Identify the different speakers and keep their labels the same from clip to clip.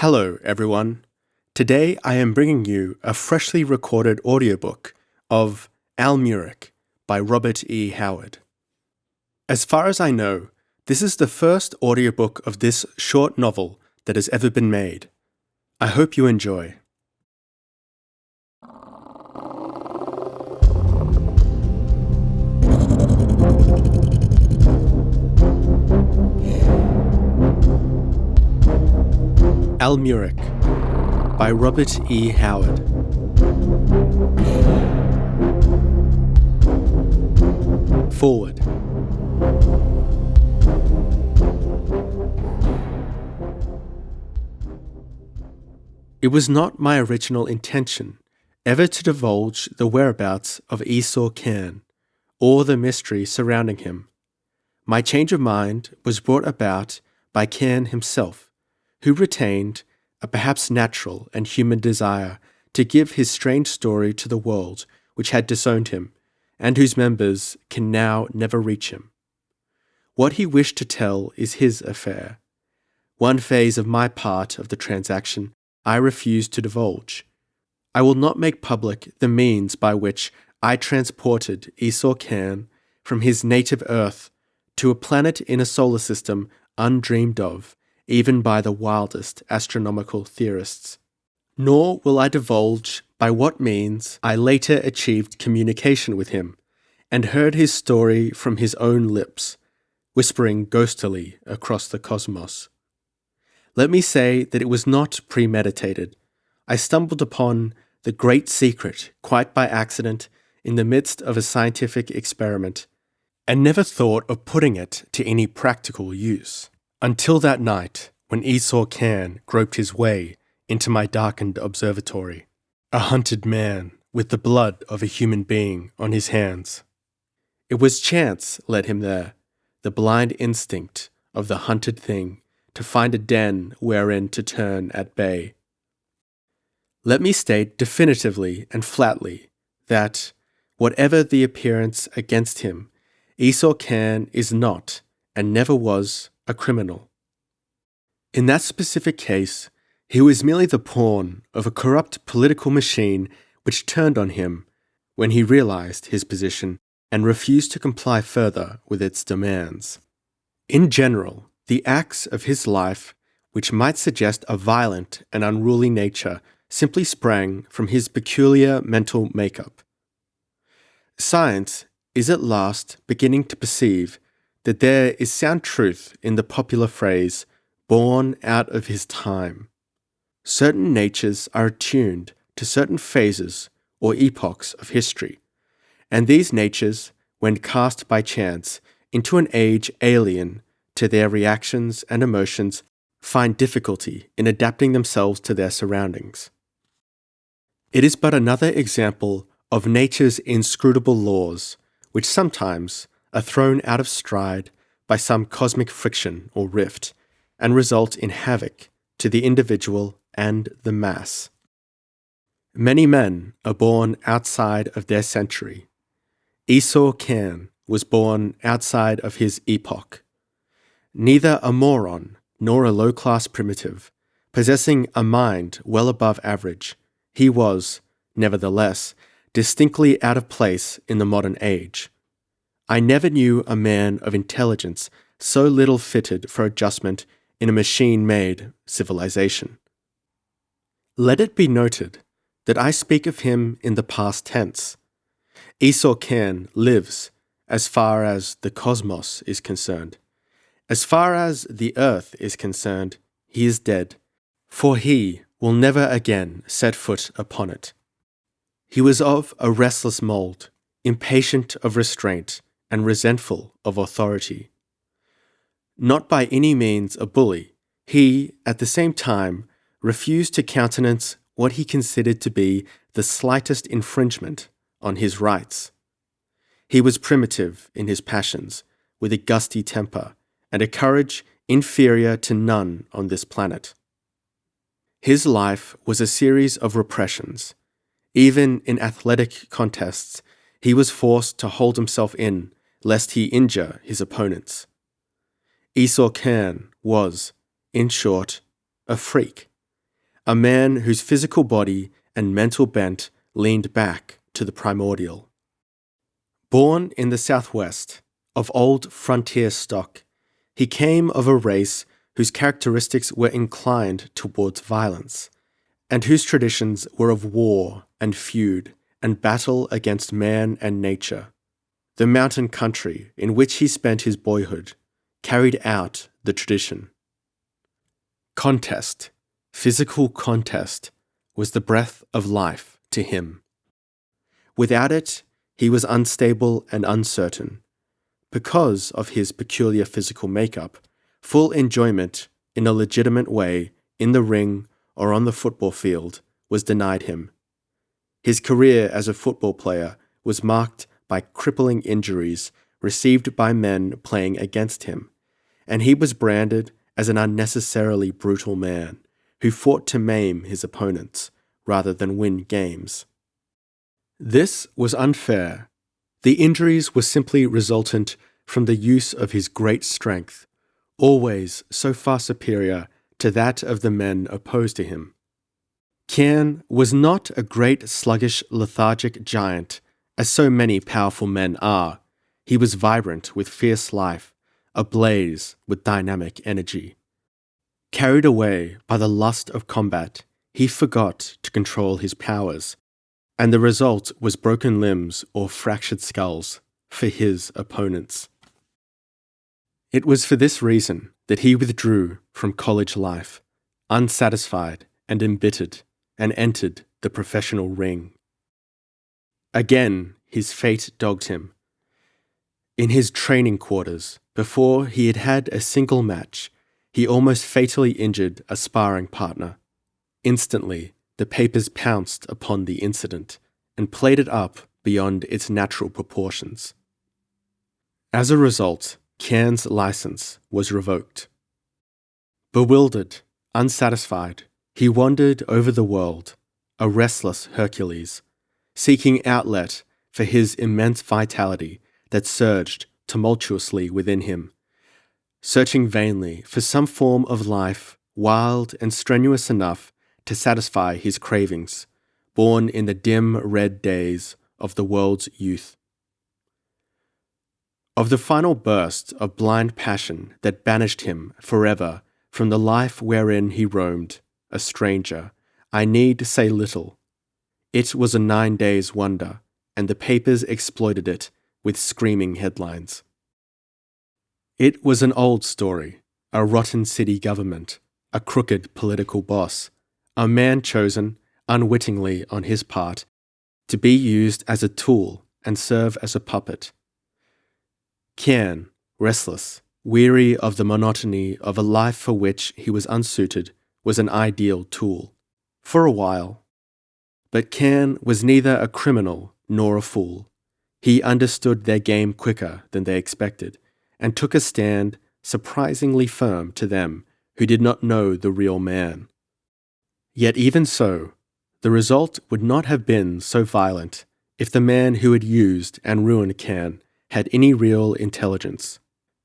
Speaker 1: Hello, everyone. Today I am bringing you a freshly recorded audiobook of Almuric by Robert E. Howard. As far as I know, this is the first audiobook of this short novel that has ever been made. I hope you enjoy. Almuric by Robert E. Howard. Forward. It was not my original intention ever to divulge the whereabouts of Esau Cairn or the mystery surrounding him. My change of mind was brought about by Cairn himself, who retained a perhaps natural and human desire to give his strange story to the world which had disowned him, and whose members can now never reach him. What he wished to tell is his affair. One phase of my part of the transaction I refuse to divulge. I will not make public the means by which I transported Esau Cairn from his native Earth to a planet in a solar system undreamed of, even by the wildest astronomical theorists. Nor will I divulge by what means I later achieved communication with him and heard his story from his own lips, whispering ghostily across the cosmos. Let me say that it was not premeditated. I stumbled upon the great secret quite by accident in the midst of a scientific experiment, and never thought of putting it to any practical use. Until that night, when Esau Cairn groped his way into my darkened observatory, a hunted man with the blood of a human being on his hands. It was chance led him there, the blind instinct of the hunted thing to find a den wherein to turn at bay. Let me state definitively and flatly that, whatever the appearance against him, Esau Cairn is not, and never was, a criminal. In that specific case, he was merely the pawn of a corrupt political machine which turned on him when he realized his position and refused to comply further with its demands. In general, the acts of his life, which might suggest a violent and unruly nature, simply sprang from his peculiar mental makeup. Science is at last beginning to perceive that there is sound truth in the popular phrase, born out of his time. Certain natures are attuned to certain phases or epochs of history, and these natures, when cast by chance into an age alien to their reactions and emotions, find difficulty in adapting themselves to their surroundings. It is but another example of nature's inscrutable laws, which sometimes are thrown out of stride by some cosmic friction or rift, and result in havoc to the individual and the mass. Many men are born outside of their century. Esau Cairn was born outside of his epoch. Neither a moron nor a low-class primitive, possessing a mind well above average, he was, nevertheless, distinctly out of place in the modern age. I never knew a man of intelligence so little fitted for adjustment in a machine-made civilization. Let it be noted that I speak of him in the past tense. Esau Cairn lives as far as the cosmos is concerned. As far as the earth is concerned, he is dead, for he will never again set foot upon it. He was of a restless mould, impatient of restraint, and resentful of authority. Not by any means a bully, he, at the same time, refused to countenance what he considered to be the slightest infringement on his rights. He was primitive in his passions, with a gusty temper, and a courage inferior to none on this planet. His life was a series of repressions. Even in athletic contests, he was forced to hold himself in, lest he injure his opponents. Esau Cairn was, in short, a freak, a man whose physical body and mental bent leaned back to the primordial. Born in the southwest, of old frontier stock, he came of a race whose characteristics were inclined towards violence, and whose traditions were of war and feud and battle against man and nature. The mountain country in which he spent his boyhood carried out the tradition. Contest, physical contest, was the breath of life to him. Without it, he was unstable and uncertain. Because of his peculiar physical makeup, full enjoyment in a legitimate way in the ring or on the football field was denied him. His career as a football player was marked by crippling injuries received by men playing against him, and he was branded as an unnecessarily brutal man who fought to maim his opponents rather than win games. This was unfair. The injuries were simply resultant from the use of his great strength, always so far superior to that of the men opposed to him. Kian was not a great sluggish lethargic giant, as so many powerful men are. He was vibrant with fierce life, ablaze with dynamic energy. Carried away by the lust of combat, he forgot to control his powers, and the result was broken limbs or fractured skulls for his opponents. It was for this reason that he withdrew from college life, unsatisfied and embittered, and entered the professional ring. Again, his fate dogged him. In his training quarters, before he had had a single match, he almost fatally injured a sparring partner. Instantly, the papers pounced upon the incident and played it up beyond its natural proportions. As a result, Kian's license was revoked. Bewildered, unsatisfied, he wandered over the world, a restless Hercules, seeking outlet for his immense vitality that surged tumultuously within him, searching vainly for some form of life wild and strenuous enough to satisfy his cravings, born in the dim red days of the world's youth. Of the final burst of blind passion that banished him forever from the life wherein he roamed, a stranger, I need say little. It was a 9 days' wonder, and the papers exploited it with screaming headlines. It was an old story, a rotten city government, a crooked political boss, a man chosen, unwittingly on his part, to be used as a tool and serve as a puppet. Kian, restless, weary of the monotony of a life for which he was unsuited, was an ideal tool. For a while. But Kian was neither a criminal nor a fool. He understood their game quicker than they expected, and took a stand surprisingly firm to them who did not know the real man. Yet even so, the result would not have been so violent if the man who had used and ruined Kian had any real intelligence.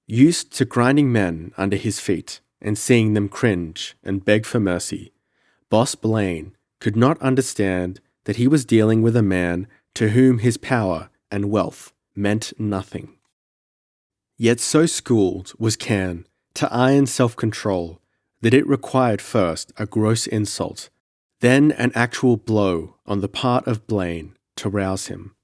Speaker 1: Used to grinding men under his feet and seeing them cringe and beg for mercy, Boss Blaine could not understand that he was dealing with a man to whom his power and wealth meant nothing. Yet so schooled was Kian to iron self-control that it required first a gross insult, then an actual blow on the part of Blaine to rouse him.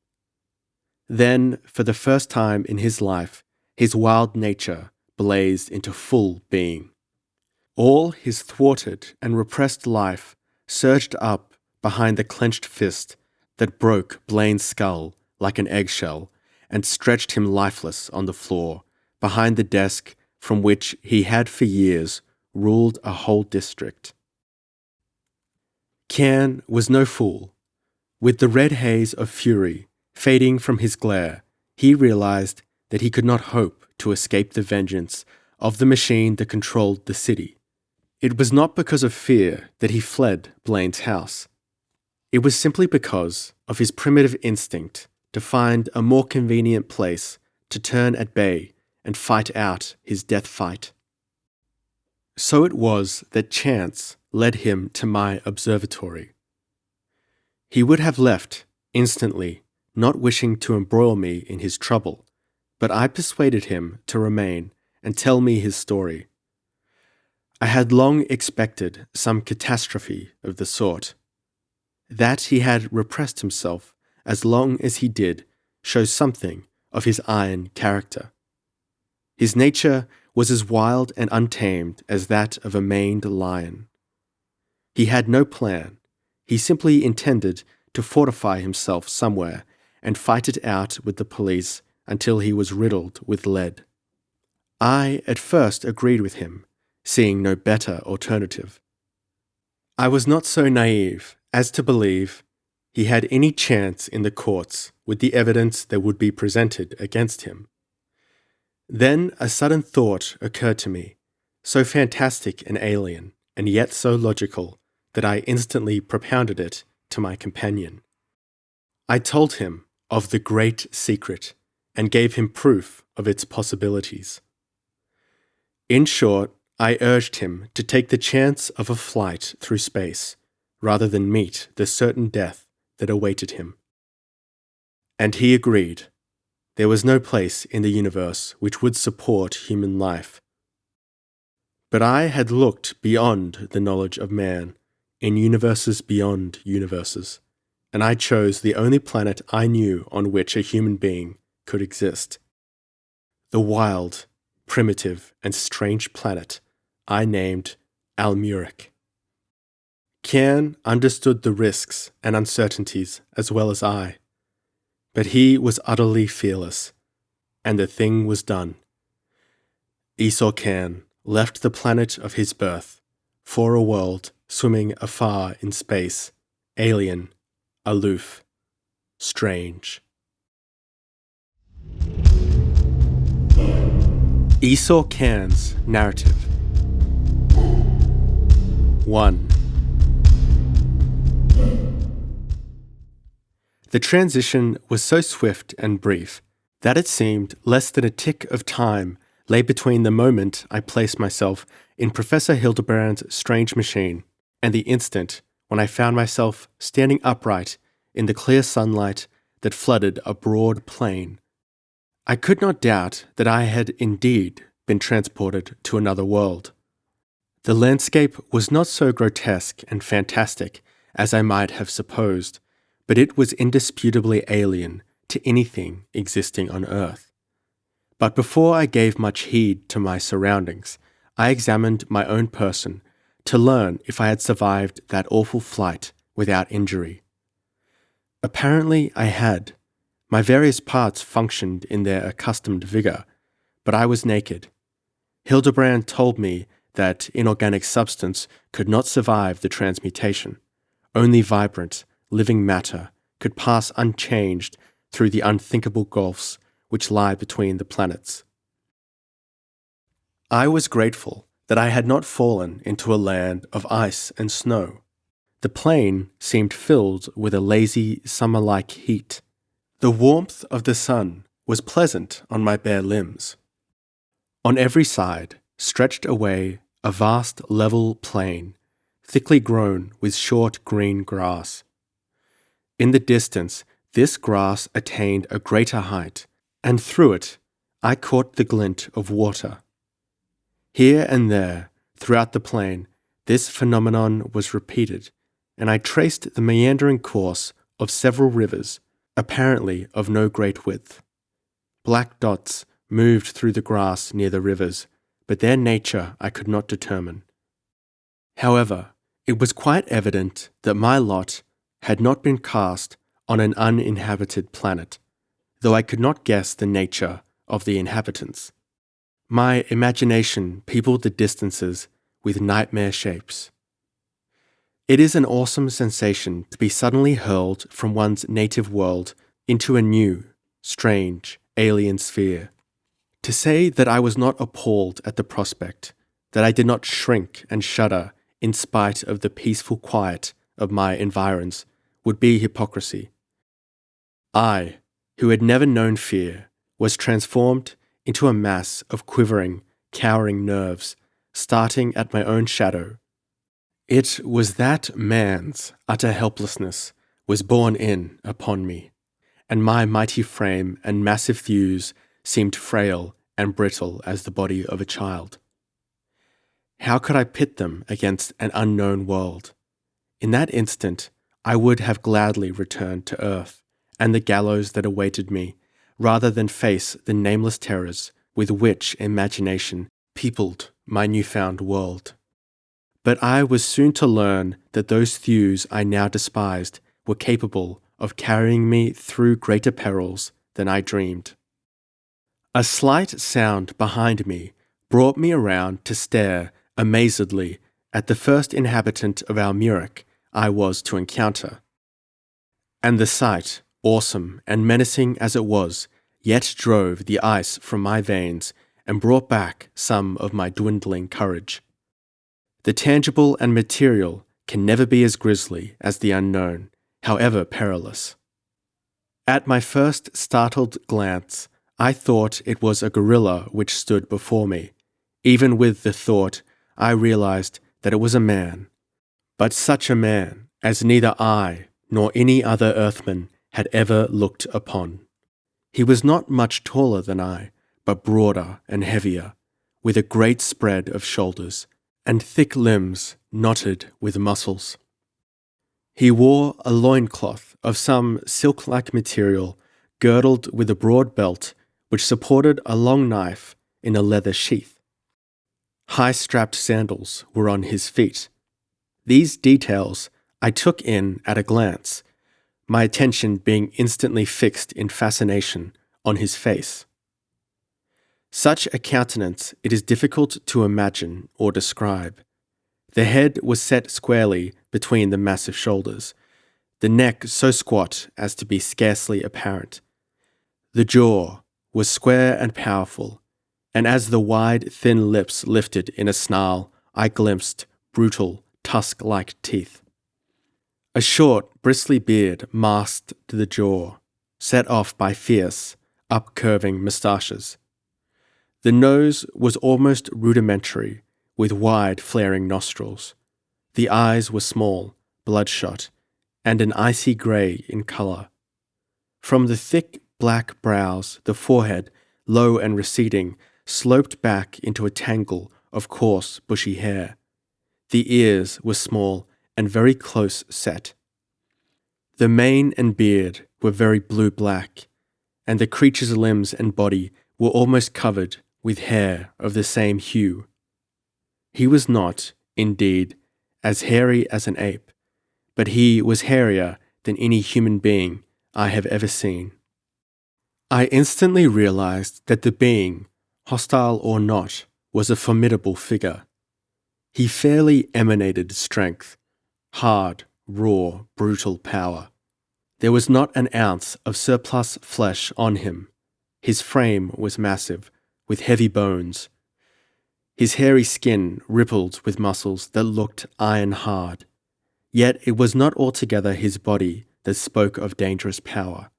Speaker 1: Then, for the first time in his life, his wild nature blazed into full being. All his thwarted and repressed life surged up behind the clenched fist that broke Blaine's skull like an eggshell and stretched him lifeless on the floor behind the desk from which he had for years ruled a whole district. Kian was no fool. With the red haze of fury fading from his glare, he realized that he could not hope to escape the vengeance of the machine that controlled the city. It was not because of fear that he fled Blaine's house. It was simply because of his primitive instinct to find a more convenient place to turn at bay and fight out his death fight. So it was that chance, led him to my observatory. He would have left instantly, not wishing to embroil me in his trouble, but I persuaded him to remain and tell me his story. I had long expected some catastrophe of the sort. That he had repressed himself as long as he did shows something of his iron character. His nature was as wild and untamed as that of a maned lion. He had no plan. He simply intended to fortify himself somewhere and fight it out with the police until he was riddled with lead. I at first agreed with him, seeing no better alternative. I was not so naive as to believe he had any chance in the courts with the evidence that would be presented against him. Then a sudden thought occurred to me, so fantastic and alien, and yet so logical, that I instantly propounded it to my companion. I told him of the great secret and gave him proof of its possibilities. In short, I urged him to take the chance of a flight through space rather than meet the certain death that awaited him. And he agreed. There was no place in the universe which would support human life. But I had looked beyond the knowledge of man, in universes beyond universes, and I chose the only planet I knew on which a human being could exist. The wild, primitive, and strange planet I named Almuric. Cairn understood the risks and uncertainties as well as I, but he was utterly fearless, and the thing was done. Esau Cairn left the planet of his birth for a world swimming afar in space, alien, aloof, strange. Esau Cairn's narrative. 1. The transition was so swift and brief that it seemed less than a tick of time lay between the moment I placed myself in Professor Hildebrand's strange machine and the instant when I found myself standing upright in the clear sunlight that flooded a broad plain. I could not doubt that I had indeed been transported to another world. The landscape was not so grotesque and fantastic as I might have supposed, but it was indisputably alien to anything existing on Earth. But before I gave much heed to my surroundings, I examined my own person to learn if I had survived that awful flight without injury. Apparently I had. My various parts functioned in their accustomed vigor, but I was naked. Hildebrand told me that inorganic substance could not survive the transmutation. Only vibrant, living matter could pass unchanged through the unthinkable gulfs which lie between the planets. I was grateful that I had not fallen into a land of ice and snow. The plain seemed filled with a lazy, summer-like heat. The warmth of the sun was pleasant on my bare limbs. On every side stretched away a vast level plain, thickly grown with short green grass. In the distance, this grass attained a greater height, and through it I caught the glint of water. Here and there, throughout the plain, this phenomenon was repeated, and I traced the meandering course of several rivers, apparently of no great width. Black dots moved through the grass near the rivers, but their nature I could not determine. However, it was quite evident that my lot had not been cast on an uninhabited planet, though I could not guess the nature of the inhabitants. My imagination peopled the distances with nightmare shapes. It is an awesome sensation to be suddenly hurled from one's native world into a new, strange, alien sphere. To say that I was not appalled at the prospect, that I did not shrink and shudder in spite of the peaceful quiet of my environs, would be hypocrisy. I, who had never known fear, was transformed into a mass of quivering, cowering nerves, starting at my own shadow. It was that man's utter helplessness was borne in upon me, and my mighty frame and massive thews seemed frail and brittle as the body of a child. How could I pit them against an unknown world? In that instant, I would have gladly returned to earth and the gallows that awaited me, rather than face the nameless terrors with which imagination peopled my newfound world. But I was soon to learn that those thews I now despised were capable of carrying me through greater perils than I dreamed. A slight sound behind me brought me around to stare amazedly at the first inhabitant of Almuric I was to encounter. And the sight, awesome and menacing as it was, yet drove the ice from my veins and brought back some of my dwindling courage. The tangible and material can never be as grisly as the unknown, however perilous. At my first startled glance, I thought it was a gorilla which stood before me. Even with the thought, I realized that it was a man, but such a man as neither I nor any other earthman had ever looked upon. He was not much taller than I, but broader and heavier, with a great spread of shoulders and thick limbs knotted with muscles. He wore a loincloth of some silk-like material girdled with a broad belt which supported a long knife in a leather sheath. High-strapped sandals were on his feet. These details I took in at a glance, my attention being instantly fixed in fascination on his face. Such a countenance it is difficult to imagine or describe. The head was set squarely between the massive shoulders, the neck so squat as to be scarcely apparent. The jaw was square and powerful, and as the wide, thin lips lifted in a snarl, I glimpsed brutal, tusk-like teeth. A short, bristly beard masked the jaw, set off by fierce, up-curving moustaches. The nose was almost rudimentary, with wide, flaring nostrils. The eyes were small, bloodshot, and an icy grey in colour. From the thick, black brows, the forehead, low and receding, sloped back into a tangle of coarse, bushy hair. The ears were small and very close set. The mane and beard were very blue-black, and the creature's limbs and body were almost covered with hair of the same hue. He was not, indeed, as hairy as an ape, but he was hairier than any human being I have ever seen. I instantly realized that the being, hostile or not, was a formidable figure. He fairly emanated strength, hard, raw, brutal power. There was not an ounce of surplus flesh on him. His frame was massive, with heavy bones. His hairy skin rippled with muscles that looked iron-hard. Yet it was not altogether his body that spoke of dangerous power.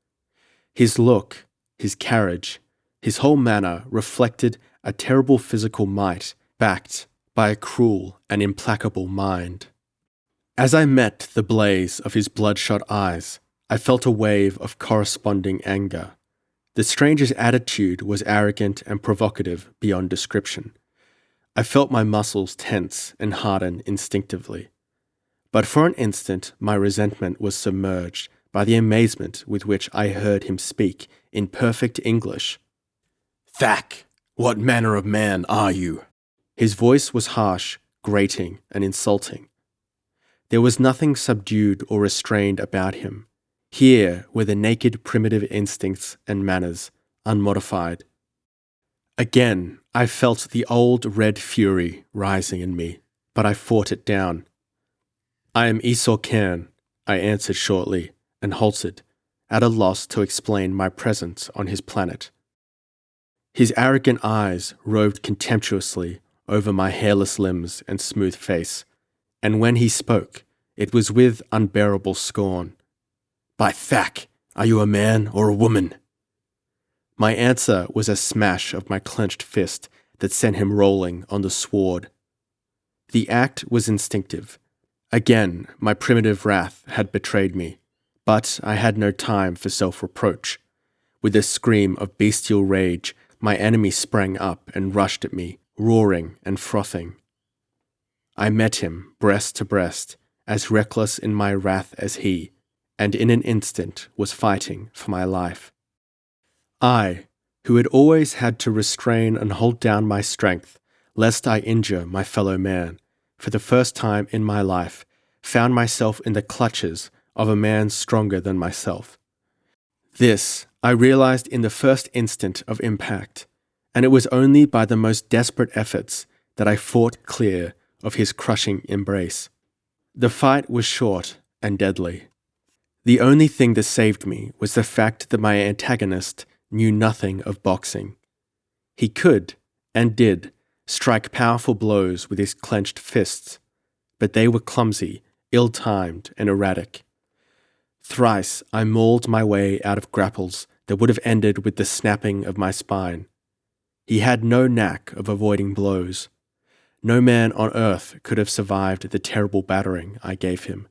Speaker 1: His look, his carriage, his whole manner reflected a terrible physical might backed by a cruel and implacable mind. As I met the blaze of his bloodshot eyes, I felt a wave of corresponding anger. The stranger's attitude was arrogant and provocative beyond description. I felt my muscles tense and harden instinctively. But for an instant my resentment was submerged by the amazement with which I heard him speak in perfect English. "Thack, what manner of man are you?" His voice was harsh, grating, and insulting. There was nothing subdued or restrained about him. Here were the naked primitive instincts and manners, unmodified. Again, I felt the old red fury rising in me, but I fought it down. "I am Esau Cairn," I answered shortly, and halted, at a loss to explain my presence on his planet. His arrogant eyes roved contemptuously over my hairless limbs and smooth face, and when he spoke, it was with unbearable scorn. "By Thack, are you a man or a woman?" My answer was a smash of my clenched fist that sent him rolling on the sward. The act was instinctive, Again, my primitive wrath had betrayed me, but I had no time for self-reproach. With a scream of bestial rage, my enemy sprang up and rushed at me, roaring and frothing. I met him breast to breast, as reckless in my wrath as he, and in an instant was fighting for my life. I, who had always had to restrain and hold down my strength, lest I injure my fellow man, for the first time in my life, found myself in the clutches of a man stronger than myself. This I realized in the first instant of impact, and it was only by the most desperate efforts that I fought clear of his crushing embrace. The fight was short and deadly. The only thing that saved me was the fact that my antagonist knew nothing of boxing. He could, and did, strike powerful blows with his clenched fists, but they were clumsy, ill-timed, and erratic. Thrice I mauled my way out of grapples that would have ended with the snapping of my spine. He had no knack of avoiding blows. No man on earth could have survived the terrible battering I gave him.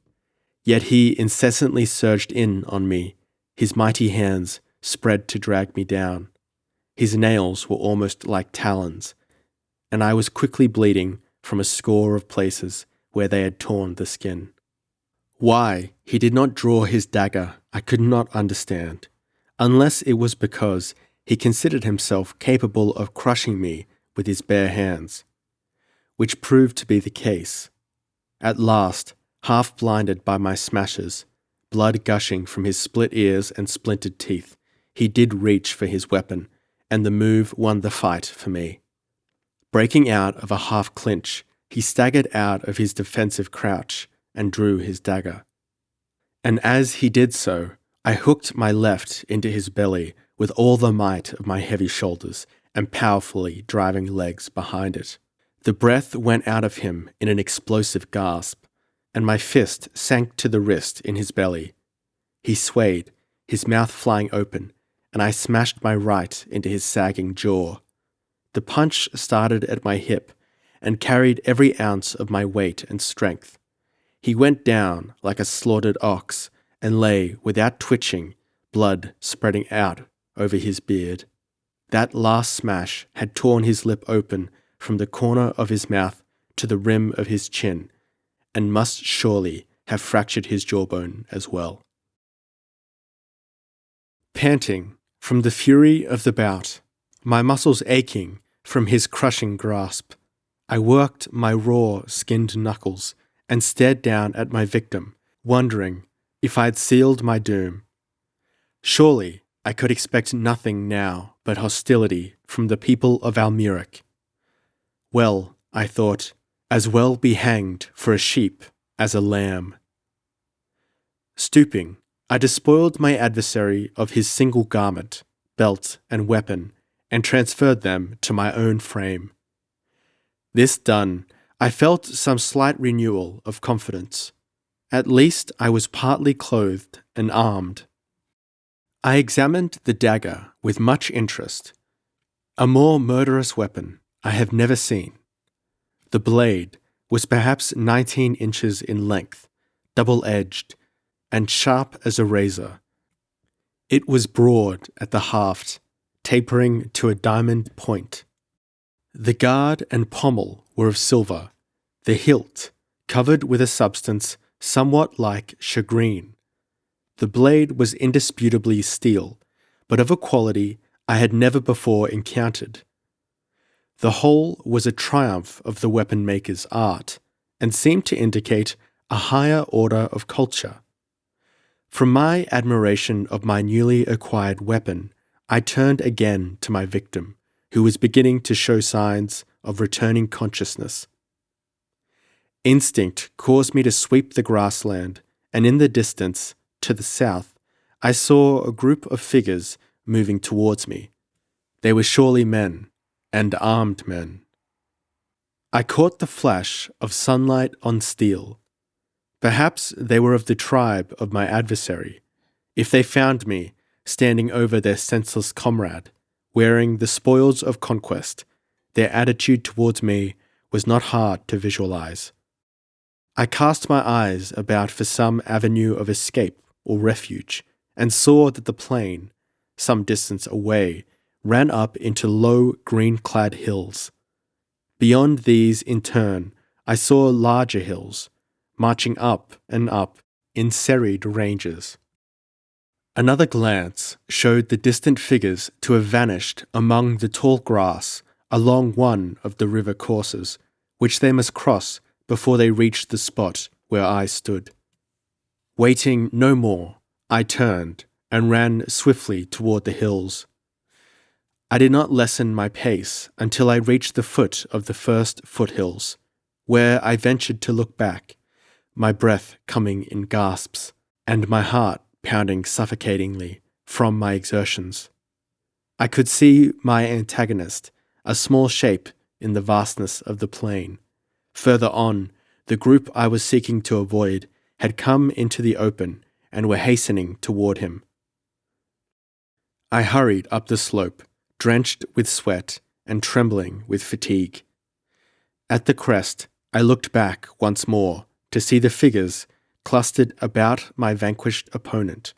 Speaker 1: Yet he incessantly surged in on me, his mighty hands spread to drag me down. His nails were almost like talons, and I was quickly bleeding from a score of places where they had torn the skin. Why he did not draw his dagger I could not understand, unless it was because he considered himself capable of crushing me with his bare hands, which proved to be the case. At last, half blinded by my smashes, blood gushing from his split ears and splintered teeth, he did reach for his weapon, and the move won the fight for me. Breaking out of a half clinch, he staggered out of his defensive crouch and drew his dagger. And as he did so, I hooked my left into his belly with all the might of my heavy shoulders and powerfully driving legs behind it. The breath went out of him in an explosive gasp, and my fist sank to the wrist in his belly. He swayed, his mouth flying open, and I smashed my right into his sagging jaw. The punch started at my hip and carried every ounce of my weight and strength. He went down like a slaughtered ox and lay without twitching, blood spreading out over his beard. That last smash had torn his lip open from the corner of his mouth to the rim of his chin, and must surely have fractured his jawbone as well. Panting from the fury of the bout, my muscles aching from his crushing grasp, I worked my raw, skinned knuckles and stared down at my victim, wondering if I had sealed my doom. Surely I could expect nothing now but hostility from the people of Almuric. Well, I thought, as well be hanged for a sheep as a lamb. Stooping, I despoiled my adversary of his single garment, belt, and weapon, and transferred them to my own frame. This done, I felt some slight renewal of confidence. At least I was partly clothed and armed. I examined the dagger with much interest. A more murderous weapon I have never seen. The blade was perhaps 19 inches in length, double-edged, and sharp as a razor. It was broad at the haft, tapering to a diamond point. The guard and pommel were of silver, the hilt covered with a substance somewhat like shagreen. The blade was indisputably steel, but of a quality I had never before encountered. The whole was a triumph of the weapon maker's art, and seemed to indicate a higher order of culture. From my admiration of my newly acquired weapon, I turned again to my victim, who was beginning to show signs of returning consciousness. Instinct caused me to sweep the grassland, and in the distance, to the south, I saw a group of figures moving towards me. They were surely men, and armed men. I caught the flash of sunlight on steel. Perhaps they were of the tribe of my adversary. If they found me, standing over their senseless comrade, wearing the spoils of conquest, their attitude towards me was not hard to visualize. I cast my eyes about for some avenue of escape or refuge, and saw that the plain, some distance away, ran up into low green-clad hills. Beyond these, in turn, I saw larger hills, marching up and up in serried ranges. Another glance showed the distant figures to have vanished among the tall grass along one of the river courses, which they must cross before they reached the spot where I stood. Waiting no more, I turned and ran swiftly toward the hills. I did not lessen my pace until I reached the foot of the first foothills, where I ventured to look back, my breath coming in gasps, and my heart pounding suffocatingly from my exertions. I could see my antagonist, a small shape in the vastness of the plain. Further on, the group I was seeking to avoid had come into the open and were hastening toward him. I hurried up the slope, drenched with sweat and trembling with fatigue. At the crest, I looked back once more to see the figures clustered about my vanquished opponent.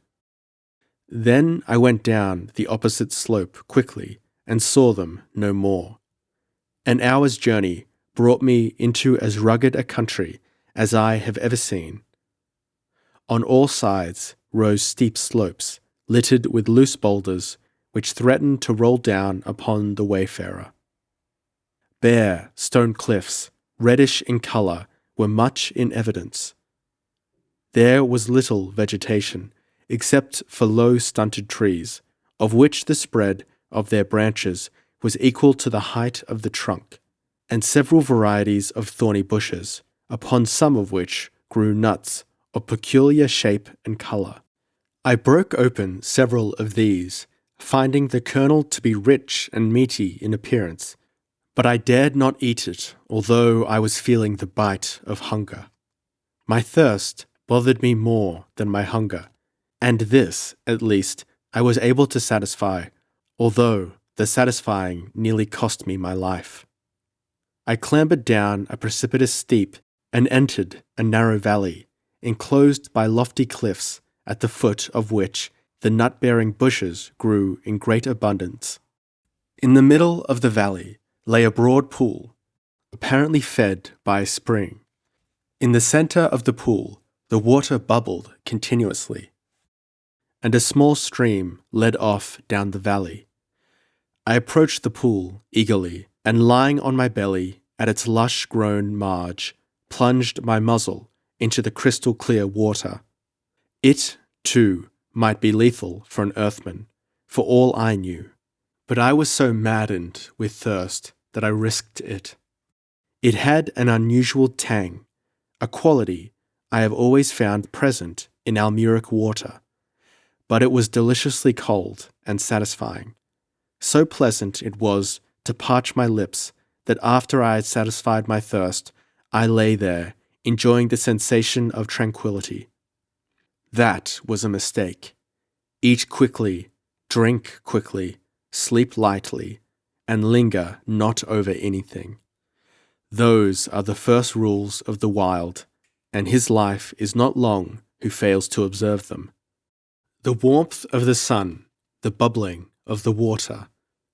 Speaker 1: Then I went down the opposite slope quickly and saw them no more. An hour's journey brought me into as rugged a country as I have ever seen. On all sides rose steep slopes, littered with loose boulders, which threatened to roll down upon the wayfarer. Bare stone cliffs, reddish in colour, were much in evidence. There was little vegetation, except for low stunted trees, of which the spread of their branches was equal to the height of the trunk, and several varieties of thorny bushes, upon some of which grew nuts of peculiar shape and colour. I broke open several of these, finding the kernel to be rich and meaty in appearance, but I dared not eat it, although I was feeling the bite of hunger. My thirst bothered me more than my hunger, and this, at least, I was able to satisfy, although the satisfying nearly cost me my life. I clambered down a precipitous steep and entered a narrow valley, enclosed by lofty cliffs, at the foot of which the nut-bearing bushes grew in great abundance. In the middle of the valley lay a broad pool, apparently fed by a spring. In the centre of the pool, the water bubbled continuously, and a small stream led off down the valley. I approached the pool eagerly, and lying on my belly at its lush-grown marge, plunged my muzzle into the crystal-clear water. It, too, might be lethal for an earthman, for all I knew, but I was so maddened with thirst that I risked it. It had an unusual tang, a quality I have always found present in Almuric water, but it was deliciously cold and satisfying. So pleasant it was to parch my lips that after I had satisfied my thirst, I lay there, enjoying the sensation of tranquility. That was a mistake. Eat quickly, drink quickly, sleep lightly, and linger not over anything. Those are the first rules of the wild, and his life is not long who fails to observe them. The warmth of the sun, the bubbling of the water,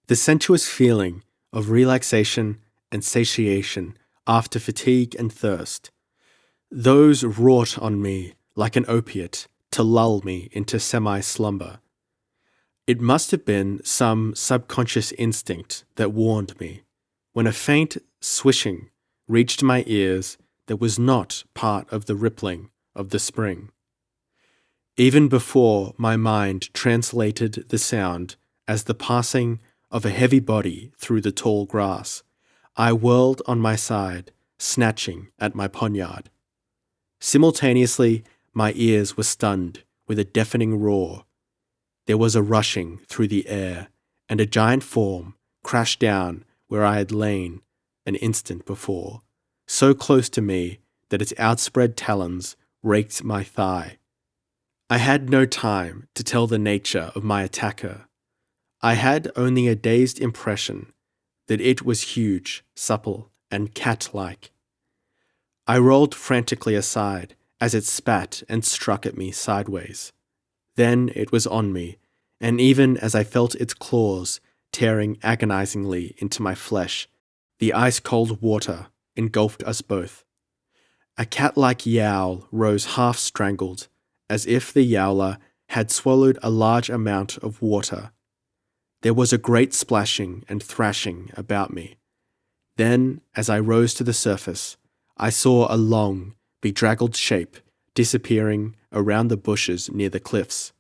Speaker 1: the sensuous feeling of relaxation and satiation after fatigue and thirst, those wrought on me like an opiate to lull me into semi-slumber. It must have been some subconscious instinct that warned me, when a faint swishing reached my ears that was not part of the rippling of the spring. Even before my mind translated the sound as the passing of a heavy body through the tall grass, I whirled on my side, snatching at my poniard. Simultaneously, my ears were stunned with a deafening roar. There was a rushing through the air, and a giant form crashed down where I had lain an instant before, so close to me that its outspread talons raked my thigh. I had no time to tell the nature of my attacker. I had only a dazed impression that it was huge, supple, and cat-like. I rolled frantically aside as it spat and struck at me sideways. Then it was on me, and even as I felt its claws tearing agonizingly into my flesh, the ice-cold water engulfed us both. A cat-like yowl rose half-strangled, as if the yowler had swallowed a large amount of water. There was a great splashing and thrashing about me. Then, as I rose to the surface, I saw a long, bedraggled shape disappearing around the bushes near the cliffs.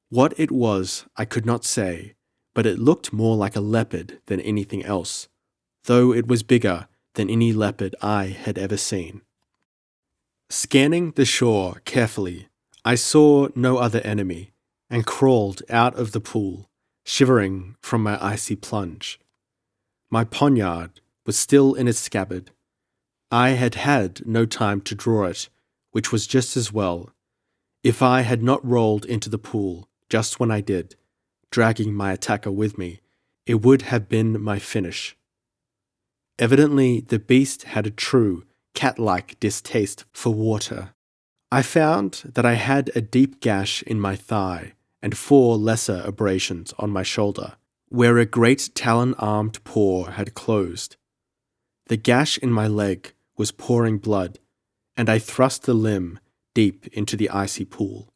Speaker 1: What it was, I could not say, but it looked more like a leopard than anything else, though it was bigger than any leopard I had ever seen. Scanning the shore carefully, I saw no other enemy, and crawled out of the pool, shivering from my icy plunge. My poniard was still in its scabbard. I had had no time to draw it, which was just as well. If I had not rolled into the pool just when I did, dragging my attacker with me, it would have been my finish. Evidently, the beast had a true, cat-like distaste for water. I found that I had a deep gash in my thigh and 4 lesser abrasions on my shoulder, where a great talon-armed paw had closed. The gash in my leg was pouring blood, and I thrust the limb deep into the icy pool,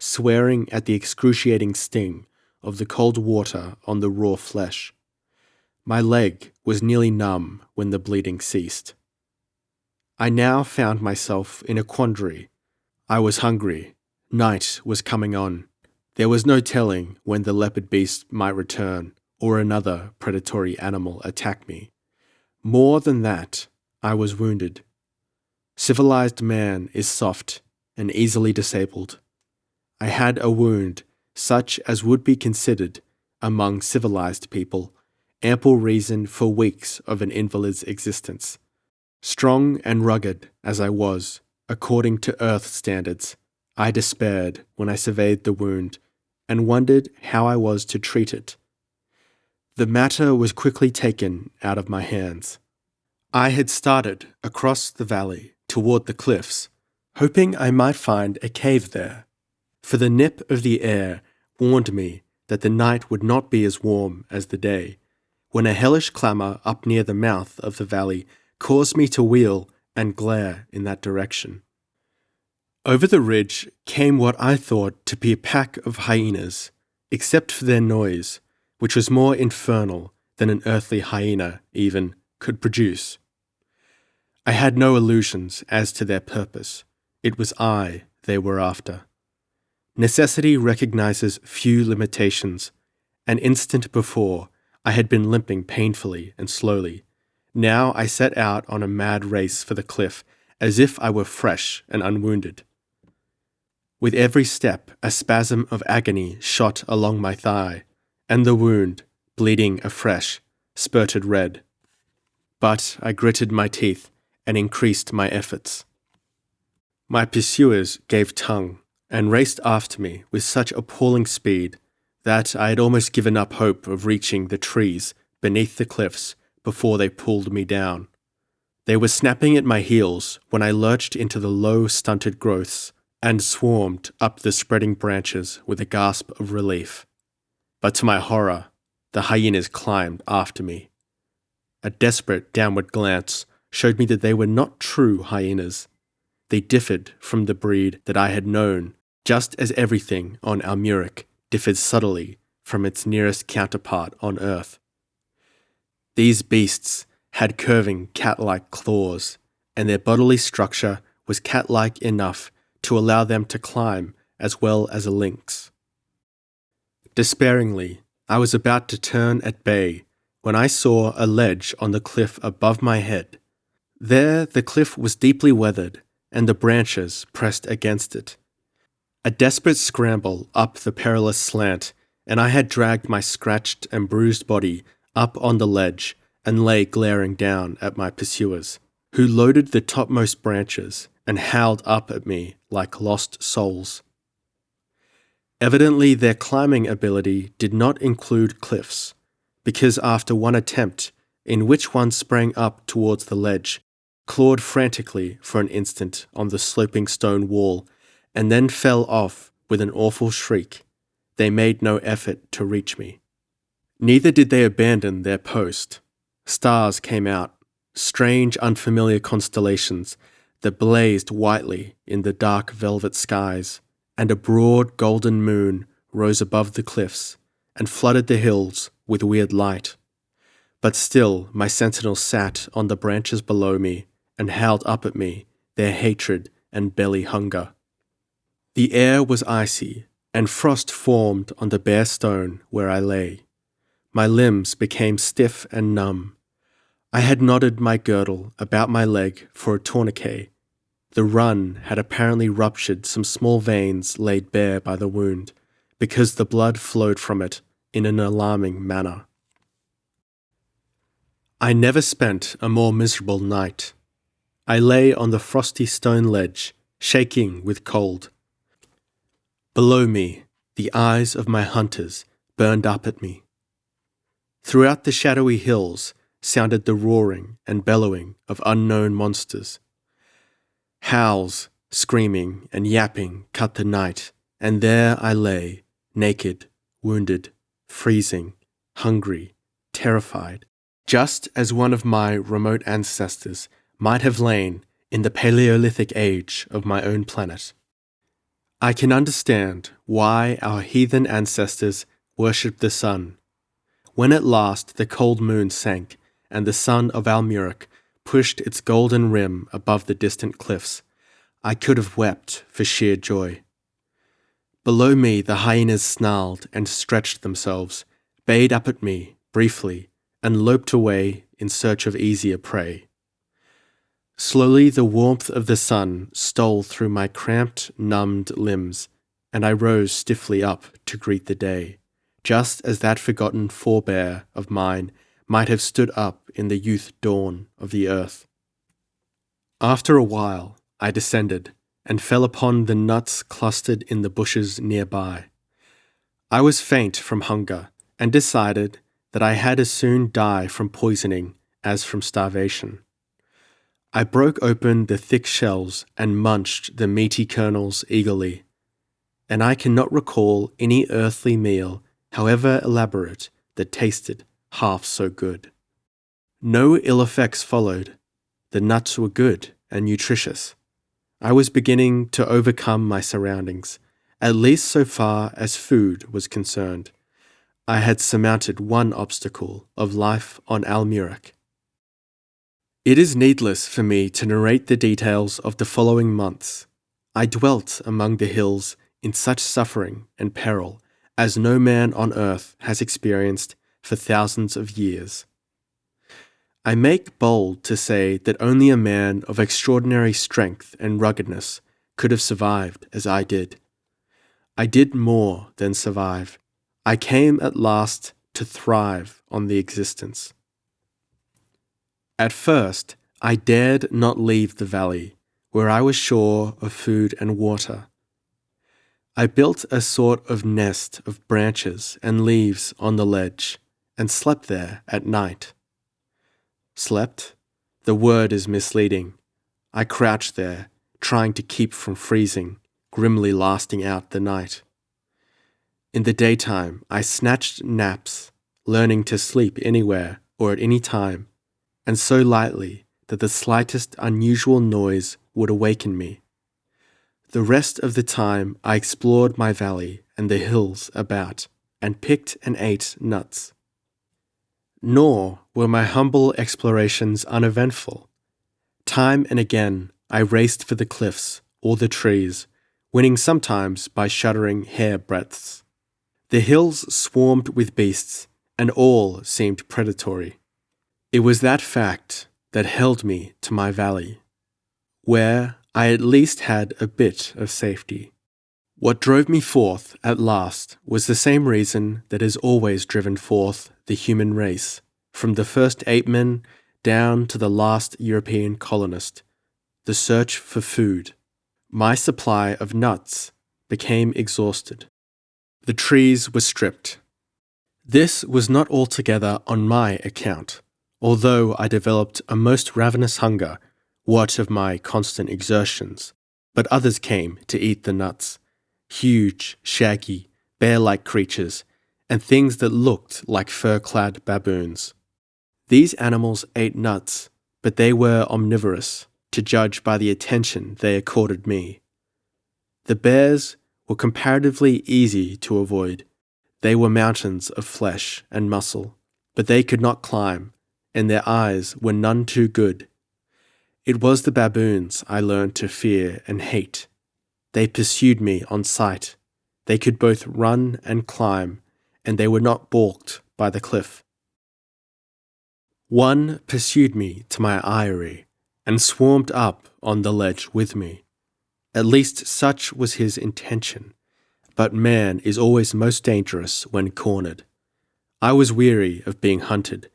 Speaker 1: swearing at the excruciating sting of the cold water on the raw flesh. My leg was nearly numb when the bleeding ceased. I now found myself in a quandary. I was hungry. Night was coming on. There was no telling when the leopard beast might return or another predatory animal attack me. More than that, I was wounded. Civilized man is soft and easily disabled. I had a wound such as would be considered, among civilized people, ample reason for weeks of an invalid's existence. Strong and rugged as I was, according to Earth standards, I despaired when I surveyed the wound and wondered how I was to treat it. The matter was quickly taken out of my hands. I had started across the valley toward the cliffs, hoping I might find a cave there, for the nip of the air warned me that the night would not be as warm as the day, when a hellish clamour up near the mouth of the valley caused me to wheel and glare in that direction. Over the ridge came what I thought to be a pack of hyenas, except for their noise, which was more infernal than an earthly hyena, even, could produce. I had no illusions as to their purpose. It was I they were after. Necessity recognizes few limitations. An instant before, I had been limping painfully and slowly. Now I set out on a mad race for the cliff, as if I were fresh and unwounded. With every step, a spasm of agony shot along my thigh, and the wound, bleeding afresh, spurted red. But I gritted my teeth and increased my efforts. My pursuers gave tongue and raced after me with such appalling speed that I had almost given up hope of reaching the trees beneath the cliffs before they pulled me down. They were snapping at my heels when I lurched into the low, stunted growths and swarmed up the spreading branches with a gasp of relief. But to my horror, the hyenas climbed after me. A desperate downward glance showed me that they were not true hyenas. They differed from the breed that I had known, just as everything on Almuric differed subtly from its nearest counterpart on Earth. These beasts had curving cat-like claws, and their bodily structure was cat-like enough to allow them to climb as well as a lynx. Despairingly, I was about to turn at bay when I saw a ledge on the cliff above my head. There the cliff was deeply weathered, and the branches pressed against it. A desperate scramble up the perilous slant, and I had dragged my scratched and bruised body up on the ledge and lay glaring down at my pursuers, who loaded the topmost branches and howled up at me like lost souls. Evidently their climbing ability did not include cliffs, because after one attempt, in which one sprang up towards the ledge, clawed frantically for an instant on the sloping stone wall, and then fell off with an awful shriek. They made no effort to reach me. Neither did they abandon their post. Stars came out, strange unfamiliar constellations that blazed whitely in the dark velvet skies, and a broad golden moon rose above the cliffs and flooded the hills with weird light. But still my sentinels sat on the branches below me and howled up at me their hatred and belly hunger. The air was icy, and frost formed on the bare stone where I lay. My limbs became stiff and numb. I had knotted my girdle about my leg for a tourniquet. The run had apparently ruptured some small veins laid bare by the wound, because the blood flowed from it in an alarming manner. I never spent a more miserable night. I lay on the frosty stone ledge, shaking with cold. Below me, the eyes of my hunters burned up at me. Throughout the shadowy hills sounded the roaring and bellowing of unknown monsters. Howls, screaming, and yapping cut the night, and there I lay, naked, wounded, freezing, hungry, terrified, just as one of my remote ancestors might have lain in the Paleolithic age of my own planet. I can understand why our heathen ancestors worshipped the sun. When at last the cold moon sank and the sun of Almuric pushed its golden rim above the distant cliffs, I could have wept for sheer joy. Below me the hyenas snarled and stretched themselves, bayed up at me briefly, and loped away in search of easier prey. Slowly the warmth of the sun stole through my cramped, numbed limbs, and I rose stiffly up to greet the day, just as that forgotten forebear of mine might have stood up in the youth dawn of the earth. After a while, I descended and fell upon the nuts clustered in the bushes nearby. I was faint from hunger and decided that I had as soon die from poisoning as from starvation. I broke open the thick shells and munched the meaty kernels eagerly, and I cannot recall any earthly meal, however elaborate, that tasted half so good. No ill effects followed. The nuts were good and nutritious. I was beginning to overcome my surroundings, at least so far as food was concerned. I had surmounted one obstacle of life on Almuric. It is needless for me to narrate the details of the following months. I dwelt among the hills in such suffering and peril as no man on earth has experienced for thousands of years. I make bold to say that only a man of extraordinary strength and ruggedness could have survived as I did. I did more than survive. I came at last to thrive on the existence. At first, I dared not leave the valley, where I was sure of food and water. I built a sort of nest of branches and leaves on the ledge, and slept there at night. Slept? The word is misleading. I crouched there, trying to keep from freezing, grimly lasting out the night. In the daytime, I snatched naps, learning to sleep anywhere or at any time, and so lightly that the slightest unusual noise would awaken me. The rest of the time I explored my valley and the hills about, and picked and ate nuts. Nor were my humble explorations uneventful. Time and again I raced for the cliffs or the trees, winning sometimes by shuddering hair-breadths. The hills swarmed with beasts, and all seemed predatory. It was that fact that held me to my valley, where I at least had a bit of safety. What drove me forth at last was the same reason that has always driven forth the human race, from the first apeman down to the last European colonist: the search for food. My supply of nuts became exhausted. The trees were stripped. This was not altogether on my account, although I developed a most ravenous hunger what of my constant exertions, but others came to eat the nuts, huge, shaggy, bear-like creatures, and things that looked like fur-clad baboons. These animals ate nuts, but they were omnivorous, to judge by the attention they accorded me. The bears were comparatively easy to avoid. They were mountains of flesh and muscle, but they could not climb, and their eyes were none too good. It was the baboons I learned to fear and hate. They pursued me on sight. They could both run and climb, and they were not balked by the cliff. One pursued me to my eyrie, and swarmed up on the ledge with me. At least such was his intention, but man is always most dangerous when cornered. I was weary of being hunted.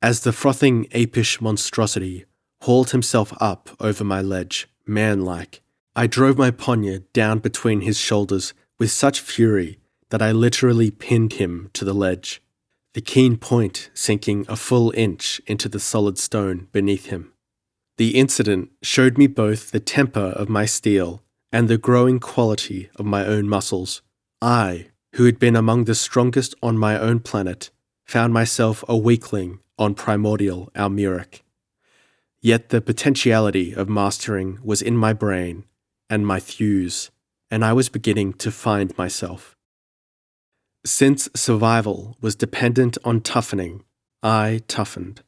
Speaker 1: As the frothing apish monstrosity hauled himself up over my ledge, man-like, I drove my poniard down between his shoulders with such fury that I literally pinned him to the ledge, the keen point sinking a full inch into the solid stone beneath him. The incident showed me both the temper of my steel and the growing quality of my own muscles. I, who had been among the strongest on my own planet, found myself a weakling on primordial Almuric. Yet the potentiality of mastering was in my brain and my thews, and I was beginning to find myself. Since survival was dependent on toughening, I toughened.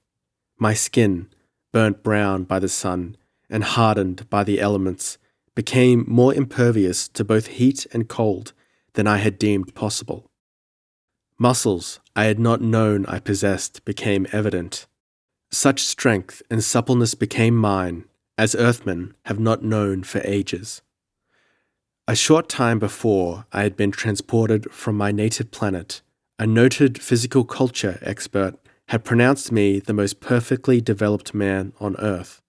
Speaker 1: My skin, burnt brown by the sun and hardened by the elements, became more impervious to both heat and cold than I had deemed possible. Muscles I had not known I possessed became evident. Such strength and suppleness became mine as earthmen have not known for ages. A short time before I had been transported from my native planet, a noted physical culture expert had pronounced me the most perfectly developed man on Earth.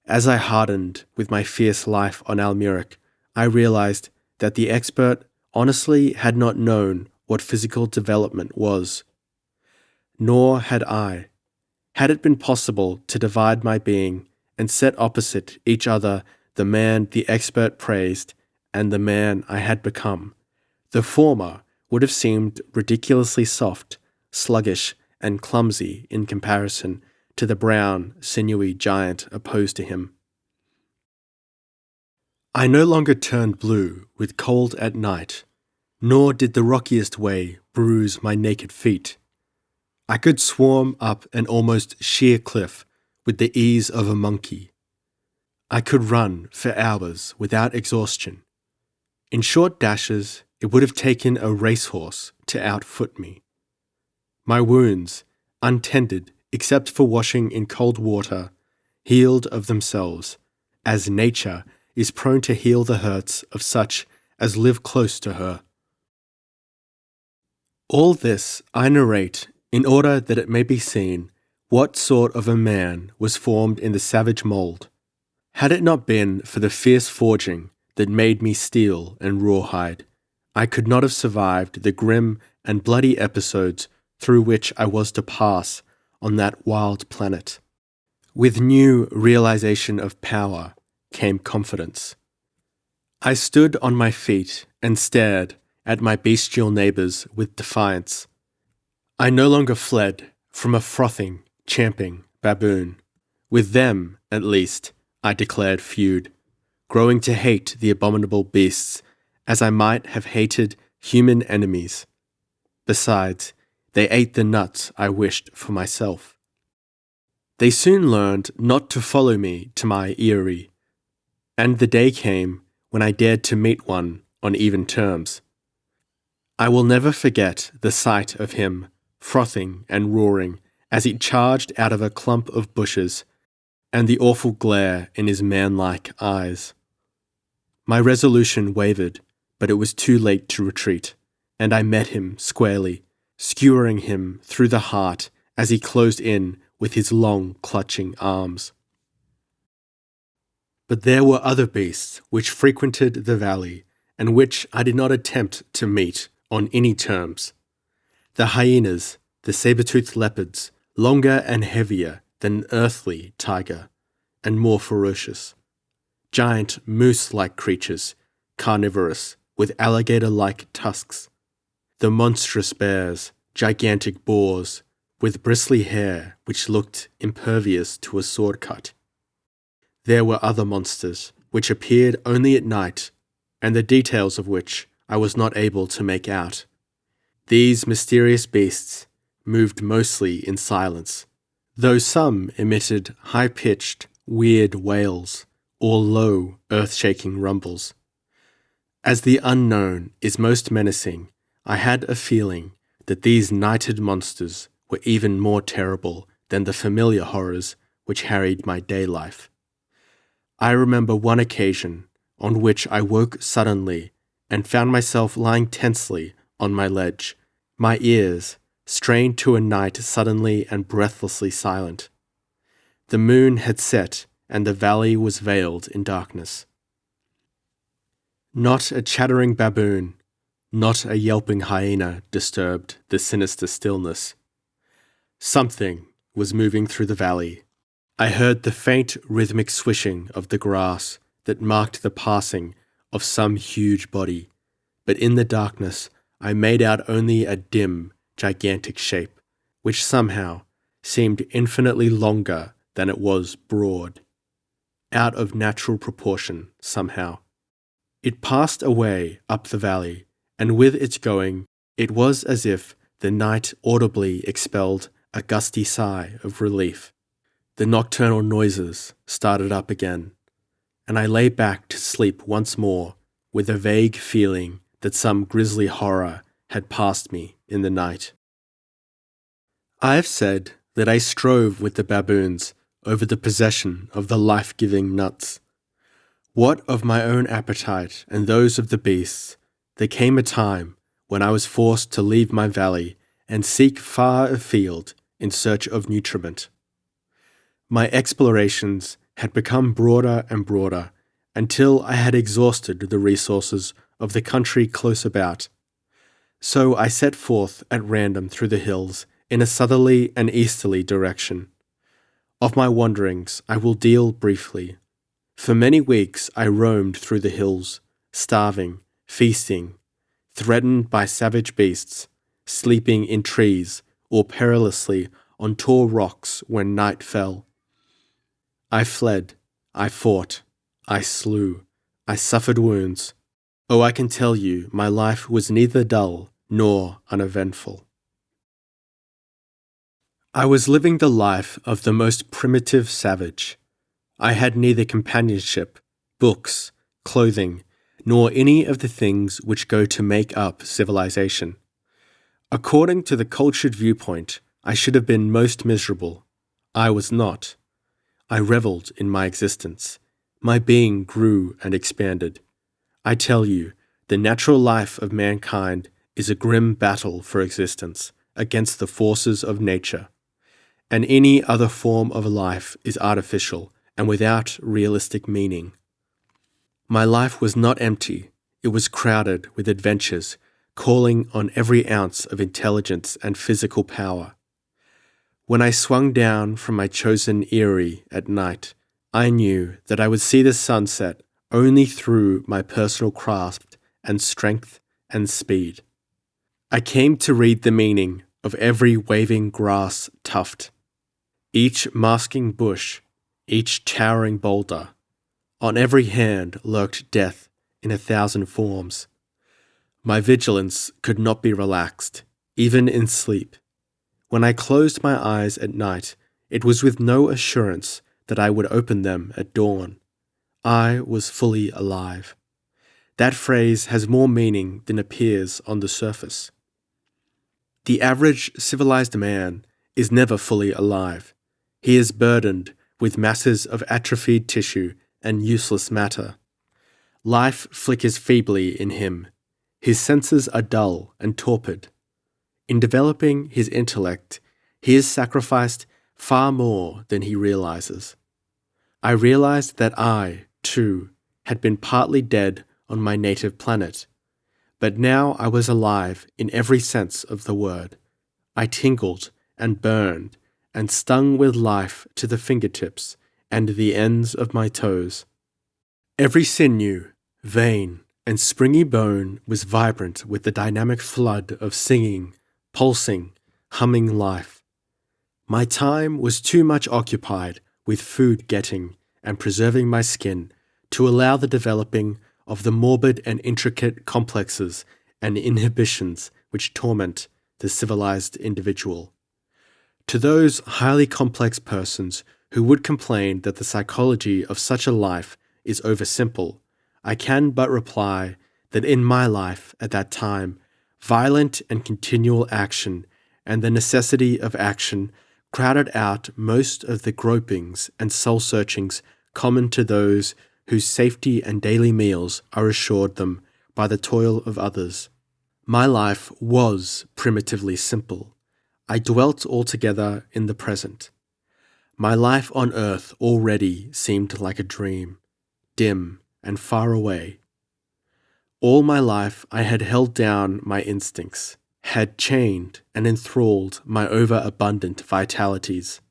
Speaker 1: As I hardened with my fierce life on Almuric, I realized that the expert honestly had not known what physical development was. Nor had I. Had it been possible to divide my being and set opposite each other the man the expert praised and the man I had become, the former would have seemed ridiculously soft, sluggish, and clumsy in comparison to the brown, sinewy giant opposed to him. I no longer turned blue with cold at night, nor did the rockiest way bruise my naked feet. I could swarm up an almost sheer cliff with the ease of a monkey. I could run for hours without exhaustion. In short dashes, it would have taken a racehorse to outfoot me. My wounds, untended except for washing in cold water, healed of themselves, as nature is prone to heal the hurts of such as live close to her. All this I narrate in order that it may be seen what sort of a man was formed in the savage mould. Had it not been for the fierce forging that made me steel and rawhide, I could not have survived the grim and bloody episodes through which I was to pass on that wild planet. With new realization of power came confidence. I stood on my feet and stared at my bestial neighbors with defiance. I no longer fled from a frothing, champing baboon. With them, at least, I declared feud, growing to hate the abominable beasts as I might have hated human enemies. Besides, they ate the nuts I wished for myself. They soon learned not to follow me to my eyrie, and the day came when I dared to meet one on even terms. I will never forget the sight of him, frothing and roaring, as he charged out of a clump of bushes, and the awful glare in his man-like eyes. My resolution wavered, but it was too late to retreat, and I met him squarely, skewering him through the heart as he closed in with his long, clutching arms. But there were other beasts which frequented the valley, and which I did not attempt to meet on any terms. The hyenas, the saber-toothed leopards, longer and heavier than an earthly tiger, and more ferocious. Giant moose-like creatures, carnivorous, with alligator-like tusks. The monstrous bears, gigantic boars, with bristly hair which looked impervious to a sword cut. There were other monsters, which appeared only at night, and the details of which I was not able to make out. These mysterious beasts moved mostly in silence, though some emitted high-pitched, weird wails, or low, earth-shaking rumbles. As the unknown is most menacing, I had a feeling that these nighted monsters were even more terrible than the familiar horrors which harried my day life. I remember one occasion on which I woke suddenly and found myself lying tensely on my ledge, my ears strained to a night suddenly and breathlessly silent. The moon had set and the valley was veiled in darkness. Not a chattering baboon, not a yelping hyena disturbed the sinister stillness. Something was moving through the valley. I heard the faint rhythmic swishing of the grass that marked the passing of some huge body, but in the darkness I made out only a dim, gigantic shape, which somehow seemed infinitely longer than it was broad, out of natural proportion somehow. It passed away up the valley, and with its going, it was as if the night audibly expelled a gusty sigh of relief. The nocturnal noises started up again, and I lay back to sleep once more with a vague feeling that some grisly horror had passed me in the night. I have said that I strove with the baboons over the possession of the life-giving nuts. What of my own appetite and those of the beasts, there came a time when I was forced to leave my valley and seek far afield in search of nutriment. My explorations had become broader and broader until I had exhausted the resources of the country close about. So I set forth at random through the hills in a southerly and easterly direction. Of my wanderings I will deal briefly. For many weeks I roamed through the hills, starving, feasting, threatened by savage beasts, sleeping in trees or perilously on tall rocks when night fell. I fled, I fought, I slew, I suffered wounds. Oh, I can tell you, my life was neither dull nor uneventful. I was living the life of the most primitive savage. I had neither companionship, books, clothing, nor any of the things which go to make up civilization. According to the cultured viewpoint, I should have been most miserable. I was not. I reveled in my existence. My being grew and expanded. I tell you, the natural life of mankind is a grim battle for existence against the forces of nature, and any other form of life is artificial and without realistic meaning. My life was not empty, it was crowded with adventures, calling on every ounce of intelligence and physical power. When I swung down from my chosen eyrie at night, I knew that I would see the sunset only through my personal craft and strength and speed. I came to read the meaning of every waving grass tuft, each masking bush, each towering boulder. On every hand lurked death in 1,000 forms. My vigilance could not be relaxed, even in sleep. When I closed my eyes at night, it was with no assurance that I would open them at dawn. I was fully alive. That phrase has more meaning than appears on the surface. The average civilized man is never fully alive. He is burdened with masses of atrophied tissue and useless matter. Life flickers feebly in him. His senses are dull and torpid. In developing his intellect, he has sacrificed far more than he realizes. I realized that I, too, had been partly dead on my native planet, but now I was alive in every sense of the word. I tingled and burned and stung with life to the fingertips and the ends of my toes. Every sinew, vein, and springy bone was vibrant with the dynamic flood of singing, pulsing, humming life. My time was too much occupied with food getting and preserving my skin to allow the developing of the morbid and intricate complexes and inhibitions which torment the civilized individual. To those highly complex persons who would complain that the psychology of such a life is oversimple, I can but reply that in my life at that time, violent and continual action and the necessity of action crowded out most of the gropings and soul-searchings common to those whose safety and daily meals are assured them by the toil of others. My life was primitively simple. I dwelt altogether in the present. My life on earth already seemed like a dream, dim and far away. All my life I had held down my instincts, had chained and enthralled my overabundant vitalities.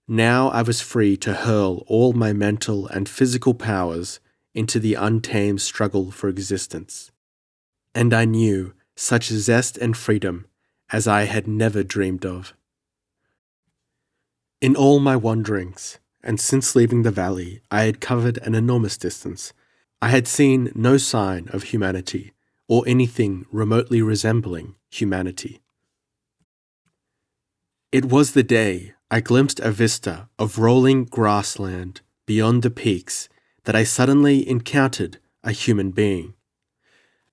Speaker 1: Now I was free to hurl all my mental and physical powers into the untamed struggle for existence. And I knew such zest and freedom as I had never dreamed of. In all my wanderings, and since leaving the valley, I had covered an enormous distance. I had seen no sign of humanity, or anything remotely resembling humanity. It was the day I glimpsed a vista of rolling grassland beyond the peaks that I suddenly encountered a human being.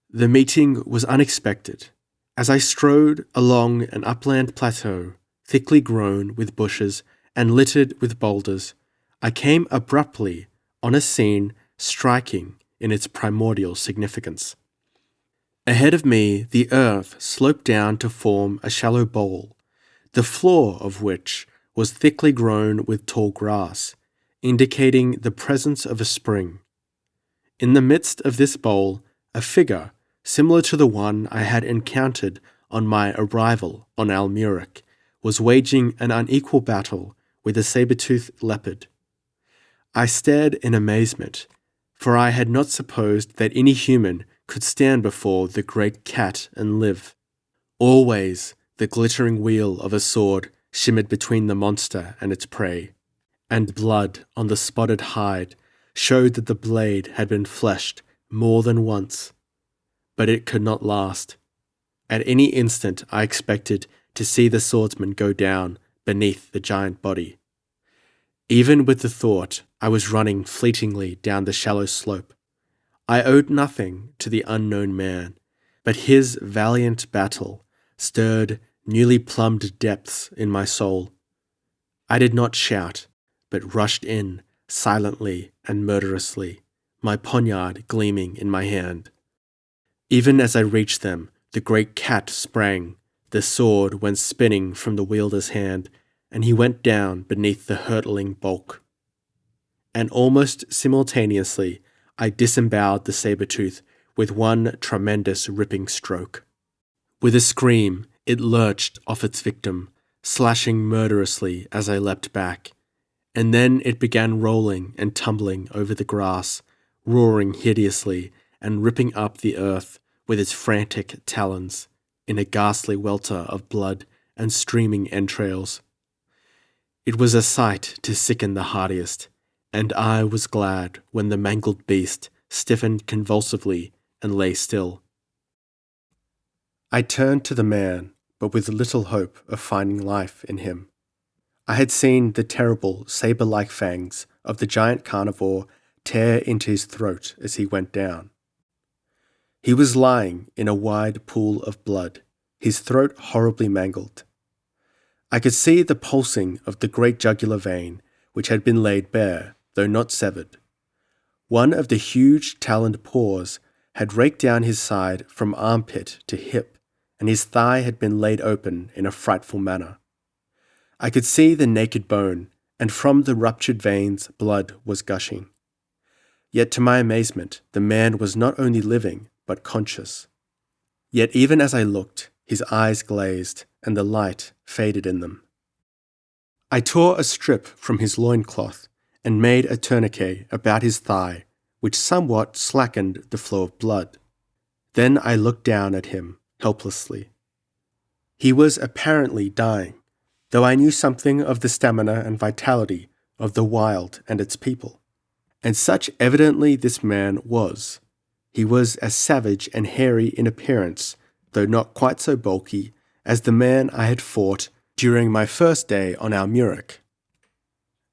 Speaker 1: The meeting was unexpected. As I strode along an upland plateau, thickly grown with bushes and littered with boulders, I came abruptly on a scene striking in its primordial significance. Ahead of me, the earth sloped down to form a shallow bowl, the floor of which was thickly grown with tall grass, indicating the presence of a spring. In the midst of this bowl, a figure, similar to the one I had encountered on my arrival on Almuric, was waging an unequal battle with a saber-toothed leopard. I stared in amazement, for I had not supposed that any human could stand before the great cat and live. Always the glittering wheel of a sword shimmered between the monster and its prey, and blood on the spotted hide showed that the blade had been fleshed more than once. But it could not last. At any instant I expected to see the swordsman go down beneath the giant body. Even with the thought, I was running fleetingly down the shallow slope. I owed nothing to the unknown man, but his valiant battle stirred newly plumbed depths in my soul. I did not shout, but rushed in silently and murderously, my poniard gleaming in my hand. Even as I reached them, the great cat sprang. The sword went spinning from the wielder's hand, and he went down beneath the hurtling bulk. And almost simultaneously, I disemboweled the saber-tooth with one tremendous ripping stroke. With a scream, it lurched off its victim, slashing murderously as I leapt back, and then it began rolling and tumbling over the grass, roaring hideously and ripping up the earth with its frantic talons, in a ghastly welter of blood and streaming entrails. It was a sight to sicken the hardiest, and I was glad when the mangled beast stiffened convulsively and lay still. I turned to the man, but with little hope of finding life in him. I had seen the terrible saber-like fangs of the giant carnivore tear into his throat as he went down. He was lying in a wide pool of blood, his throat horribly mangled. I could see the pulsing of the great jugular vein, which had been laid bare, though not severed. One of the huge taloned paws had raked down his side from armpit to hip, and his thigh had been laid open in a frightful manner. I could see the naked bone, and from the ruptured veins blood was gushing. Yet to my amazement, the man was not only living, but conscious. Yet even as I looked, his eyes glazed, and the light faded in them. I tore a strip from his loincloth, and made a tourniquet about his thigh, which somewhat slackened the flow of blood. Then I looked down at him helplessly. He was apparently dying, though I knew something of the stamina and vitality of the wild and its people. And such evidently this man was. He was as savage and hairy in appearance, though not quite so bulky, as the man I had fought during my first day on Almuric.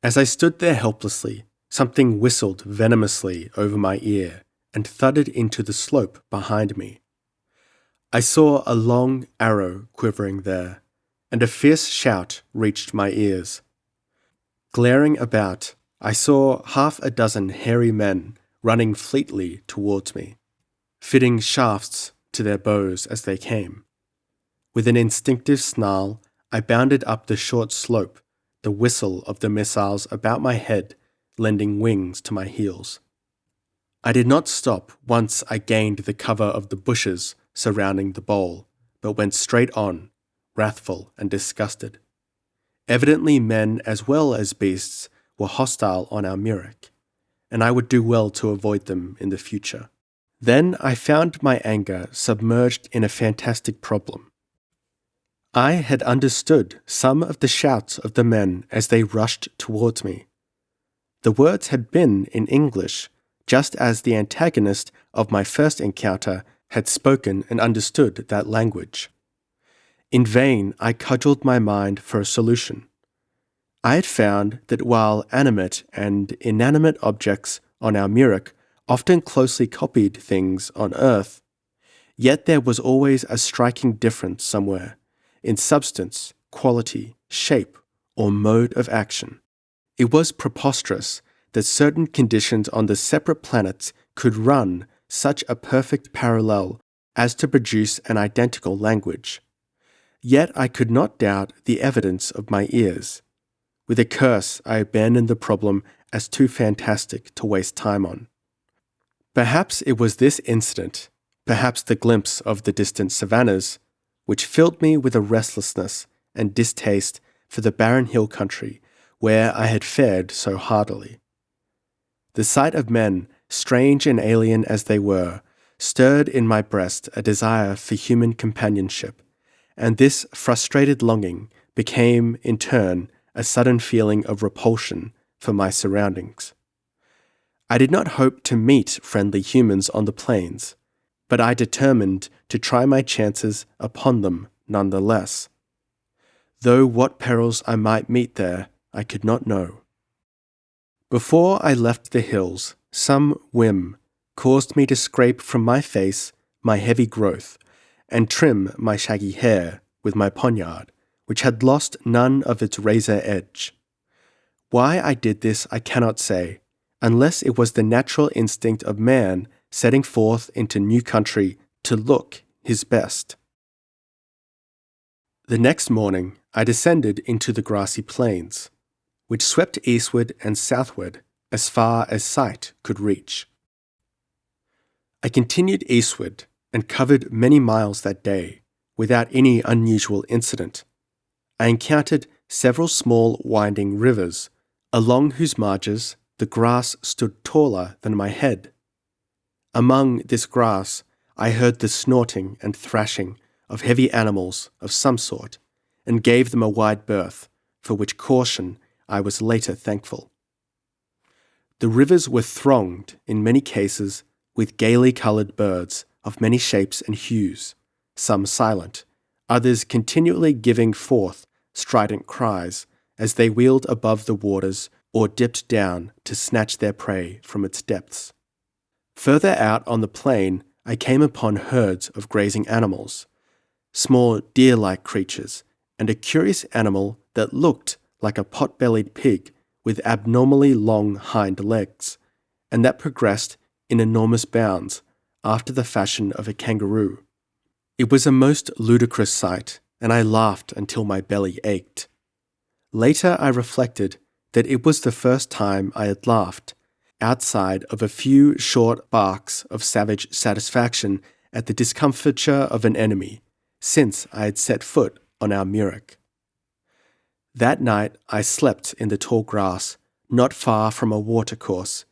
Speaker 1: As I stood there helplessly, something whistled venomously over my ear and thudded into the slope behind me. I saw a long arrow quivering there, and a fierce shout reached my ears. Glaring about, I saw half a dozen hairy men running fleetly towards me, fitting shafts to their bows as they came. With an instinctive snarl, I bounded up the short slope, the whistle of the missiles about my head lending wings to my heels. I did not stop once I gained the cover of the bushes surrounding the bowl, but went straight on, wrathful and disgusted. Evidently men as well as beasts were hostile on Almuric, and I would do well to avoid them in the future. Then I found my anger submerged in a fantastic problem. I had understood some of the shouts of the men as they rushed towards me. The words had been in English, just as the antagonist of my first encounter had spoken and understood that language. In vain I cudgelled my mind for a solution. I had found that while animate and inanimate objects on Almuric often closely copied things on Earth, yet there was always a striking difference somewhere, in substance, quality, shape, or mode of action. It was preposterous that certain conditions on the separate planets could run such a perfect parallel as to produce an identical language. Yet I could not doubt the evidence of my ears. With a curse, I abandoned the problem as too fantastic to waste time on. Perhaps it was this incident, perhaps the glimpse of the distant savannas, which filled me with a restlessness and distaste for the barren hill country where I had fared so hardily. The sight of men, strange and alien as they were, stirred in my breast a desire for human companionship, and this frustrated longing became, in turn, a sudden feeling of repulsion for my surroundings. I did not hope to meet friendly humans on the plains, but I determined to try my chances upon them nonetheless. Though what perils I might meet there, I could not know. Before I left the hills, some whim caused me to scrape from my face my heavy growth and trim my shaggy hair with my poniard, which had lost none of its razor edge. Why I did this I cannot say, unless it was the natural instinct of man setting forth into new country to look his best. The next morning I descended into the grassy plains, which swept eastward and southward as far as sight could reach. I continued eastward and covered many miles that day without any unusual incident. I encountered several small winding rivers, along whose marges the grass stood taller than my head. Among this grass I heard the snorting and thrashing of heavy animals of some sort, and gave them a wide berth, for which caution I was later thankful. The rivers were thronged, in many cases, with gaily coloured birds of many shapes and hues, some silent, others continually giving forth strident cries as they wheeled above the waters or dipped down to snatch their prey from its depths. Further out on the plain, I came upon herds of grazing animals, small deer-like creatures, and a curious animal that looked like a pot-bellied pig with abnormally long hind legs, and that progressed in enormous bounds after the fashion of a kangaroo. It was a most ludicrous sight, and I laughed until my belly ached. Later I reflected that it was the first time I had laughed, outside of a few short barks of savage satisfaction at the discomfiture of an enemy, since I had set foot on Almuric. That night I slept in the tall grass, not far from a watercourse,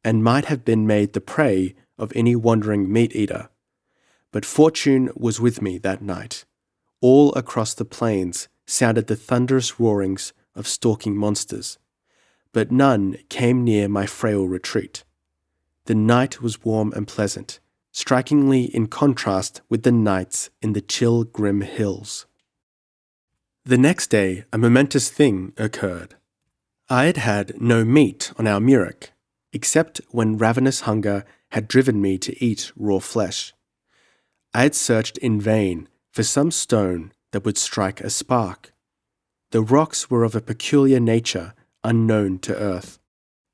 Speaker 1: and might have been made the prey of any wandering meat-eater. But fortune was with me that night. All across the plains sounded the thunderous roarings of stalking monsters, but none came near my frail retreat. The night was warm and pleasant, strikingly in contrast with the nights in the chill, grim hills. The next day, a momentous thing occurred. I had had no meat on Almuric, except when ravenous hunger had driven me to eat raw flesh. I had searched in vain for some stone that would strike a spark. The rocks were of a peculiar nature unknown to earth.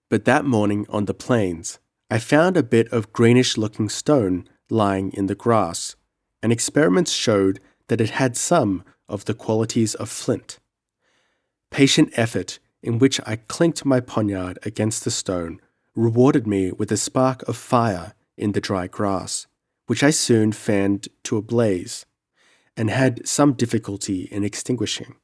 Speaker 1: But that morning on the plains, I found a bit of greenish-looking stone lying in the grass, and experiments showed that it had some of the qualities of flint. Patient effort, in which I clinked my poniard against the stone, rewarded me with a spark of fire in the dry grass, which I soon fanned to a blaze, and had some difficulty in extinguishing.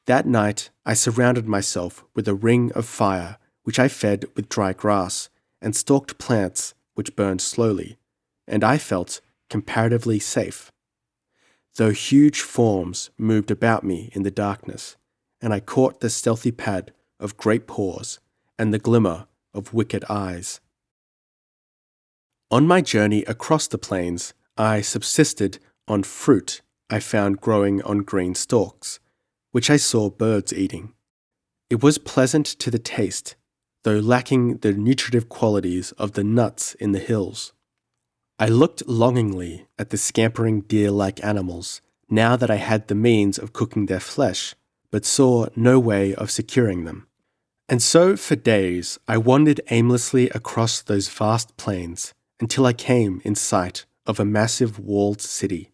Speaker 1: That night I surrounded myself with a ring of fire, which I fed with dry grass, and stalked plants which burned slowly, and I felt comparatively safe, though huge forms moved about me in the darkness, and I caught the stealthy pad of great paws and the glimmer of wicked eyes. On my journey across the plains, I subsisted on fruit I found growing on green stalks, which I saw birds eating. It was pleasant to the taste, though lacking the nutritive qualities of the nuts in the hills. I looked longingly at the scampering deer-like animals, now that I had the means of cooking their flesh, but saw no way of securing them. And so for days I wandered aimlessly across those vast plains until I came in sight of a massive walled city.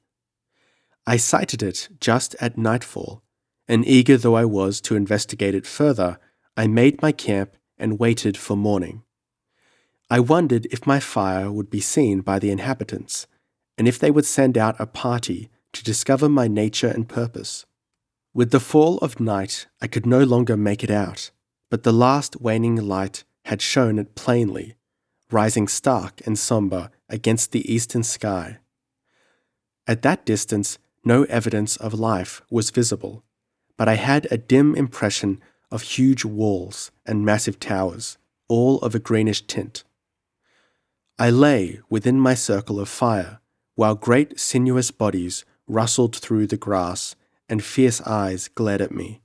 Speaker 1: I sighted it just at nightfall, and eager though I was to investigate it further, I made my camp and waited for morning. I wondered if my fire would be seen by the inhabitants, and if they would send out a party to discover my nature and purpose. With the fall of night, I could no longer make it out, but the last waning light had shown it plainly, rising stark and sombre against the eastern sky. At that distance, no evidence of life was visible, but I had a dim impression of huge walls and massive towers, all of a greenish tint. I lay within my circle of fire, while great sinuous bodies rustled through the grass and fierce eyes glared at me,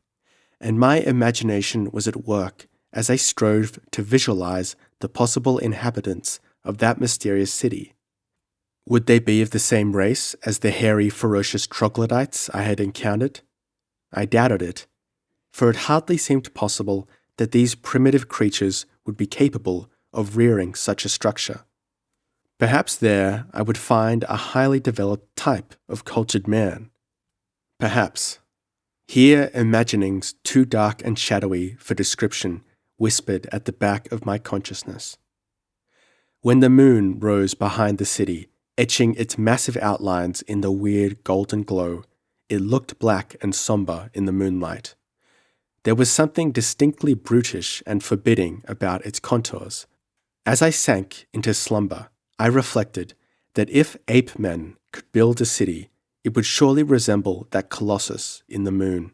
Speaker 1: and my imagination was at work as I strove to visualize the possible inhabitants of that mysterious city. Would they be of the same race as the hairy, ferocious troglodytes I had encountered? I doubted it, for it hardly seemed possible that these primitive creatures would be capable of rearing such a structure. Perhaps there I would find a highly developed type of cultured man. Perhaps. Here imaginings too dark and shadowy for description whispered at the back of my consciousness. When the moon rose behind the city, etching its massive outlines in the weird golden glow, it looked black and sombre in the moonlight. There was something distinctly brutish and forbidding about its contours. As I sank into slumber, I reflected that if ape men could build a city, it would surely resemble that colossus in the moon.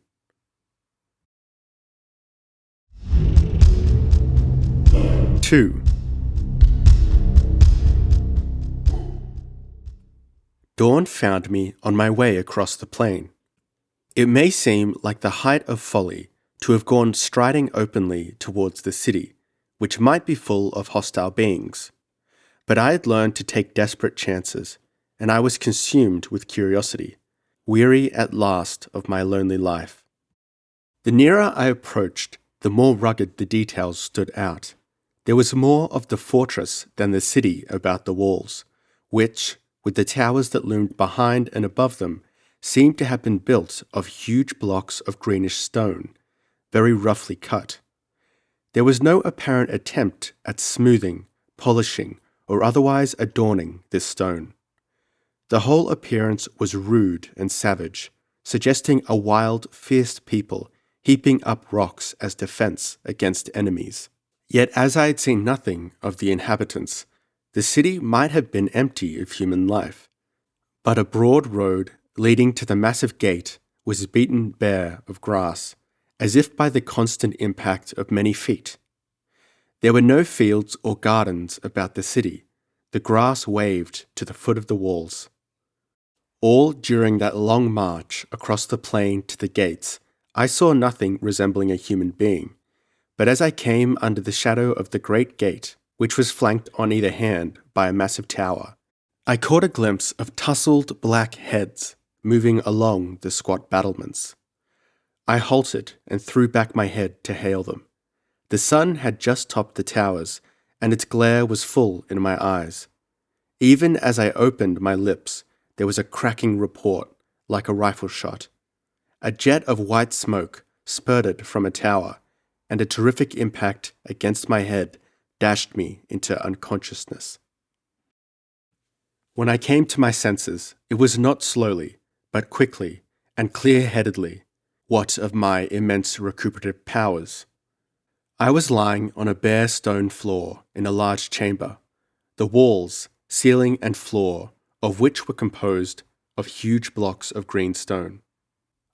Speaker 1: Two. Dawn found me on my way across the plain. It may seem like the height of folly to have gone striding openly towards the city, which might be full of hostile beings. But I had learned to take desperate chances, and I was consumed with curiosity, weary at last of my lonely life. The nearer I approached, the more rugged the details stood out. There was more of the fortress than the city about the walls, which, with the towers that loomed behind and above them, seemed to have been built of huge blocks of greenish stone, very roughly cut. There was no apparent attempt at smoothing, polishing, or otherwise adorning this stone. The whole appearance was rude and savage, suggesting a wild, fierce people heaping up rocks as defense against enemies. Yet as I had seen nothing of the inhabitants, the city might have been empty of human life. But a broad road leading to the massive gate was beaten bare of grass, as if by the constant impact of many feet. There were no fields or gardens about the city. The grass waved to the foot of the walls. All during that long march across the plain to the gates, I saw nothing resembling a human being. But as I came under the shadow of the great gate, which was flanked on either hand by a massive tower, I caught a glimpse of tousled black heads moving along the squat battlements. I halted and threw back my head to hail them. The sun had just topped the towers, and its glare was full in my eyes. Even as I opened my lips, there was a cracking report, like a rifle shot. A jet of white smoke spurted from a tower, and a terrific impact against my head dashed me into unconsciousness. When I came to my senses, it was not slowly, but quickly and clear-headedly. What of my immense recuperative powers? I was lying on a bare stone floor in a large chamber, the walls, ceiling and floor of which were composed of huge blocks of green stone.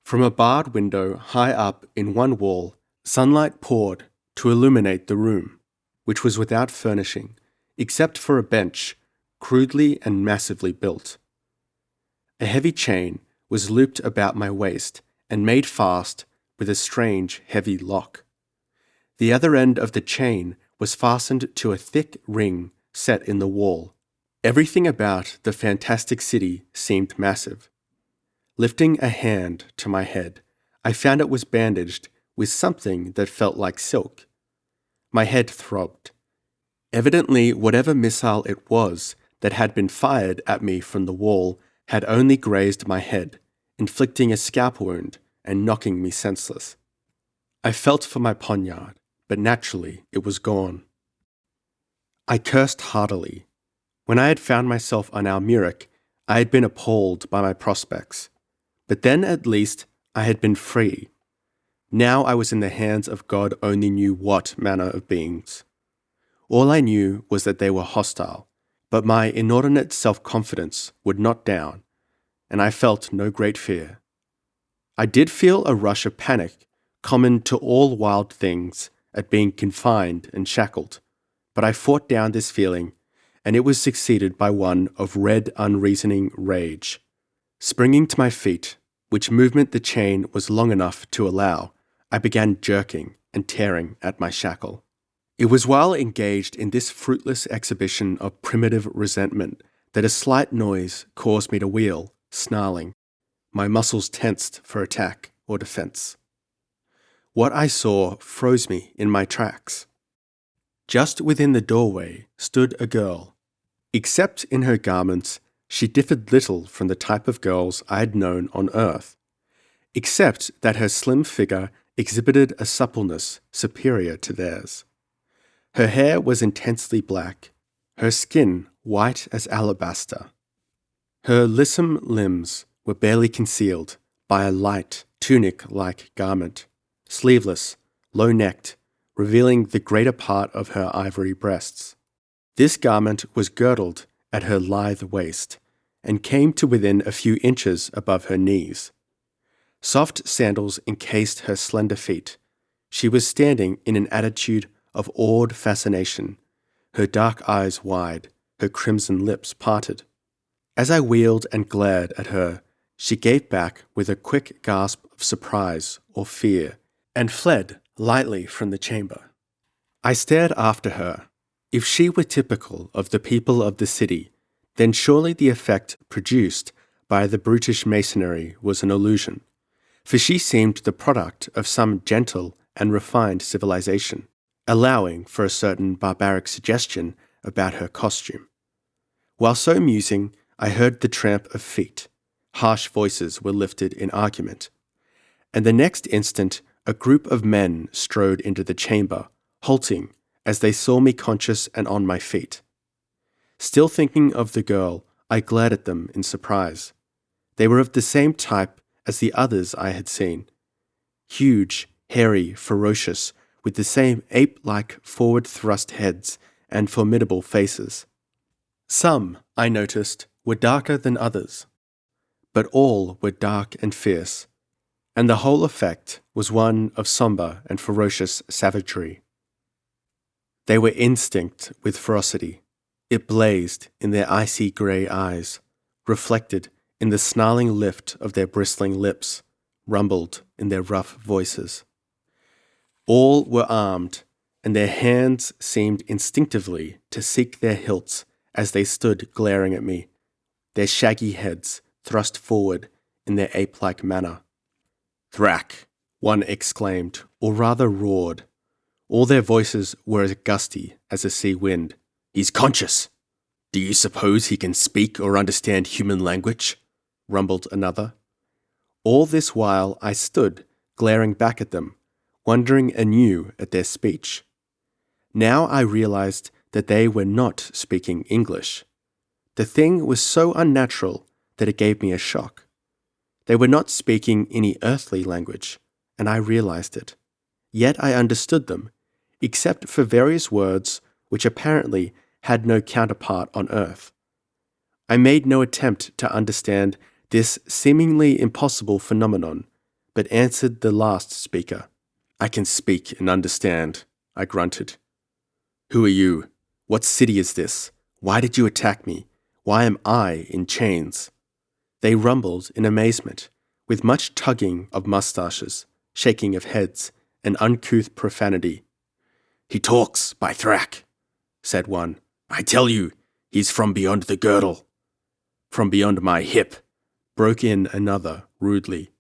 Speaker 1: From a barred window high up in one wall, sunlight poured to illuminate the room, which was without furnishing, except for a bench, crudely and massively built. A heavy chain was looped about my waist and made fast with a strange, heavy lock. The other end of the chain was fastened to a thick ring set in the wall. Everything about the fantastic city seemed massive. Lifting a hand to my head, I found it was bandaged with something that felt like silk. My head throbbed. Evidently, whatever missile it was that had been fired at me from the wall had only grazed my head, inflicting a scalp wound and knocking me senseless. I felt for my poniard, but naturally it was gone. I cursed heartily. When I had found myself on Almuric, I had been appalled by my prospects. But then at least I had been free. Now I was in the hands of God only knew what manner of beings. All I knew was that they were hostile, but my inordinate self-confidence would not down, and I felt no great fear. I did feel a rush of panic, common to all wild things, at being confined and shackled, but I fought down this feeling, and it was succeeded by one of red, unreasoning rage. Springing to my feet, which movement the chain was long enough to allow, I began jerking and tearing at my shackle. It was while engaged in this fruitless exhibition of primitive resentment that a slight noise caused me to wheel, snarling, my muscles tensed for attack or defense. What I saw froze me in my tracks. Just within the doorway stood a girl. Except in her garments, she differed little from the type of girls I had known on Earth, except that her slim figure exhibited a suppleness superior to theirs. Her hair was intensely black, her skin white as alabaster. Her lissom limbs were barely concealed by a light, tunic-like garment, sleeveless, low-necked, revealing the greater part of her ivory breasts. This garment was girdled at her lithe waist, and came to within a few inches above her knees. Soft sandals encased her slender feet. She was standing in an attitude of awed fascination, her dark eyes wide, her crimson lips parted. As I wheeled and glared at her, she gave back with a quick gasp of surprise or fear, and fled lightly from the chamber. I stared after her. If she were typical of the people of the city, then surely the effect produced by the brutish masonry was an illusion, for she seemed the product of some gentle and refined civilization, allowing for a certain barbaric suggestion about her costume. While so musing, I heard the tramp of feet. Harsh voices were lifted in argument, and the next instant a group of men strode into the chamber, halting as they saw me conscious and on my feet. Still thinking of the girl, I glared at them in surprise. They were of the same type as the others I had seen. Huge, hairy, ferocious, with the same ape-like forward-thrust heads and formidable faces. Some, I noticed, were darker than others, but all were dark and fierce, and the whole effect was one of sombre and ferocious savagery. They were instinct with ferocity. It blazed in their icy grey eyes, reflected in the snarling lift of their bristling lips, rumbled in their rough voices. All were armed, and their hands seemed instinctively to seek their hilts as they stood glaring at me, their shaggy heads thrust forward in their ape-like manner. "Thrak!" one exclaimed, or rather roared. All their voices were as gusty as a sea wind. "He's conscious! Do you suppose he can speak or understand human language?" rumbled another. All this while I stood, glaring back at them, wondering anew at their speech. Now I realized that they were not speaking English. The thing was so unnatural that it gave me a shock. They were not speaking any earthly language, and I realized it. Yet I understood them, except for various words which apparently had no counterpart on earth. I made no attempt to understand this seemingly impossible phenomenon, but answered the last speaker. "I can speak and understand," I grunted. "Who are you? What city is this? Why did you attack me? Why am I in chains?" They rumbled in amazement, with much tugging of mustaches, shaking of heads, and uncouth profanity. "He talks, by Thrak," said one. "I tell you, he's from beyond the girdle." "From beyond my hip," broke in another rudely.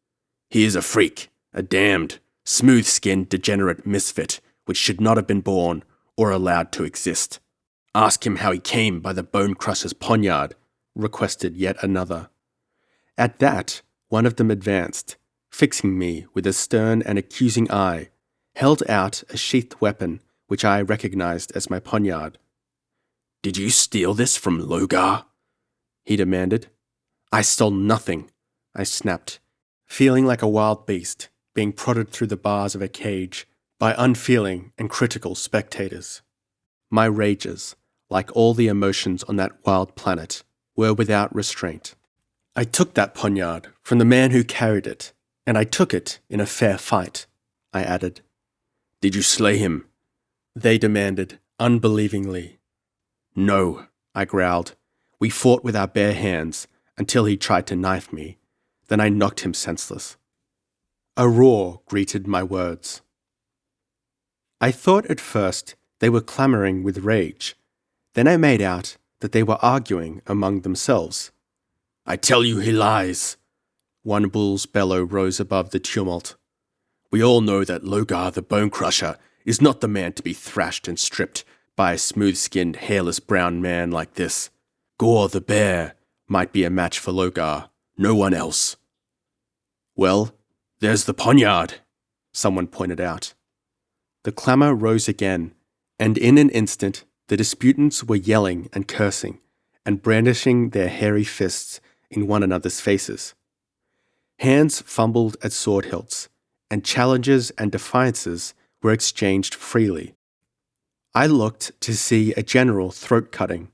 Speaker 1: "He is a freak, a damned, smooth-skinned, degenerate misfit, which should not have been born or allowed to exist. Ask him how he came by the bone crusher's poniard," requested yet another. At that, one of them advanced, fixing me with a stern and accusing eye, held out a sheathed weapon which I recognized as my poniard. "Did you steal this from Logar?" he demanded. "I stole nothing," I snapped, feeling like a wild beast being prodded through the bars of a cage by unfeeling and critical spectators. My rages, like all the emotions on that wild planet, were without restraint. "I took that poniard from the man who carried it, and I took it in a fair fight," I added. "Did you slay him?" they demanded, unbelievingly. "No," I growled. "We fought with our bare hands until he tried to knife me. Then I knocked him senseless." A roar greeted my words. I thought at first they were clamoring with rage. Then I made out that they were arguing among themselves. "I tell you he lies!" One bull's bellow rose above the tumult. "We all know that Logar the Bone Crusher is not the man to be thrashed and stripped by a smooth-skinned, hairless brown man like this. Gore the Bear might be a match for Logar, no one else." "Well, there's the poniard," someone pointed out. The clamour rose again, and in an instant the disputants were yelling and cursing, and brandishing their hairy fists in one another's faces. Hands fumbled at sword hilts, and challenges and defiances were exchanged freely. I looked to see a general throat-cutting,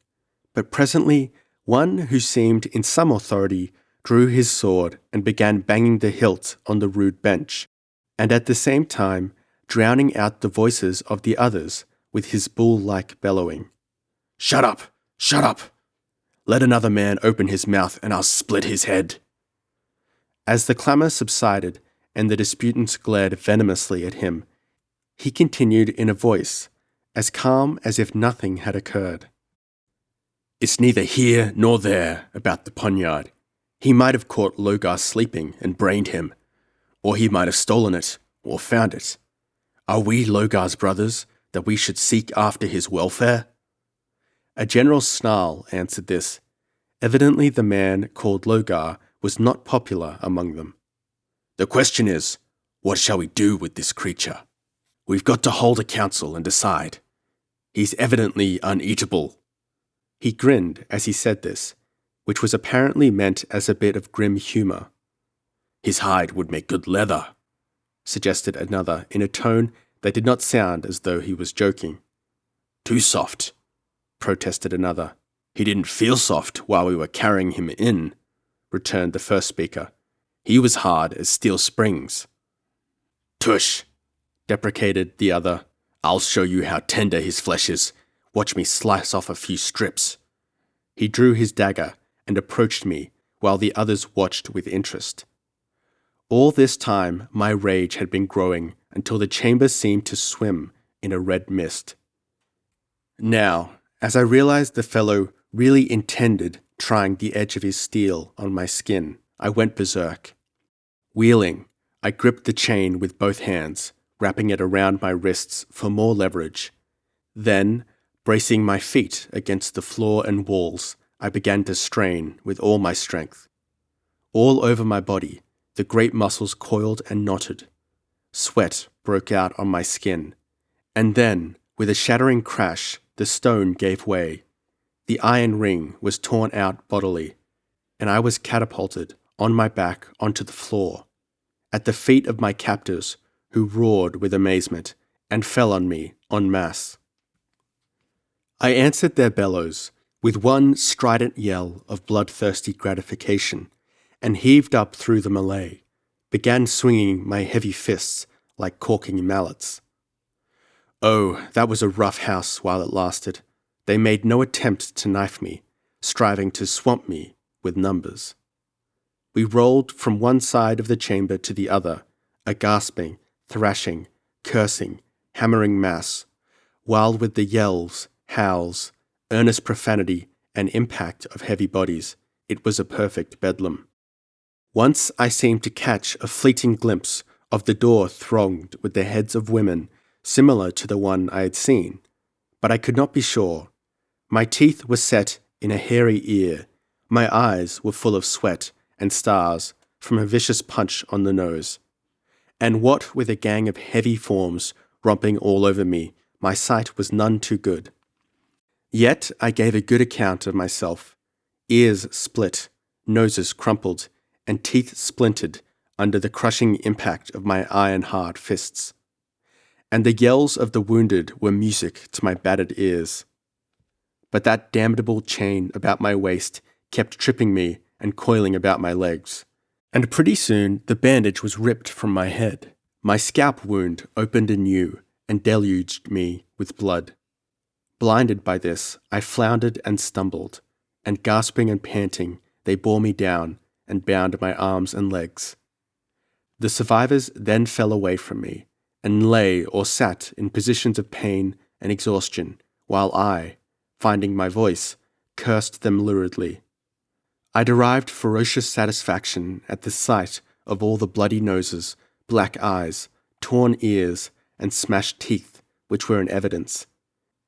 Speaker 1: but presently one who seemed in some authority drew his sword and began banging the hilt on the rude bench, and at the same time drowning out the voices of the others with his bull-like bellowing. "Shut up! Shut up! Let another man open his mouth and I'll split his head." As the clamour subsided and the disputants glared venomously at him, he continued in a voice as calm as if nothing had occurred. "It's neither here nor there about the poniard. He might have caught Logar sleeping and brained him, or he might have stolen it or found it. Are we Logar's brothers that we should seek after his welfare?" A general snarl answered this. Evidently the man called Logar was not popular among them. "The question is, what shall we do with this creature? We've got to hold a council and decide. He's evidently uneatable." He grinned as he said this, which was apparently meant as a bit of grim humour. "His hide would make good leather," suggested another in a tone that did not sound as though he was joking. Too soft, protested another. He didn't feel soft while we were carrying him in, returned the first speaker. He was hard as steel springs. Tush, deprecated the other. I'll show you how tender his flesh is. Watch me slice off a few strips. He drew his dagger and approached me while the others watched with interest. All this time, my rage had been growing until the chamber seemed to swim in a red mist. Now, as I realized the fellow really intended trying the edge of his steel on my skin, I went berserk. Wheeling, I gripped the chain with both hands, wrapping it around my wrists for more leverage. Then, bracing my feet against the floor and walls, I began to strain with all my strength. All over my body, the great muscles coiled and knotted. Sweat broke out on my skin, and then, with a shattering crash, the stone gave way. The iron ring was torn out bodily, and I was catapulted on my back onto the floor, at the feet of my captors, who roared with amazement and fell on me en masse. I answered their bellows with one strident yell of bloodthirsty gratification, and heaved up through the melee, began swinging my heavy fists like corking mallets. Oh, that was a rough house while it lasted. They made no attempt to knife me, striving to swamp me with numbers. We rolled from one side of the chamber to the other, a gasping, thrashing, cursing, hammering mass, while with the yells, howls, earnest profanity, and impact of heavy bodies, it was a perfect bedlam. Once I seemed to catch a fleeting glimpse of the door thronged with the heads of women similar to the one I had seen, but I could not be sure. My teeth were set in a hairy ear, my eyes were full of sweat and stars from a vicious punch on the nose. And what with a gang of heavy forms romping all over me, my sight was none too good. Yet I gave a good account of myself. Ears split, noses crumpled, and teeth splintered under the crushing impact of my iron-hard fists. And the yells of the wounded were music to my battered ears. But that damnable chain about my waist kept tripping me and coiling about my legs. And pretty soon the bandage was ripped from my head. My scalp wound opened anew and deluged me with blood. Blinded by this, I floundered and stumbled, and gasping and panting, they bore me down and bound my arms and legs. The survivors then fell away from me, and lay or sat in positions of pain and exhaustion, while I, finding my voice, cursed them luridly. I derived ferocious satisfaction at the sight of all the bloody noses, black eyes, torn ears, and smashed teeth which were in evidence,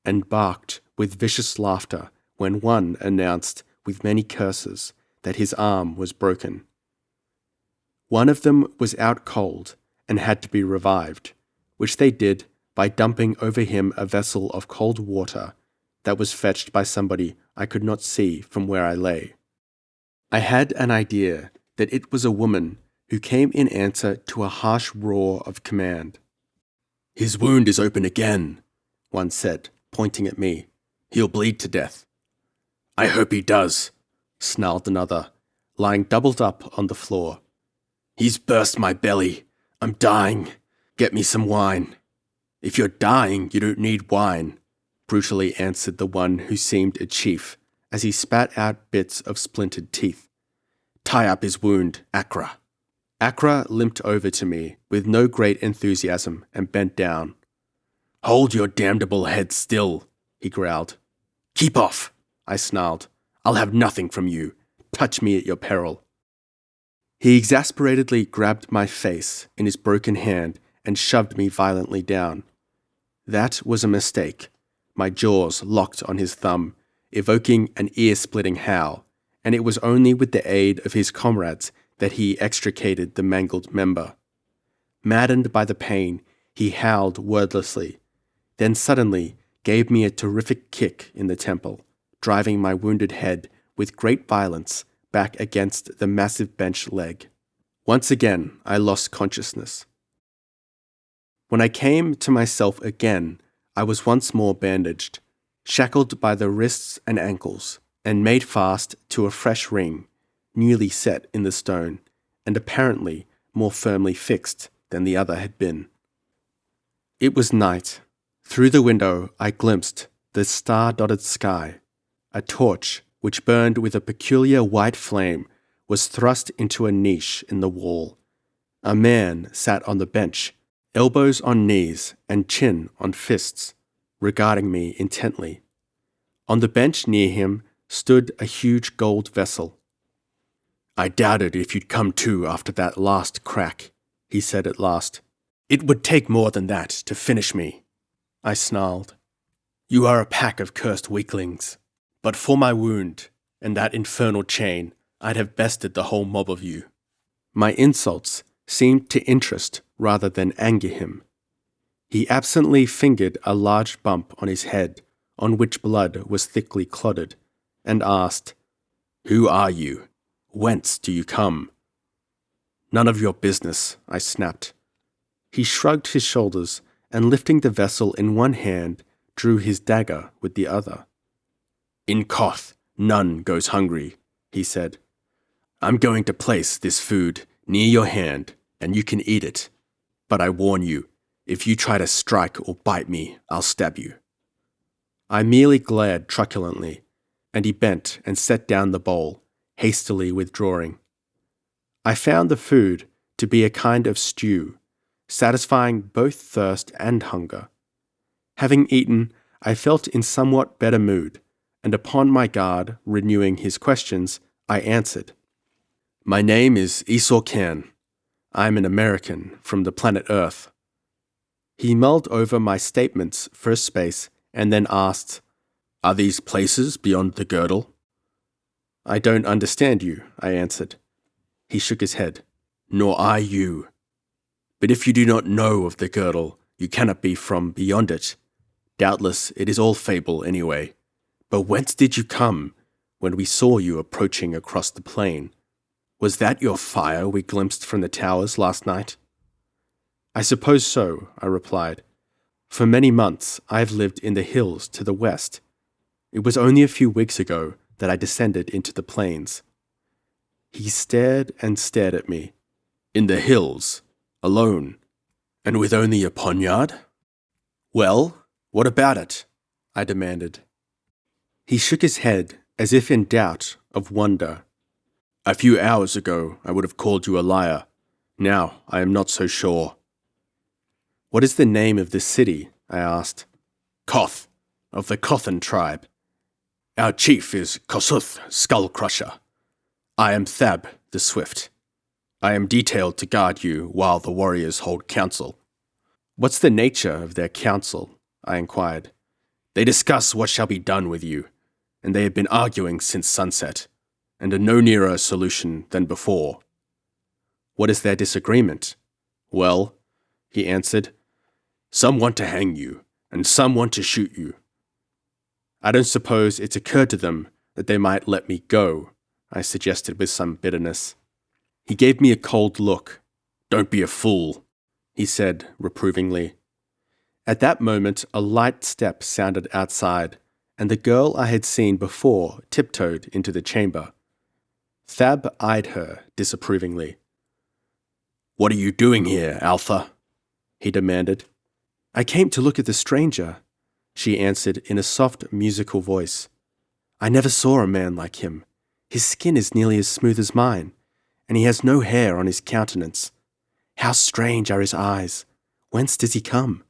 Speaker 1: and barked with vicious laughter when one announced with many curses that his arm was broken. One of them was out cold and had to be revived, which they did by dumping over him a vessel of cold water that was fetched by somebody I could not see from where I lay. I had an idea that it was a woman who came in answer to a harsh roar of command. "His wound is open again," one said, pointing at me. "He'll bleed to death." "I hope he does," snarled another, lying doubled up on the floor. "He's burst my belly. I'm dying. Get me some wine." "If you're dying, you don't need wine," brutally answered the one who seemed a chief, as he spat out bits of splintered teeth. "Tie up his wound, Accra." Accra limped over to me with no great enthusiasm and bent down. "Hold your damnable head still," he growled. "Keep off," I snarled. "I'll have nothing from you. Touch me at your peril." He exasperatedly grabbed my face in his broken hand and shoved me violently down. That was a mistake. My jaws locked on his thumb, evoking an ear-splitting howl, and it was only with the aid of his comrades that he extricated the mangled member. Maddened by the pain, he howled wordlessly, then suddenly gave me a terrific kick in the temple, driving my wounded head with great violence back against the massive bench leg. Once again, I lost consciousness. When I came to myself again, I was once more bandaged, shackled by the wrists and ankles, and made fast to a fresh ring, newly set in the stone, and apparently more firmly fixed than the other had been. It was night. Through the window I glimpsed the star-dotted sky. A torch, which burned with a peculiar white flame, was thrust into a niche in the wall. A man sat on the bench, elbows on knees and chin on fists, regarding me intently. On the bench near him stood a huge gold vessel. "I doubted if you'd come to after that last crack," he said at last. "It would take more than that to finish me." I snarled. "You are a pack of cursed weaklings. But for my wound and that infernal chain, I'd have bested the whole mob of you." My insults seemed to interest rather than anger him. He absently fingered a large bump on his head, on which blood was thickly clotted, and asked, "Who are you? Whence do you come?" "None of your business," I snapped. He shrugged his shoulders, and lifting the vessel in one hand, drew his dagger with the other. "In Koth, none goes hungry," he said. "I'm going to place this food near your hand, and you can eat it. But I warn you, if you try to strike or bite me, I'll stab you." I merely glared truculently, and he bent and set down the bowl, hastily withdrawing. I found the food to be a kind of stew, satisfying both thirst and hunger. Having eaten, I felt in somewhat better mood, and upon my guard renewing his questions, I answered. "My name is Esau Khan. I am an American from the planet Earth." He mulled over my statements for a space and then asked, "Are these places beyond the girdle?" "I don't understand you," I answered. He shook his head. "Nor I you. But if you do not know of the girdle, you cannot be from beyond it. Doubtless it is all fable anyway. But whence did you come when we saw you approaching across the plain? Was that your fire we glimpsed from the towers last night?" "I suppose so," I replied. "For many months I have lived in the hills to the west. It was only a few weeks ago that I descended into the plains." He stared and stared at me. "In the hills? Alone? And with only a poniard?" "Well, what about it?" I demanded. He shook his head as if in doubt of wonder. "A few hours ago I would have called you a liar. Now I am not so sure." "What is the name of this city?" I asked. "Koth, of the Kothan tribe. Our chief is Kosuth, Skull Crusher. I am Thab, the Swift. I am detailed to guard you while the warriors hold council." "What's the nature of their council?" I inquired. "They discuss what shall be done with you, and they have been arguing since sunset, and are no nearer a solution than before." "What is their disagreement?" "Well," he answered, "some want to hang you, and some want to shoot you." "I don't suppose it's occurred to them that they might let me go," I suggested with some bitterness. He gave me a cold look. "Don't be a fool," he said reprovingly. At that moment a light step sounded outside, and the girl I had seen before tiptoed into the chamber. Thab eyed her disapprovingly. "What are you doing here, Alpha?" he demanded. "I came to look at the stranger," she answered in a soft, musical voice. "I never saw a man like him. His skin is nearly as smooth as mine, and he has no hair on his countenance. How strange are his eyes! Whence does he come?"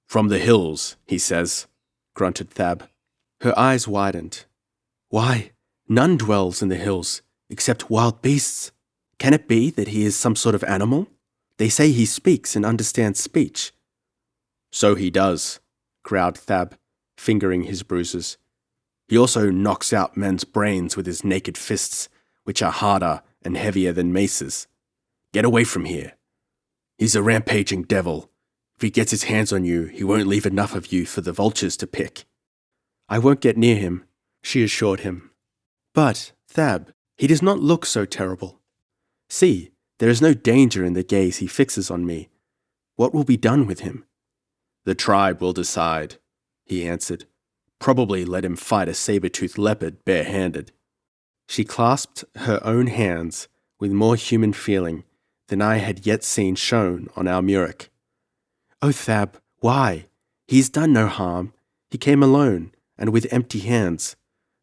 Speaker 1: "From the hills, he says," grunted Thab. Her eyes widened. "Why, none dwells in the hills, except wild beasts. Can it be that he is some sort of animal? They say he speaks and understands speech." "So he does," growled Thab, fingering his bruises. "He also knocks out men's brains with his naked fists, which are harder and heavier than maces. Get away from here. He's a rampaging devil. If he gets his hands on you, he won't leave enough of you for the vultures to pick." "I won't get near him," she assured him. "But, Thab, he does not look so terrible. See, there is no danger in the gaze he fixes on me. What will be done with him? The tribe will decide, he answered. Probably let him fight a saber-toothed leopard bare-handed. She clasped her own hands with more human feeling than I had yet seen shown on Almuric. Oh, Thab, why? He's done no harm. He came alone, and with empty hands.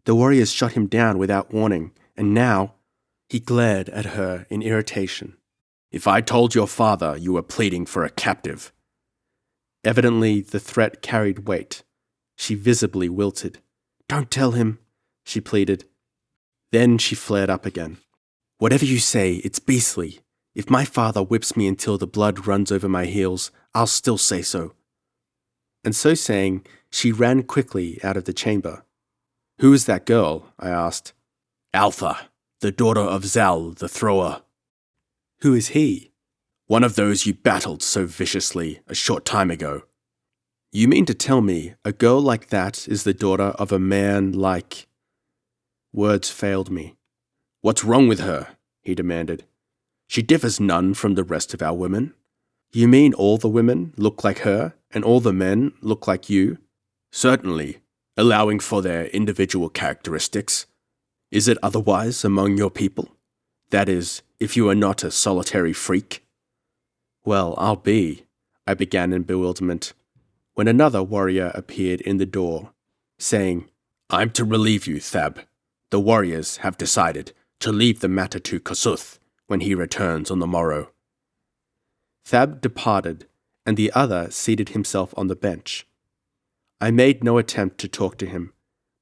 Speaker 1: The warriors shot him down without warning, and now... He glared at her in irritation. If I told your father you were pleading for a captive. Evidently, the threat carried weight. She visibly wilted. Don't tell him, she pleaded. Then she flared up again. Whatever you say, it's beastly. If my father whips me until the blood runs over my heels, I'll still say so. And so saying, she ran quickly out of the chamber. Who is that girl? I asked. Alpha, the daughter of Zal, the thrower. Who is he? One of those you battled so viciously a short time ago. You mean to tell me a girl like that is the daughter of a man like... Words failed me. What's wrong with her? He demanded. She differs none from the rest of our women. You mean all the women look like her, and all the men look like you? Certainly, allowing for their individual characteristics. Is it otherwise among your people? That is, if you are not a solitary freak? Well, I'll be, I began in bewilderment, when another warrior appeared in the door, saying, I'm to relieve you, Thab. The warriors have decided to leave the matter to Kasuth when he returns on the morrow. Thab departed, and the other seated himself on the bench. I made no attempt to talk to him.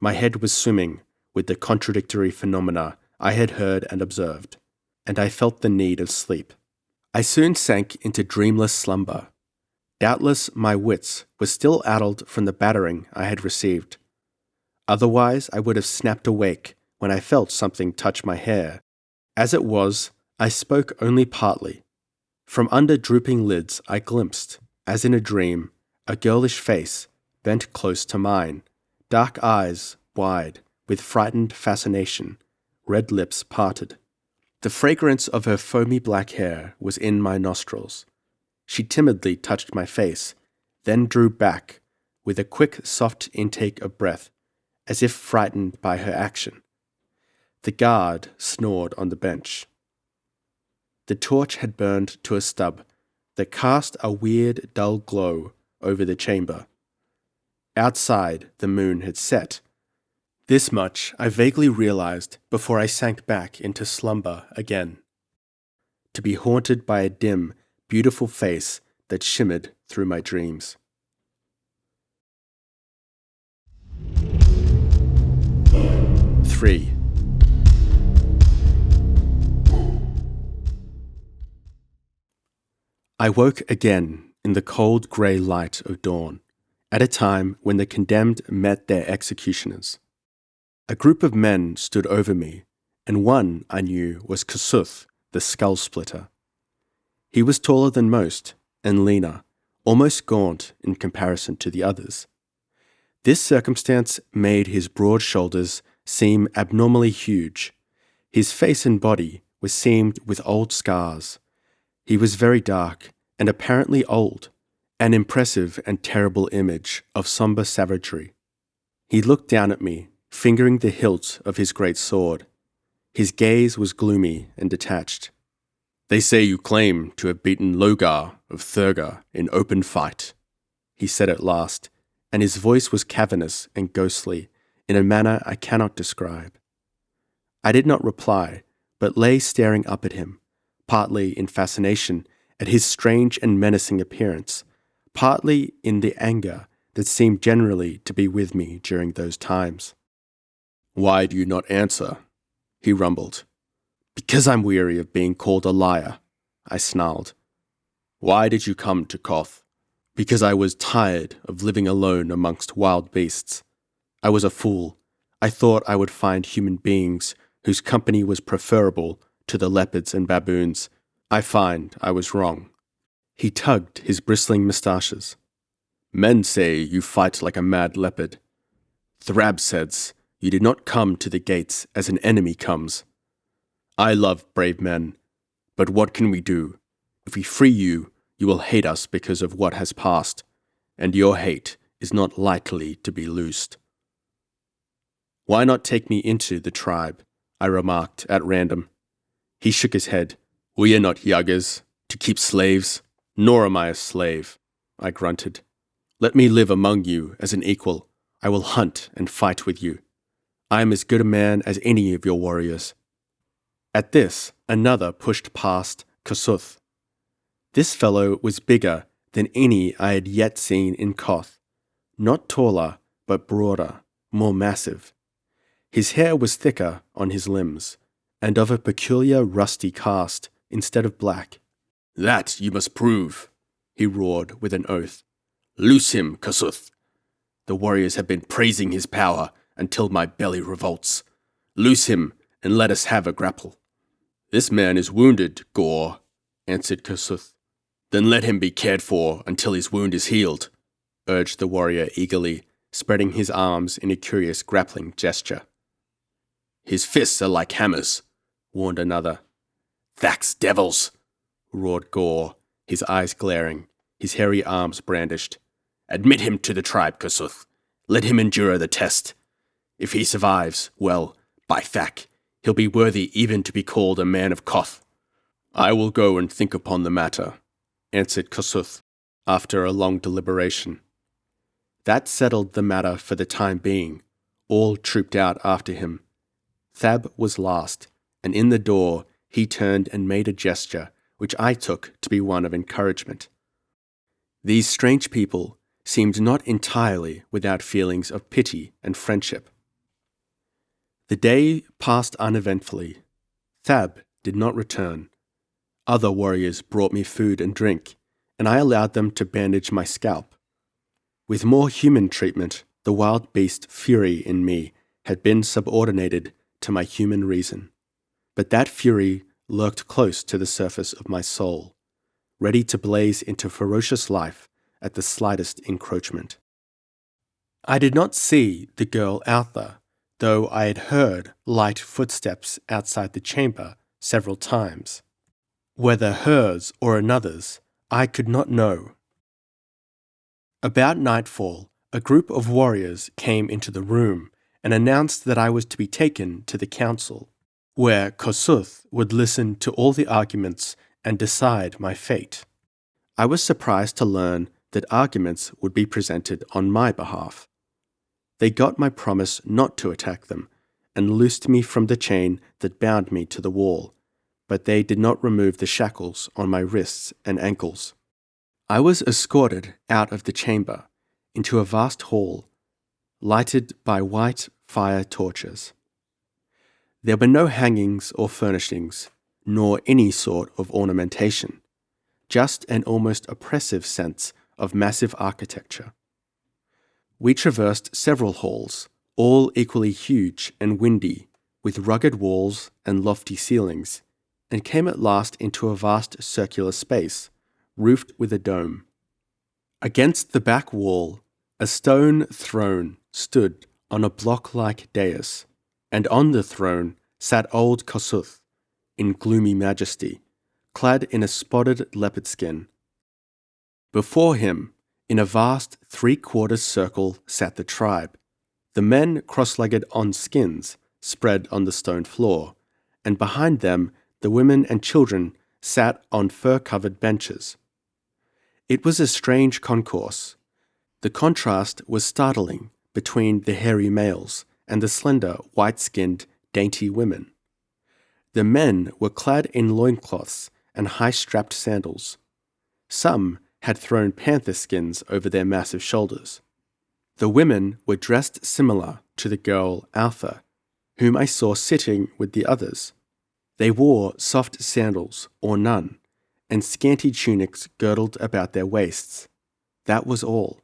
Speaker 1: My head was swimming with the contradictory phenomena I had heard and observed, and I felt the need of sleep. I soon sank into dreamless slumber. Doubtless my wits were still addled from the battering I had received. Otherwise I would have snapped awake when I felt something touch my hair. As it was, I spoke only partly. From under drooping lids I glimpsed, as in a dream, a girlish face bent close to mine, dark eyes wide, with frightened fascination, red lips parted. The fragrance of her foamy black hair was in my nostrils. She timidly touched my face, then drew back, with a quick, soft intake of breath, as if frightened by her action. The guard snored on the bench. The torch had burned to a stub that cast a weird, dull glow over the chamber. Outside, the moon had set. This much I vaguely realized before I sank back into slumber again, to be haunted by a dim, beautiful face that shimmered through my dreams. Three. I woke again in the cold grey light of dawn, at a time when the condemned met their executioners. A group of men stood over me, and one, I knew, was Kasuth, the skull splitter. He was taller than most, and leaner, almost gaunt in comparison to the others. This circumstance made his broad shoulders seem abnormally huge. His face and body were seamed with old scars. He was very dark, and apparently old, an impressive and terrible image of sombre savagery. He looked down at me, fingering the hilt of his great sword. His gaze was gloomy and detached. They say you claim to have beaten Logar of Thurgar in open fight, he said at last, and his voice was cavernous and ghostly in a manner I cannot describe. I did not reply, but lay staring up at him, partly in fascination at his strange and menacing appearance, partly in the anger that seemed generally to be with me during those times. Why do you not answer? He rumbled. Because I'm weary of being called a liar, I snarled. Why did you come to Koth? Because I was tired of living alone amongst wild beasts. I was a fool. I thought I would find human beings whose company was preferable to the leopards and baboons. I find I was wrong. He tugged his bristling moustaches. Men say you fight like a mad leopard. Thrab says you did not come to the gates as an enemy comes. I love brave men, but what can we do? If we free you, You will hate us because of what has passed, and your hate is not likely to be loosed. Why not take me into the tribe? I remarked at random. He shook his head. We are not Yagas to keep slaves, nor am I a slave, I grunted. Let me live among you as an equal. I will hunt and fight with you. I am as good a man as any of your warriors. At this, another pushed past Kasuth. This fellow was bigger than any I had yet seen in Koth, not taller, but broader, more massive. His hair was thicker on his limbs, and of a peculiar rusty cast instead of black. That you must prove, he roared with an oath. Loose him, Kasuth. The warriors have been praising his power until my belly revolts. Loose him and let us have a grapple. This man is wounded, Gore, answered Kasuth. Then let him be cared for until his wound is healed, urged the warrior eagerly, spreading his arms in a curious grappling gesture. His fists are like hammers, warned another. Thax devils, roared Gore, his eyes glaring, his hairy arms brandished. Admit him to the tribe, Kasuth. Let him endure the test. If he survives, well, by Thak, he'll be worthy even to be called a man of Koth. I will go and think upon the matter, answered Kasuth, after a long deliberation. That settled the matter for the time being. All trooped out after him. Thab was last, and in the door he turned and made a gesture which I took to be one of encouragement. These strange people seemed not entirely without feelings of pity and friendship. The day passed uneventfully. Thab did not return. Other warriors brought me food and drink, and I allowed them to bandage my scalp. With more human treatment, the wild beast fury in me had been subordinated to my human reason. But that fury lurked close to the surface of my soul, ready to blaze into ferocious life at the slightest encroachment. I did not see the girl Altha, though I had heard light footsteps outside the chamber several times. Whether hers or another's, I could not know. About nightfall, a group of warriors came into the room and announced that I was to be taken to the council, where Kasuth would listen to all the arguments and decide my fate. I was surprised to learn that arguments would be presented on my behalf. They got my promise not to attack them and loosed me from the chain that bound me to the wall, but they did not remove the shackles on my wrists and ankles. I was escorted out of the chamber into a vast hall, lighted by white fire torches. There were no hangings or furnishings, nor any sort of ornamentation, just an almost oppressive sense of massive architecture. We traversed several halls, all equally huge and windy, with rugged walls and lofty ceilings, and came at last into a vast circular space, roofed with a dome. Against the back wall, a stone throne stood on a block-like dais, and on the throne sat old Kasuth, in gloomy majesty, clad in a spotted leopard skin. Before him, in a vast three-quarters circle, sat the tribe, the men cross-legged on skins spread on the stone floor, and behind them the women and children sat on fur-covered benches. It was a strange concourse. The contrast was startling between the hairy males and the slender, white-skinned, dainty women. The men were clad in loincloths and high-strapped sandals. Some had thrown panther skins over their massive shoulders. The women were dressed similar to the girl Altha, whom I saw sitting with the others. They wore soft sandals or none, and scanty tunics girdled about their waists. That was all.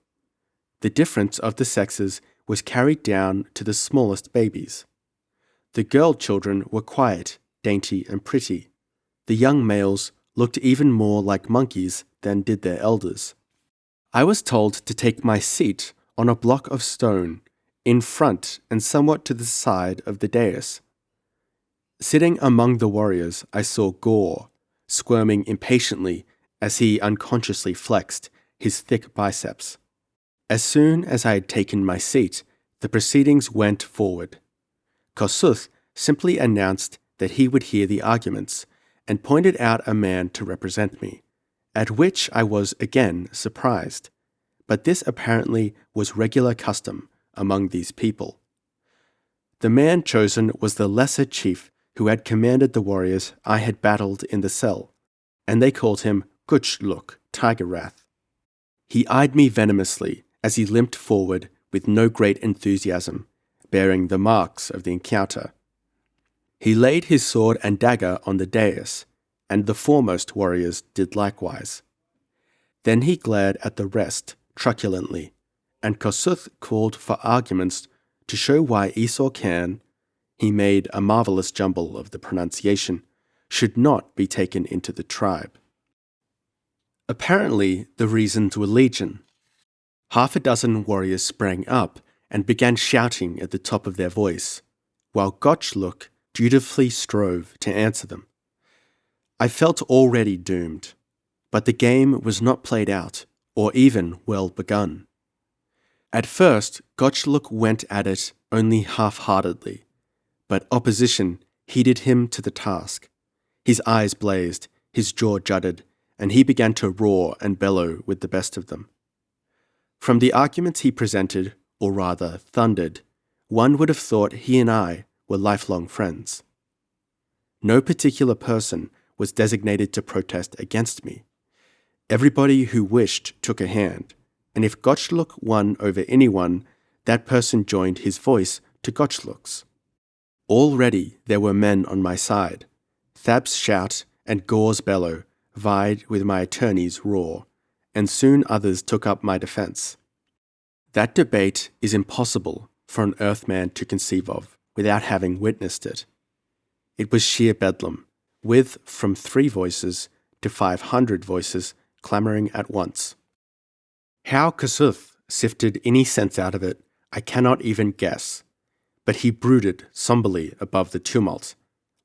Speaker 1: The difference of the sexes was carried down to the smallest babies. The girl children were quiet, dainty, and pretty. The young males looked even more like monkeys than did their elders. I was told to take my seat on a block of stone, in front and somewhat to the side of the dais. Sitting among the warriors, I saw Gore, squirming impatiently as he unconsciously flexed his thick biceps. As soon as I had taken my seat, the proceedings went forward. Kossuth simply announced that he would hear the arguments and pointed out a man to represent me, at which I was again surprised. But this apparently was regular custom among these people. The man chosen was the lesser chief who had commanded the warriors I had battled in the cell, and they called him Gutchluk, Tiger Wrath. He eyed me venomously as he limped forward with no great enthusiasm, bearing the marks of the encounter. He laid his sword and dagger on the dais, and the foremost warriors did likewise. Then he glared at the rest truculently, and Kossuth called for arguments to show why Esau Khan, he made a marvelous jumble of the pronunciation, should not be taken into the tribe. Apparently, the reasons were legion. Half a dozen warriors sprang up and began shouting at the top of their voice, while Gotchluk dutifully strove to answer them. I felt already doomed, but the game was not played out, or even well begun. At first, Gotchluk went at it only half-heartedly, but opposition heated him to the task. His eyes blazed, his jaw jutted, and he began to roar and bellow with the best of them. From the arguments he presented, or rather thundered, one would have thought he and I were lifelong friends. No particular person was designated to protest against me. Everybody who wished took a hand, and if Gotchluk won over anyone, that person joined his voice to Gotchluk's. Already there were men on my side. Thab's shout and Gore's bellow vied with my attorney's roar, and soon others took up my defense. That debate is impossible for an Earthman to conceive of without having witnessed it. It was sheer bedlam, with from 3 voices to 500 voices clamoring at once. How Kossuth sifted any sense out of it, I cannot even guess, but he brooded somberly above the tumult,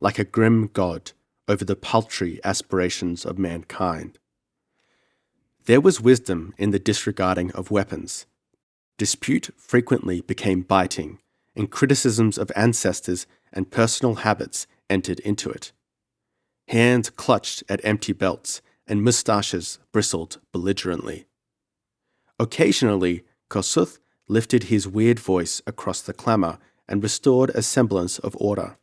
Speaker 1: like a grim god over the paltry aspirations of mankind. There was wisdom in the disregarding of weapons. Dispute frequently became biting, and criticisms of ancestors and personal habits entered into it. Hands clutched at empty belts, and moustaches bristled belligerently. Occasionally, Kossuth lifted his weird voice across the clamour and restored a semblance of order.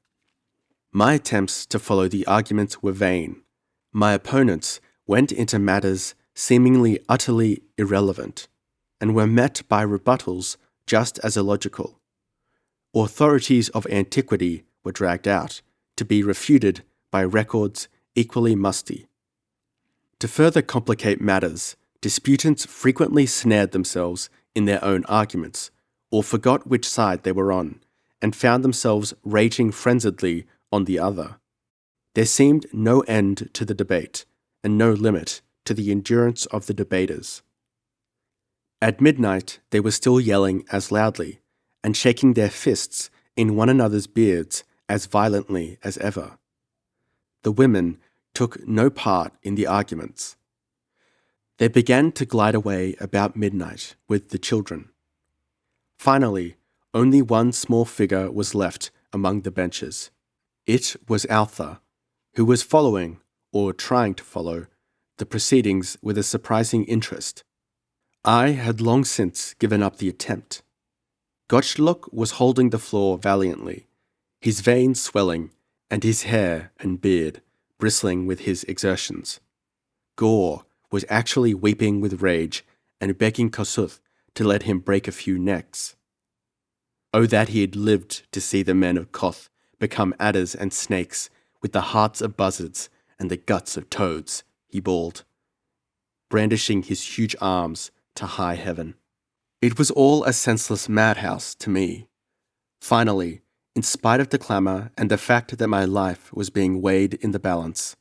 Speaker 1: My attempts to follow the arguments were vain. My opponents went into matters seemingly utterly irrelevant, and were met by rebuttals just as illogical. Authorities of antiquity were dragged out, to be refuted by records equally musty. To further complicate matters, disputants frequently snared themselves in their own arguments, or forgot which side they were on, and found themselves raging frenziedly on the other. There seemed no end to the debate, and no limit to the endurance of the debaters. At midnight, they were still yelling as loudly, and shaking their fists in one another's beards as violently as ever. The women took no part in the arguments. They began to glide away about midnight with the children. Finally, only one small figure was left among the benches. It was Altha, who was following, or trying to follow, the proceedings with a surprising interest. I had long since given up the attempt. Gotchluk was holding the floor valiantly, his veins swelling, and his hair and beard bristling with his exertions. Gore was actually weeping with rage and begging Kossuth to let him break a few necks. Oh, that he had lived to see the men of Koth become adders and snakes with the hearts of buzzards and the guts of toads, he bawled, brandishing his huge arms to high heaven. It was all a senseless madhouse to me. Finally, in spite of the clamour and the fact that my life was being weighed in the balance,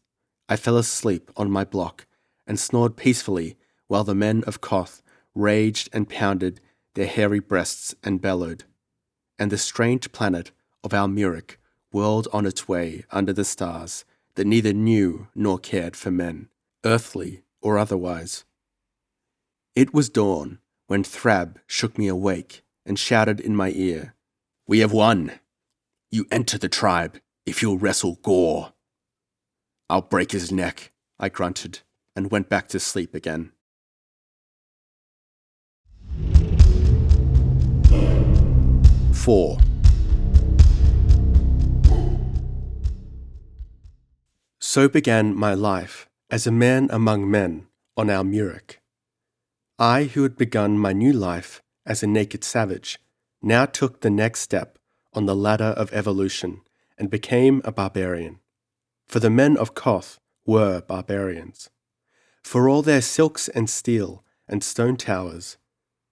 Speaker 1: I fell asleep on my block and snored peacefully while the men of Koth raged and pounded their hairy breasts and bellowed, and the strange planet of Almuric whirled on its way under the stars that neither knew nor cared for men, earthly or otherwise. It was dawn when Thrab shook me awake and shouted in my ear, "We have won! You enter the tribe if you'll wrestle Gore." "I'll break his neck," I grunted, and went back to sleep again. 4. So began my life as a man among men on Almuric. I, who had begun my new life as a naked savage, now took the next step on the ladder of evolution and became a barbarian. For the men of Koth were barbarians. For all their silks and steel and stone towers,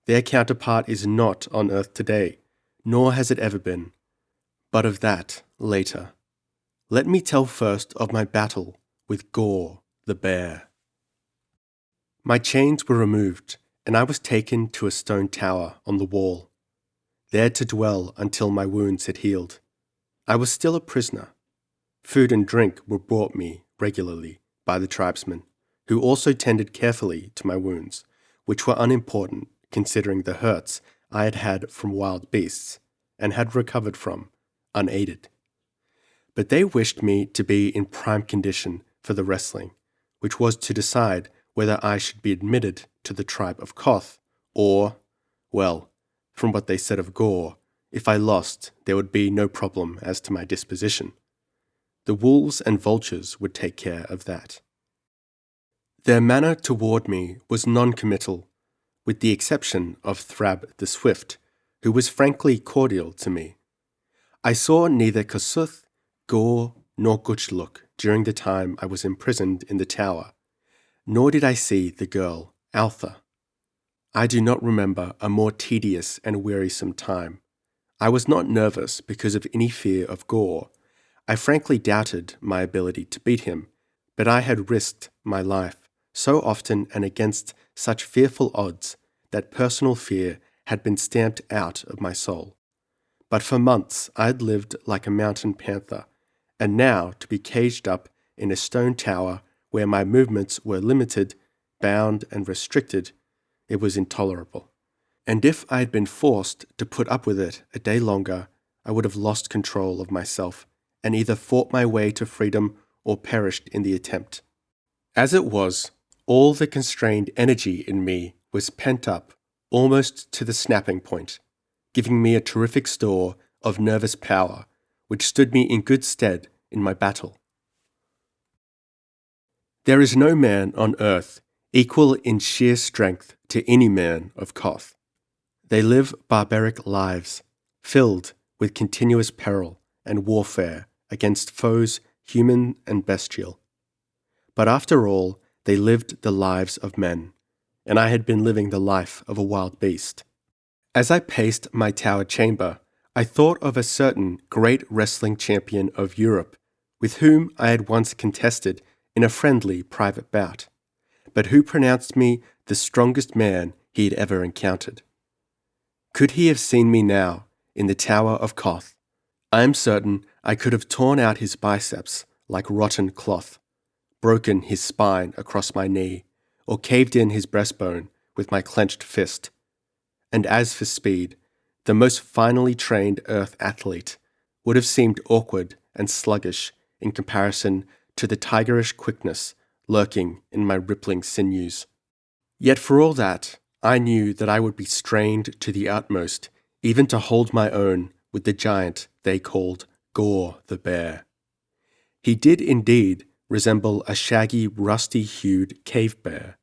Speaker 1: their counterpart is not on earth today, nor has it ever been. But of that later. Let me tell first of my battle with Gore the bear. My chains were removed, and I was taken to a stone tower on the wall, there to dwell until my wounds had healed. I was still a prisoner. Food and drink were brought me regularly by the tribesmen, who also tended carefully to my wounds, which were unimportant considering the hurts I had had from wild beasts, and had recovered from, unaided. But they wished me to be in prime condition for the wrestling, which was to decide whether I should be admitted to the tribe of Koth, or, well, from what they said of Gore, if I lost, there would be no problem as to my disposition. The wolves and vultures would take care of that. Their manner toward me was non-committal, with the exception of Thrab the Swift, who was frankly cordial to me. I saw neither Kasuth, Gore, nor Gutchluk during the time I was imprisoned in the tower, nor did I see the girl, Altha. I do not remember a more tedious and wearisome time. I was not nervous because of any fear of Gore. I frankly doubted my ability to beat him, but I had risked my life so often and against such fearful odds that personal fear had been stamped out of my soul. But for months I had lived like a mountain panther, and now to be caged up in a stone tower where my movements were limited, bound, and restricted, it was intolerable. And if I had been forced to put up with it a day longer, I would have lost control of myself and either fought my way to freedom or perished in the attempt. As it was, all the constrained energy in me was pent up almost to the snapping point, giving me a terrific store of nervous power, which stood me in good stead in my battle. There is no man on earth equal in sheer strength to any man of Koth. They live barbaric lives, filled with continuous peril and warfare against foes human and bestial. But after all, they lived the lives of men, and I had been living the life of a wild beast. As I paced my tower chamber, I thought of a certain great wrestling champion of Europe, with whom I had once contested in a friendly private bout, but who pronounced me the strongest man he had ever encountered. Could he have seen me now in the Tower of Koth, I am certain I could have torn out his biceps like rotten cloth, broken his spine across my knee, or caved in his breastbone with my clenched fist. And as for speed, the most finely trained earth athlete would have seemed awkward and sluggish in comparison to the tigerish quickness lurking in my rippling sinews. Yet for all that, I knew that I would be strained to the utmost, even to hold my own with the giant they called Gore the bear. He did indeed resemble a shaggy, rusty-hued cave bear.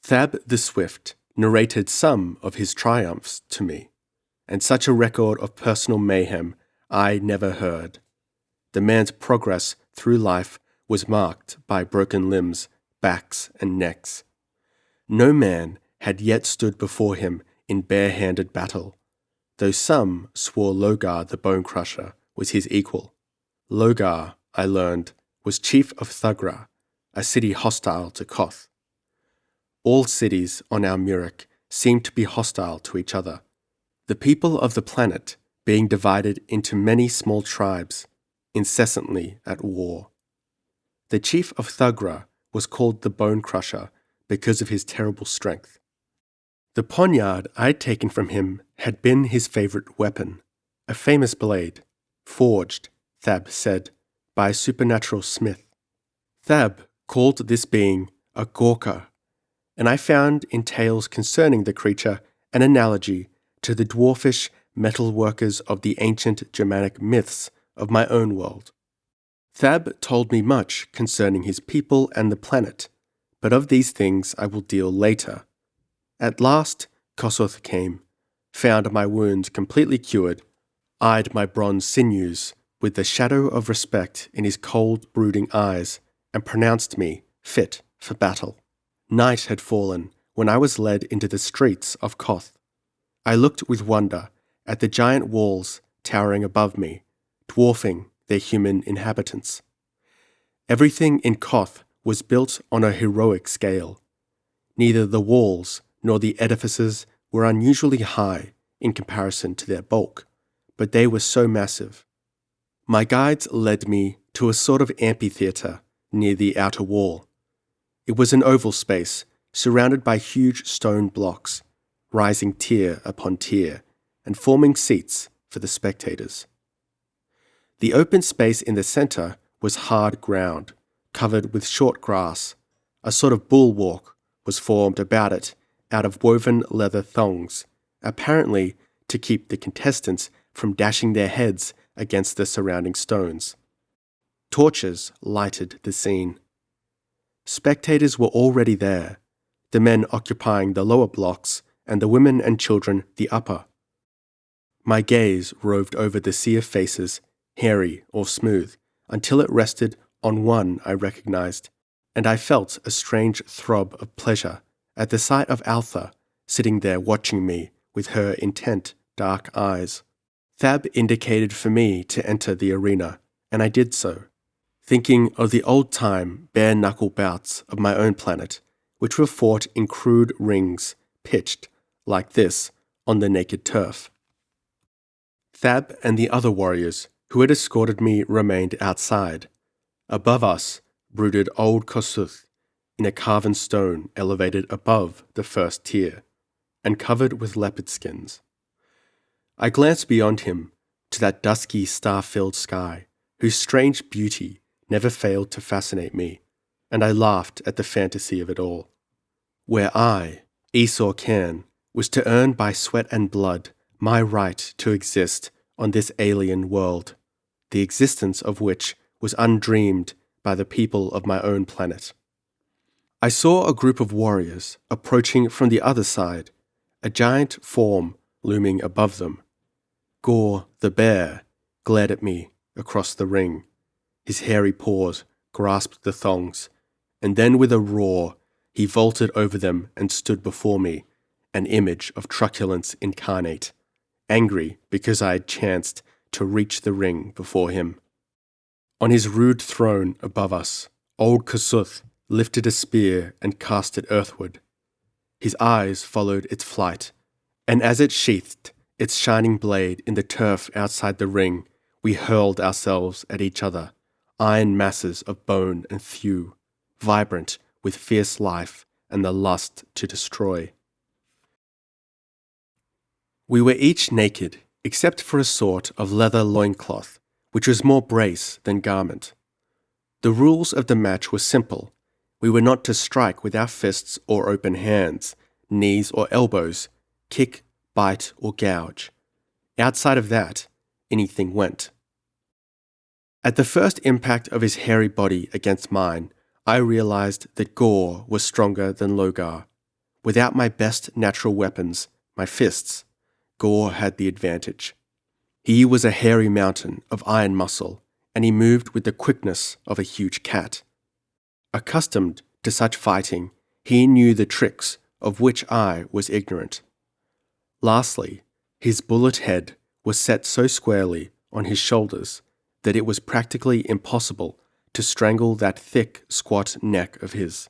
Speaker 1: Thab the Swift narrated some of his triumphs to me, and such a record of personal mayhem I never heard. The man's progress through life was marked by broken limbs, backs, and necks. No man had yet stood before him in bare-handed battle, though some swore Logar the Bone Crusher was his equal. Logar, I learned, was chief of Thugra, a city hostile to Koth. All cities on Almuric seemed to be hostile to each other, the people of the planet being divided into many small tribes, incessantly at war. The chief of Thugra was called the Bone Crusher because of his terrible strength. The poniard I'd taken from him had been his favorite weapon, a famous blade, forged, Thab said, by a supernatural smith. Thab called this being a Gorka, and I found in tales concerning the creature an analogy to the dwarfish metal workers of the ancient Germanic myths of my own world. Thab told me much concerning his people and the planet, but of these things I will deal later. At last, Kossuth came, found my wounds completely cured, eyed my bronze sinews with the shadow of respect in his cold, brooding eyes, and pronounced me fit for battle. Night had fallen when I was led into the streets of Koth. I looked with wonder at the giant walls towering above me, dwarfing their human inhabitants. Everything in Koth was built on a heroic scale. Neither the walls nor the edifices were unusually high in comparison to their bulk, but they were so massive. My guides led me to a sort of amphitheatre near the outer wall. It was an oval space surrounded by huge stone blocks, rising tier upon tier, and forming seats for the spectators. The open space in the centre was hard ground, covered with short grass. A sort of bulwark was formed about it out of woven leather thongs, apparently to keep the contestants from dashing their heads against the surrounding stones. Torches lighted the scene. Spectators were already there, the men occupying the lower blocks and the women and children the upper. My gaze roved over the sea of faces, hairy or smooth, until it rested on one I recognized, and I felt a strange throb of pleasure at the sight of Altha sitting there watching me with her intent, dark eyes. Thab indicated for me to enter the arena, and I did so, thinking of the old-time bare-knuckle bouts of my own planet, which were fought in crude rings pitched, like this, on the naked turf. Thab and the other warriors who had escorted me remained outside. Above us brooded old Kossuth in a carven stone elevated above the first tier, and covered with leopard skins. I glanced beyond him to that dusky star-filled sky, whose strange beauty never failed to fascinate me, and I laughed at the fantasy of it all. Where I, Esau Cairn, was to earn by sweat and blood my right to exist on this alien world, the existence of which was undreamed by the people of my own planet. I saw a group of warriors approaching from the other side, a giant form looming above them. Gore, the bear, glared at me across the ring. His hairy paws grasped the thongs, and then with a roar, he vaulted over them and stood before me, an image of truculence incarnate, angry because I had chanced to reach the ring before him. On his rude throne above us, old Kossuth lifted a spear and cast it earthward. His eyes followed its flight, and as it sheathed its shining blade in the turf outside the ring, we hurled ourselves at each other, iron masses of bone and thew, vibrant with fierce life and the lust to destroy. We were each naked, except for a sort of leather loincloth, which was more brace than garment. The rules of the match were simple. We were not to strike with our fists or open hands, knees or elbows, kick, bite or gouge. Outside of that, anything went. At the first impact of his hairy body against mine, I realized that Gore was stronger than Logar. Without my best natural weapons, my fists, Gore had the advantage. He was a hairy mountain of iron muscle, and he moved with the quickness of a huge cat. Accustomed to such fighting, he knew the tricks of which I was ignorant. Lastly, his bullet head was set so squarely on his shoulders that it was practically impossible to strangle that thick, squat neck of his.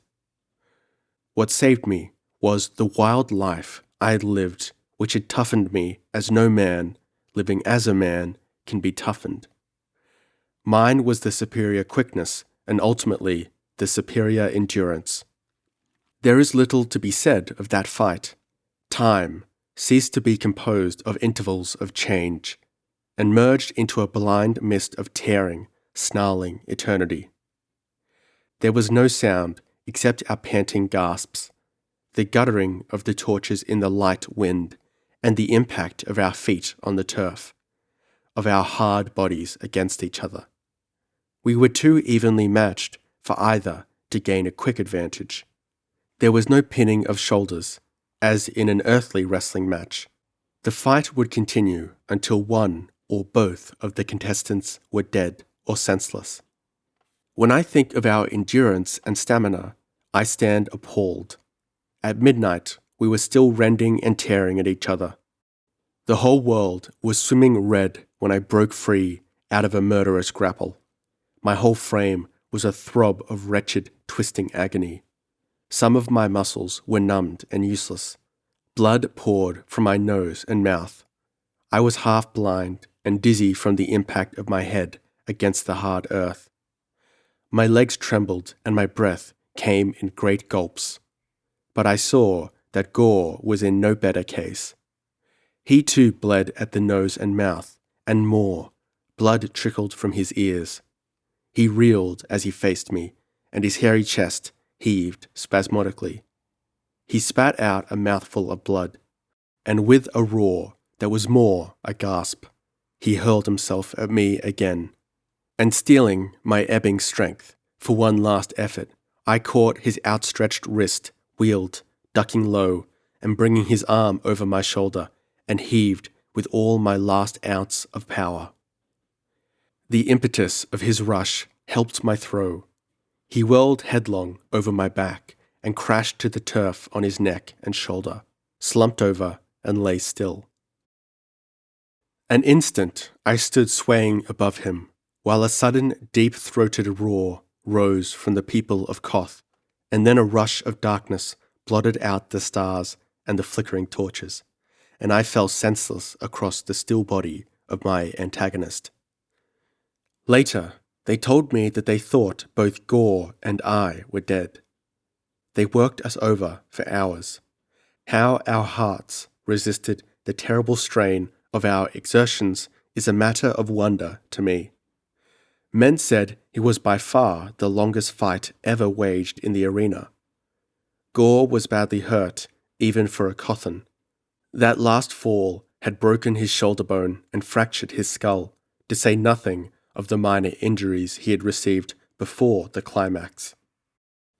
Speaker 1: What saved me was the wild life I had lived, which had toughened me as no man, living as a man, can be toughened. Mine was the superior quickness and ultimately the superior endurance. There is little to be said of that fight. Time ceased to be composed of intervals of change, and merged into a blind mist of tearing, snarling eternity. There was no sound except our panting gasps, the guttering of the torches in the light wind, and the impact of our feet on the turf, of our hard bodies against each other. We were too evenly matched for either to gain a quick advantage. There was no pinning of shoulders, as in an earthly wrestling match. The fight would continue until one or both of the contestants were dead or senseless. When I think of our endurance and stamina, I stand appalled. At midnight, we were still rending and tearing at each other. The whole world was swimming red when I broke free out of a murderous grapple. My whole frame was a throb of wretched, twisting agony. Some of my muscles were numbed and useless. Blood poured from my nose and mouth. I was half blind and dizzy from the impact of my head against the hard earth. My legs trembled and my breath came in great gulps. But I saw that Gore was in no better case. He too bled at the nose and mouth, and more. Blood trickled from his ears. He reeled as he faced me, and his hairy chest heaved spasmodically. He spat out a mouthful of blood, and with a roar that was more a gasp, he hurled himself at me again. And stealing my ebbing strength for one last effort, I caught his outstretched wrist, wheeled, ducking low, and bringing his arm over my shoulder, and heaved with all my last ounce of power. The impetus of his rush helped my throw. He whirled headlong over my back and crashed to the turf on his neck and shoulder, slumped over and lay still. An instant I stood swaying above him, while a sudden deep-throated roar rose from the people of Koth, and then a rush of darkness blotted out the stars and the flickering torches, and I fell senseless across the still body of my antagonist. Later, they told me that they thought both Gore and I were dead. They worked us over for hours. How our hearts resisted the terrible strain of our exertions is a matter of wonder to me. Men said it was by far the longest fight ever waged in the arena. Gore was badly hurt, even for a Kothan. That last fall had broken his shoulder bone and fractured his skull, to say nothing of the minor injuries he had received before the climax.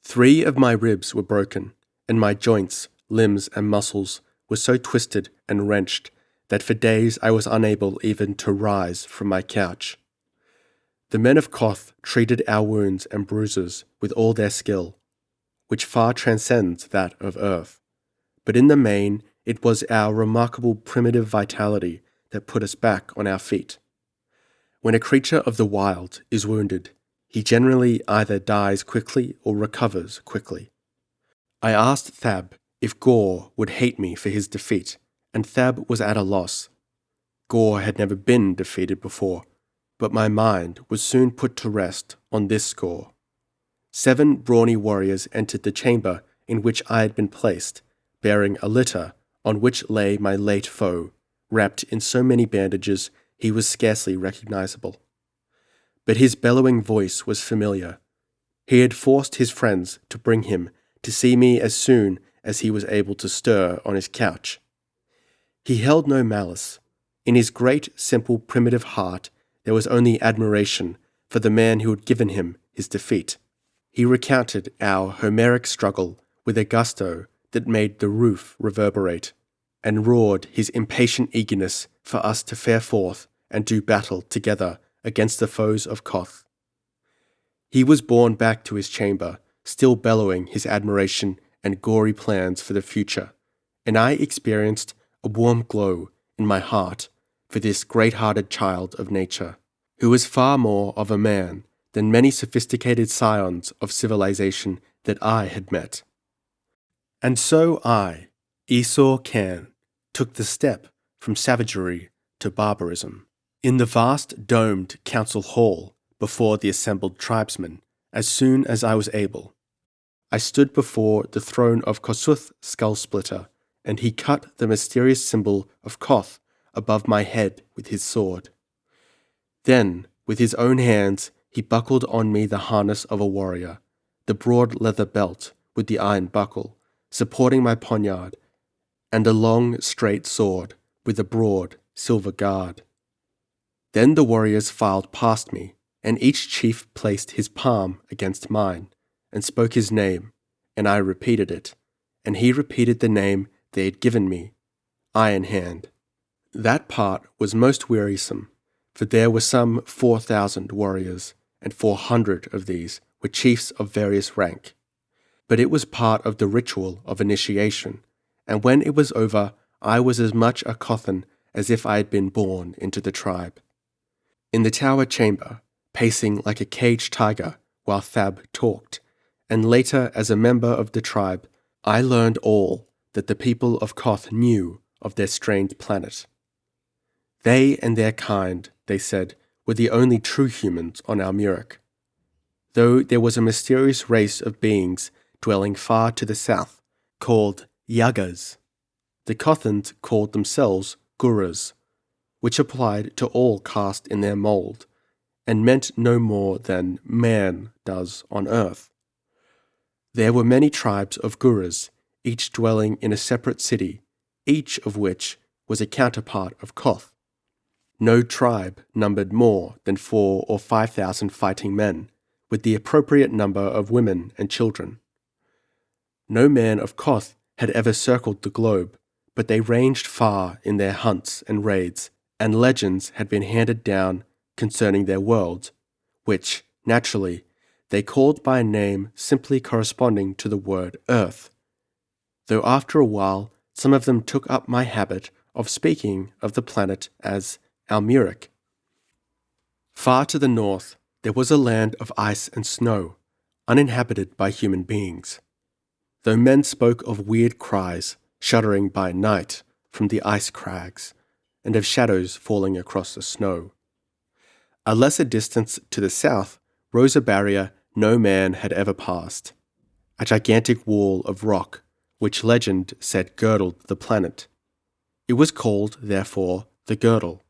Speaker 1: 3 of my ribs were broken, and my joints, limbs, and muscles were so twisted and wrenched that for days I was unable even to rise from my couch. The men of Koth treated our wounds and bruises with all their skill, which far transcends that of earth. But in the main, it was our remarkable primitive vitality that put us back on our feet. When a creature of the wild is wounded, he generally either dies quickly or recovers quickly. I asked Thab if Gore would hate me for his defeat, and Thab was at a loss. Gore had never been defeated before, but my mind was soon put to rest on this score. 7 brawny warriors entered the chamber in which I had been placed, bearing a litter on which lay my late foe, wrapped in so many bandages he was scarcely recognizable. But his bellowing voice was familiar. He had forced his friends to bring him to see me as soon as he was able to stir on his couch. He held no malice. In his great, simple, primitive heart, there was only admiration for the man who had given him his defeat. He recounted our Homeric struggle with a gusto that made the roof reverberate, and roared his impatient eagerness for us to fare forth and do battle together against the foes of Koth. He was borne back to his chamber, still bellowing his admiration and gory plans for the future, and I experienced a warm glow in my heart for this great-hearted child of nature, who was far more of a man than many sophisticated scions of civilization that I had met. And so I, Esau Can, took the step from savagery to barbarism. In the vast domed council hall before the assembled tribesmen, as soon as I was able, I stood before the throne of Kosuth Skullsplitter, and he cut the mysterious symbol of Koth above my head with his sword. Then, with his own hands, he buckled on me the harness of a warrior, the broad leather belt with the iron buckle, supporting my poniard, and a long, straight sword with a broad, silver guard. Then the warriors filed past me, and each chief placed his palm against mine, and spoke his name, and I repeated it, and he repeated the name they had given me, Iron Hand. That part was most wearisome, for there were some 4,000 warriors, and 400 of these were chiefs of various rank. But it was part of the ritual of initiation, and when it was over, I was as much a Kothan as if I had been born into the tribe. In the tower chamber, pacing like a caged tiger while Thab talked, and later as a member of the tribe, I learned all that the people of Koth knew of their strange planet. They and their kind, they said, were the only true humans on Almuric, though there was a mysterious race of beings dwelling far to the south, called Yagas. The Kothans called themselves Guras, which applied to all cast in their mold, and meant no more than man does on earth. There were many tribes of Guras, each dwelling in a separate city, each of which was a counterpart of Koth. No tribe numbered more than 4,000 or 5,000 fighting men, with the appropriate number of women and children. No man of Koth had ever circled the globe, but they ranged far in their hunts and raids, and legends had been handed down concerning their world, which, naturally, they called by a name simply corresponding to the word Earth, though after a while some of them took up my habit of speaking of the planet as Almuric. Far to the north, there was a land of ice and snow, uninhabited by human beings, though men spoke of weird cries shuddering by night from the ice crags, and of shadows falling across the snow. A lesser distance to the south rose a barrier no man had ever passed, a gigantic wall of rock which legend said girdled the planet. It was called, therefore, the Girdle.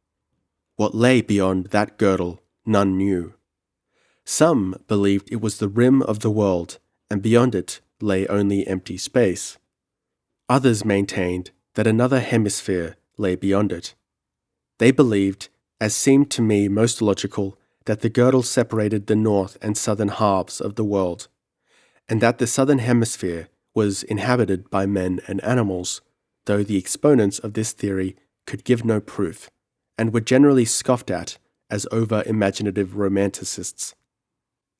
Speaker 1: What lay beyond that girdle none knew. Some believed it was the rim of the world, and beyond it lay only empty space. Others maintained that another hemisphere lay beyond it. They believed, as seemed to me most logical, that the girdle separated the north and southern halves of the world, and that the southern hemisphere was inhabited by men and animals, though the exponents of this theory could give no proof, and were generally scoffed at as over-imaginative romanticists.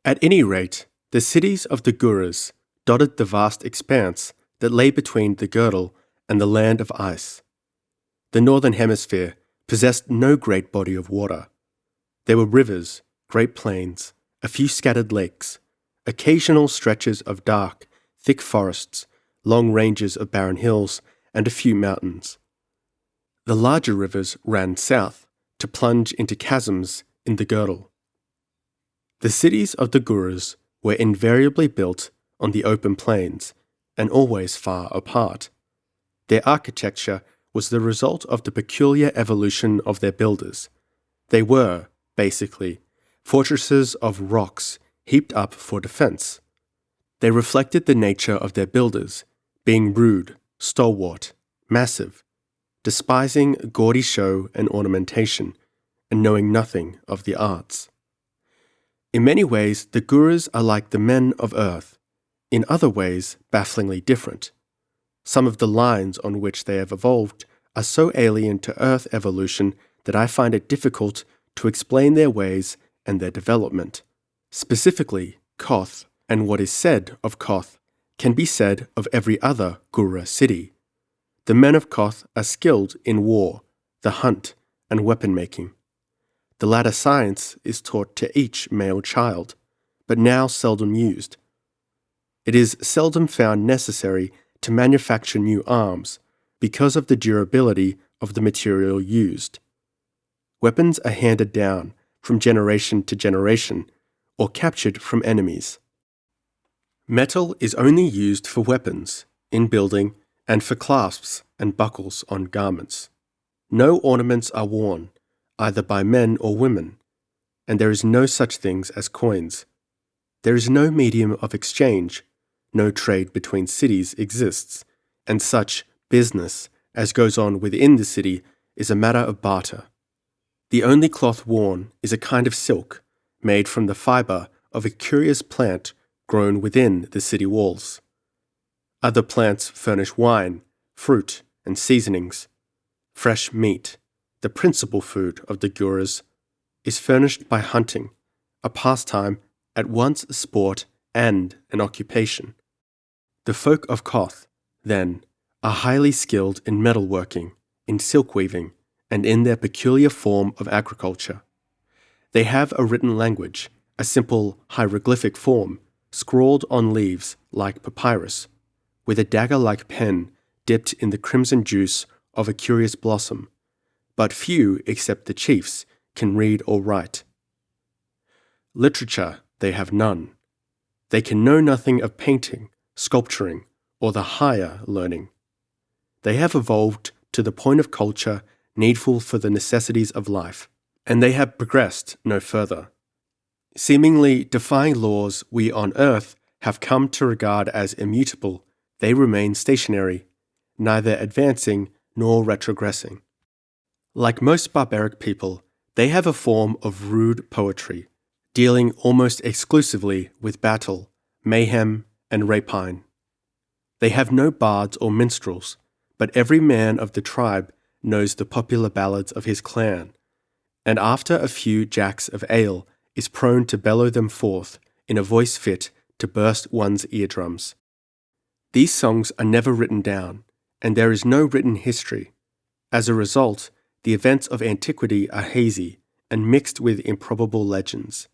Speaker 1: At any rate, the cities of the Guras dotted the vast expanse that lay between the girdle and the land of ice. The northern hemisphere possessed no great body of water. There were rivers, great plains, a few scattered lakes, occasional stretches of dark, thick forests, long ranges of barren hills, and a few mountains. The larger rivers ran south to plunge into chasms in the girdle. The cities of the Guras were invariably built on the open plains and always far apart. Their architecture was the result of the peculiar evolution of their builders. They were, basically, fortresses of rocks heaped up for defense. They reflected the nature of their builders, being rude, stalwart, massive, despising gaudy show and ornamentation, and knowing nothing of the arts. In many ways, the Guras are like the men of Earth, in other ways bafflingly different. Some of the lines on which they have evolved are so alien to Earth evolution that I find it difficult to explain their ways and their development. Specifically, Koth, and what is said of Koth, can be said of every other Gura city. The men of Koth are skilled in war, the hunt, and weapon-making. The latter science is taught to each male child, but now seldom used. It is seldom found necessary to manufacture new arms because of the durability of the material used. Weapons are handed down from generation to generation or captured from enemies. Metal is only used for weapons, in building, and for clasps and buckles on garments. No ornaments are worn, either by men or women, and there is no such things as coins. There is no medium of exchange, no trade between cities exists, and such business as goes on within the city is a matter of barter. The only cloth worn is a kind of silk, made from the fibre of a curious plant grown within the city walls. Other plants furnish wine, fruit, and seasonings. Fresh meat, the principal food of the Guras, is furnished by hunting, a pastime at once a sport and an occupation. The folk of Koth, then, are highly skilled in metalworking, in silk weaving, and in their peculiar form of agriculture. They have a written language, a simple hieroglyphic form, scrawled on leaves like papyrus, with a dagger-like pen dipped in the crimson juice of a curious blossom, but few except the chiefs can read or write. Literature they have none. They can know nothing of painting, sculpturing, or the higher learning. They have evolved to the point of culture needful for the necessities of life, and they have progressed no further. Seemingly defying laws we on earth have come to regard as immutable, they remain stationary, neither advancing nor retrogressing. Like most barbaric people, they have a form of rude poetry, dealing almost exclusively with battle, mayhem, and rapine. They have no bards or minstrels, but every man of the tribe knows the popular ballads of his clan, and after a few jacks of ale is prone to bellow them forth in a voice fit to burst one's eardrums. These songs are never written down, and there is no written history. As a result, the events of antiquity are hazy and mixed with improbable legends.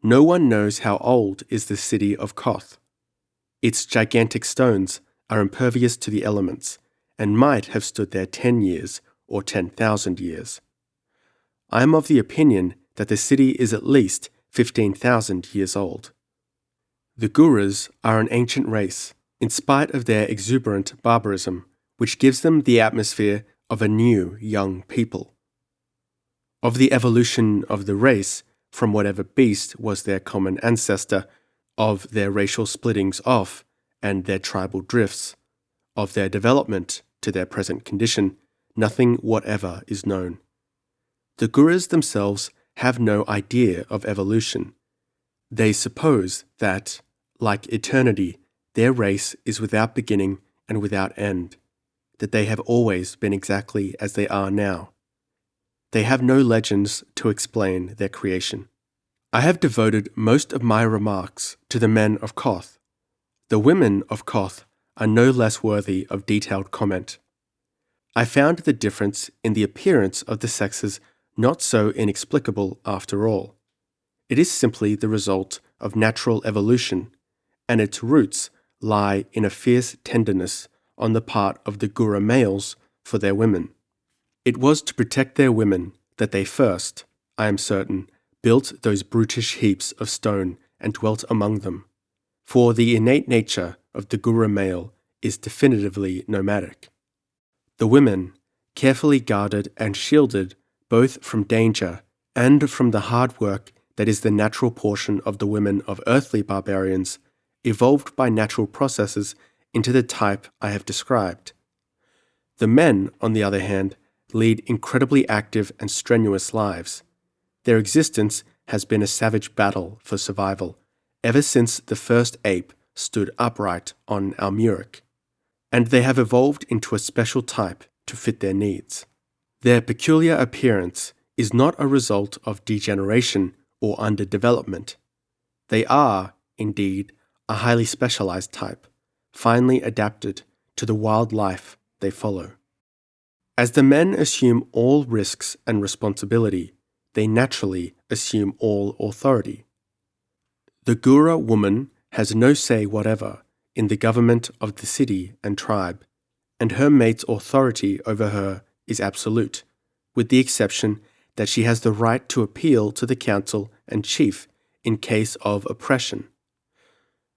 Speaker 1: No one knows how old is the city of Koth. Its gigantic stones are impervious to the elements, and might have stood there 10 years or 10,000 years. I am of the opinion that the city is at least 15,000 years old. The Guras are an ancient race, in spite of their exuberant barbarism, which gives them the atmosphere of a new young people. Of the evolution of the race, from whatever beast was their common ancestor, of their racial splittings off and their tribal drifts, of their development to their present condition, nothing whatever is known. The Guras themselves have no idea of evolution. They suppose that, like eternity, their race is without beginning and without end, that they have always been exactly as they are now. They have no legends to explain their creation. I have devoted most of my remarks to the men of Koth. The women of Koth are no less worthy of detailed comment. I found the difference in the appearance of the sexes not so inexplicable after all. It is simply the result of natural evolution, and its roots lie in a fierce tenderness on the part of the Gura males for their women. It was to protect their women that they first, I am certain, built those brutish heaps of stone and dwelt among them, for the innate nature of the Gura male is definitively nomadic. The women, carefully guarded and shielded both from danger and from the hard work that is the natural portion of the women of earthly barbarians, evolved by natural processes into the type I have described. The men, on the other hand, lead incredibly active and strenuous lives. Their existence has been a savage battle for survival ever since the first ape stood upright on Almuric, and they have evolved into a special type to fit their needs. Their peculiar appearance is not a result of degeneration or underdevelopment. They are, indeed, a highly specialized type, finely adapted to the wild life they follow. As the men assume all risks and responsibility, they naturally assume all authority. The Gura woman has no say whatever in the government of the city and tribe, and her mate's authority over her is absolute, with the exception that she has the right to appeal to the council and chief in case of oppression.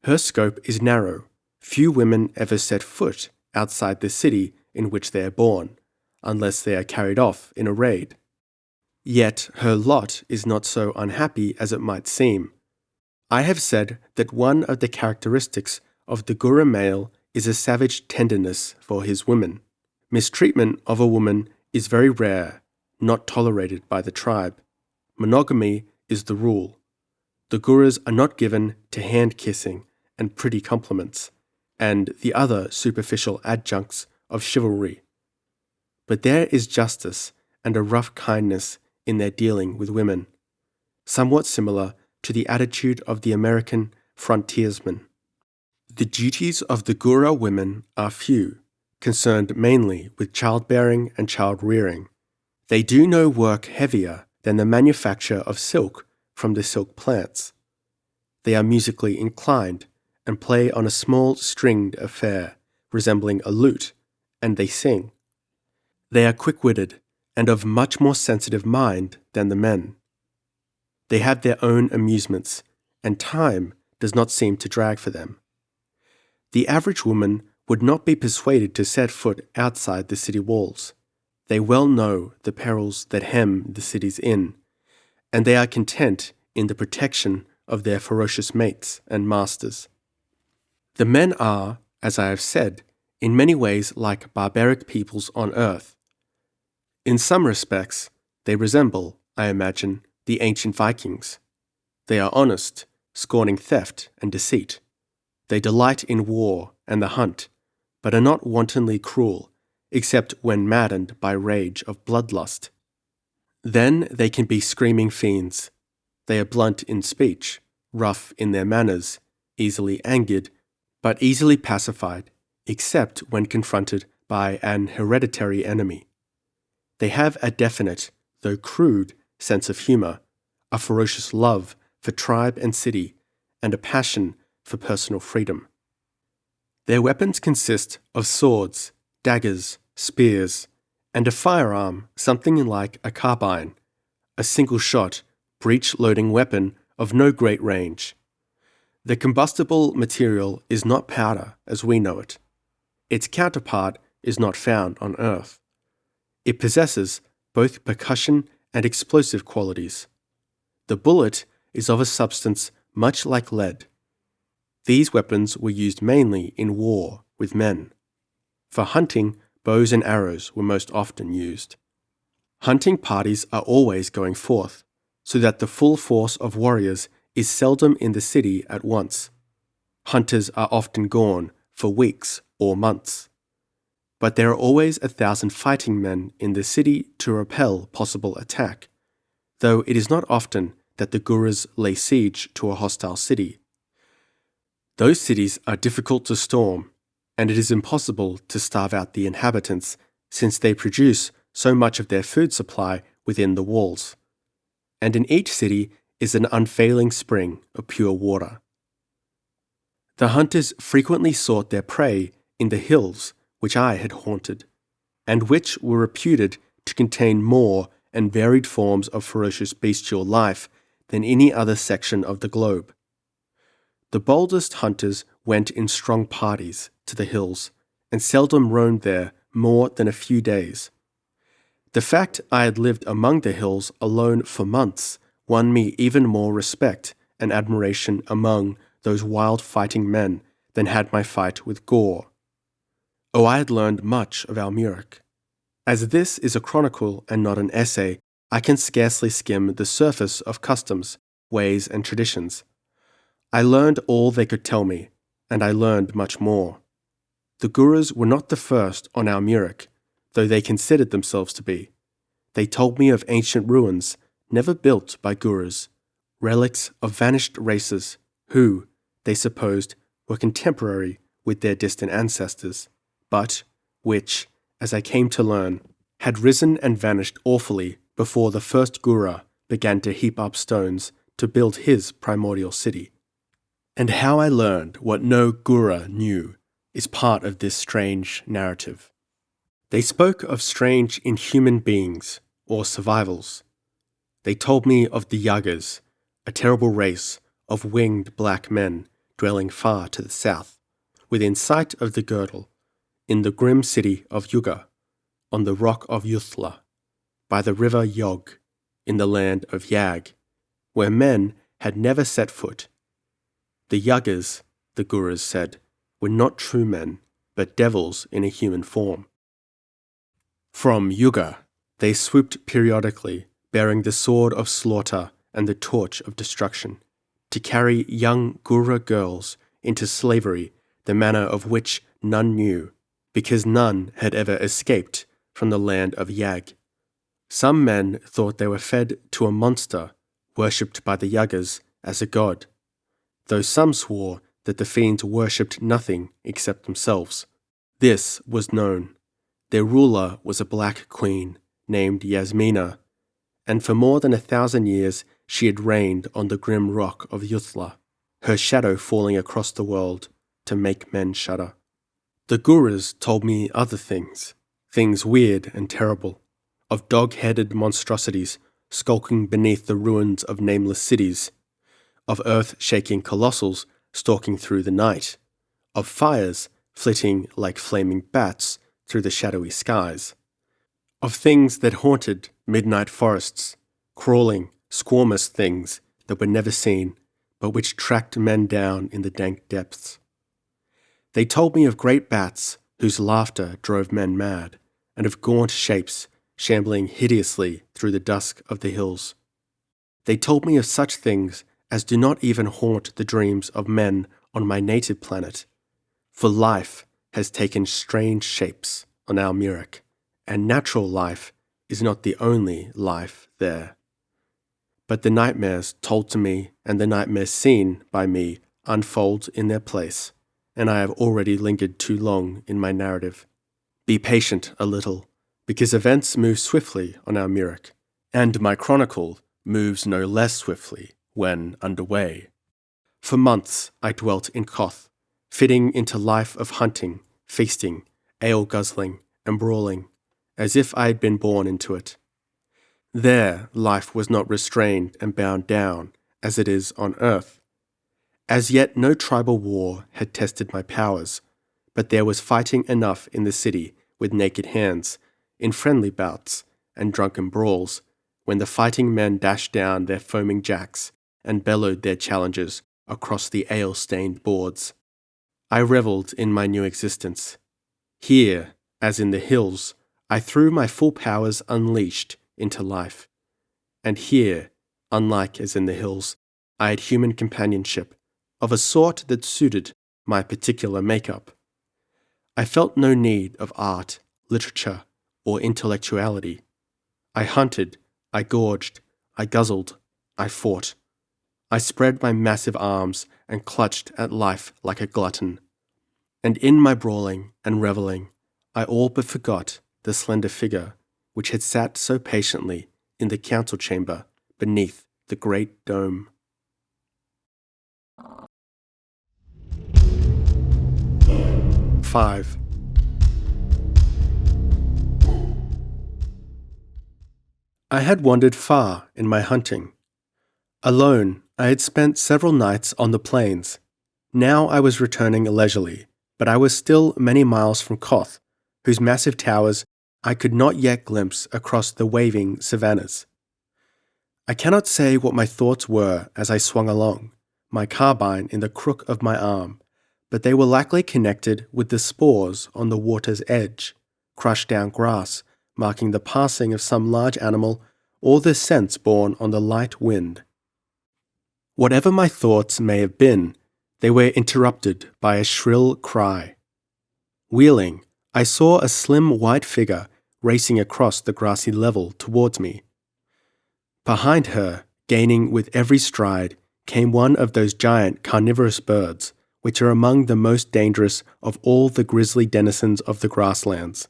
Speaker 1: Her scope is narrow. Few women ever set foot outside the city in which they are born, unless they are carried off in a raid. Yet her lot is not so unhappy as it might seem. I have said that one of the characteristics of the Gura male is a savage tenderness for his women. Mistreatment of a woman is very rare, not tolerated by the tribe. Monogamy is the rule. The Guras are not given to hand-kissing and pretty compliments, and the other superficial adjuncts of chivalry. But there is justice and a rough kindness in their dealing with women, somewhat similar to the attitude of the American frontiersman. The duties of the Gura women are few, concerned mainly with childbearing and child-rearing. They do no work heavier than the manufacture of silk from the silk plants. They are musically inclined and play on a small stringed affair resembling a lute, and they sing. They are quick-witted and of much more sensitive mind than the men. They have their own amusements, and time does not seem to drag for them. The average woman would not be persuaded to set foot outside the city walls. They well know the perils that hem the cities in, and they are content in the protection of their ferocious mates and masters. The men are, as I have said, in many ways like barbaric peoples on earth. In some respects, they resemble, I imagine, the ancient Vikings. They are honest, scorning theft and deceit. They delight in war and the hunt, but are not wantonly cruel, except when maddened by rage of bloodlust. Then they can be screaming fiends. They are blunt in speech, rough in their manners, easily angered, but easily pacified, except when confronted by an hereditary enemy. They have a definite, though crude, sense of humor, a ferocious love for tribe and city, and a passion for personal freedom. Their weapons consist of swords, daggers, spears, and a firearm something like a carbine, a single-shot, breech-loading weapon of no great range. The combustible material is not powder as we know it. Its counterpart is not found on Earth. It possesses both percussion and explosive qualities. The bullet is of a substance much like lead. These weapons were used mainly in war with men. For hunting, bows and arrows were most often used. Hunting parties are always going forth, so that the full force of warriors is seldom in the city at once. Hunters are often gone for weeks or months. But there are always 1,000 fighting men in the city to repel possible attack, though it is not often that the Guras lay siege to a hostile city. Those cities are difficult to storm, and it is impossible to starve out the inhabitants, since they produce so much of their food supply within the walls. And in each city is an unfailing spring of pure water. The hunters frequently sought their prey in the hills which I had haunted, and which were reputed to contain more and varied forms of ferocious bestial life than any other section of the globe. The boldest hunters went in strong parties to the hills, and seldom roamed there more than a few days. The fact I had lived among the hills alone for months won me even more respect and admiration among those wild fighting men than had my fight with Gore. Oh, I had learned much of Almuric. As this is a chronicle and not an essay, I can scarcely skim the surface of customs, ways, and traditions. I learned all they could tell me, and I learned much more. The Guras were not the first on Almuric, though they considered themselves to be. They told me of ancient ruins, never built by Guras, relics of vanished races who, they supposed, were contemporary with their distant ancestors, but which, as I came to learn, had risen and vanished awfully before the first Gura began to heap up stones to build his primordial city. And how I learned what no Gura knew is part of this strange narrative. They spoke of strange inhuman beings, or survivals. They told me of the Yagas, a terrible race of winged black men dwelling far to the south, within sight of the girdle, in the grim city of Yuga, on the rock of Yuthla, by the river Yog, in the land of Yag, where men had never set foot. The Yagas, the Gurus said, were not true men, but devils in a human form. From Yuga, they swooped periodically, bearing the sword of slaughter and the torch of destruction, to carry young Gura girls into slavery, the manner of which none knew, because none had ever escaped from the land of Yag. Some men thought they were fed to a monster, worshipped by the Yagas as a god, though some swore that the fiends worshipped nothing except themselves. This was known. Their ruler was a black queen named Yasmina, and for more than 1,000 years she had reigned on the grim rock of Yuthla, her shadow falling across the world to make men shudder. The Gurus told me other things weird and terrible, of dog-headed monstrosities skulking beneath the ruins of nameless cities, of earth-shaking colossals stalking through the night, of fires flitting like flaming bats through the shadowy skies, of things that haunted midnight forests, crawling, squamous things that were never seen, but which tracked men down in the dank depths. They told me of great bats whose laughter drove men mad, and of gaunt shapes shambling hideously through the dusk of the hills. They told me of such things as do not even haunt the dreams of men on my native planet, for life has taken strange shapes on Almuric, and natural life is not the only life there. But the nightmares told to me and the nightmares seen by me unfold in their place, and I have already lingered too long in my narrative. Be patient a little, because events move swiftly on Almuric, and my chronicle moves no less swiftly when underway. For months I dwelt in Koth, fitting into life of hunting, feasting, ale-guzzling, and brawling, as if I had been born into it. There life was not restrained and bound down, as it is on earth. As yet no tribal war had tested my powers, but there was fighting enough in the city with naked hands, in friendly bouts and drunken brawls, when the fighting men dashed down their foaming jacks and bellowed their challenges across the ale-stained boards. I revelled in my new existence. Here, as in the hills, I threw my full powers unleashed into life. And here, unlike as in the hills, I had human companionship, of a sort that suited my particular makeup. I felt no need of art, literature, or intellectuality. I hunted, I gorged, I guzzled, I fought. I spread my massive arms and clutched at life like a glutton. And in my brawling and revelling, I all but forgot the slender figure which had sat so patiently in the council chamber beneath the great dome. Five. I had wandered far in my hunting. Alone, I had spent several nights on the plains. Now I was returning leisurely, but I was still many miles from Koth, whose massive towers I could not yet glimpse across the waving savannas. I cannot say what my thoughts were as I swung along, my carbine in the crook of my arm, but they were likely connected with the spores on the water's edge, crushed down grass, marking the passing of some large animal, or the scents borne on the light wind. Whatever my thoughts may have been, they were interrupted by a shrill cry. Wheeling, I saw a slim white figure racing across the grassy level towards me. Behind her, gaining with every stride, came one of those giant carnivorous birds, which are among the most dangerous of all the grisly denizens of the grasslands.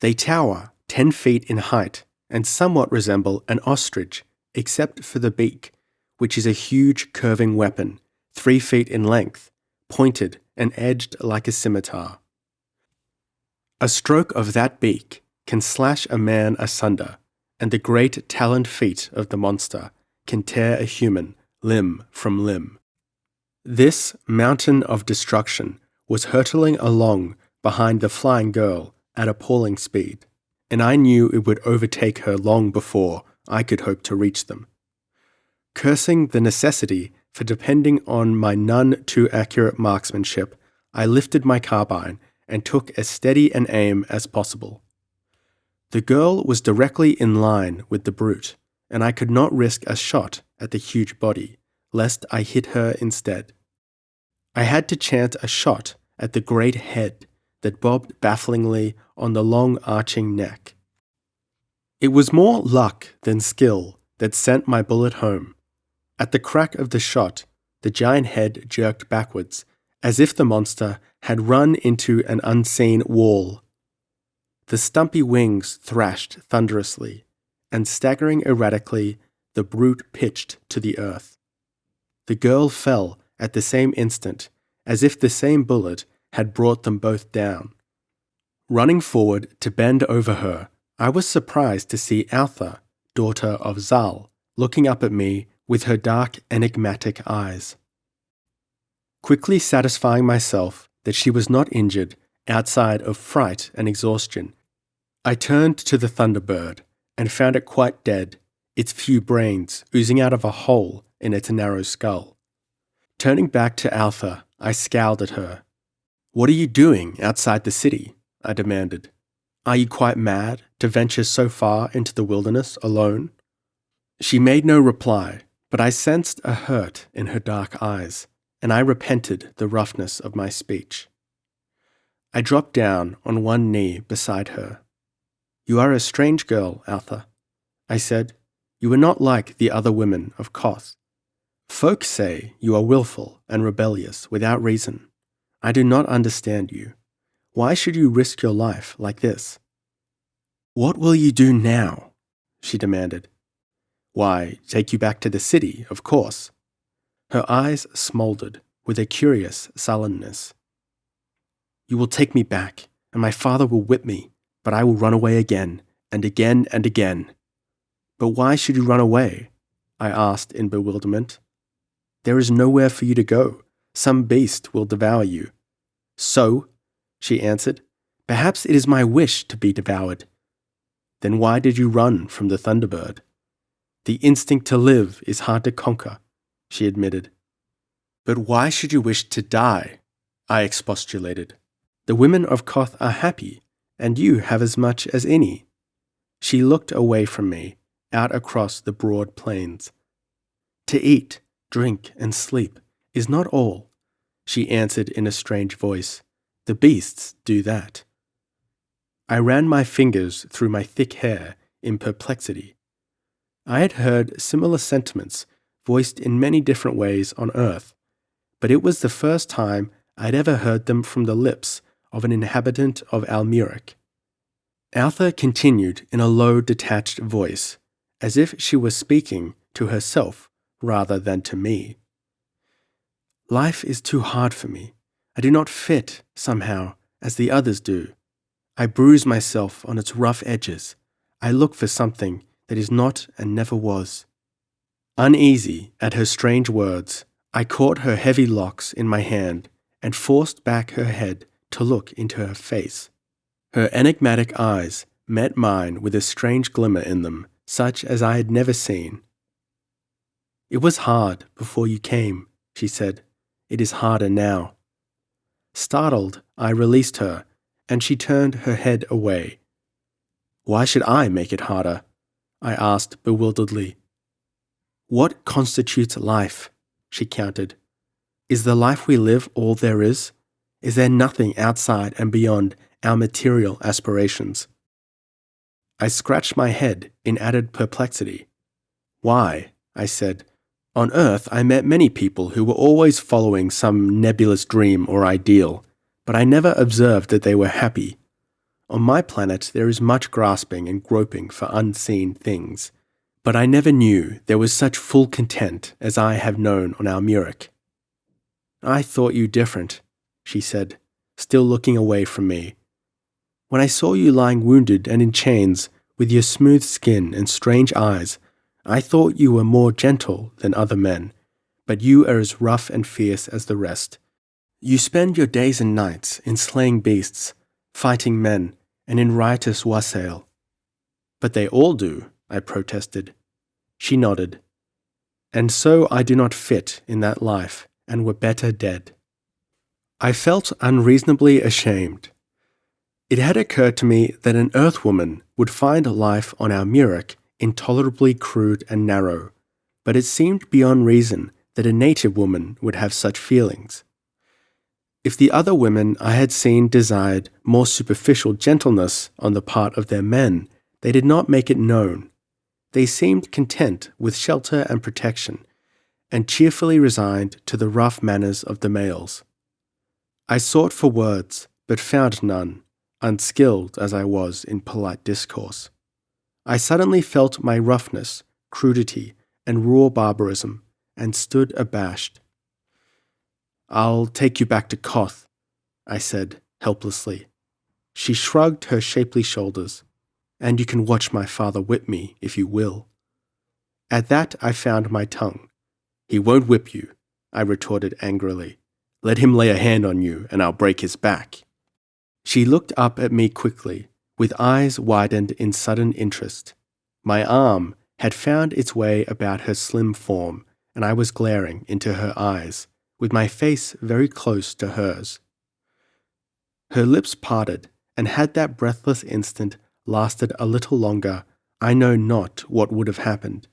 Speaker 1: They tower 10 feet in height and somewhat resemble an ostrich, except for the beak, which is a huge curving weapon, 3 feet in length, pointed and edged like a scimitar. A stroke of that beak can slash a man asunder, and the great taloned feet of the monster can tear a human limb from limb. This mountain of destruction was hurtling along behind the flying girl at appalling speed, and I knew it would overtake her long before I could hope to reach them. Cursing the necessity for depending on my none too accurate marksmanship, I lifted my carbine and took as steady an aim as possible. The girl was directly in line with the brute, and I could not risk a shot at the huge body, lest I hit her instead. I had to chance a shot at the great head that bobbed bafflingly on the long arching neck. It was more luck than skill that sent my bullet home. At the crack of the shot, the giant head jerked backwards, as if the monster had run into an unseen wall. The stumpy wings thrashed thunderously, and staggering erratically, the brute pitched to the earth. The girl fell at the same instant, as if the same bullet had brought them both down. Running forward to bend over her, I was surprised to see Altha, daughter of Zal, looking up at me with her dark, enigmatic eyes. Quickly satisfying myself that she was not injured outside of fright and exhaustion, I turned to the Thunderbird and found it quite dead, its few brains oozing out of a hole in its narrow skull. Turning back to Altha, I scowled at her. "What are you doing outside the city?" I demanded. "Are you quite mad to venture so far into the wilderness alone?" She made no reply, but I sensed a hurt in her dark eyes, and I repented the roughness of my speech. I dropped down on one knee beside her. "You are a strange girl, Altha," I said. "You are not like the other women of Koth. Folk say you are willful and rebellious without reason. I do not understand you. Why should you risk your life like this?" "What will you do now?" she demanded. "Why, take you back to the city, of course." Her eyes smoldered with a curious sullenness. "You will take me back, and my father will whip me, but I will run away again, and again, and again." "But why should you run away?" I asked in bewilderment. "There is nowhere for you to go. Some beast will devour you." "So," she answered, "perhaps it is my wish to be devoured." "Then why did you run from the Thunderbird?" "The instinct to live is hard to conquer," she admitted. "But why should you wish to die?" I expostulated. "The women of Koth are happy, and you have as much as any." She looked away from me, out across the broad plains. "To eat, drink, and sleep is not all," she answered in a strange voice. "The beasts do that." I ran my fingers through my thick hair in perplexity. I had heard similar sentiments voiced in many different ways on Earth, but it was the first time I'd ever heard them from the lips of an inhabitant of Almuric. Altha continued in a low, detached voice, as if she was speaking to herself rather than to me. "Life is too hard for me. I do not fit, somehow, as the others do. I bruise myself on its rough edges. I look for something that is not and never was." Uneasy at her strange words, I caught her heavy locks in my hand and forced back her head to look into her face. Her enigmatic eyes met mine with a strange glimmer in them, such as I had never seen. "It was hard before you came," she said. "It is harder now." Startled, I released her, and she turned her head away. "Why should I make it harder?" I asked bewilderedly. "What constitutes life?" she countered. "Is the life we live all there is? Is there nothing outside and beyond our material aspirations?" I scratched my head in added perplexity. "Why?" I said. "On Earth I met many people who were always following some nebulous dream or ideal, but I never observed that they were happy. On my planet there is much grasping and groping for unseen things, but I never knew there was such full content as I have known on Almuric." "I thought you different," she said, still looking away from me. "When I saw you lying wounded and in chains, with your smooth skin and strange eyes, I thought you were more gentle than other men, but you are as rough and fierce as the rest. You spend your days and nights in slaying beasts, fighting men, and in riotous wassail." "But they all do," I protested. She nodded. "And so I do not fit in that life, and were better dead." I felt unreasonably ashamed. It had occurred to me that an Earthwoman would find life on Almuric intolerably crude and narrow, but it seemed beyond reason that a native woman would have such feelings. If the other women I had seen desired more superficial gentleness on the part of their men, they did not make it known. They seemed content with shelter and protection, and cheerfully resigned to the rough manners of the males. I sought for words, but found none, unskilled as I was in polite discourse. I suddenly felt my roughness, crudity, and raw barbarism, and stood abashed. "I'll take you back to Koth," I said helplessly. She shrugged her shapely shoulders. "And you can watch my father whip me, if you will." At that I found my tongue. "He won't whip you," I retorted angrily. "Let him lay a hand on you, and I'll break his back." She looked up at me quickly, with eyes widened in sudden interest. My arm had found its way about her slim form, and I was glaring into her eyes, with my face very close to hers. Her lips parted, and had that breathless instant lasted a little longer, I know not what would have happened.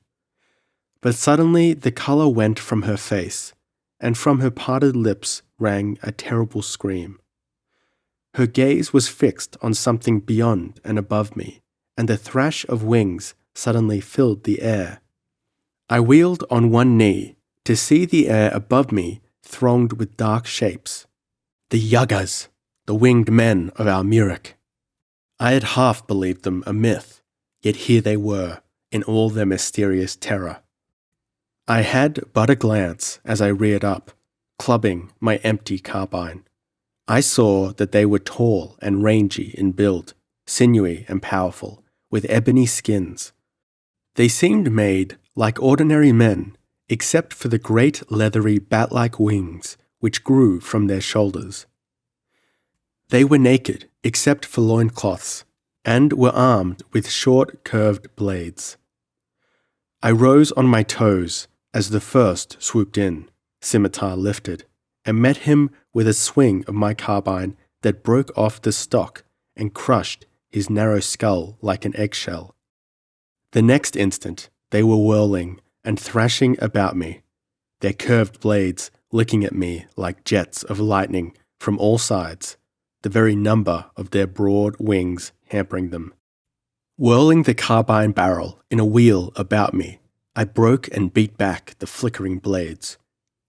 Speaker 1: But suddenly the colour went from her face, and from her parted lips rang a terrible scream. Her gaze was fixed on something beyond and above me, and the thrash of wings suddenly filled the air. I wheeled on one knee to see the air above me thronged with dark shapes. The Yagas, the winged men of Almuric. I had half believed them a myth, yet here they were, in all their mysterious terror. I had but a glance as I reared up, clubbing my empty carbine. I saw that they were tall and rangy in build, sinewy and powerful, with ebony skins. They seemed made like ordinary men, except for the great leathery bat-like wings which grew from their shoulders. They were naked, except for loincloths, and were armed with short, curved blades. I rose on my toes as the first swooped in, scimitar lifted, and met him with a swing of my carbine that broke off the stock and crushed his narrow skull like an eggshell. The next instant, they were whirling and thrashing about me, their curved blades licking at me like jets of lightning from all sides, the very number of their broad wings hampering them. Whirling the carbine barrel in a wheel about me, I broke and beat back the flickering blades,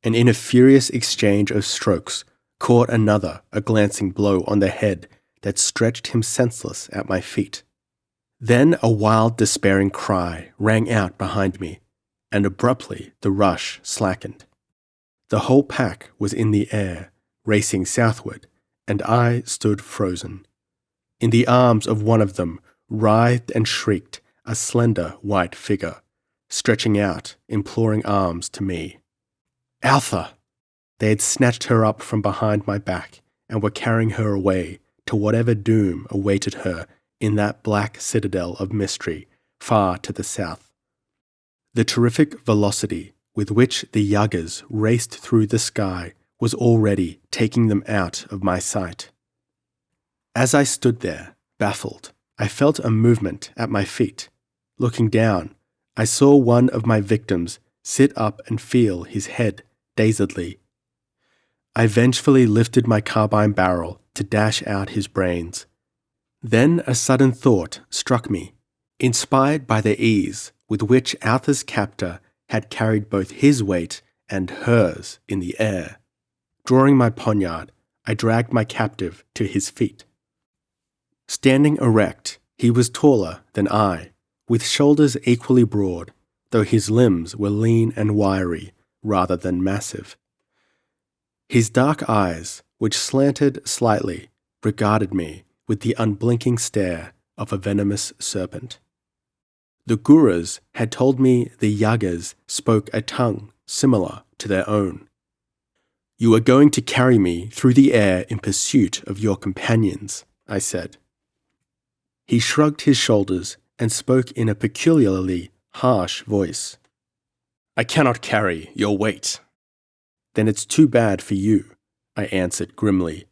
Speaker 1: and in a furious exchange of strokes, caught another a glancing blow on the head that stretched him senseless at my feet. Then a wild, despairing cry rang out behind me, and abruptly the rush slackened. The whole pack was in the air, racing southward, and I stood frozen. In the arms of one of them writhed and shrieked a slender white figure, stretching out imploring arms to me. "Altha!" They had snatched her up from behind my back and were carrying her away to whatever doom awaited her in that black citadel of mystery far to the south. The terrific velocity with which the Yagas raced through the sky was already taking them out of my sight. As I stood there, baffled, I felt a movement at my feet. Looking down, I saw one of my victims sit up and feel his head dazedly. I vengefully lifted my carbine barrel to dash out his brains. Then a sudden thought struck me, inspired by the ease with which Altha's captor had carried both his weight and hers in the air. Drawing my poniard, I dragged my captive to his feet. Standing erect, he was taller than I, with shoulders equally broad, though his limbs were lean and wiry rather than massive. His dark eyes, which slanted slightly, regarded me with the unblinking stare of a venomous serpent. The Gurus had told me the Yagas spoke a tongue similar to their own. "You are going to carry me through the air in pursuit of your companions," I said. He shrugged his shoulders and spoke in a peculiarly harsh voice. "I cannot carry your weight." "Then it's too bad for you," I answered grimly.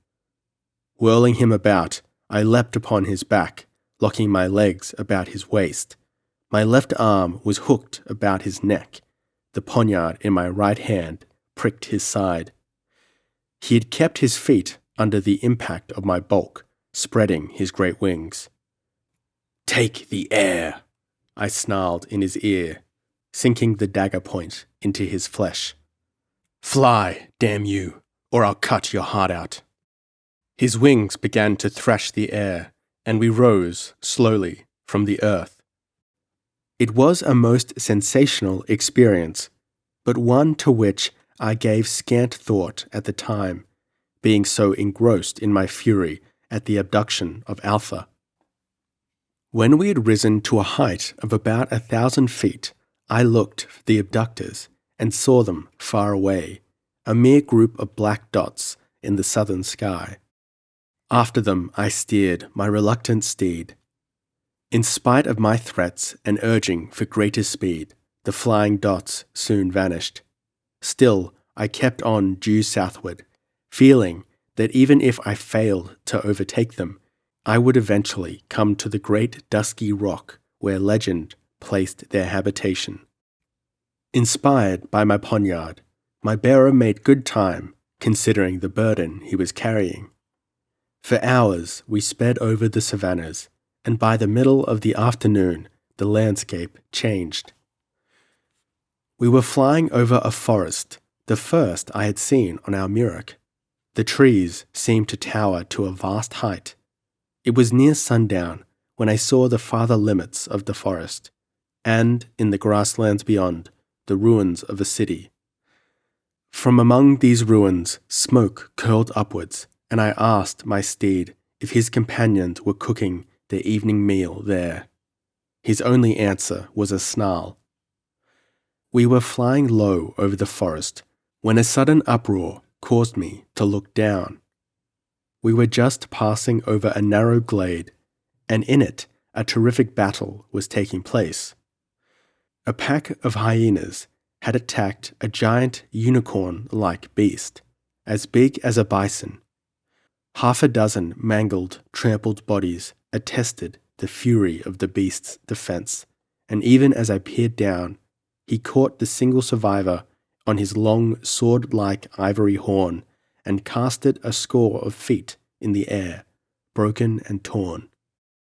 Speaker 1: Whirling him about, I leapt upon his back, locking my legs about his waist. My left arm was hooked about his neck. The poniard in my right hand pricked his side. He had kept his feet under the impact of my bulk, spreading his great wings. "Take the air," I snarled in his ear, sinking the dagger point into his flesh. "Fly, damn you, or I'll cut your heart out." His wings began to thrash the air, and we rose slowly from the earth. It was a most sensational experience, but one to which I gave scant thought at the time, being so engrossed in my fury at the abduction of Alpha. When we had risen to a height of about 1,000 feet, I looked for the abductors and saw them far away, a mere group of black dots in the southern sky. After them I steered my reluctant steed. In spite of my threats and urging for greater speed, the flying dots soon vanished. Still, I kept on due southward, feeling that even if I failed to overtake them, I would eventually come to the great dusky rock where legend placed their habitation. Inspired by my poniard, my bearer made good time, considering the burden he was carrying. For hours we sped over the savannas, and by the middle of the afternoon the landscape changed. We were flying over a forest, the first I had seen on Almuric. The trees seemed to tower to a vast height. It was near sundown when I saw the farther limits of the forest, and, in the grasslands beyond, the ruins of a city. From among these ruins, smoke curled upwards, and I asked my steed if his companions were cooking their evening meal there. His only answer was a snarl. We were flying low over the forest when a sudden uproar caused me to look down. We were just passing over a narrow glade, and in it a terrific battle was taking place. A pack of hyenas had attacked a giant unicorn-like beast, as big as a bison. Half a dozen mangled, trampled bodies attested the fury of the beast's defense, and even as I peered down, he caught the single survivor on his long sword-like ivory horn and cast it a score of feet in the air, broken and torn.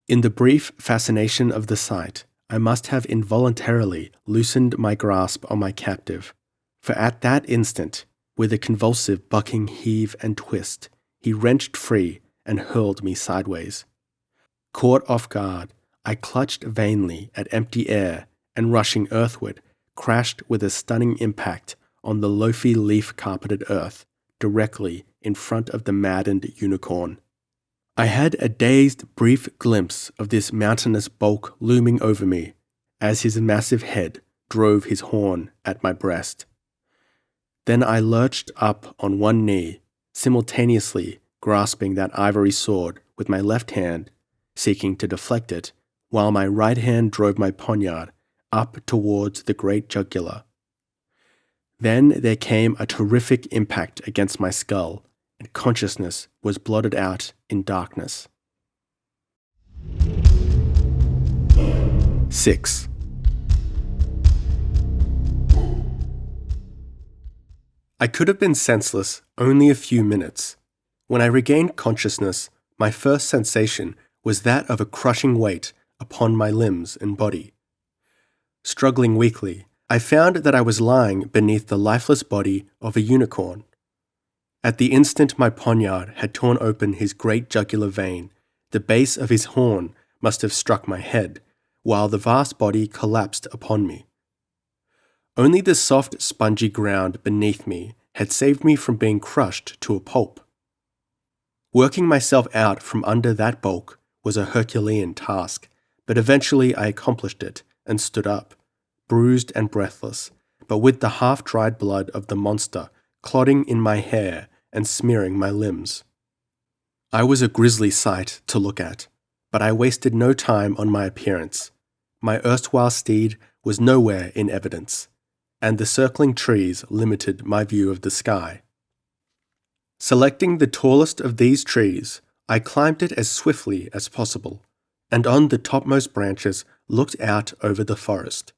Speaker 1: In the brief fascination of the sight, I must have involuntarily loosened my grasp on my captive, for at that instant, with a convulsive bucking heave and twist, he wrenched free and hurled me sideways. Caught off guard, I clutched vainly at empty air and, rushing earthward, crashed with a stunning impact on the loafy leaf-carpeted earth directly in front of the maddened unicorn. I had a dazed, brief glimpse of this mountainous bulk looming over me as his massive head drove his horn at my breast. Then I lurched up on one knee, simultaneously grasping that ivory sword with my left hand, seeking to deflect it, while my right hand drove my poniard up towards the great jugular. Then there came a terrific impact against my skull, and consciousness was blotted out in darkness. 6. I could have been senseless only a few minutes. When I regained consciousness, my first sensation was that of a crushing weight upon my limbs and body. Struggling weakly, I found that I was lying beneath the lifeless body of a unicorn. At the instant my poniard had torn open his great jugular vein, the base of his horn must have struck my head, while the vast body collapsed upon me. Only the soft, spongy ground beneath me had saved me from being crushed to a pulp. Working myself out from under that bulk was a Herculean task, but eventually I accomplished it and stood up, bruised and breathless, but with the half-dried blood of the monster clotting in my hair and smearing my limbs. I was a grisly sight to look at, but I wasted no time on my appearance. My erstwhile steed was nowhere in evidence, and the circling trees limited my view of the sky. Selecting the tallest of these trees, I climbed it as swiftly as possible, and on the topmost branches looked out over the forest.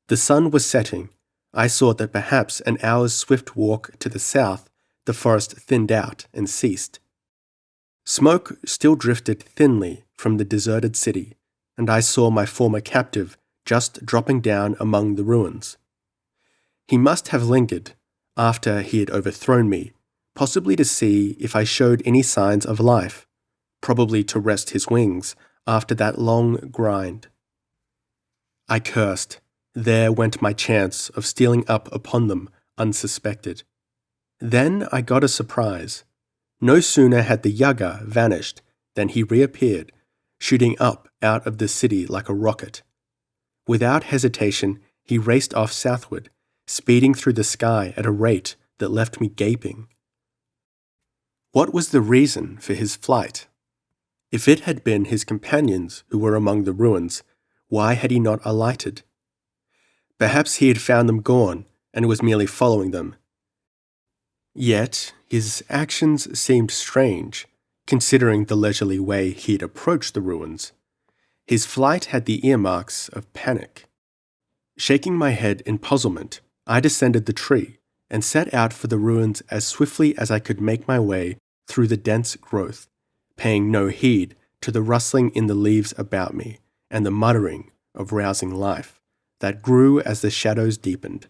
Speaker 1: The sun was setting. I saw that perhaps an hour's swift walk to the south, the forest thinned out and ceased. Smoke still drifted thinly from the deserted city, and I saw my former captive just dropping down among the ruins. He must have lingered after he had overthrown me, possibly to see if I showed any signs of life, probably to rest his wings after that long grind. I cursed. There went my chance of stealing up upon them unsuspected. Then I got a surprise. No sooner had the Yaga vanished than he reappeared, shooting up out of the city like a rocket. Without hesitation, he raced off southward, speeding through the sky at a rate that left me gaping. What was the reason for his flight? If it had been his companions who were among the ruins, why had he not alighted? Perhaps he had found them gone and was merely following them. Yet his actions seemed strange, considering the leisurely way he had approached the ruins. His flight had the earmarks of panic. Shaking my head in puzzlement, I descended the tree and set out for the ruins as swiftly as I could make my way through the dense growth, paying no heed to the rustling in the leaves about me and the muttering of rousing life that grew as the shadows deepened.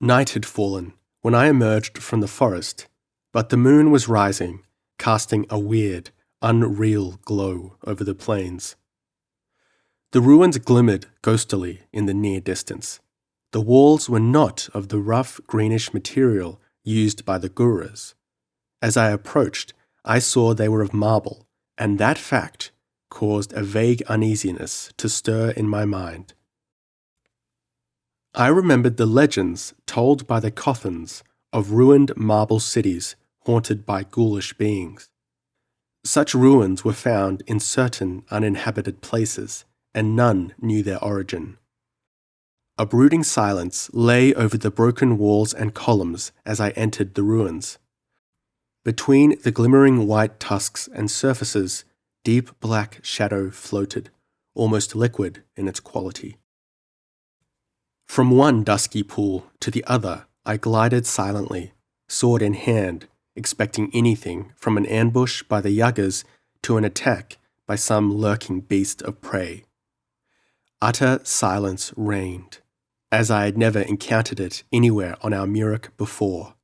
Speaker 1: Night had fallen when I emerged from the forest, but the moon was rising, casting a weird, unreal glow over the plains. The ruins glimmered ghostily in the near distance. The walls were not of the rough greenish material used by the Gurus. As I approached, I saw they were of marble, and that fact caused a vague uneasiness to stir in my mind. I remembered the legends told by the Kothans of ruined marble cities haunted by ghoulish beings. Such ruins were found in certain uninhabited places, and none knew their origin. A brooding silence lay over the broken walls and columns as I entered the ruins. Between the glimmering white tusks and surfaces, deep black shadow floated, almost liquid in its quality. From one dusky pool to the other, I glided silently, sword in hand, expecting anything from an ambush by the Yagas to an attack by some lurking beast of prey. Utter silence reigned, as I had never encountered it anywhere on Almuric before.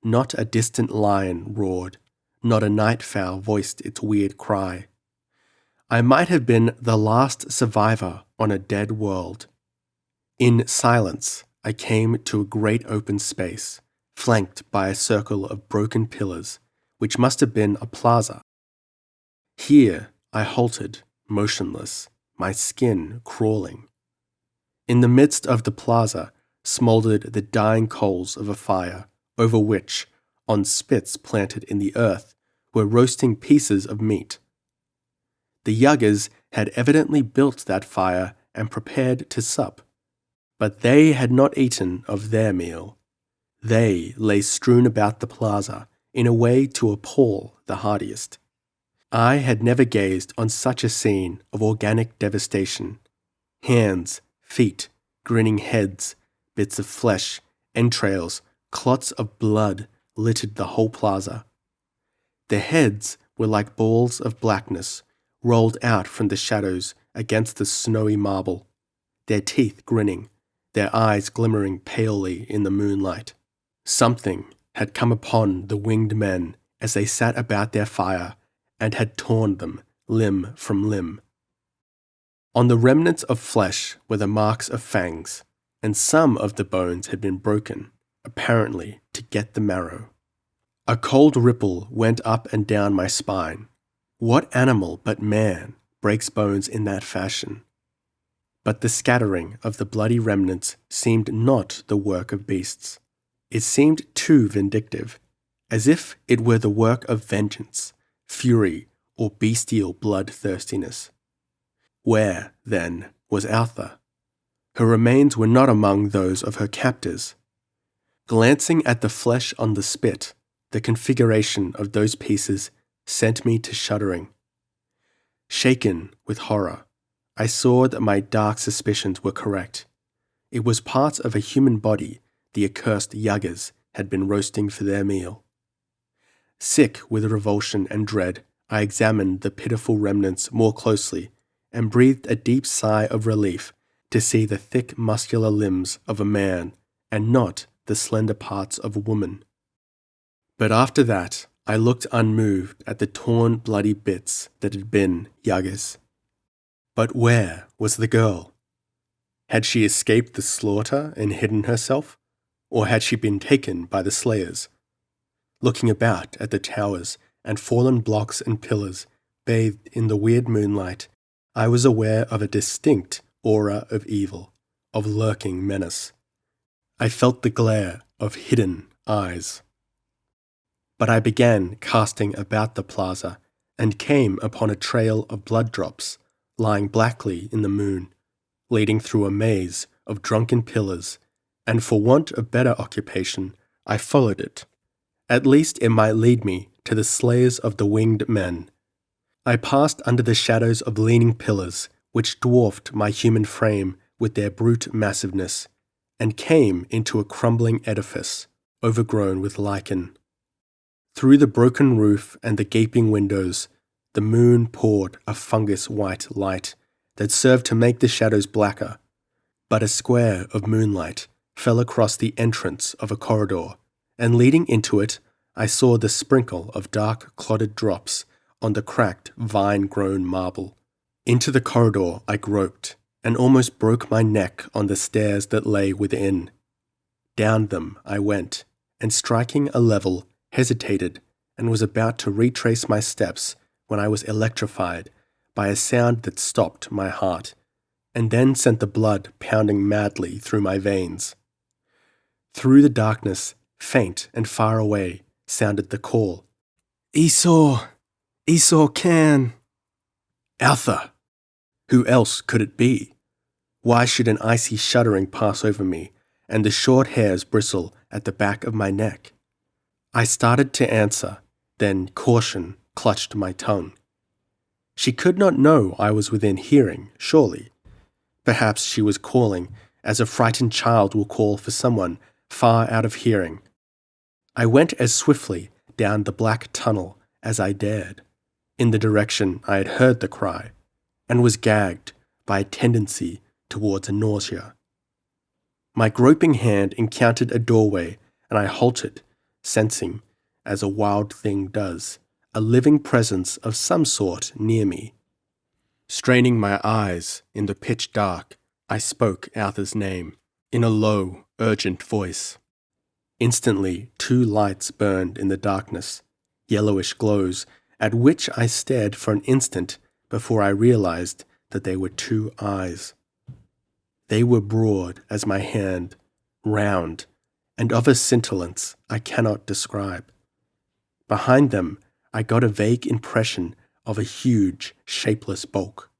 Speaker 1: Not a distant lion roared, not a night fowl voiced its weird cry. I might have been the last survivor on a dead world. In silence, I came to a great open space, flanked by a circle of broken pillars, which must have been a plaza. Here I halted, motionless, my skin crawling. In the midst of the plaza smouldered the dying coals of a fire, over which, on spits planted in the earth, were roasting pieces of meat. The Yagas had evidently built that fire and prepared to sup. But they had not eaten of their meal. They lay strewn about the plaza in a way to appall the hardiest. I had never gazed on such a scene of organic devastation. Hands, feet, grinning heads, bits of flesh, entrails, clots of blood littered the whole plaza. Their heads were like balls of blackness rolled out from the shadows against the snowy marble, their teeth grinning, their eyes glimmering palely in the moonlight. Something had come upon the winged men as they sat about their fire and had torn them limb from limb. On the remnants of flesh were the marks of fangs, and some of the bones had been broken, apparently to get the marrow. A cold ripple went up and down my spine. What animal but man breaks bones in that fashion? But the scattering of the bloody remnants seemed not the work of beasts. It seemed too vindictive, as if it were the work of vengeance, fury, or bestial bloodthirstiness. Where, then, was Altha? Her remains were not among those of her captors. Glancing at the flesh on the spit, the configuration of those pieces sent me to shuddering. Shaken with horror, I saw that my dark suspicions were correct. It was part of a human body the accursed Yagas had been roasting for their meal. Sick with revulsion and dread, I examined the pitiful remnants more closely and breathed a deep sigh of relief to see the thick muscular limbs of a man and not the slender parts of a woman. But after that, I looked unmoved at the torn, bloody bits that had been Yagas. But where was the girl? Had she escaped the slaughter and hidden herself, or had she been taken by the slayers? Looking about at the towers and fallen blocks and pillars bathed in the weird moonlight, I was aware of a distinct aura of evil, of lurking menace. I felt the glare of hidden eyes. But I began casting about the plaza and came upon a trail of blood drops lying blackly in the moon, leading through a maze of drunken pillars, and for want of better occupation, I followed it. At least it might lead me to the slayers of the winged men. I passed under the shadows of leaning pillars, which dwarfed my human frame with their brute massiveness, and came into a crumbling edifice, overgrown with lichen. Through the broken roof and the gaping windows, the moon poured a fungus-white light that served to make the shadows blacker, but a square of moonlight fell across the entrance of a corridor, and leading into it, I saw the sprinkle of dark clotted drops on the cracked, vine-grown marble. Into the corridor I groped, and almost broke my neck on the stairs that lay within. Down them I went, and striking a level, hesitated, and was about to retrace my steps when I was electrified by a sound that stopped my heart, and then sent the blood pounding madly through my veins. Through the darkness, faint and far away, sounded the call, "Esau! Esau can!" Altha! Who else could it be? Why should an icy shuddering pass over me, and the short hairs bristle at the back of my neck? I started to answer, then caution clutched my tongue. She could not know I was within hearing, surely. Perhaps she was calling, as a frightened child will call for someone far out of hearing. I went as swiftly down the black tunnel as I dared, in the direction I had heard the cry, and was gagged by a tendency towards a nausea. My groping hand encountered a doorway, and I halted, sensing, as a wild thing does, a living presence of some sort near me. Straining my eyes in the pitch dark, I spoke Altha's name, in a low, urgent voice. Instantly, 2 lights burned in the darkness, yellowish glows, at which I stared for an instant before I realized that they were 2 eyes. They were broad as my hand, round, and of a scintillance I cannot describe. Behind them, I got a vague impression of a huge, shapeless bulk.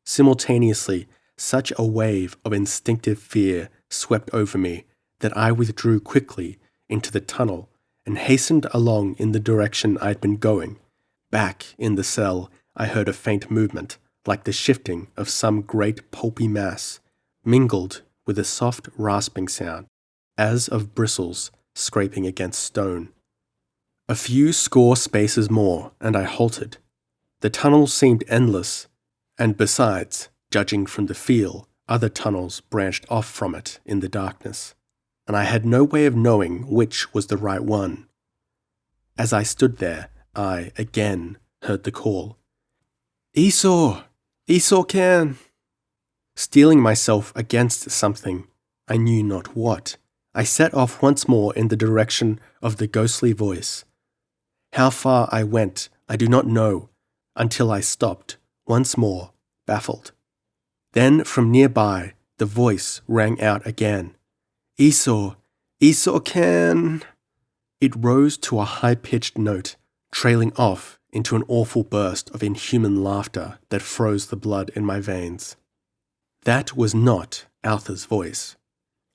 Speaker 1: Simultaneously, such a wave of instinctive fear swept over me that I withdrew quickly into the tunnel and hastened along in the direction I had been going. Back in the cell, I heard a faint movement, like the shifting of some great pulpy mass, mingled with a soft rasping sound, as of bristles scraping against stone. A few score spaces more, and I halted. The tunnel seemed endless, and besides, judging from the feel, other tunnels branched off from it in the darkness, and I had no way of knowing which was the right one. As I stood there, I again heard the call, "Esau! Esau can!" Steeling myself against something, I knew not what, I set off once more in the direction of the ghostly voice. How far I went, I do not know, until I stopped, once more, baffled. Then from nearby, the voice rang out again. Esau, Esau can... It rose to a high-pitched note, trailing off into an awful burst of inhuman laughter that froze the blood in my veins. That was not Altha's voice.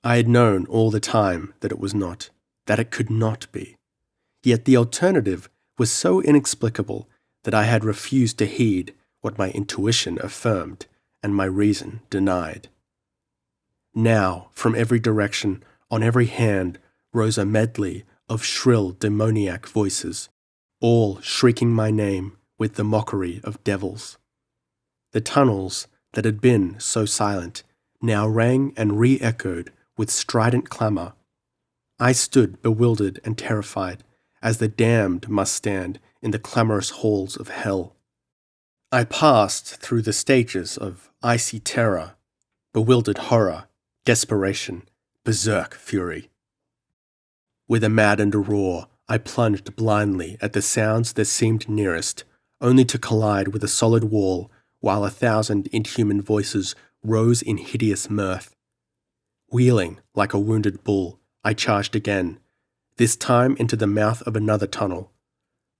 Speaker 1: I had known all the time that it was not, that it could not be. Yet the alternative was so inexplicable that I had refused to heed what my intuition affirmed and my reason denied. Now, from every direction, on every hand, rose a medley of shrill demoniac voices, all shrieking my name with the mockery of devils. The tunnels that had been so silent now rang and re-echoed with strident clamour. I stood bewildered and terrified, as the damned must stand in the clamorous halls of hell. I passed through the stages of icy terror, bewildered horror, desperation, berserk fury. With a maddened roar, I plunged blindly at the sounds that seemed nearest, only to collide with a solid wall, while 1,000 inhuman voices rose in hideous mirth. Wheeling like a wounded bull, I charged again, this time into the mouth of another tunnel.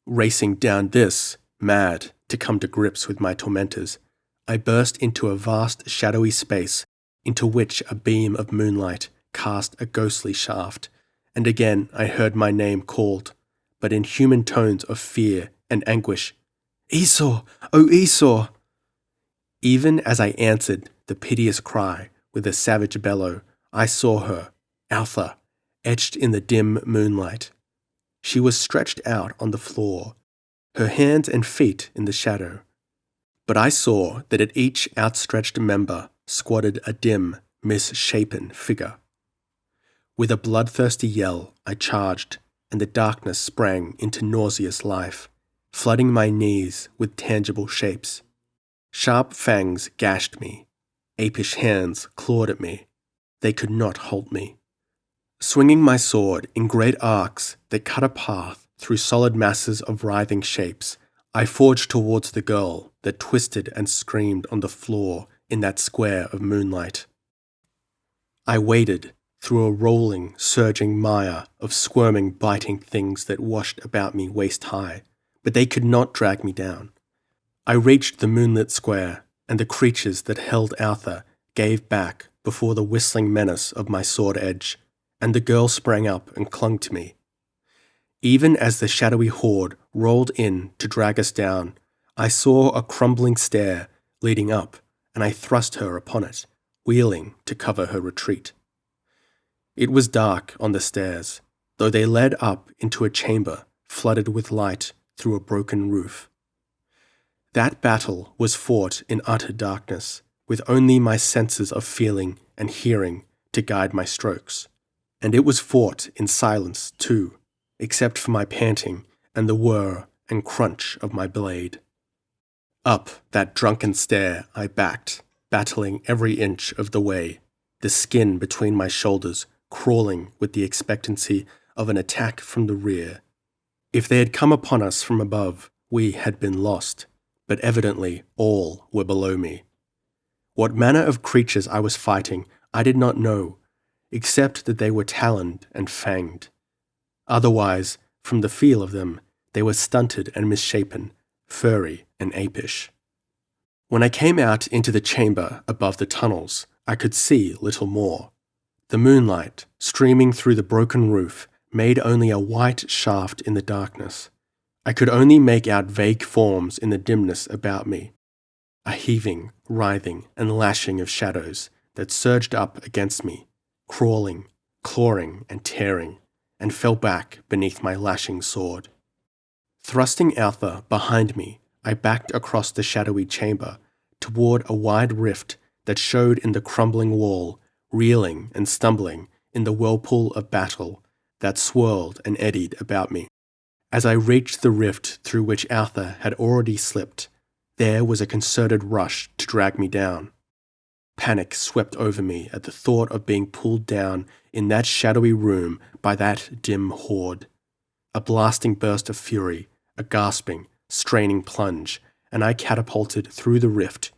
Speaker 1: Racing down this, mad to come to grips with my tormentors, I burst into a vast shadowy space into which a beam of moonlight cast a ghostly shaft, and again I heard my name called, but in human tones of fear and anguish. Esau! O Esau! Even as I answered the piteous cry with a savage bellow, I saw her, Altha, etched in the dim moonlight. She was stretched out on the floor, her hands and feet in the shadow. But I saw that at each outstretched member squatted a dim, misshapen figure. With a bloodthirsty yell, I charged, and the darkness sprang into nauseous life, flooding my knees with tangible shapes. Sharp fangs gashed me. Apish hands clawed at me. They could not hold me. Swinging my sword in great arcs that cut a path through solid masses of writhing shapes, I forged towards the girl that twisted and screamed on the floor in that square of moonlight. I waded through a rolling, surging mire of squirming, biting things that washed about me waist-high, but they could not drag me down. I reached the moonlit square, and the creatures that held Altha gave back before the whistling menace of my sword edge, and the girl sprang up and clung to me. Even as the shadowy horde rolled in to drag us down, I saw a crumbling stair leading up, and I thrust her upon it, wheeling to cover her retreat. It was dark on the stairs, though they led up into a chamber flooded with light through a broken roof. That battle was fought in utter darkness, with only my senses of feeling and hearing to guide my strokes. And it was fought in silence, too, except for my panting and the whir and crunch of my blade. Up that drunken stair I backed, battling every inch of the way, the skin between my shoulders crawling with the expectancy of an attack from the rear. If they had come upon us from above, we had been lost, but evidently all were below me. What manner of creatures I was fighting I did not know, except that they were taloned and fanged. Otherwise, from the feel of them, they were stunted and misshapen, furry and apish. When I came out into the chamber above the tunnels, I could see little more. The moonlight, streaming through the broken roof, made only a white shaft in the darkness. I could only make out vague forms in the dimness about me, a heaving, writhing, and lashing of shadows that surged up against me, crawling, clawing, and tearing, and fell back beneath my lashing sword. Thrusting Altha behind me, I backed across the shadowy chamber toward a wide rift that showed in the crumbling wall, reeling and stumbling in the whirlpool of battle that swirled and eddied about me. As I reached the rift through which Altha had already slipped, there was a concerted rush to drag me down. Panic swept over me at the thought of being pulled down in that shadowy room by that dim horde. A blasting burst of fury, a gasping, straining plunge, and I catapulted through the rift,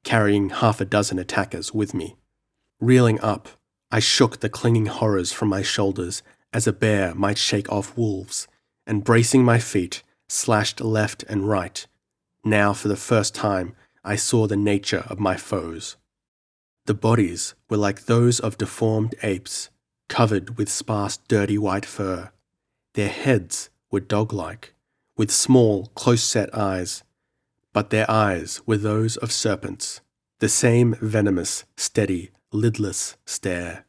Speaker 1: carrying half a dozen attackers with me. Reeling up, I shook the clinging horrors from my shoulders as a bear might shake off wolves, and bracing my feet, slashed left and right. Now, for the first time, I saw the nature of my foes. The bodies were like those of deformed apes, covered with sparse, dirty white fur. Their heads were dog-like, with small, close-set eyes, but their eyes were those of serpents, the same venomous, steady, lidless stare.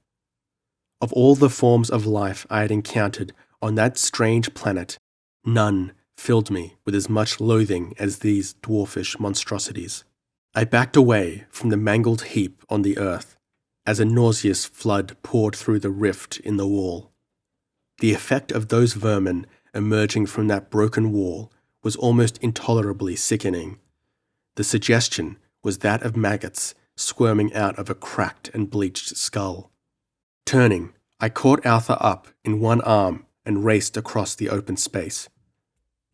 Speaker 1: Of all the forms of life I had encountered on that strange planet, none filled me with as much loathing as these dwarfish monstrosities. I backed away from the mangled heap on the earth as a nauseous flood poured through the rift in the wall. The effect of those vermin emerging from that broken wall was almost intolerably sickening. The suggestion was that of maggots squirming out of a cracked and bleached skull. Turning, I caught Arthur up in one arm and raced across the open space.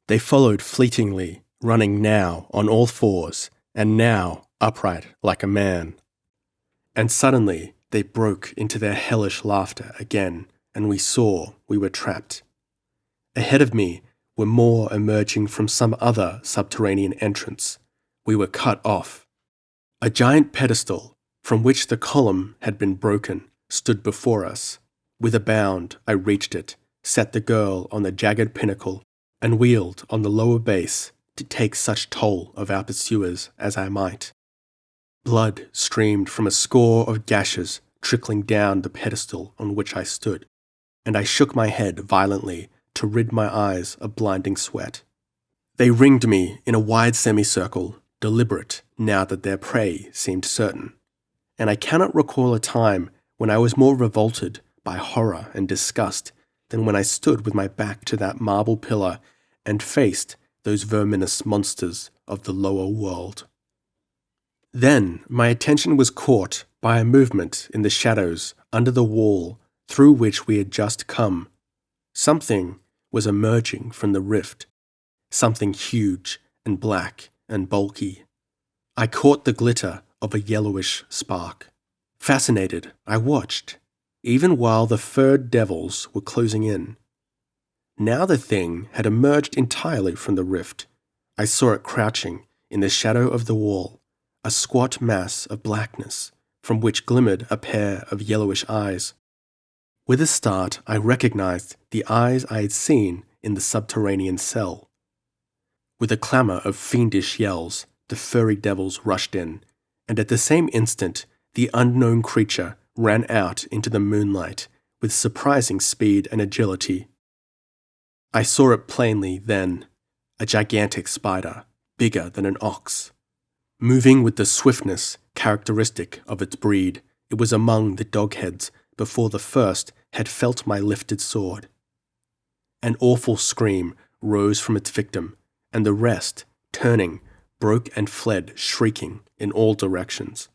Speaker 1: They followed fleetingly, running now on all fours, and now upright like a man. And suddenly they broke into their hellish laughter again, and we saw we were trapped. Ahead of me were more emerging from some other subterranean entrance. We were cut off. A giant pedestal, from which the column had been broken, stood before us. With a bound, I reached it, set the girl on the jagged pinnacle, and wheeled on the lower base to take such toll of our pursuers as I might. Blood streamed from a score of gashes trickling down the pedestal on which I stood, and I shook my head violently to rid my eyes of blinding sweat. They ringed me in a wide semicircle, deliberate now that their prey seemed certain, and I cannot recall a time when I was more revolted by horror and disgust than when I stood with my back to that marble pillar and faced those verminous monsters of the lower world. Then my attention was caught by a movement in the shadows under the wall through which we had just come. Something was emerging from the rift, something huge and black and bulky. I caught the glitter of a yellowish spark. Fascinated, I watched, even while the furred devils were closing in. Now the thing had emerged entirely from the rift. I saw it crouching in the shadow of the wall, a squat mass of blackness from which glimmered a pair of yellowish eyes. With a start, I recognized the eyes I had seen in the subterranean cell. With a clamor of fiendish yells, the furry devils rushed in, and at the same instant, the unknown creature ran out into the moonlight with surprising speed and agility. I saw it plainly then, a gigantic spider, bigger than an ox. Moving with the swiftness characteristic of its breed, it was among the dogheads before the first had felt my lifted sword. An awful scream rose from its victim, and the rest, turning, broke and fled shrieking in all directions.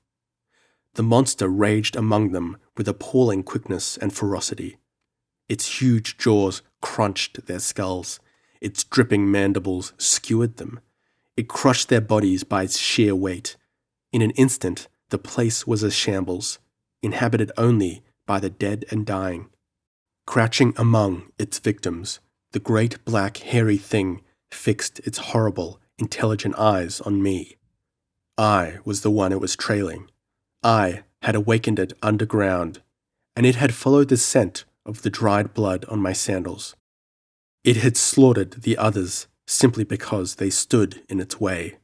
Speaker 1: The monster raged among them with appalling quickness and ferocity. Its huge jaws crunched their skulls. Its dripping mandibles skewered them. It crushed their bodies by its sheer weight. In an instant, the place was a shambles, inhabited only by the dead and dying. Crouching among its victims, the great black hairy thing fixed its horrible, intelligent eyes on me. I was the one it was trailing. I had awakened it underground, and it had followed the scent of the dried blood on my sandals. It had slaughtered the others simply because they stood in its way.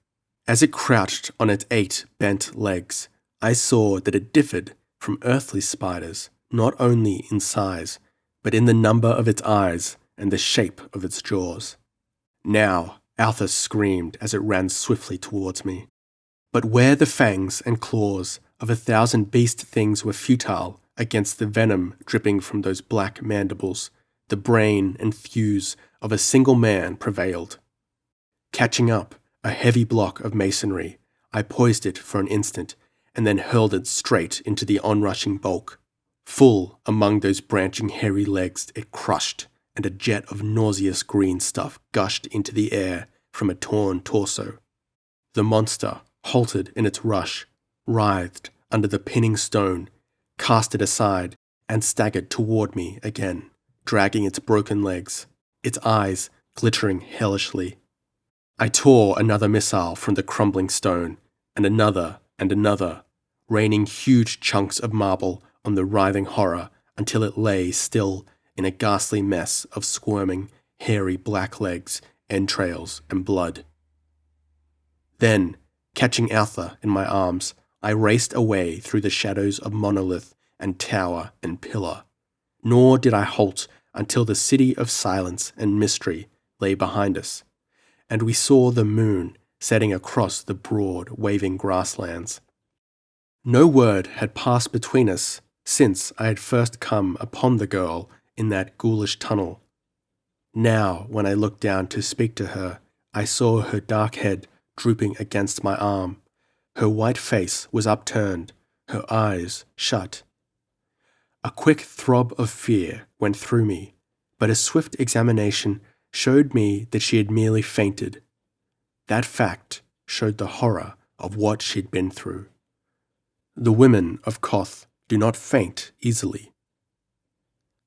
Speaker 1: As it crouched on its 8 bent legs, I saw that it differed from earthly spiders not only in size, but in the number of its eyes and the shape of its jaws. Now, Alpha screamed as it ran swiftly towards me. But where the fangs and claws of 1,000 beast things were futile against the venom dripping from those black mandibles, the brain and thews of a single man prevailed. Catching up a heavy block of masonry, I poised it for an instant and then hurled it straight into the onrushing bulk. Full among those branching hairy legs it crushed, and a jet of nauseous green stuff gushed into the air from a torn torso. The monster halted in its rush writhed under the pinning stone, cast it aside, and staggered toward me again, dragging its broken legs, its eyes glittering hellishly. I tore another missile from the crumbling stone, and another, raining huge chunks of marble on the writhing horror until it lay still in a ghastly mess of squirming, hairy black legs, entrails, and blood. Then, catching Altha in my arms, I raced away through the shadows of monolith and tower and pillar, nor did I halt until the city of silence and mystery lay behind us, and we saw the moon setting across the broad, waving grasslands. No word had passed between us since I had first come upon the girl in that ghoulish tunnel. Now, when I looked down to speak to her, I saw her dark head drooping against my arm. Her white face was upturned, her eyes shut. A quick throb of fear went through me, but a swift examination showed me that she had merely fainted. That fact showed the horror of what she'd been through. The women of Koth do not faint easily.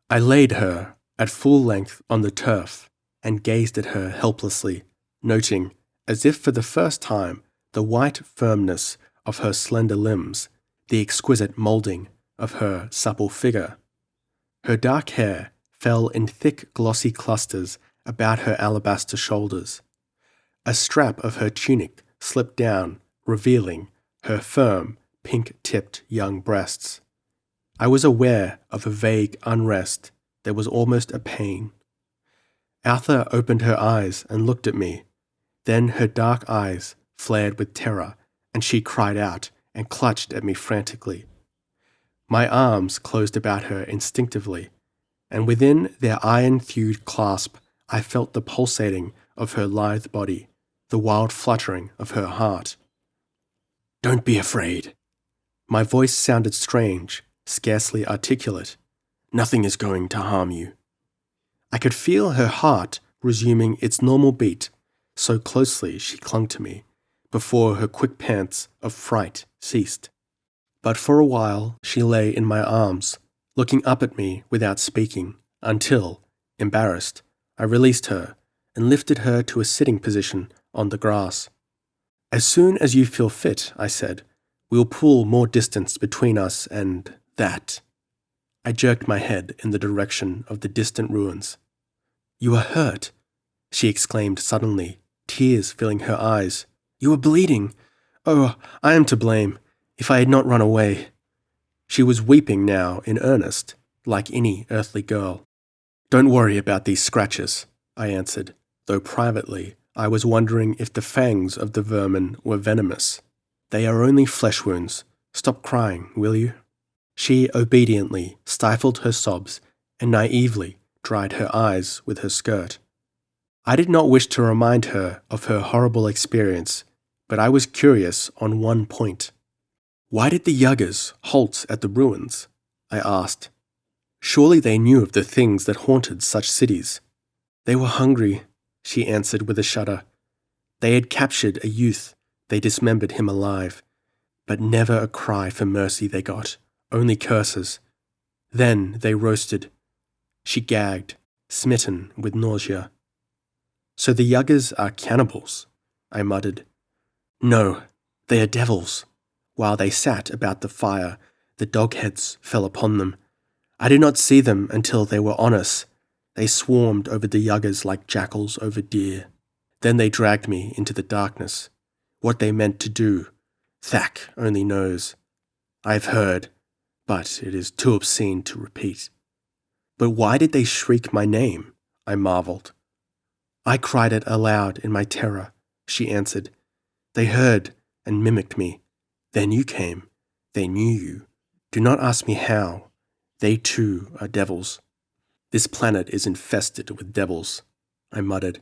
Speaker 1: I laid her at full length on the turf and gazed at her helplessly, noting, as if for the first time, the white firmness of her slender limbs, the exquisite moulding of her supple figure. Her dark hair fell in thick glossy clusters about her alabaster shoulders. A strap of her tunic slipped down, revealing her firm, pink-tipped young breasts. I was aware of a vague unrest. There was almost a pain. Altha opened her eyes and looked at me. Then her dark eyes flared with terror, and she cried out and clutched at me frantically. My arms closed about her instinctively, and within their iron-thewed clasp I felt the pulsating of her lithe body, the wild fluttering of her heart. "Don't be afraid." My voice sounded strange, scarcely articulate. "Nothing is going to harm you." I could feel her heart resuming its normal beat, so closely she clung to me, before her quick pants of fright ceased. But for a while she lay in my arms, looking up at me without speaking, until, embarrassed, I released her and lifted her to a sitting position on the grass. "As soon as you feel fit," I said, "we'll pull more distance between us and that." I jerked my head in the direction of the distant ruins. "You are hurt," she exclaimed suddenly, tears filling her eyes. "You are bleeding. Oh, I am to blame. If I had not run away." She was weeping now in earnest, like any earthly girl. "Don't worry about these scratches," I answered, though privately I was wondering if the fangs of the vermin were venomous. "They are only flesh wounds. Stop crying, will you?" She obediently stifled her sobs and naively dried her eyes with her skirt. I did not wish to remind her of her horrible experience, but I was curious on one point. "Why did the Yuggers halt at the ruins?" I asked. "Surely they knew of the things that haunted such cities." "They were hungry," she answered with a shudder. "They had captured a youth. They dismembered him alive. But never a cry for mercy they got, only curses. Then they roasted." She gagged, smitten with nausea. "So the Yuggers are cannibals," I muttered. "No, they are devils." While they sat about the fire, the dogheads fell upon them. I did not see them until they were on us. They swarmed over the Yuggers like jackals over deer. Then they dragged me into the darkness. What they meant to do, Thak only knows. I have heard, but it is too obscene to repeat. "But why did they shriek my name?" I marveled. "I cried it aloud in my terror," she answered. "They heard and mimicked me. Then you came. They knew you. Do not ask me how. They too are devils." "This planet is infested with devils," I muttered.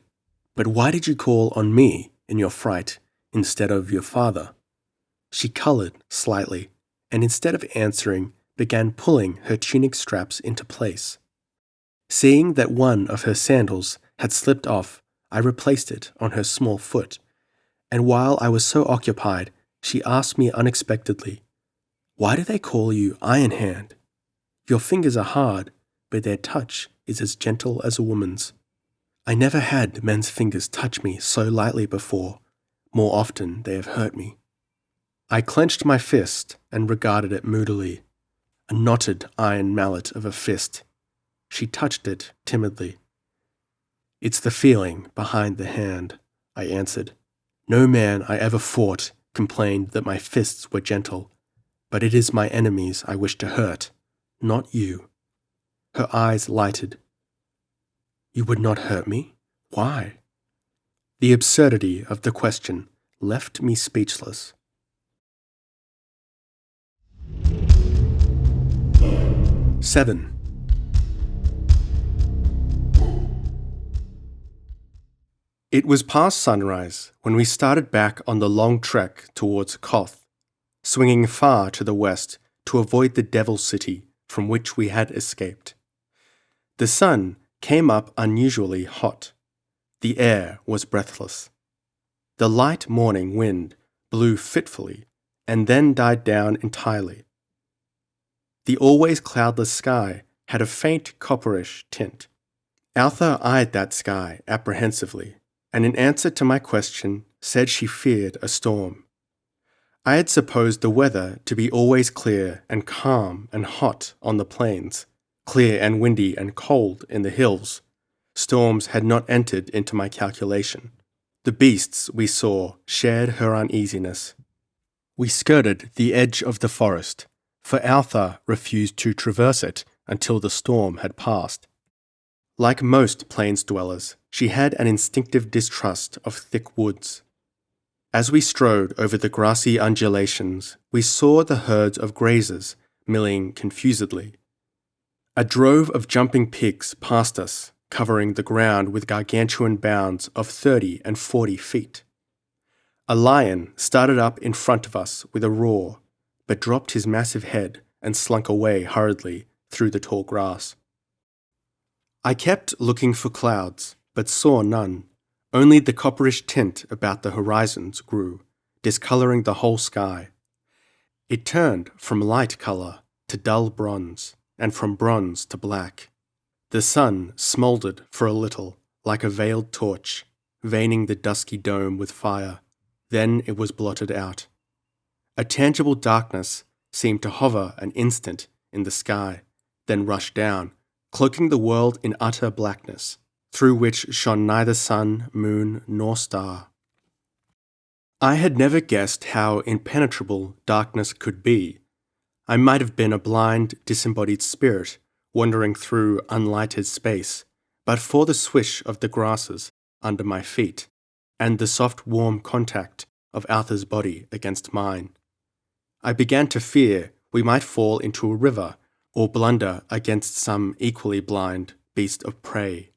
Speaker 1: "But why did you call on me in your fright instead of your father?" She colored slightly, and instead of answering, began pulling her tunic straps into place. Seeing that one of her sandals had slipped off, I replaced it on her small foot, and while I was so occupied, She asked me unexpectedly, "Why do they call you Iron Hand? Your fingers are hard, but their touch is as gentle as a woman's." I never had men's fingers touch me so lightly before. More often they have hurt me. I clenched my fist and regarded it moodily. A knotted iron mallet of a fist. She touched it timidly. "It's the feeling behind the hand," I answered. "No man I ever fought complained that my fists were gentle, but it is my enemies I wish to hurt, not you." Her eyes lighted. "You would not hurt me? Why?" The absurdity of the question left me speechless. 7. It was past sunrise when we started back on the long trek towards Koth, swinging far to the west to avoid the Devil City from which we had escaped. The sun came up unusually hot. The air was breathless. The light morning wind blew fitfully and then died down entirely. The always cloudless sky had a faint copperish tint. Altha eyed that sky apprehensively, and in answer to my question said she feared a storm. I had supposed the weather to be always clear and calm and hot on the plains, clear and windy and cold in the hills. Storms had not entered into my calculation. The beasts we saw shared her uneasiness. We skirted the edge of the forest, for Altha refused to traverse it until the storm had passed. Like most plains dwellers, she had an instinctive distrust of thick woods. As we strode over the grassy undulations, we saw the herds of grazers milling confusedly. A drove of jumping pigs passed us, covering the ground with gargantuan bounds of 30 and 40 feet. A lion started up in front of us with a roar, but dropped his massive head and slunk away hurriedly through the tall grass. I kept looking for clouds, but saw none. Only the copperish tint about the horizons grew, discolouring the whole sky. It turned from light colour to dull bronze, and from bronze to black. The sun smouldered for a little, like a veiled torch, veining the dusky dome with fire. Then it was blotted out. A tangible darkness seemed to hover an instant in the sky, then rush down, cloaking the world in utter blackness, through which shone neither sun, moon, nor star. I had never guessed how impenetrable darkness could be. I might have been a blind, disembodied spirit wandering through unlighted space, but for the swish of the grasses under my feet, and the soft warm contact of Altha's body against mine. I began to fear we might fall into a river or blunder against some equally blind beast of prey.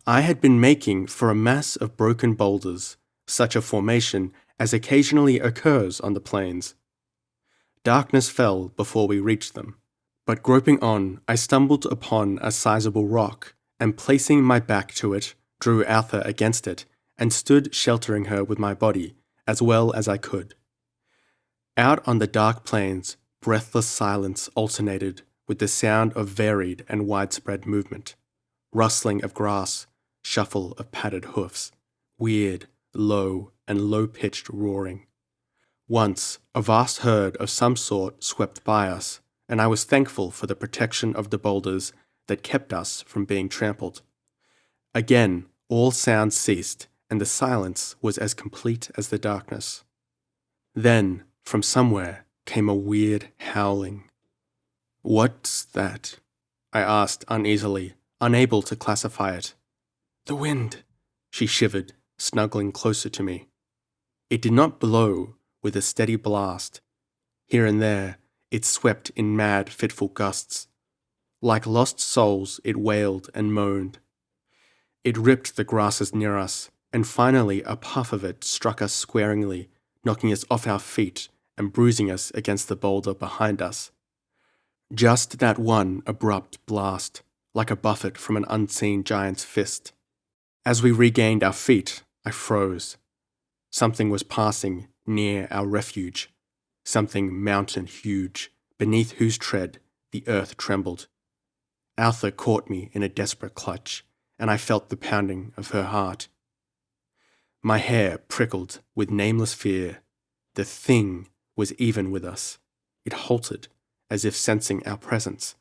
Speaker 1: I had been making for a mass of broken boulders, such a formation as occasionally occurs on the plains. Darkness fell before we reached them, but groping on, I stumbled upon a sizable rock, and placing my back to it, drew Altha against it, and stood sheltering her with my body as well as I could. Out on the dark plains, breathless silence alternated with the sound of varied and widespread movement, rustling of grass, shuffle of padded hoofs, weird, low, and low-pitched roaring. Once, a vast herd of some sort swept by us, and I was thankful for the protection of the boulders that kept us from being trampled. Again, all sounds ceased, and the silence was as complete as the darkness. Then, from somewhere, came a weird howling. "What's that?" I asked uneasily, unable to classify it. "The wind," she shivered, snuggling closer to me. It did not blow with a steady blast. Here and there, it swept in mad, fitful gusts. Like lost souls, it wailed and moaned. It ripped the grasses near us, and finally a puff of it struck us squaringly, knocking us off our feet and bruising us against the boulder behind us. Just that one abrupt blast, like a buffet from an unseen giant's fist. As we regained our feet, I froze. Something was passing near our refuge, something mountain huge, beneath whose tread the earth trembled. Altha caught me in a desperate clutch, and I felt the pounding of her heart. My hair prickled with nameless fear. The thing was even with us. It halted, as if sensing our presence.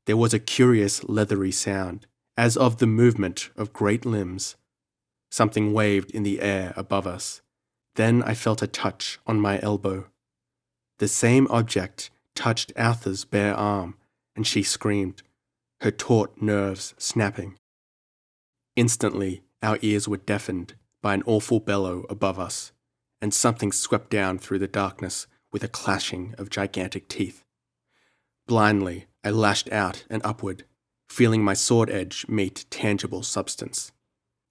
Speaker 1: There was a curious leathery sound, as of the movement of great limbs. Something waved in the air above us. Then I felt a touch on my elbow. The same object touched Altha's bare arm, and she screamed, her taut nerves snapping. Instantly, our ears were deafened by an awful bellow above us, and something swept down through the darkness with a clashing of gigantic teeth. Blindly, I lashed out and upward, feeling my sword edge meet tangible substance.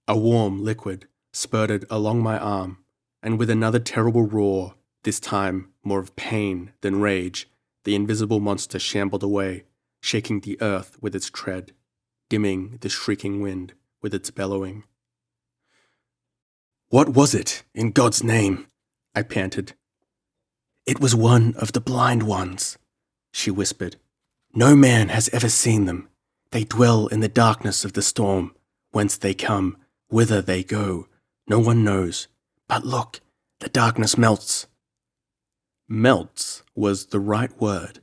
Speaker 1: A warm liquid spurted along my arm, and with another terrible roar, this time more of pain than rage, the invisible monster shambled away, shaking the earth with its tread, dimming the shrieking wind with its bellowing. "What was it, in God's name?" I panted. "It was one of the blind ones," she whispered. "No man has ever seen them. They dwell in the darkness of the storm. Whence they come, whither they go, no one knows. But look, the darkness melts." Melts was the right word.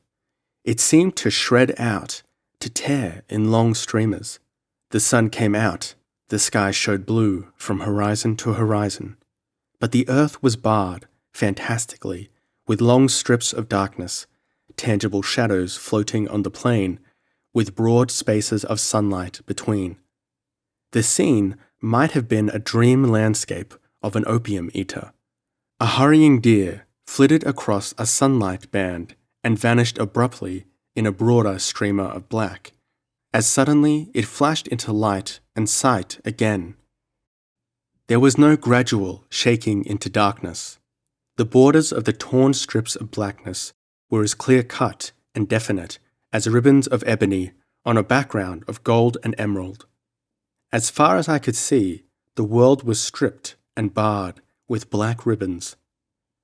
Speaker 1: It seemed to shred out, to tear in long streamers. The sun came out, the sky showed blue from horizon to horizon. But the earth was barred, fantastically, with long strips of darkness, tangible shadows floating on the plain, with broad spaces of sunlight between. The scene might have been a dream landscape of an opium eater. A hurrying deer flitted across a sunlight band and vanished abruptly in a broader streamer of black. As suddenly it flashed into light and sight again. There was no gradual shaking into darkness. The borders of the torn strips of blackness were as clear-cut and definite as ribbons of ebony on a background of gold and emerald. As far as I could see, the world was stripped and barred with black ribbons.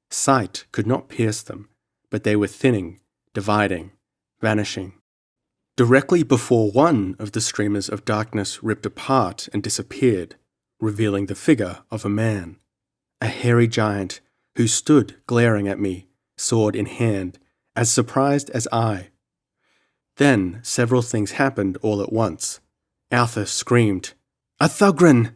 Speaker 1: Sight could not pierce them, but they were thinning, dividing, vanishing. Directly before one of the streamers of darkness ripped apart and disappeared, revealing the figure of a man, a hairy giant who stood glaring at me, sword in hand, as surprised as I. Then several things happened all at once. Altha screamed, "A Thugren!"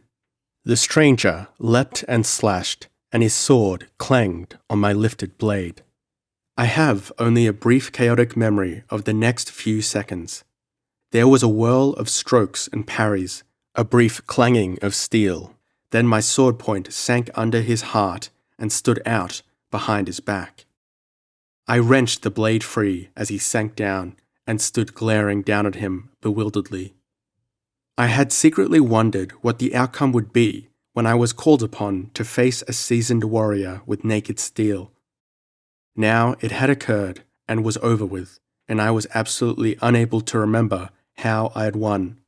Speaker 1: The stranger leapt and slashed, and his sword clanged on my lifted blade. I have only a brief chaotic memory of the next few seconds. There was a whirl of strokes and parries, a brief clanging of steel. Then my sword point sank under his heart and stood out behind his back. I wrenched the blade free as he sank down and stood glaring down at him bewilderedly. I had secretly wondered what the outcome would be when I was called upon to face a seasoned warrior with naked steel. Now it had occurred and was over with, and I was absolutely unable to remember how I had won.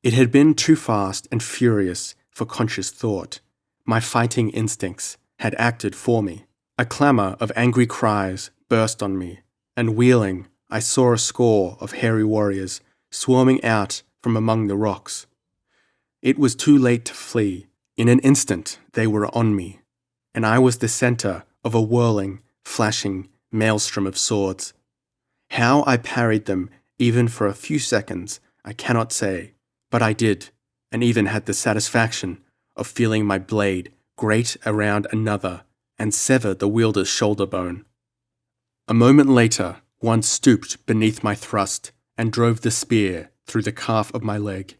Speaker 1: It had been too fast and furious for conscious thought. My fighting instincts had acted for me. A clamour of angry cries burst on me, and wheeling, I saw a score of hairy warriors swarming out from among the rocks. It was too late to flee. In an instant they were on me, and I was the centre of a whirling, flashing maelstrom of swords. How I parried them even for a few seconds I cannot say, but I did, and even had the satisfaction of feeling my blade grate around another and sever the wielder's shoulder bone. A moment later, one stooped beneath my thrust and drove the spear through the calf of my leg.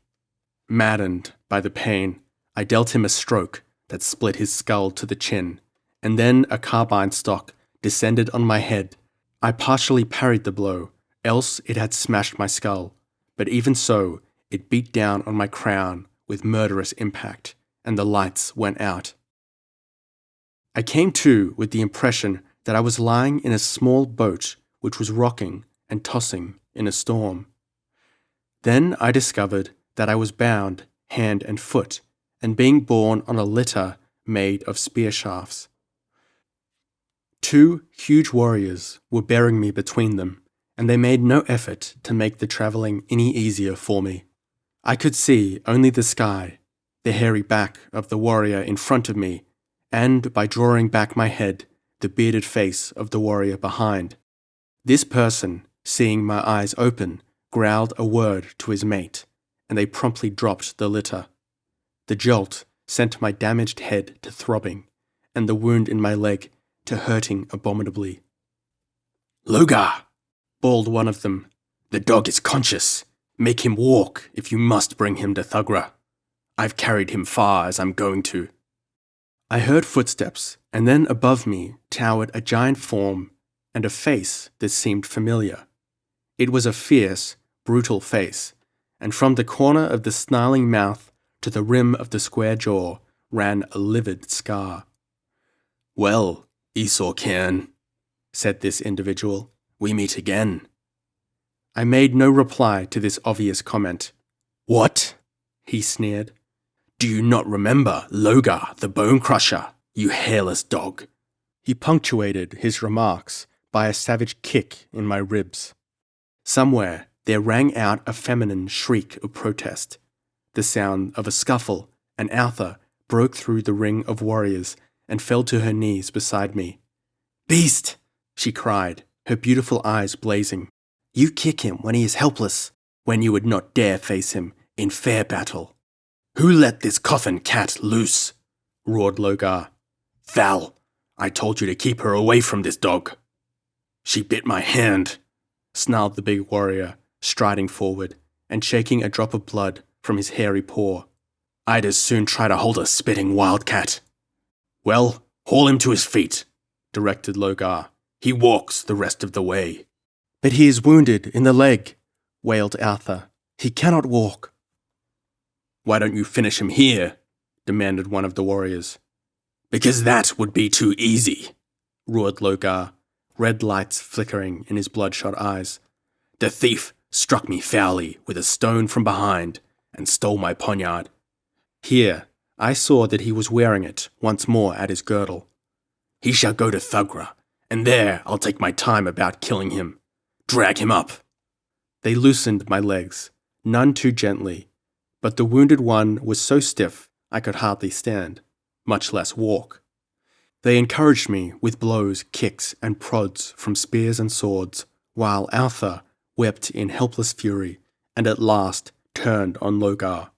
Speaker 1: Maddened by the pain, I dealt him a stroke that split his skull to the chin, and then a carbine stock descended on my head. I partially parried the blow, else it had smashed my skull, but even so, it beat down on my crown with murderous impact, and the lights went out. I came to with the impression that I was lying in a small boat which was rocking and tossing in a storm. Then I discovered that I was bound hand and foot, and being borne on a litter made of spear shafts. 2 huge warriors were bearing me between them, and they made no effort to make the travelling any easier for me. I could see only the sky, the hairy back of the warrior in front of me, and, by drawing back my head, the bearded face of the warrior behind. This person, seeing my eyes open, growled a word to his mate, and they promptly dropped the litter. The jolt sent my damaged head to throbbing, and the wound in my leg to hurting abominably. "Logar!" bawled one of them. "The dog is conscious. Make him walk if you must bring him to Thugra. I've carried him far as I'm going to." I heard footsteps, and then above me towered a giant form and a face that seemed familiar. It was a fierce, brutal face, and from the corner of the snarling mouth to the rim of the square jaw ran a livid scar. "Well, Esau Cairn," said this individual, "we meet again." I made no reply to this obvious comment. "What?" he sneered. "Do you not remember Logar the Bone Crusher, you hairless dog?" He punctuated his remarks by a savage kick in my ribs. Somewhere there rang out a feminine shriek of protest, the sound of a scuffle, and Altha broke through the ring of warriors and fell to her knees beside me. "Beast!" she cried, her beautiful eyes blazing. "You kick him when he is helpless, when you would not dare face him in fair battle." "Who let this coffin cat loose?" roared Logar. "Val, I told you to keep her away from this dog." "She bit my hand," snarled the big warrior, striding forward and shaking a drop of blood from his hairy paw. "I'd as soon try to hold a spitting wildcat." "Well, haul him to his feet," directed Logar. "He walks the rest of the way." "But he is wounded in the leg," wailed Altha. "He cannot walk." "Why don't you finish him here?" demanded one of the warriors. "Because that would be too easy," roared Logar, red lights flickering in his bloodshot eyes. "The thief struck me foully with a stone from behind and stole my poniard." Here, I saw that he was wearing it once more at his girdle. "He shall go to Thugra, and there I'll take my time about killing him. Drag him up." They loosened my legs, none too gently, but the wounded one was so stiff I could hardly stand, much less walk. They encouraged me with blows, kicks, and prods from spears and swords, while Altha wept in helpless fury, and at last turned on Logar.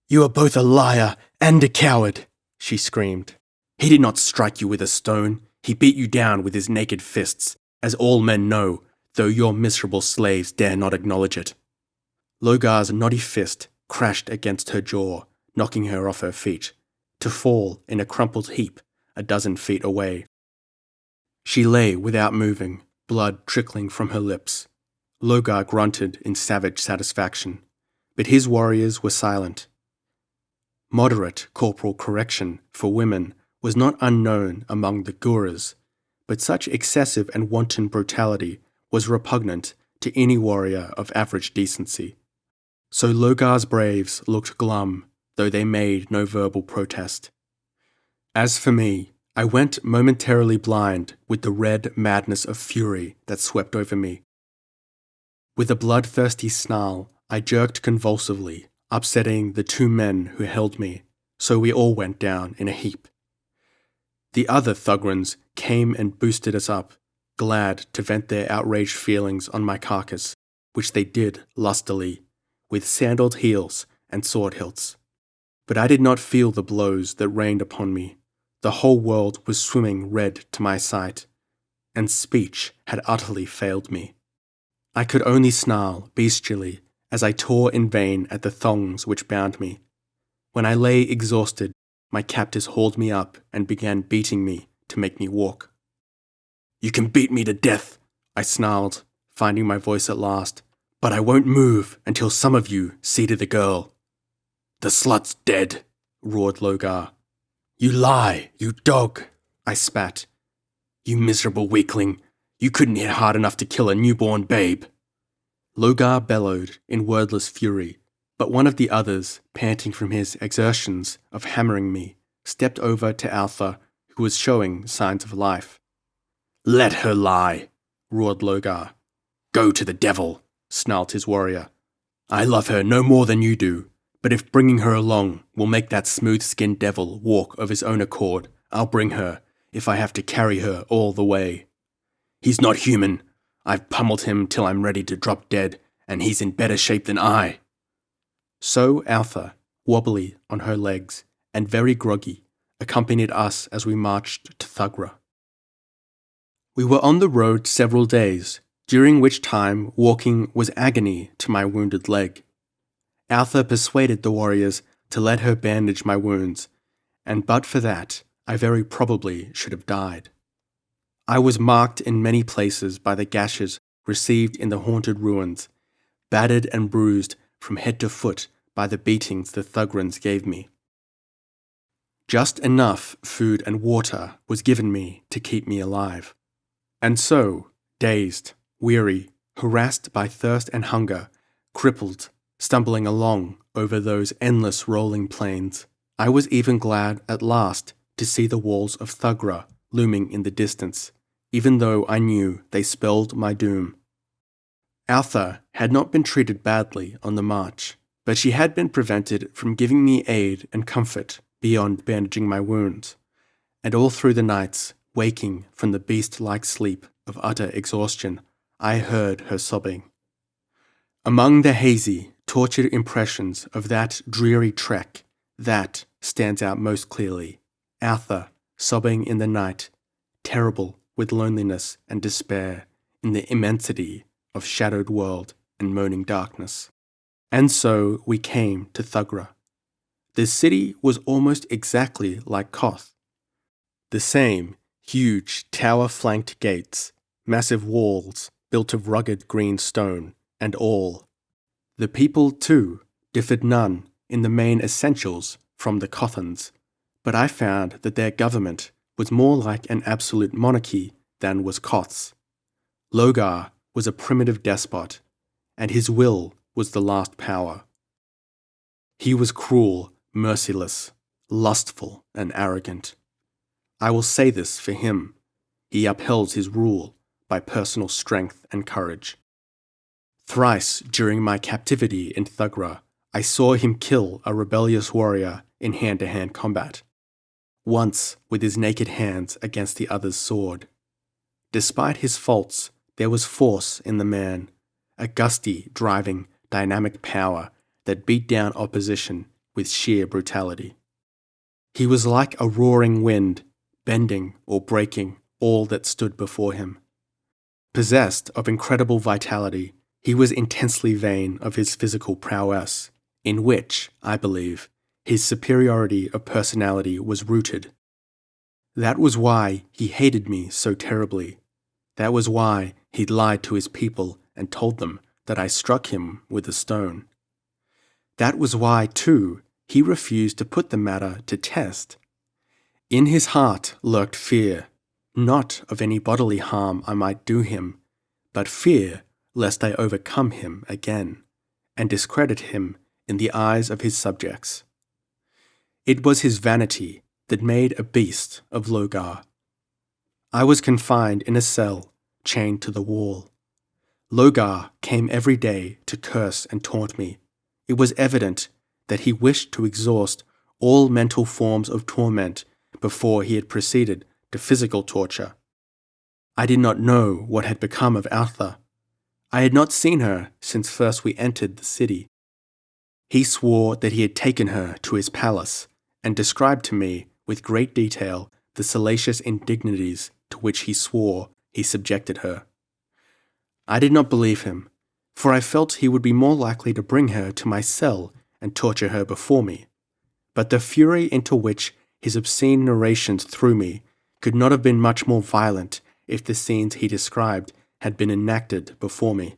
Speaker 1: "You are both a liar and a coward," she screamed. "He did not strike you with a stone. He beat you down with his naked fists, as all men know, though your miserable slaves dare not acknowledge it." Logar's knotty fist crashed against her jaw, knocking her off her feet, to fall in a crumpled heap a dozen feet away. She lay without moving, blood trickling from her lips. Logar grunted in savage satisfaction, but his warriors were silent. Moderate corporal correction for women was not unknown among the Guras, but such excessive and wanton brutality was repugnant to any warrior of average decency. So Logar's braves looked glum, though they made no verbal protest. As for me, I went momentarily blind with the red madness of fury that swept over me. With a bloodthirsty snarl, I jerked convulsively, upsetting the 2 men who held me, so we all went down in a heap. The other Thugrans came and boosted us up, glad to vent their outraged feelings on my carcass, which they did lustily, with sandaled heels and sword hilts. But I did not feel the blows that rained upon me. The whole world was swimming red to my sight, and speech had utterly failed me. I could only snarl bestially as I tore in vain at the thongs which bound me. When I lay exhausted, my captors hauled me up and began beating me to make me walk. "You can beat me to death," I snarled, finding my voice at last, "but I won't move until some of you see to the girl." "The slut's dead," roared Logar. "You lie, you dog," I spat. "You miserable weakling, you couldn't hit hard enough to kill a newborn babe." Logar bellowed in wordless fury, but one of the others, panting from his exertions of hammering me, stepped over to Altha, who was showing signs of life. "Let her lie," roared Logar. "Go to the devil," snarled his warrior. "I love her no more than you do, but if bringing her along will make that smooth-skinned devil walk of his own accord, I'll bring her, if I have to carry her all the way. He's not human. I've pummeled him till I'm ready to drop dead, and he's in better shape than I." So Altha, wobbly on her legs and very groggy, accompanied us as we marched to Thugra. We were on the road several days, during which time walking was agony to my wounded leg. Altha persuaded the warriors to let her bandage my wounds, and but for that, I very probably should have died. I was marked in many places by the gashes received in the haunted ruins, battered and bruised from head to foot by the beatings the Thugrans gave me. Just enough food and water was given me to keep me alive. And so, dazed, weary, harassed by thirst and hunger, crippled, stumbling along over those endless rolling plains, I was even glad at last to see the walls of Thugra looming in the distance, even though I knew they spelled my doom. Altha had not been treated badly on the march, but she had been prevented from giving me aid and comfort beyond bandaging my wounds, and all through the nights, waking from the beast-like sleep of utter exhaustion, I heard her sobbing. Among the hazy, tortured impressions of that dreary trek, that stands out most clearly. Altha sobbing in the night, terrible with loneliness and despair in the immensity of shadowed world and moaning darkness. And so we came to Thugra. The city was almost exactly like Koth. The same huge tower-flanked gates, massive walls built of rugged green stone, and all. The people, too, differed none in the main essentials from the Kothans, but I found that their government was more like an absolute monarchy than was Koth's. Logar was a primitive despot, and his will was the last power. He was cruel, merciless, lustful, and arrogant. I will say this for him: he upheld his rule by personal strength and courage. Thrice during my captivity in Thugra, I saw him kill a rebellious warrior in hand-to-hand combat, once with his naked hands against the other's sword. Despite his faults, there was force in the man, a gusty, driving, dynamic power that beat down opposition with sheer brutality. He was like a roaring wind, bending or breaking all that stood before him. Possessed of incredible vitality, he was intensely vain of his physical prowess, in which, I believe, his superiority of personality was rooted. That was why he hated me so terribly. That was why he lied to his people and told them that I struck him with a stone. That was why, too, he refused to put the matter to test. In his heart lurked fear, not of any bodily harm I might do him, but fear lest I overcome him again, and discredit him in the eyes of his subjects. It was his vanity that made a beast of Logar. I was confined in a cell, chained to the wall. Logar came every day to curse and taunt me. It was evident that he wished to exhaust all mental forms of torment before he had proceeded to physical torture. I did not know what had become of Altha. I had not seen her since first we entered the city. He swore that he had taken her to his palace and described to me with great detail the salacious indignities to which he swore he subjected her. I did not believe him, for I felt he would be more likely to bring her to my cell and torture her before me. But the fury into which his obscene narrations threw me could not have been much more violent if the scenes he described had been enacted before me.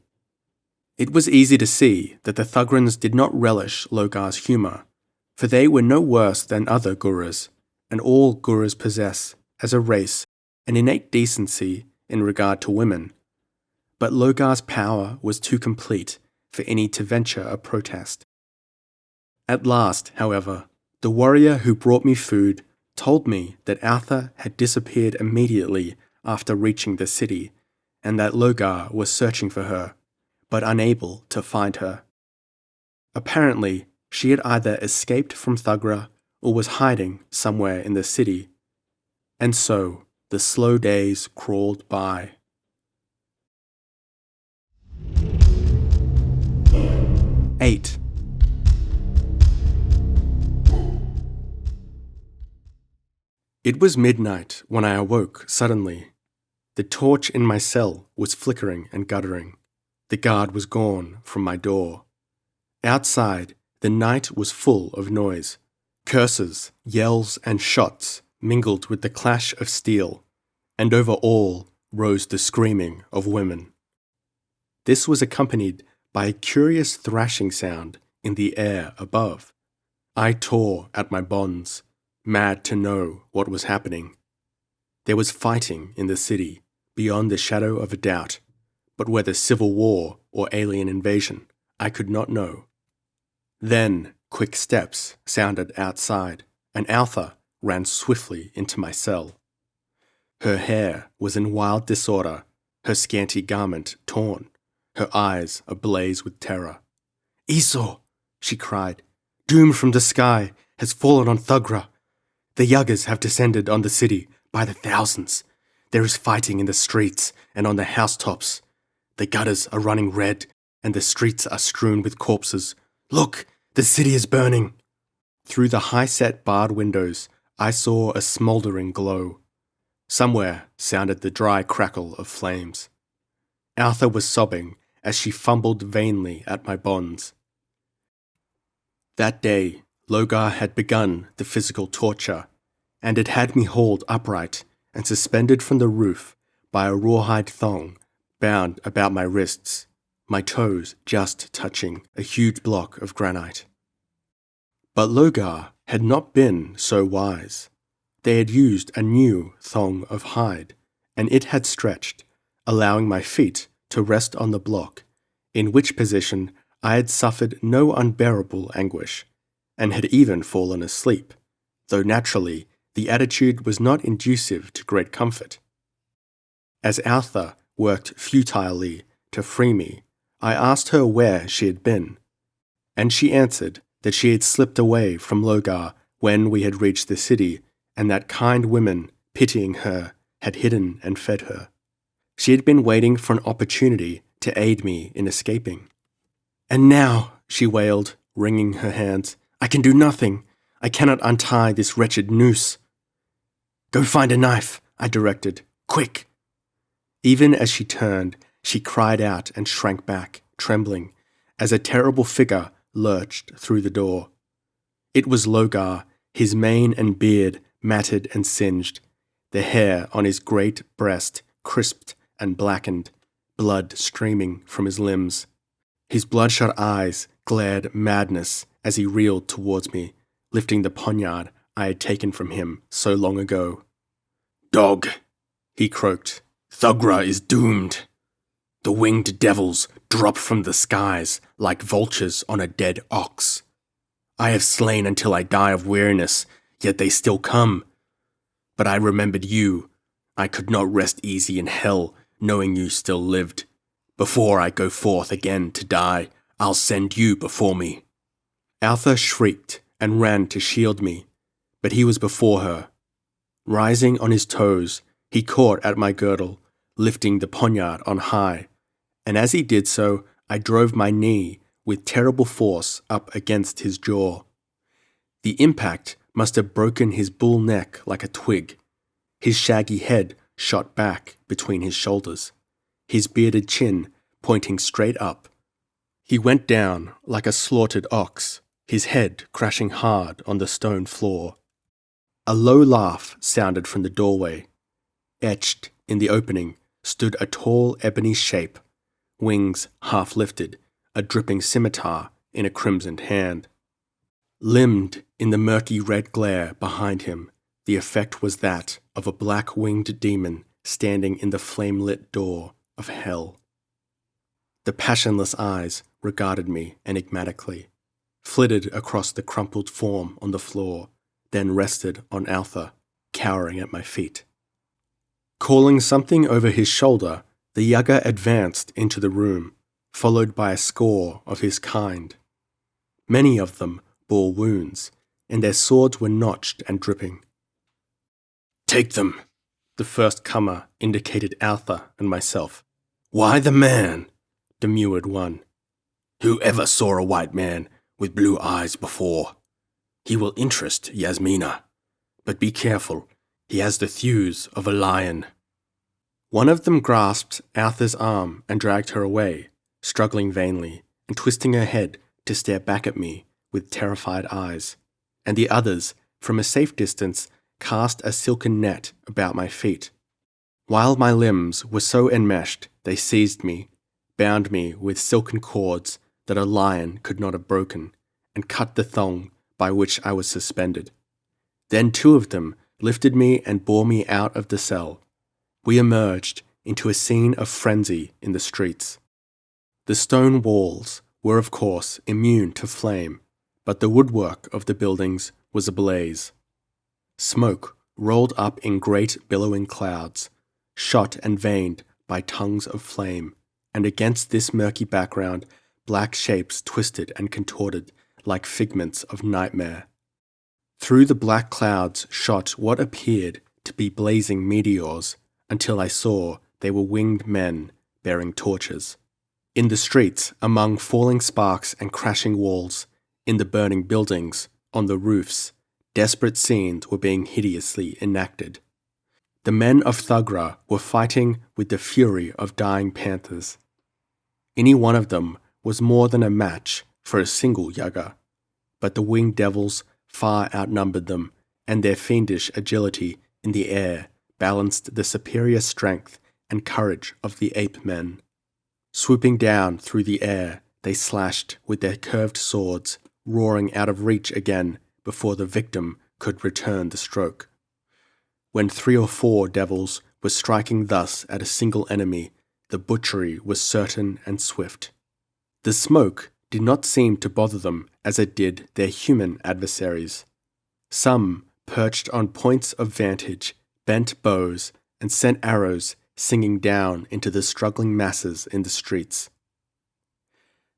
Speaker 1: It was easy to see that the Thugrans did not relish Logar's humour, for they were no worse than other Guras, and all Guras possess, as a race, an innate decency in regard to women. But Logar's power was too complete for any to venture a protest. At last, however, the warrior who brought me food told me that Altha had disappeared immediately after reaching the city, and that Logar was searching for her, but unable to find her. Apparently, she had either escaped from Thugra or was hiding somewhere in the city. And so, the slow days crawled by. Eight. It was midnight when I awoke suddenly. The torch in my cell was flickering and guttering. The guard was gone from my door. Outside, the night was full of noise. Curses, yells, and shots mingled with the clash of steel, and over all rose the screaming of women. This was accompanied by a curious thrashing sound in the air above. I tore at my bonds, mad to know what was happening. There was fighting in the city, beyond the shadow of a doubt, but whether civil war or alien invasion, I could not know. Then quick steps sounded outside, and Altha ran swiftly into my cell. Her hair was in wild disorder, her scanty garment torn, her eyes ablaze with terror. "Esau," she cried, "doom from the sky has fallen on Thugra. The Yuggers have descended on the city by the thousands. There is fighting in the streets and on the housetops. The gutters are running red, and the streets are strewn with corpses. Look, the city is burning." Through the high-set barred windows, I saw a smouldering glow. Somewhere sounded the dry crackle of flames. Altha was sobbing as she fumbled vainly at my bonds. That day, Logar had begun the physical torture, and it had me hauled upright and suspended from the roof by a rawhide thong bound about my wrists, my toes just touching a huge block of granite. But Logar had not been so wise. They had used a new thong of hide, and it had stretched, allowing my feet to rest on the block, in which position I had suffered no unbearable anguish, and had even fallen asleep, though naturally the attitude was not conducive to great comfort. As Altha worked futilely to free me, I asked her where she had been, and she answered that she had slipped away from Logar when we had reached the city, and that kind women, pitying her, had hidden and fed her. She had been waiting for an opportunity to aid me in escaping. "And now," she wailed, wringing her hands, "I can do nothing. I cannot untie this wretched noose." "Go find a knife," I directed. "Quick!" Even as she turned, she cried out and shrank back, trembling, as a terrible figure lurched through the door. It was Logar, his mane and beard matted and singed, the hair on his great breast crisped and blackened, blood streaming from his limbs. His bloodshot eyes glared madness as he reeled towards me, lifting the poniard I had taken from him so long ago. "Dog," he croaked, "Thugra is doomed. The winged devils drop from the skies like vultures on a dead ox. I have slain until I die of weariness, yet they still come. But I remembered you. I could not rest easy in hell, knowing you still lived. Before I go forth again to die, I'll send you before me." Altha shrieked and ran to shield me, but he was before her. Rising on his toes, he caught at my girdle, lifting the poniard on high, and as he did so, I drove my knee with terrible force up against his jaw. The impact must have broken his bull neck like a twig. His shaggy head shot back between his shoulders, his bearded chin pointing straight up. He went down like a slaughtered ox, his head crashing hard on the stone floor. A low laugh sounded from the doorway. Etched in the opening stood a tall ebony shape, wings half lifted, a dripping scimitar in a crimsoned hand. Limned in the murky red glare behind him, the effect was that of a black-winged demon standing in the flame-lit door of hell. The passionless eyes regarded me enigmatically, flitted across the crumpled form on the floor, then rested on Altha, cowering at my feet. Calling something over his shoulder, the Yaga advanced into the room, followed by a score of his kind. Many of them bore wounds, and their swords were notched and dripping. "Take them," the first comer indicated Arthur and myself. "Why the man?" demurred one. "Who ever saw a white man with blue eyes before? He will interest Yasmina, but be careful, he has the thews of a lion." One of them grasped Arthur's arm and dragged her away, struggling vainly and twisting her head to stare back at me with terrified eyes, and the others, from a safe distance, cast a silken net about my feet. While my limbs were so enmeshed, they seized me, bound me with silken cords that a lion could not have broken, and cut the thong by which I was suspended. Then two of them lifted me and bore me out of the cell. We emerged into a scene of frenzy in the streets. The stone walls were, of course, immune to flame, but the woodwork of the buildings was ablaze. Smoke rolled up in great billowing clouds, shot and veined by tongues of flame, and against this murky background, black shapes twisted and contorted like figments of nightmare. Through the black clouds shot what appeared to be blazing meteors, until I saw they were winged men bearing torches. In the streets, among falling sparks and crashing walls, in the burning buildings, on the roofs, desperate scenes were being hideously enacted. The men of Thugra were fighting with the fury of dying panthers. Any one of them was more than a match for a single Yaga, but the winged devils far outnumbered them, and their fiendish agility in the air balanced the superior strength and courage of the ape-men. Swooping down through the air, they slashed with their curved swords, roaring out of reach again before the victim could return the stroke. When 3 or 4 devils were striking thus at a single enemy, the butchery was certain and swift. The smoke did not seem to bother them as it did their human adversaries. Some, perched on points of vantage, bent bows and sent arrows singing down into the struggling masses in the streets.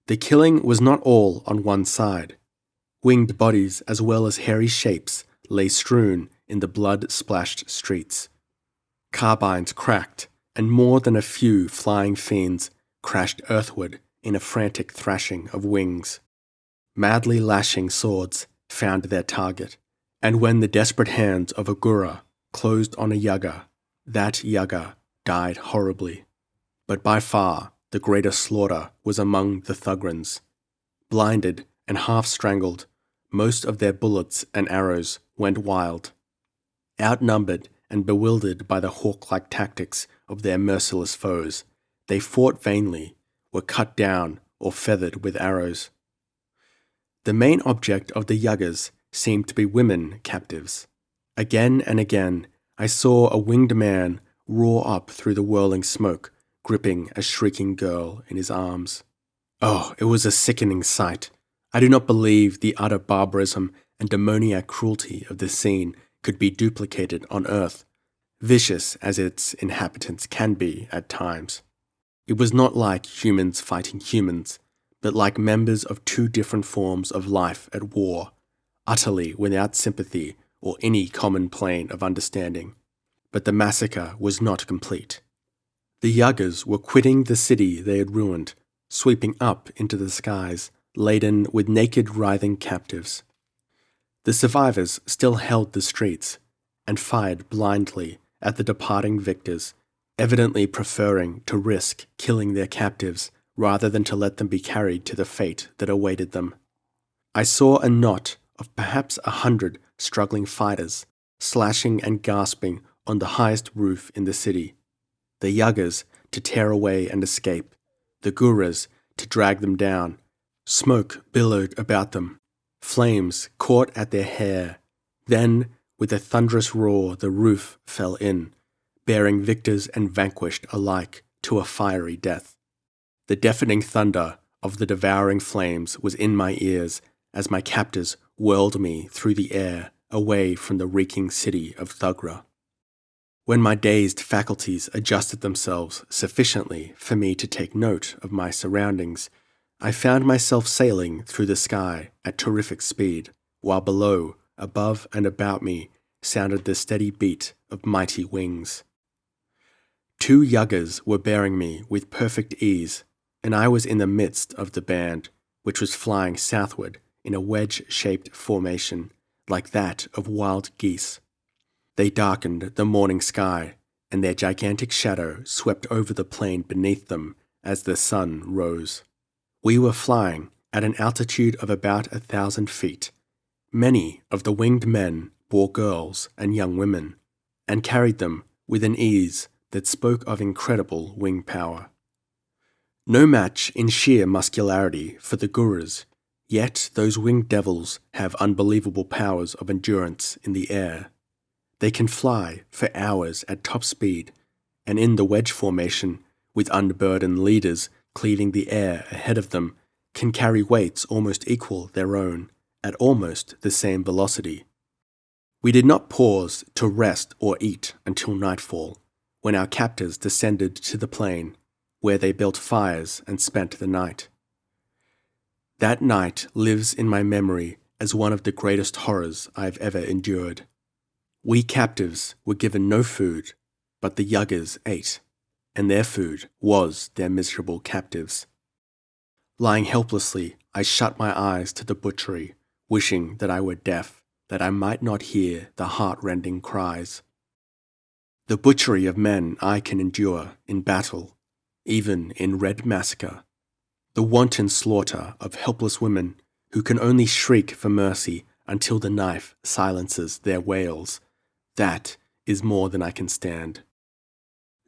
Speaker 1: The killing was not all on one side. Winged bodies as well as hairy shapes lay strewn in the blood-splashed streets. Carbines cracked, and more than a few flying fiends crashed earthward in a frantic thrashing of wings. Madly lashing swords found their target, and when the desperate hands of a Gura closed on a Yaga, that Yaga died horribly. But by far the greater slaughter was among the Thugrans. Blinded and half-strangled, most of their bullets and arrows went wild. Outnumbered and bewildered by the hawk-like tactics of their merciless foes, they fought vainly, were cut down or feathered with arrows. The main object of the Yagas seemed to be women captives. Again and again, I saw a winged man roar up through the whirling smoke, gripping a shrieking girl in his arms. Oh, it was a sickening sight. I do not believe the utter barbarism and demoniac cruelty of the scene could be duplicated on Earth, vicious as its inhabitants can be at times. It was not like humans fighting humans, but like members of 2 different forms of life at war, utterly without sympathy or any common plane of understanding. But the massacre was not complete. The Yagas were quitting the city they had ruined, sweeping up into the skies, laden with naked writhing captives. The survivors still held the streets, and fired blindly at the departing victors, evidently preferring to risk killing their captives rather than to let them be carried to the fate that awaited them. I saw a knot of perhaps 100 struggling fighters, slashing and gasping on the highest roof in the city. The Yagas to tear away and escape, the Guras to drag them down. Smoke billowed about them. Flames caught at their hair. Then, with a thunderous roar, the roof fell in, bearing victors and vanquished alike to a fiery death. The deafening thunder of the devouring flames was in my ears as my captors whirled me through the air away from the reeking city of Thugra. When my dazed faculties adjusted themselves sufficiently for me to take note of my surroundings, I found myself sailing through the sky at terrific speed, while below, above and about me, sounded the steady beat of mighty wings. 2 yuggers were bearing me with perfect ease, and I was in the midst of the band, which was flying southward in a wedge-shaped formation like that of wild geese. They darkened the morning sky, and their gigantic shadow swept over the plain beneath them as the sun rose. We were flying at an altitude of about 1,000 feet. Many of the winged men bore girls and young women, and carried them with an ease that spoke of incredible wing power. No match in sheer muscularity for the gurus, yet those winged devils have unbelievable powers of endurance in the air. They can fly for hours at top speed, and in the wedge formation, with unburdened leaders cleaving the air ahead of them, can carry weights almost equal their own, at almost the same velocity. We did not pause to rest or eat until nightfall, when our captors descended to the plain, where they built fires and spent the night. That night lives in my memory as one of the greatest horrors I've ever endured. We captives were given no food, but the yuggers ate, and their food was their miserable captives. Lying helplessly, I shut my eyes to the butchery, wishing that I were deaf, that I might not hear the heart-rending cries. The butchery of men I can endure in battle, even in red massacre. The wanton slaughter of helpless women who can only shriek for mercy until the knife silences their wails. That is more than I can stand.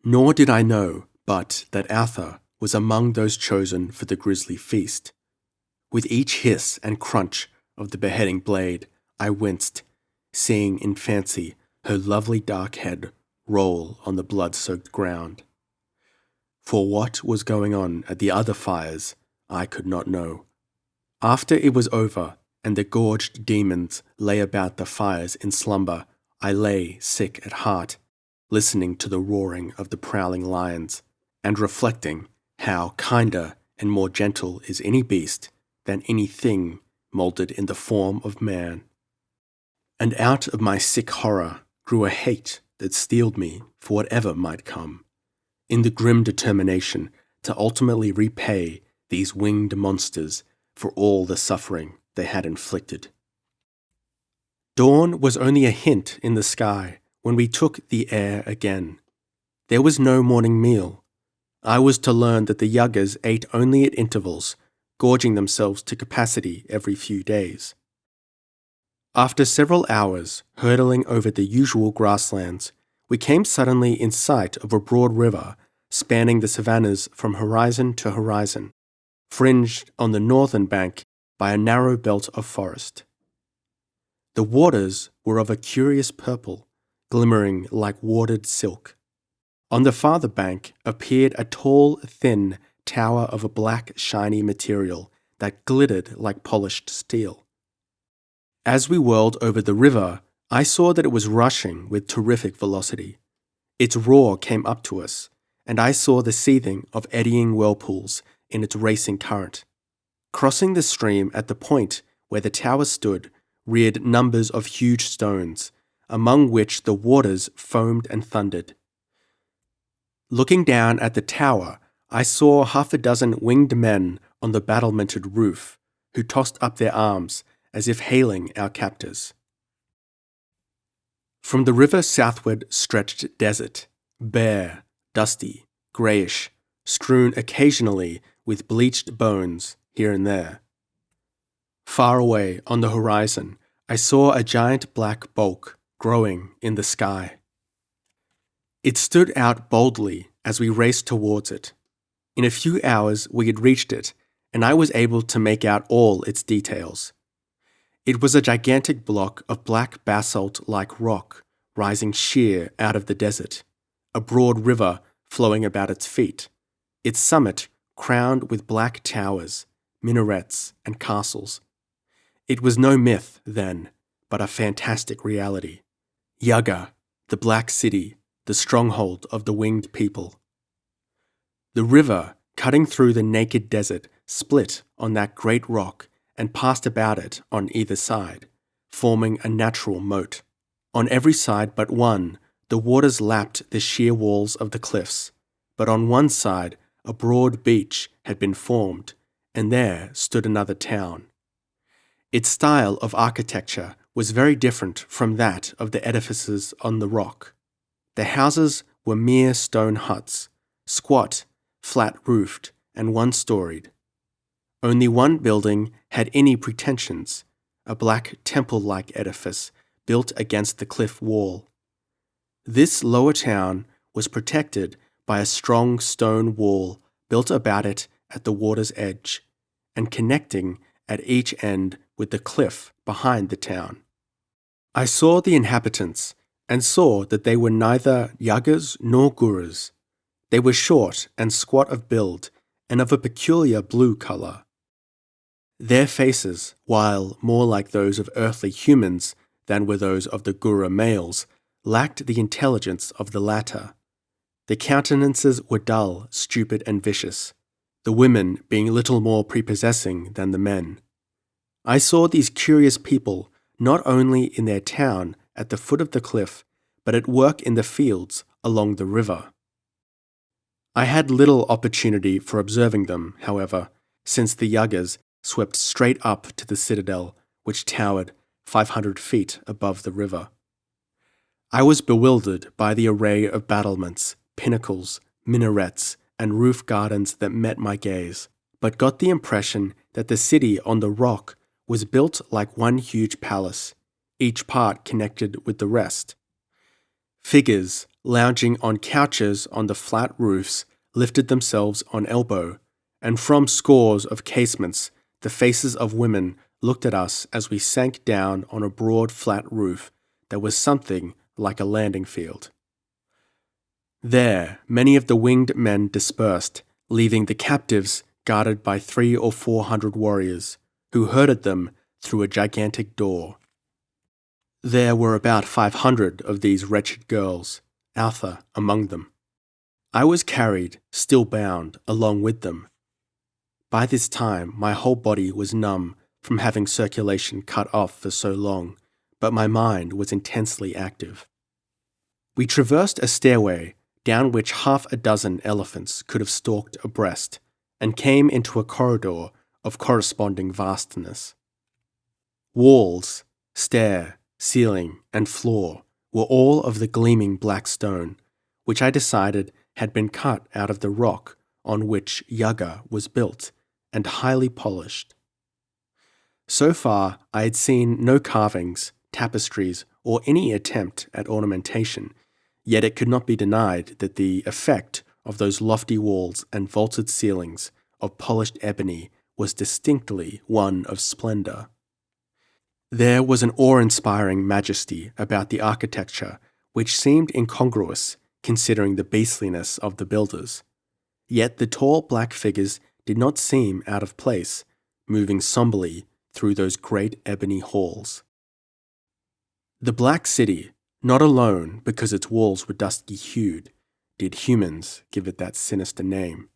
Speaker 1: Nor did I know but that Arthur was among those chosen for the grisly feast. With each hiss and crunch of the beheading blade, I winced, seeing in fancy her lovely dark head roll on the blood-soaked ground. For what was going on at the other fires, I could not know. After it was over, and the gorged demons lay about the fires in slumber, I lay sick at heart, listening to the roaring of the prowling lions, and reflecting how kinder and more gentle is any beast than any thing moulded in the form of man. And out of my sick horror grew a hate that steeled me for whatever might come, in the grim determination to ultimately repay these winged monsters for all the suffering they had inflicted. Dawn was only a hint in the sky when we took the air again. There was no morning meal. I was to learn that the yuggers ate only at intervals, gorging themselves to capacity every few days. After several hours hurtling over the usual grasslands, we came suddenly in sight of a broad river spanning the savannas from horizon to horizon, fringed on the northern bank by a narrow belt of forest. The waters were of a curious purple, glimmering like watered silk. On the farther bank appeared a tall, thin tower of a black, shiny material that glittered like polished steel. As we whirled over the river, I saw that it was rushing with terrific velocity. Its roar came up to us, and I saw the seething of eddying whirlpools in its racing current. Crossing the stream at the point where the tower stood reared numbers of huge stones, among which the waters foamed and thundered. Looking down at the tower, I saw 6 winged men on the battlemented roof, who tossed up their arms as if hailing our captors. From the river southward stretched desert, bare, dusty, greyish, strewn occasionally with bleached bones here and there. Far away on the horizon, I saw a giant black bulk growing in the sky. It stood out boldly as we raced towards it. In a few hours we had reached it, and I was able to make out all its details. It was a gigantic block of black basalt-like rock rising sheer out of the desert, a broad river flowing about its feet, its summit crowned with black towers, minarets, and castles. It was no myth, then, but a fantastic reality. Yaga, the Black City, the stronghold of the winged people. The river, cutting through the naked desert, split on that great rock and passed about it on either side, forming a natural moat. On every side but one, the waters lapped the sheer walls of the cliffs, but on one side a broad beach had been formed, and there stood another town. Its style of architecture was very different from that of the edifices on the rock. The houses were mere stone huts, squat, flat-roofed, and one-storied. Only one building had any pretensions, a black temple-like edifice built against the cliff wall. This lower town was protected by a strong stone wall built about it at the water's edge, and connecting at each end with the cliff behind the town. I saw the inhabitants, and saw that they were neither Yagas nor Gurus. They were short and squat of build, and of a peculiar blue colour. Their faces, while more like those of earthly humans than were those of the Gura males, lacked the intelligence of the latter. The countenances were dull, stupid, and vicious, the women being little more prepossessing than the men. I saw these curious people not only in their town at the foot of the cliff, but at work in the fields along the river. I had little opportunity for observing them, however, since the Yagas swept straight up to the citadel, which towered 500 feet above the river. I was bewildered by the array of battlements, pinnacles, minarets, and roof gardens that met my gaze, but got the impression that the city on the rock was built like one huge palace, each part connected with the rest. Figures, lounging on couches on the flat roofs, lifted themselves on elbow, and from scores of casements, the faces of women looked at us as we sank down on a broad flat roof that was something like a landing field. There, many of the winged men dispersed, leaving the captives guarded by 300 or 400 warriors, who herded them through a gigantic door. There were about 500 of these wretched girls, Altha among them. I was carried, still bound, along with them. By this time, my whole body was numb from having circulation cut off for so long, but my mind was intensely active. We traversed a stairway down which half a dozen elephants could have stalked abreast, and came into a corridor of corresponding vastness. Walls, stair, ceiling, and floor were all of the gleaming black stone, which I decided had been cut out of the rock on which Yaga was built, and highly polished. So far, I had seen no carvings, tapestries, or any attempt at ornamentation, yet it could not be denied that the effect of those lofty walls and vaulted ceilings of polished ebony was distinctly one of splendor. There was an awe-inspiring majesty about the architecture which seemed incongruous considering the beastliness of the builders. Yet the tall black figures did not seem out of place, moving somberly through those great ebony halls. The Black City, not alone because its walls were dusky-hued, did humans give it that sinister name.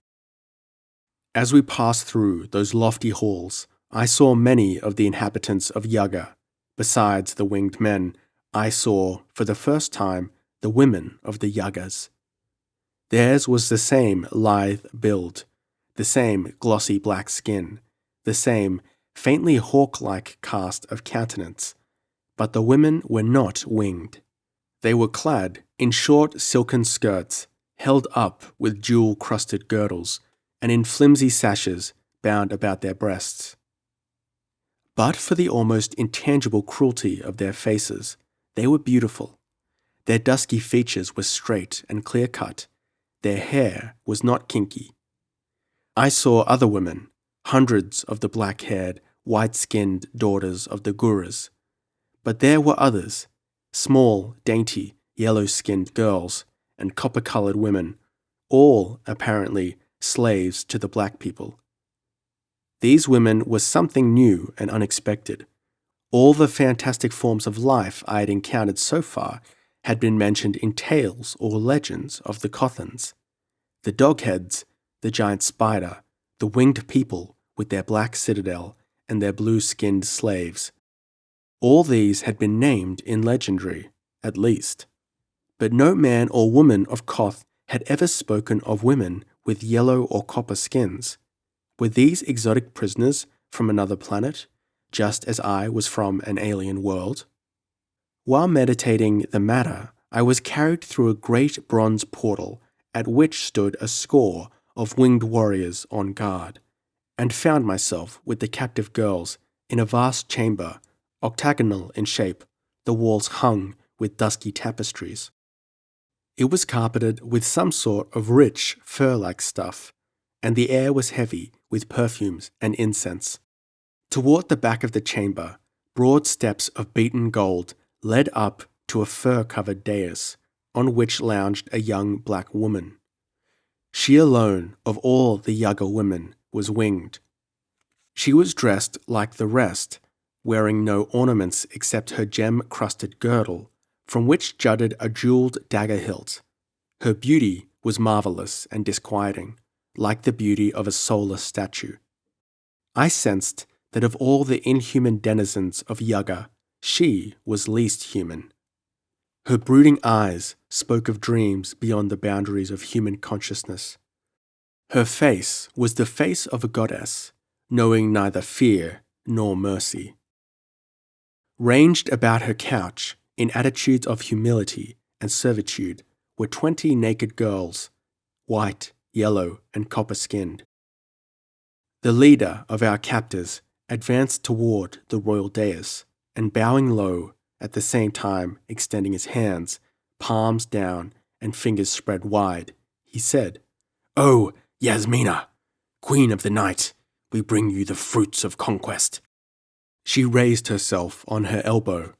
Speaker 1: As we passed through those lofty halls, I saw many of the inhabitants of Yaga. Besides the winged men, I saw, for the first time, the women of the Yagas. Theirs was the same lithe build, the same glossy black skin, the same faintly hawk-like cast of countenance, but the women were not winged. They were clad in short silken skirts, held up with jewel-crusted girdles, and in flimsy sashes bound about their breasts. But for the almost intangible cruelty of their faces, they were beautiful. Their dusky features were straight and clear-cut. Their hair was not kinky. I saw other women, hundreds of the black-haired, white-skinned daughters of the Guras. But there were others, small, dainty, yellow-skinned girls and copper-colored women, all, apparently, slaves to the black people. These women were something new and unexpected. All the fantastic forms of life I had encountered so far had been mentioned in tales or legends of the Cothans. The dogheads, the giant spider, the winged people with their black citadel and their blue-skinned slaves. All these had been named in legendary, at least. But no man or woman of Koth had ever spoken of women with yellow or copper skins. Were these exotic prisoners from another planet, just as I was from an alien world? While meditating the matter, I was carried through a great bronze portal at which stood a score of winged warriors on guard, and found myself with the captive girls in a vast chamber, octagonal in shape, the walls hung with dusky tapestries. It was carpeted with some sort of rich fur-like stuff, and the air was heavy with perfumes and incense. Toward the back of the chamber, broad steps of beaten gold led up to a fur-covered dais, on which lounged a young black woman. She alone of all the Yaga women was winged. She was dressed like the rest, wearing no ornaments except her gem-crusted girdle, from which jutted a jeweled dagger hilt. Her beauty was marvelous and disquieting, like the beauty of a soulless statue. I sensed that of all the inhuman denizens of Yaga, she was least human. Her brooding eyes spoke of dreams beyond the boundaries of human consciousness. Her face was the face of a goddess, knowing neither fear nor mercy. Ranged about her couch, in attitudes of humility and servitude, were 20 naked girls, white, yellow, and copper-skinned. The leader of our captors advanced toward the royal dais, and bowing low, at the same time extending his hands, palms down and fingers spread wide, he said, "O Yasmina, Queen of the Night, we bring you the fruits of conquest." She raised herself on her elbow,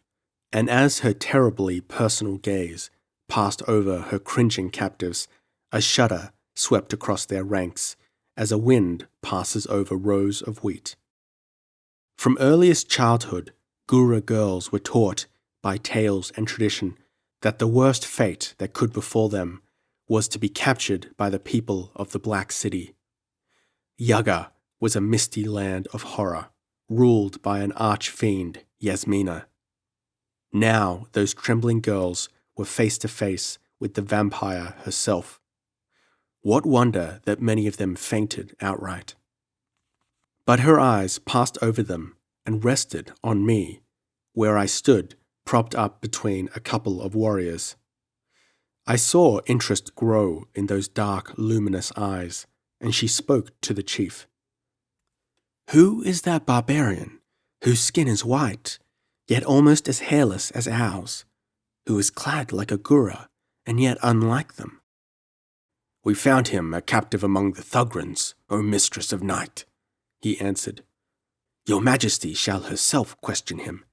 Speaker 1: and as her terribly personal gaze passed over her cringing captives, a shudder swept across their ranks as a wind passes over rows of wheat. From earliest childhood, Gura girls were taught by tales and tradition that the worst fate that could befall them was to be captured by the people of the Black City. Yaga was a misty land of horror, ruled by an arch-fiend, Yasmina. Now those trembling girls were face to face with the vampire herself. What wonder that many of them fainted outright. But her eyes passed over them and rested on me, where I stood propped up between a couple of warriors. I saw interest grow in those dark, luminous eyes, and she spoke to the chief. "Who is that barbarian, whose skin is white, yet almost as hairless as ours, who is clad like a Gura, and yet unlike them?" "We found him a captive among the Thugrans, O Mistress of Night," he answered. "Your Majesty shall herself question him.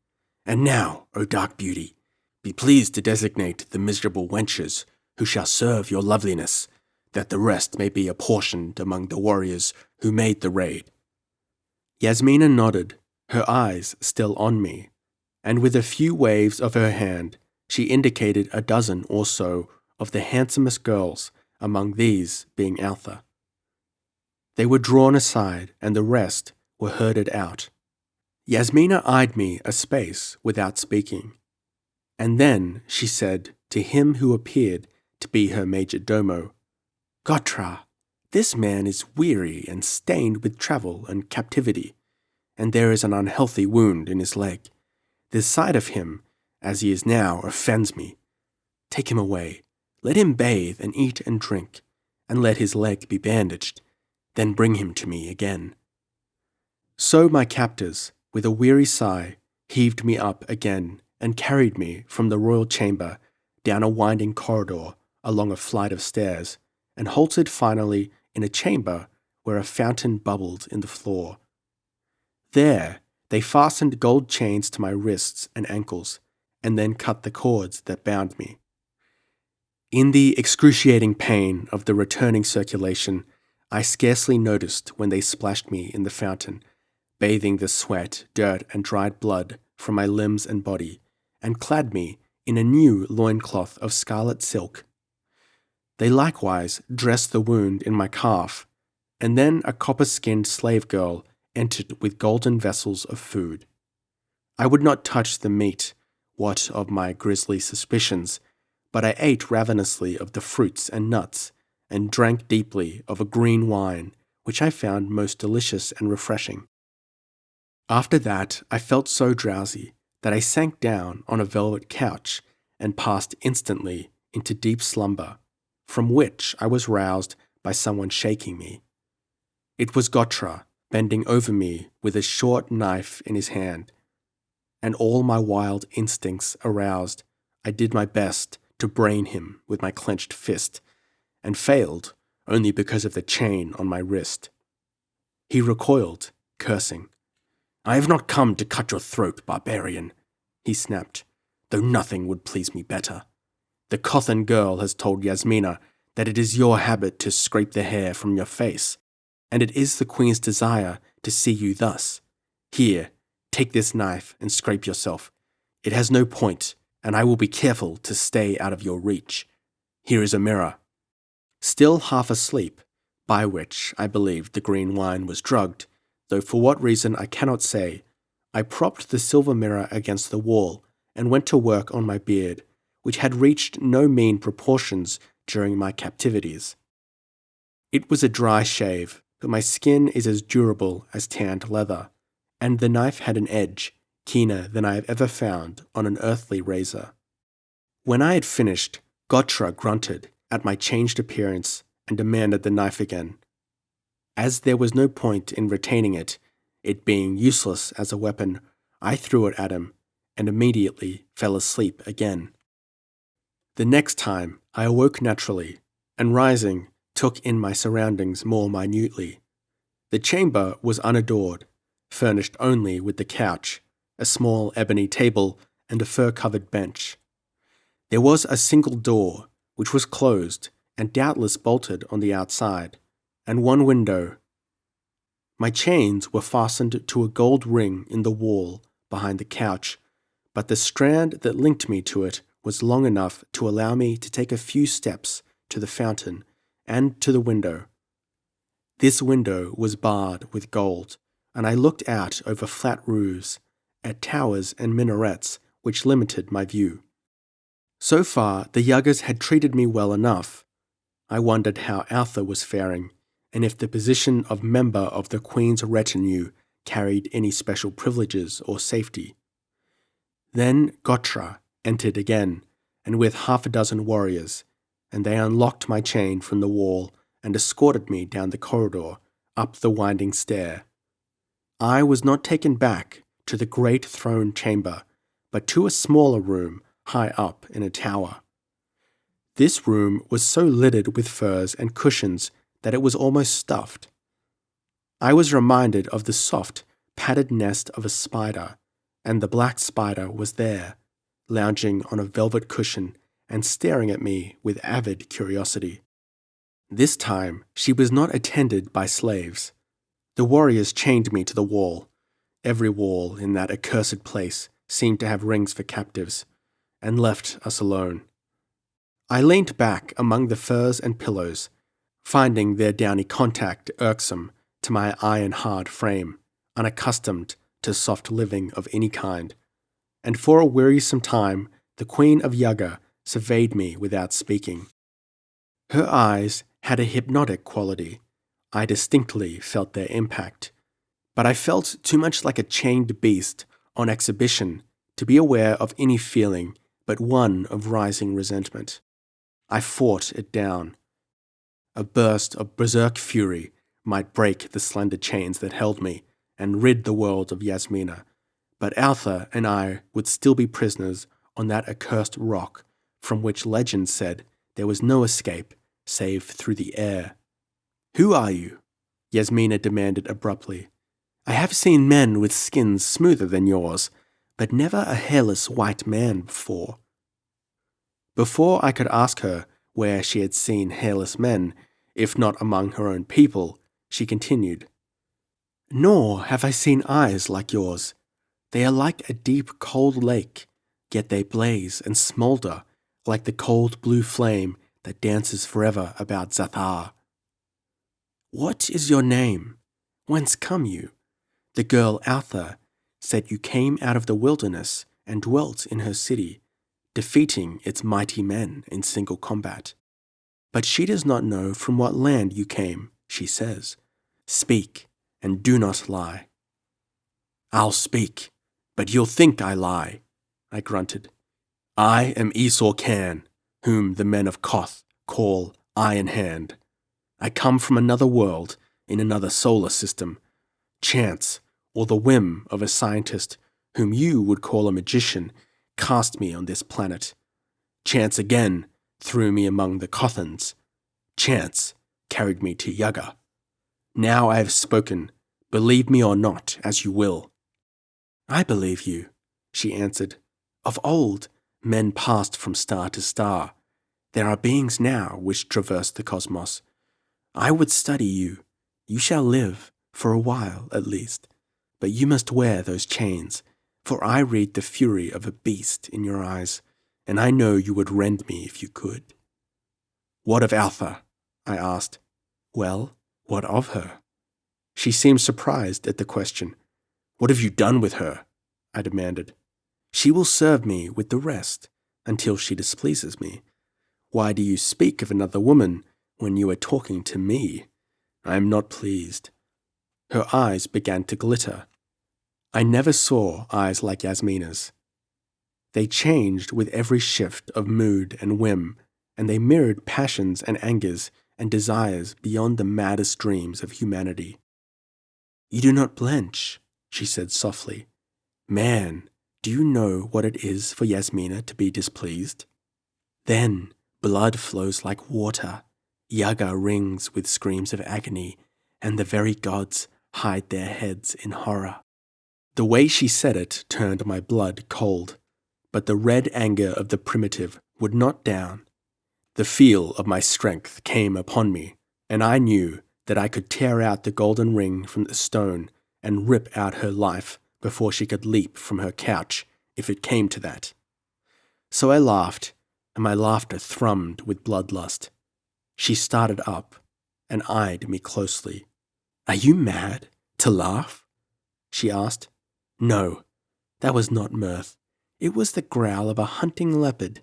Speaker 1: And now, O Dark Beauty, be pleased to designate the miserable wenches who shall serve your loveliness, that the rest may be apportioned among the warriors who made the raid." Yasmina nodded, her eyes still on me, and with a few waves of her hand, she indicated a dozen or so of the handsomest girls, among these being Altha. They were drawn aside, and the rest were herded out. Yasmina eyed me a space without speaking, and then she said to him who appeared to be her major domo, "Gotra, this man is weary and stained with travel and captivity, and there is an unhealthy wound in his leg. The sight of him, as he is now, offends me. Take him away, let him bathe and eat and drink, and let his leg be bandaged, then bring him to me again." So my captors, with a weary sigh, heaved me up again and carried me from the royal chamber down a winding corridor along a flight of stairs, and halted finally in a chamber where a fountain bubbled in the floor. There they fastened gold chains to my wrists and ankles, and then cut the cords that bound me. In the excruciating pain of the returning circulation, I scarcely noticed when they splashed me in the fountain, bathing the sweat, dirt, and dried blood from my limbs and body, and clad me in a new loincloth of scarlet silk. They likewise dressed the wound in my calf, and then a copper-skinned slave girl entered with golden vessels of food. I would not touch the meat, what of my grisly suspicions, but I ate ravenously of the fruits and nuts, and drank deeply of a green wine, which I found most delicious and refreshing. After that, I felt so drowsy that I sank down on a velvet couch and passed instantly into deep slumber, from which I was roused by someone shaking me. It was Gotra, bending over me with a short knife in his hand, and all my wild instincts aroused, I did my best to brain him with my clenched fist, and failed only because of the chain on my wrist. He recoiled, cursing. "I have not come to cut your throat, barbarian," he snapped, "though nothing would please me better. The Kothan girl has told Yasmina that it is your habit to scrape the hair from your face, and it is the queen's desire to see you thus. Here, take this knife and scrape yourself. It has no point, and I will be careful to stay out of your reach. Here is a mirror." Still half asleep, by which I believed the green wine was drugged, though for what reason I cannot say, I propped the silver mirror against the wall and went to work on my beard, which had reached no mean proportions during my captivities. It was a dry shave, but my skin is as durable as tanned leather, and the knife had an edge, keener than I have ever found on an earthly razor. When I had finished, Gotra grunted at my changed appearance and demanded the knife again. As there was no point in retaining it, it being useless as a weapon, I threw it at him and immediately fell asleep again. The next time I awoke naturally, and rising, took in my surroundings more minutely. The chamber was unadored, furnished only with the couch, a small ebony table, and a fur-covered bench. There was a single door, which was closed and doubtless bolted on the outside, and one window. My chains were fastened to a gold ring in the wall behind the couch, but the strand that linked me to it was long enough to allow me to take a few steps to the fountain and to the window. This window was barred with gold, and I looked out over flat roofs, at towers and minarets which limited my view. So far, the Yuggers had treated me well enough. I wondered how Arthur was faring, and if the position of member of the Queen's retinue carried any special privileges or safety. Then Gotra entered again, and with half a dozen warriors, and they unlocked my chain from the wall and escorted me down the corridor, up the winding stair. I was not taken back to the great throne chamber, but to a smaller room high up in a tower. This room was so littered with furs and cushions that it was almost stuffed. I was reminded of the soft, padded nest of a spider, and the black spider was there, lounging on a velvet cushion and staring at me with avid curiosity. This time she was not attended by slaves. The warriors chained me to the wall. Every wall in that accursed place seemed to have rings for captives, and left us alone. I leaned back among the furs and pillows, finding their downy contact irksome to my iron-hard frame, unaccustomed to soft living of any kind, and for a wearisome time the Queen of Yugga surveyed me without speaking. Her eyes had a hypnotic quality. I distinctly felt their impact, but I felt too much like a chained beast on exhibition to be aware of any feeling but one of rising resentment. I fought it down. A burst of berserk fury might break the slender chains that held me and rid the world of Yasmina, but Arthur and I would still be prisoners on that accursed rock from which legend said there was no escape save through the air. "Who are you?" Yasmina demanded abruptly. "I have seen men with skins smoother than yours, but never a hairless white man before." Before I could ask her where she had seen hairless men, if not among her own people, she continued, "Nor have I seen eyes like yours. They are like a deep, cold lake, yet they blaze and smoulder like the cold blue flame that dances forever about Zathar. What is your name? Whence come you? The girl Altha said you came out of the wilderness and dwelt in her city, defeating its mighty men in single combat. But she does not know from what land you came, she says. Speak, and do not lie. I'll speak, but you'll think I lie, I grunted. I am Esau Khan, whom the men of Koth call Iron Hand. I come from another world, in another solar system. Chance, or the whim of a scientist whom you would call a magician, cast me on this planet. Chance again threw me among the Kothans. Chance carried me to Yaga. Now I have spoken. Believe me or not, as you will. I believe you, she answered. Of old, men passed from star to star. There are beings now which traverse the cosmos. I would study you. You shall live, for a while at least. But you must wear those chains, for I read the fury of a beast in your eyes, and I know you would rend me if you could. What of Altha? I asked. Well, what of her? She seemed surprised at the question. What have you done with her? I demanded. She will serve me with the rest, until she displeases me. Why do you speak of another woman when you are talking to me? I am not pleased. Her eyes began to glitter. I never saw eyes like Yasmina's. They changed with every shift of mood and whim, and they mirrored passions and angers and desires beyond the maddest dreams of humanity. You do not blench, she said softly. Man, do you know what it is for Yasmina to be displeased? Then blood flows like water, Yaga rings with screams of agony, and the very gods hide their heads in horror. The way she said it turned my blood cold, but the red anger of the primitive would not down. The feel of my strength came upon me, and I knew that I could tear out the golden ring from the stone and rip out her life before she could leap from her couch, if it came to that. So I laughed, and my laughter thrummed with bloodlust. She started up and eyed me closely. Are you mad? To laugh? She asked. No, that was not mirth. It was the growl of a hunting leopard.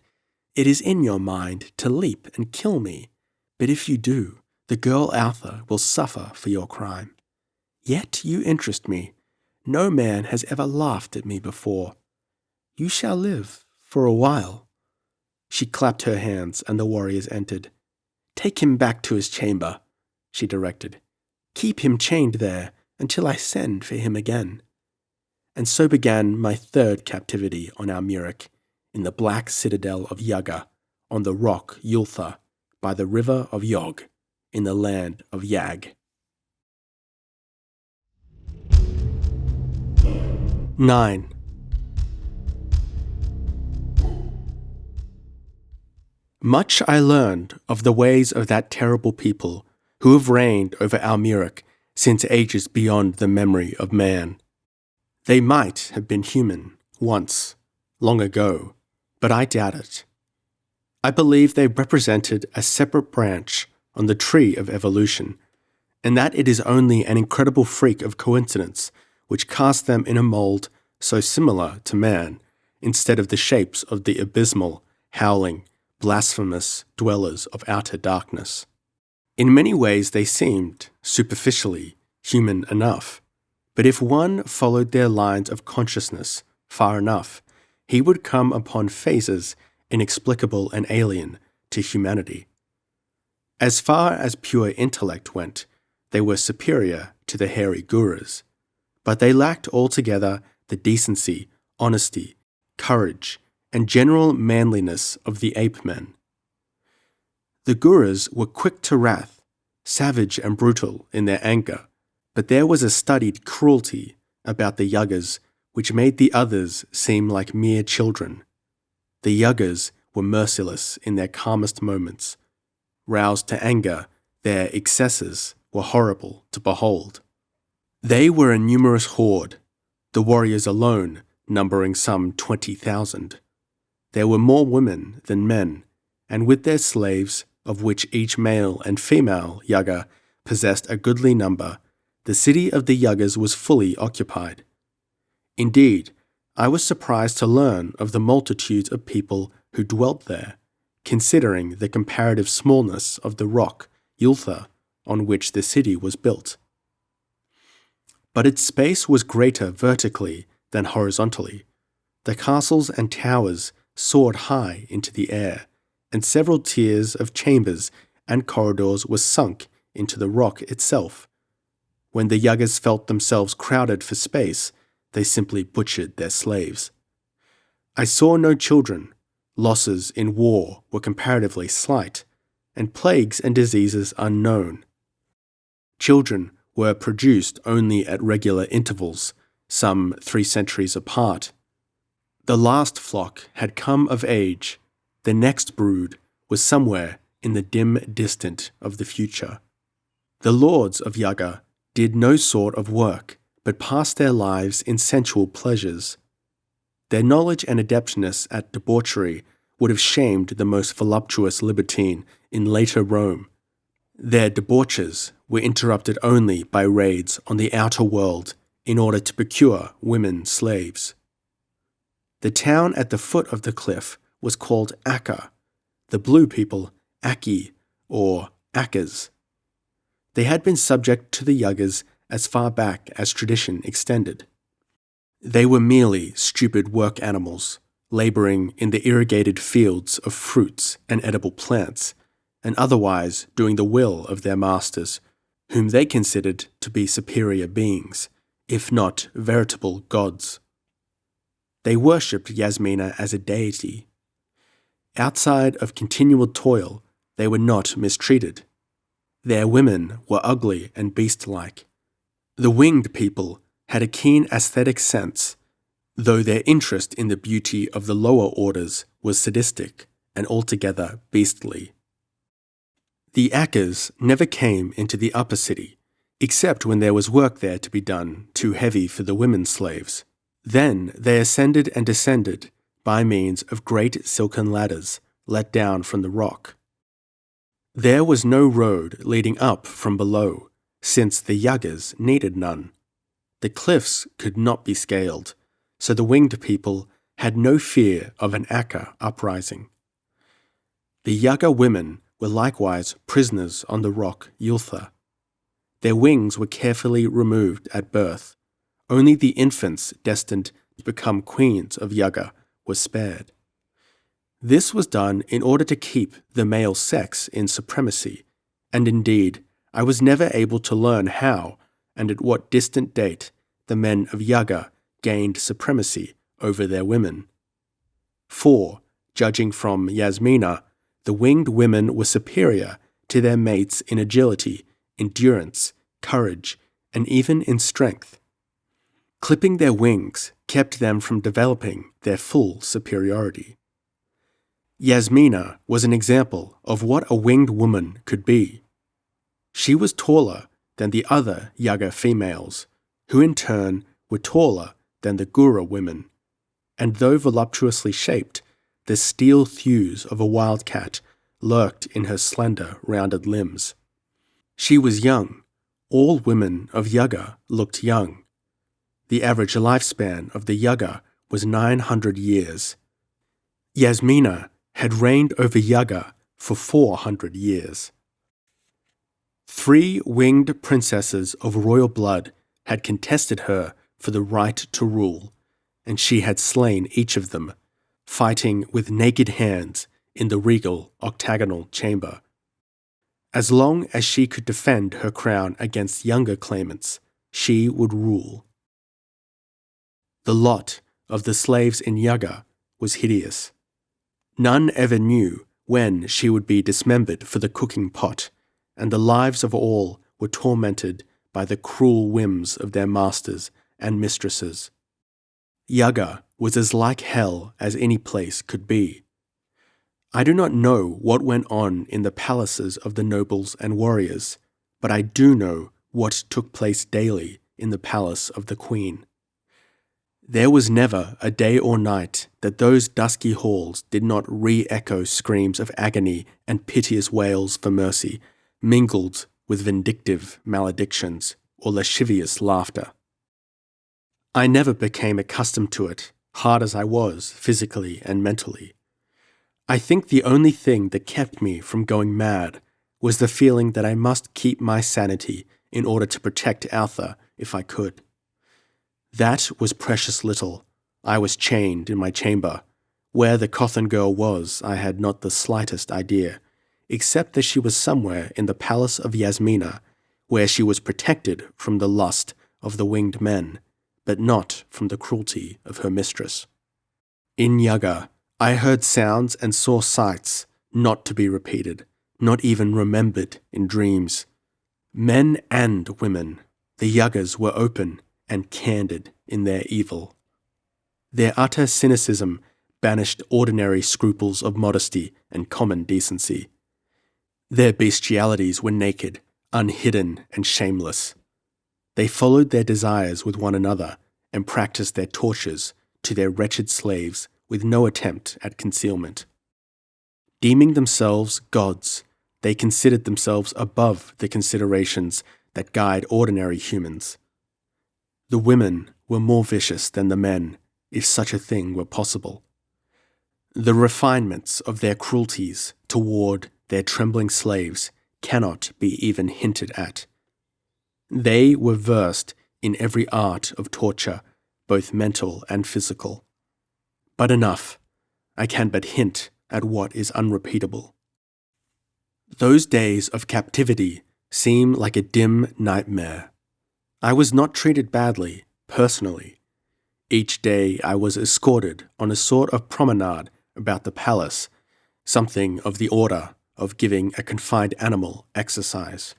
Speaker 1: It is in your mind to leap and kill me, but if you do, the girl Altha will suffer for your crime. Yet you interest me. No man has ever laughed at me before. You shall live, for a while. She clapped her hands, and the warriors entered. Take him back to his chamber, she directed. Keep him chained there until I send for him again. And so began my third captivity on Almuric, in the black citadel of Yaga, on the rock Yultha, by the river of Yog, in the land of Yag. 9. Much I learned of the ways of that terrible people who have reigned over Almuric since ages beyond the memory of man. They might have been human once, long ago, but I doubt it. I believe they represented a separate branch on the tree of evolution, and that it is only an incredible freak of coincidence which cast them in a mold so similar to man, instead of the shapes of the abysmal, howling, blasphemous dwellers of outer darkness. In many ways they seemed, superficially, human enough, but if one followed their lines of consciousness far enough, he would come upon phases inexplicable and alien to humanity. As far as pure intellect went, they were superior to the hairy gurus, but they lacked altogether the decency, honesty, courage, and general manliness of the ape-men. The gurus were quick to wrath, savage and brutal in their anger, but there was a studied cruelty about the Yagas which made the others seem like mere children. The Yagas were merciless in their calmest moments. Roused to anger, their excesses were horrible to behold. They were a numerous horde, the warriors alone numbering some 20,000, There were more women than men, and with their slaves, of which each male and female Yaga possessed a goodly number, the city of the Yagas was fully occupied. Indeed, I was surprised to learn of the multitudes of people who dwelt there, considering the comparative smallness of the rock, Yultha, on which the city was built. But its space was greater vertically than horizontally. The castles and towers soared high into the air, and several tiers of chambers and corridors were sunk into the rock itself. When the Yagas felt themselves crowded for space, they simply butchered their slaves. I saw no children. Losses in war were comparatively slight, and plagues and diseases unknown. Children were produced only at regular intervals, some 3 centuries apart. The last flock had come of age. The next brood was somewhere in the dim distant of the future. The lords of Yaga did no sort of work, but passed their lives in sensual pleasures. Their knowledge and adeptness at debauchery would have shamed the most voluptuous libertine in later Rome. Their debauches were interrupted only by raids on the outer world in order to procure women slaves. The town at the foot of the cliff was called Akka, the blue people Aki or Akkas. They had been subject to the Yagas as far back as tradition extended. They were merely stupid work animals, laboring in the irrigated fields of fruits and edible plants, and otherwise doing the will of their masters, whom they considered to be superior beings, if not veritable gods. They worshipped Yasmina as a deity. Outside of continual toil, they were not mistreated. Their women were ugly and beast-like. The winged people had a keen aesthetic sense, though their interest in the beauty of the lower orders was sadistic and altogether beastly. The Akkas never came into the upper city, except when there was work there to be done too heavy for the women slaves. Then they ascended and descended by means of great silken ladders let down from the rock. There was no road leading up from below, since the Yagas needed none. The cliffs could not be scaled, so the winged people had no fear of an Akka uprising. The Yaga women were likewise prisoners on the rock Yultha. Their wings were carefully removed at birth. Only the infants destined to become queens of Yaga were spared. This was done in order to keep the male sex in supremacy, and indeed, I was never able to learn how and at what distant date the men of Yaga gained supremacy over their women. For, judging from Yasmina, the winged women were superior to their mates in agility, endurance, courage, and even in strength. Clipping their wings kept them from developing their full superiority. Yasmina was an example of what a winged woman could be. She was taller than the other Yaga females, who in turn were taller than the Gura women, and though voluptuously shaped, the steel thews of a wildcat lurked in her slender, rounded limbs. She was young. All women of Yaga looked young. The average lifespan of the Yaga was 900 years. Yasmina had reigned over Yaga for 400 years. 3 winged princesses of royal blood had contested her for the right to rule, and she had slain each of them, fighting with naked hands in the regal octagonal chamber. As long as she could defend her crown against younger claimants, she would rule. The lot of the slaves in Yaga was hideous. None ever knew when she would be dismembered for the cooking pot, and the lives of all were tormented by the cruel whims of their masters and mistresses. Yaga was as like hell as any place could be. I do not know what went on in the palaces of the nobles and warriors, but I do know what took place daily in the palace of the queen. There was never a day or night that those dusky halls did not re-echo screams of agony and piteous wails for mercy, mingled with vindictive maledictions or lascivious laughter. I never became accustomed to it, hard as I was physically and mentally. I think the only thing that kept me from going mad was the feeling that I must keep my sanity in order to protect Altha if I could. That was precious little. I was chained in my chamber. Where the Cothan girl was, I had not the slightest idea, except that she was somewhere in the palace of Yasmina, where she was protected from the lust of the winged men, but not from the cruelty of her mistress. In Yaga, I heard sounds and saw sights not to be repeated, not even remembered in dreams. Men and women, the Yagas were open and candid in their evil. Their utter cynicism banished ordinary scruples of modesty and common decency. Their bestialities were naked, unhidden, and shameless. They followed their desires with one another and practiced their tortures to their wretched slaves with no attempt at concealment. Deeming themselves gods, they considered themselves above the considerations that guide ordinary humans. The women were more vicious than the men, if such a thing were possible. The refinements of their cruelties toward their trembling slaves cannot be even hinted at. They were versed in every art of torture, both mental and physical. But enough, I can but hint at what is unrepeatable. Those days of captivity seem like a dim nightmare. I was not treated badly, personally. Each day I was escorted on a sort of promenade about the palace, something of the order of giving a confined animal exercise.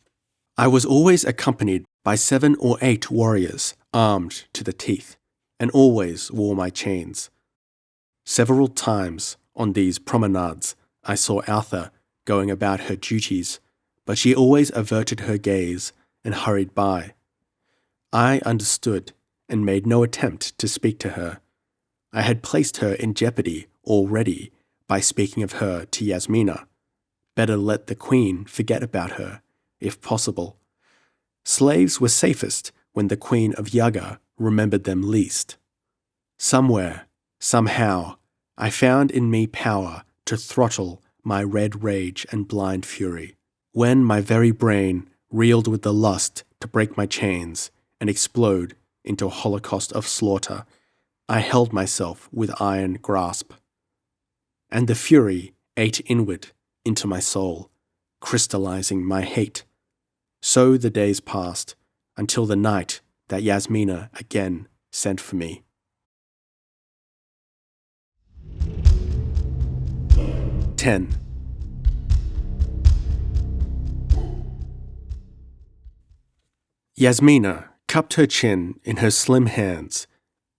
Speaker 1: I was always accompanied by 7 or 8 warriors armed to the teeth, and always wore my chains. Several times on these promenades I saw Altha going about her duties, but she always averted her gaze and hurried by. I understood and made no attempt to speak to her. I had placed her in jeopardy already by speaking of her to Yasmina. Better let the queen forget about her, if possible. Slaves were safest when the queen of Yaga remembered them least. Somewhere, somehow, I found in me power to throttle my red rage and blind fury. When my very brain reeled with the lust to break my chains and explode into a holocaust of slaughter, I held myself with iron grasp. And the fury ate inward into my soul, crystallizing my hate. So the days passed, until the night that Yasmina again sent for me. Ten. Yasmina cupped her chin in her slim hands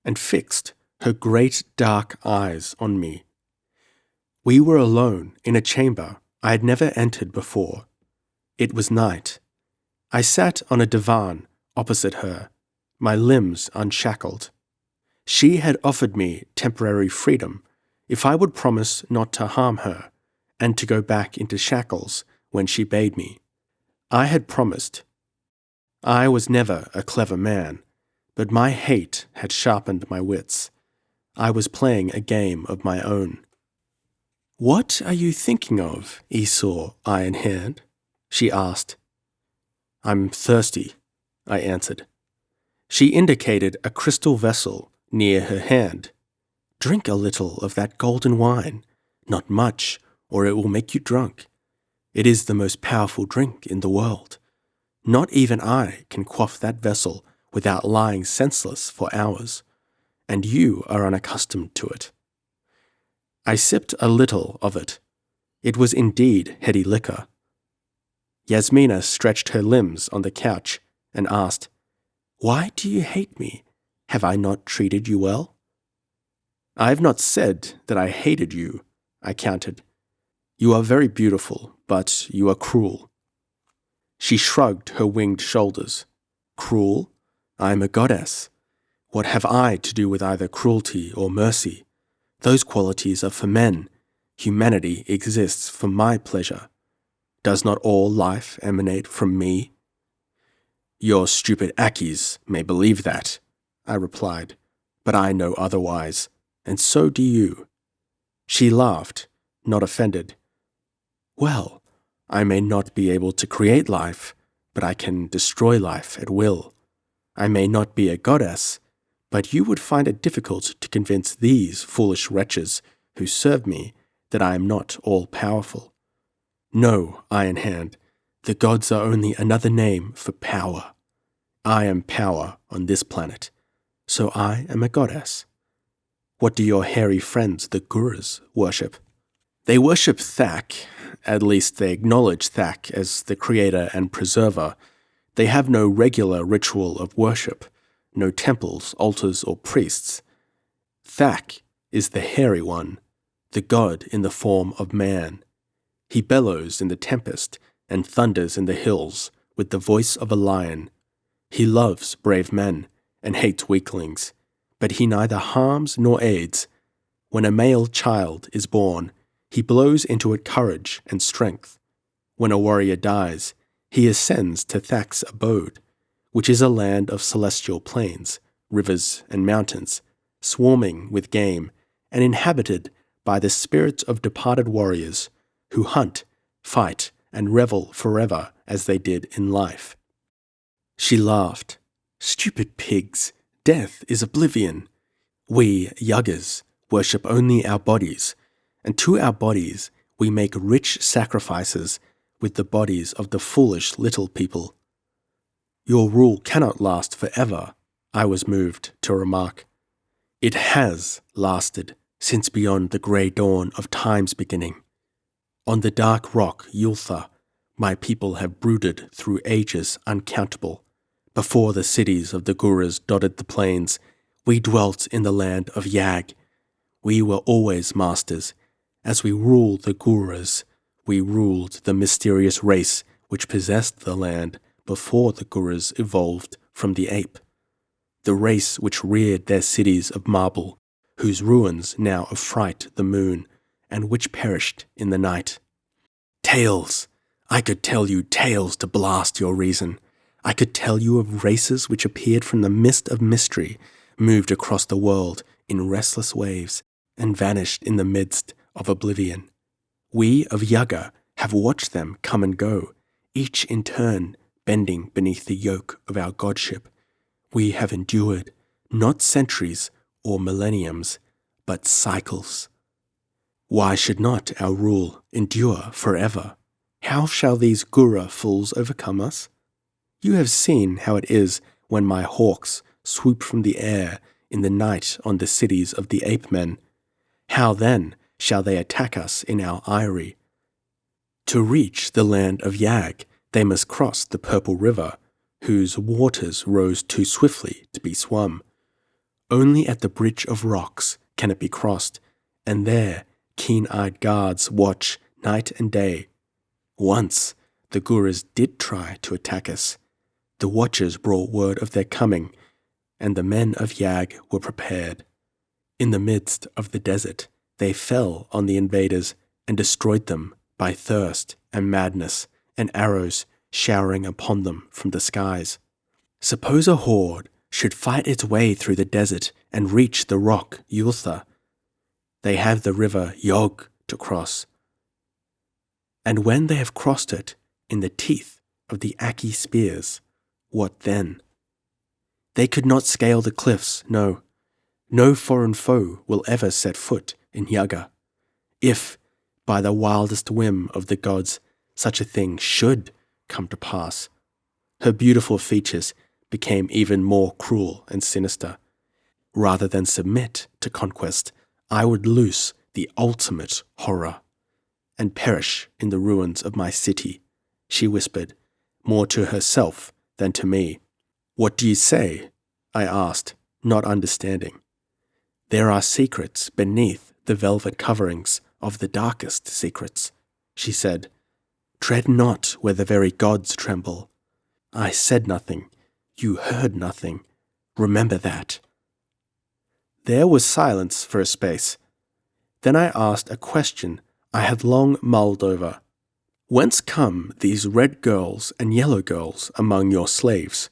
Speaker 1: and fixed her great dark eyes on me. We were alone in a chamber I had never entered before. It was night. I sat on a divan opposite her, my limbs unshackled. She had offered me temporary freedom if I would promise not to harm her and to go back into shackles when she bade me. I had promised. I was never a clever man, but my hate had sharpened my wits. I was playing a game of my own. "What are you thinking of, Esau, eye in hand?" she asked. "I'm thirsty," I answered. She indicated a crystal vessel near her hand. "Drink a little of that golden wine, not much, or it will make you drunk. It is the most powerful drink in the world. Not even I can quaff that vessel without lying senseless for hours, and you are unaccustomed to it." I sipped a little of it. It was indeed heady liquor. Yasmina stretched her limbs on the couch and asked, "Why do you hate me? Have I not treated you well?" "I have not said that I hated you," I countered. "You are very beautiful, but you are cruel." She shrugged her winged shoulders. "Cruel? I am a goddess. What have I to do with either cruelty or mercy? Those qualities are for men. Humanity exists for my pleasure. Does not all life emanate from me? Your stupid Akis may believe that, I replied, but I know otherwise, and so do you. She laughed, not offended. Well, I may not be able to create life, but I can destroy life at will. I may not be a goddess, but you would find it difficult to convince these foolish wretches who serve me that I am not all-powerful. No, Iron Hand, the gods are only another name for power. I am power on this planet, so I am a goddess. What do your hairy friends, the Gurus, worship? They worship Thak, at least they acknowledge Thak as the creator and preserver. They have no regular ritual of worship, no temples, altars, or priests. Thak is the hairy one, the god in the form of man. He bellows in the tempest and thunders in the hills with the voice of a lion. He loves brave men and hates weaklings, but he neither harms nor aids. When a male child is born, he blows into it courage and strength. When a warrior dies, he ascends to Thak's abode, which is a land of celestial plains, rivers, and mountains, swarming with game, and inhabited by the spirits of departed warriors, who hunt, fight, and revel forever as they did in life. She laughed. Stupid pigs, death is oblivion. We, Yagas, worship only our bodies, and to our bodies we make rich sacrifices with the bodies of the foolish little people. Your rule cannot last forever, I was moved to remark. It has lasted since beyond the grey dawn of time's beginning. On the dark rock Yultha, my people have brooded through ages uncountable. Before the cities of the Gurus dotted the plains, we dwelt in the land of Yag. We were always masters. As we ruled the Gurus, we ruled the mysterious race which possessed the land before the Gurus evolved from the ape. The race which reared their cities of marble, whose ruins now affright the moon, and which perished in the night. Tales! I could tell you tales to blast your reason. I could tell you of races which appeared from the mist of mystery, moved across the world in restless waves, and vanished in the midst of oblivion. We of Yaga have watched them come and go, each in turn bending beneath the yoke of our godship. We have endured not centuries or millenniums, but cycles. Why should not our rule endure forever? How shall these Gura fools overcome us? You have seen how it is when my hawks swoop from the air in the night on the cities of the ape-men. How then shall they attack us in our eyrie? To reach the land of Yag, they must cross the purple river, whose waters rose too swiftly to be swum. Only at the bridge of rocks can it be crossed, and there keen-eyed guards watch night and day. Once the Gurus did try to attack us. The watchers brought word of their coming, and the men of Yag were prepared. In the midst of the desert, they fell on the invaders and destroyed them by thirst and madness, and arrows showering upon them from the skies. Suppose a horde should fight its way through the desert and reach the rock Yultha. They have the river Yog to cross. And when they have crossed it in the teeth of the Aki spears, what then? They could not scale the cliffs, no. No foreign foe will ever set foot in Yaga. If, by the wildest whim of the gods, such a thing should come to pass, her beautiful features became even more cruel and sinister. Rather than submit to conquest, I would loose the ultimate horror and perish in the ruins of my city, she whispered, more to herself than to me. What do you say? I asked, not understanding. There are secrets beneath the velvet coverings of the darkest secrets, she said. Tread not where the very gods tremble. I said nothing. You heard nothing. Remember that. There was silence for a space. Then I asked a question I had long mulled over. Whence come these red girls and yellow girls among your slaves?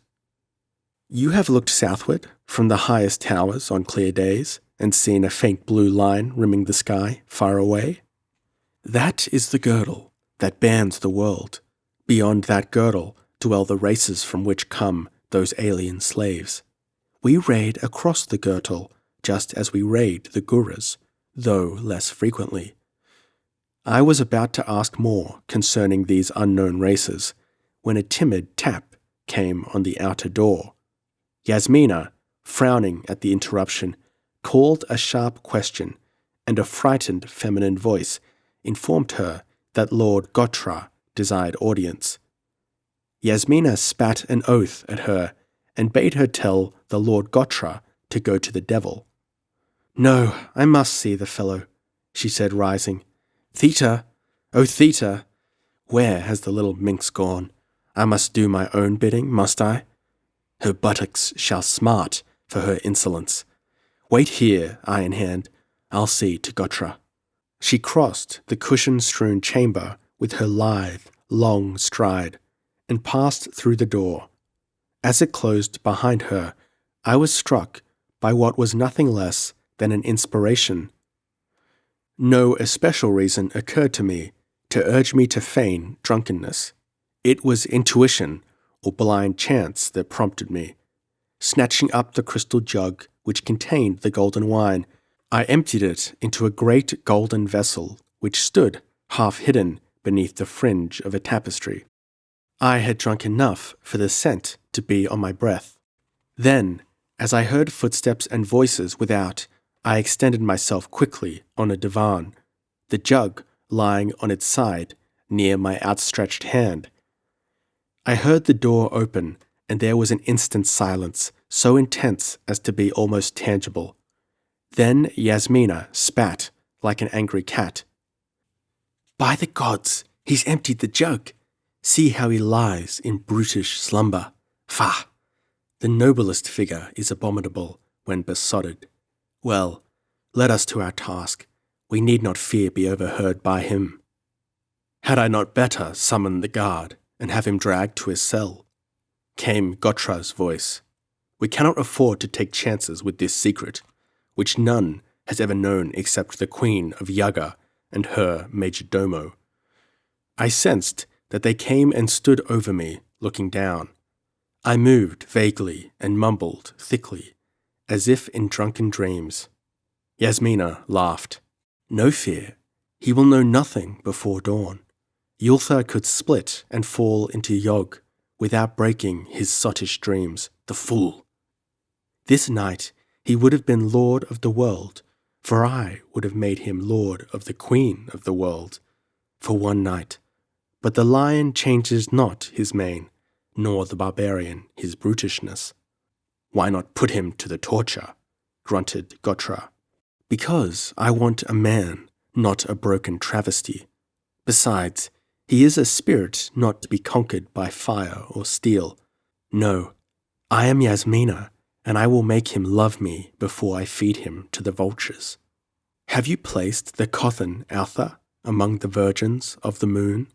Speaker 1: You have looked southward from the highest towers on clear days and seen a faint blue line rimming the sky far away? That is the girdle that bands the world. Beyond that girdle dwell the races from which come those alien slaves. We raid across the girdle just as we raid the Guras, though less frequently. I was about to ask more concerning these unknown races when a timid tap came on the outer door. Yasmina, frowning at the interruption, called a sharp question, and a frightened feminine voice informed her that Lord Gotra desired audience. Yasmina spat an oath at her and bade her tell the Lord Gotra to go to the devil. "No, I must see the fellow," she said, rising. "Theta, oh Theta, where has the little minx gone? I must do my own bidding, must I? Her buttocks shall smart for her insolence. Wait here, eye in hand. I'll see to Gotra." She crossed the cushion-strewn chamber with her lithe, long stride, and passed through the door. As it closed behind her, I was struck by what was nothing less than an inspiration. No especial reason occurred to me to urge me to feign drunkenness. It was intuition or blind chance that prompted me. Snatching up the crystal jug which contained the golden wine, I emptied it into a great golden vessel which stood half hidden beneath the fringe of a tapestry. I had drunk enough for the scent to be on my breath. Then, as I heard footsteps and voices without, I extended myself quickly on a divan, the jug lying on its side near my outstretched hand. I heard the door open, and there was an instant silence, so intense as to be almost tangible. Then Yasmina spat like an angry cat. "By the gods, he's emptied the jug! See how he lies in brutish slumber! Faugh! The noblest figure is abominable when besotted. Well, let us to our task. We need not fear be overheard by him. Had I not better summon the guard and have him dragged to his cell?" Came Gotra's voice. "We cannot afford to take chances with this secret, which none has ever known except the Queen of Yaga and her majordomo." I sensed that they came and stood over me, looking down. I moved vaguely and mumbled thickly, as if in drunken dreams. Yasmina laughed. "No fear. He will know nothing before dawn. Yultha could split and fall into Yog without breaking his sottish dreams, the fool. This night he would have been lord of the world, for I would have made him lord of the queen of the world, for one night. But the lion changes not his mane, nor the barbarian his brutishness." "Why not put him to the torture?" grunted Gotra. "Because I want a man, not a broken travesty. Besides, he is a spirit not to be conquered by fire or steel. No, I am Yasmina, and I will make him love me before I feed him to the vultures. Have you placed the Cothan Altha among the virgins of the moon?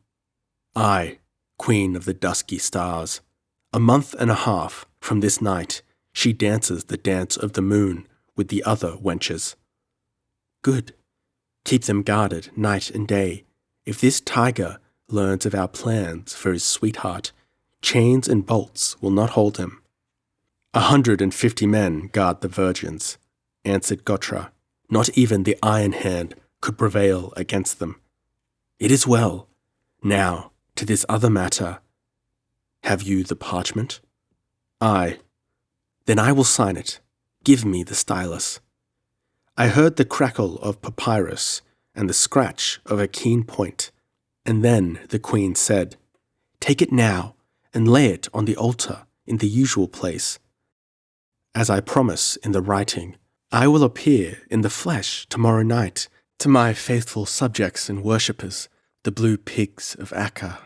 Speaker 1: Aye, queen of the dusky stars. A month and a half from this night she dances the dance of the moon with the other wenches. Good. Keep them guarded night and day. If this tiger learns of our plans for his sweetheart, chains and bolts will not hold him." 150 men guard the virgins," answered Gotra. "Not even the Iron Hand could prevail against them." "It is well. Now, to this other matter. Have you the parchment?" "Aye." "Then I will sign it. Give me the stylus." I heard the crackle of papyrus and the scratch of a keen point, and then the queen said, "Take it now and lay it on the altar in the usual place. As I promise in the writing, I will appear in the flesh tomorrow night to my faithful subjects and worshippers, the blue pigs of Akka."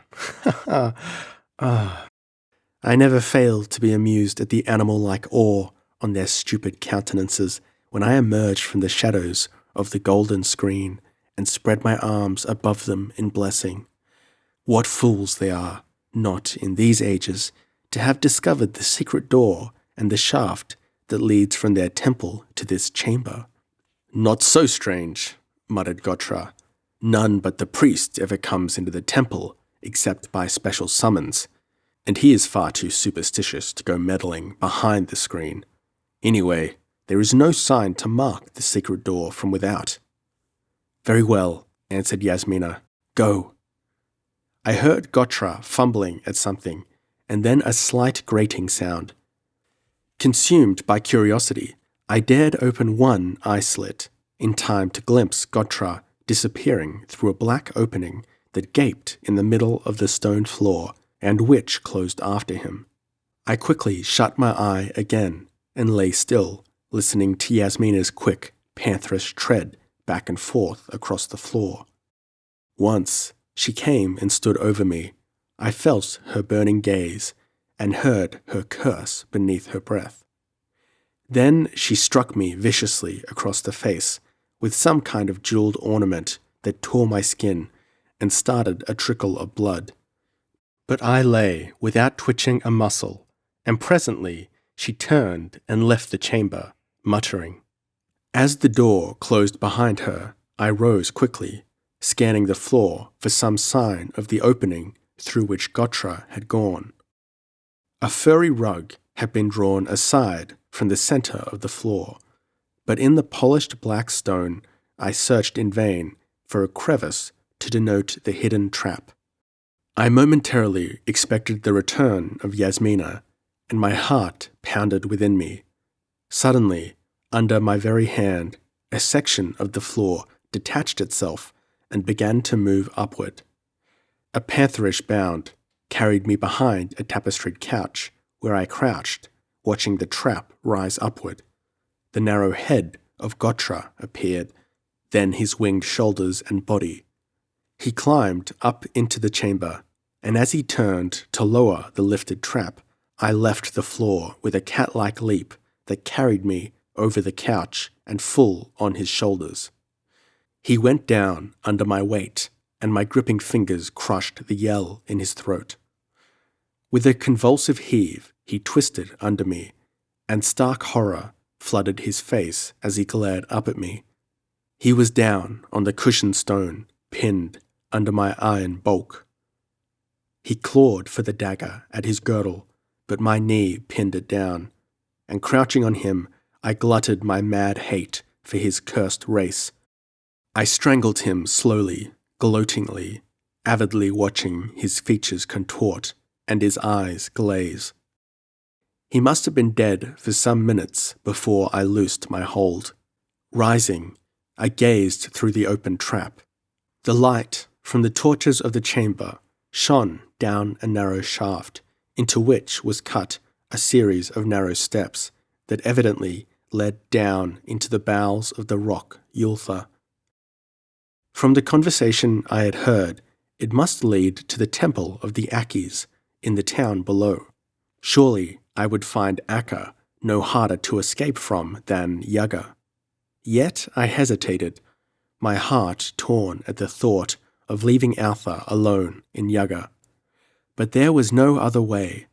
Speaker 1: I never failed to be amused at the animal-like awe on their stupid countenances when I emerged from the shadows of the golden screen and spread my arms above them in blessing. What fools they are, not in these ages, to have discovered the secret door and the shaft that leads from their temple to this chamber. Not so strange, muttered Gotra. None but the priest ever comes into the temple except by special summons, and he is far too superstitious to go meddling behind the screen. Anyway, there is no sign to mark the secret door from without. Very well, answered Yasmina. Go. I heard Gotra fumbling at something, and then a slight grating sound. Consumed by curiosity, I dared open one eye slit, in time to glimpse Gotra disappearing through a black opening that gaped in the middle of the stone floor and which closed after him. I quickly shut my eye again and lay still, listening to Yasmina's quick, pantherish tread back and forth across the floor. Once she came and stood over me. I felt her burning gaze and heard her curse beneath her breath. Then she struck me viciously across the face with some kind of jeweled ornament that tore my skin and started a trickle of blood. But I lay without twitching a muscle, and presently she turned and left the chamber, muttering. As the door closed behind her, I rose quickly, scanning the floor for some sign of the opening through which Gotra had gone. A furry rug had been drawn aside from the center of the floor, but in the polished black stone I searched in vain for a crevice to denote the hidden trap. I momentarily expected the return of Yasmina, and my heart pounded within me. Suddenly, under my very hand, a section of the floor detached itself and began to move upward. A pantherish bound carried me behind a tapestried couch, where I crouched, watching the trap rise upward. The narrow head of Gotra appeared, then his winged shoulders and body. He climbed up into the chamber, and as he turned to lower the lifted trap, I left the floor with a cat-like leap that carried me over the couch and full on his shoulders. He went down under my weight, and my gripping fingers crushed the yell in his throat. With a convulsive heave, he twisted under me, and stark horror flooded his face as he glared up at me. He was down on the cushioned stone, pinned under my iron bulk. He clawed for the dagger at his girdle, but my knee pinned it down, and crouching on him, I glutted my mad hate for his cursed race. I strangled him slowly, gloatingly, avidly watching his features contort and his eyes glaze. He must have been dead for some minutes before I loosed my hold. Rising, I gazed through the open trap. The light from the torches of the chamber shone down a narrow shaft, into which was cut a series of narrow steps that evidently led down into the bowels of the rock Yultha. From the conversation I had heard, it must lead to the temple of the Akis in the town below. Surely I would find Akka no harder to escape from than Yaga. Yet I hesitated, my heart torn at the thought of leaving Altha alone in Yaga. But there was no other way.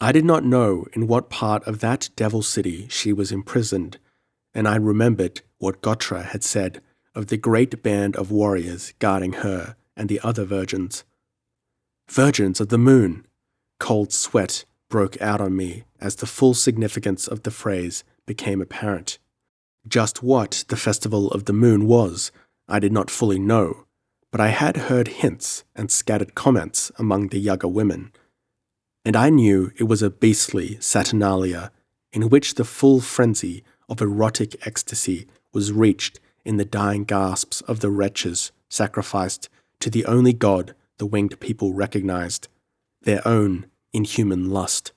Speaker 1: I did not know in what part of that devil city she was imprisoned, and I remembered what Gotra had said of the great band of warriors guarding her and the other virgins. Virgins of the moon! Cold sweat broke out on me as the full significance of the phrase became apparent. Just what the festival of the moon was, I did not fully know, but I had heard hints and scattered comments among the Yaga women, and I knew it was a beastly saturnalia in which the full frenzy of erotic ecstasy was reached in the dying gasps of the wretches sacrificed to the only god the winged people recognized, their own inhuman lust.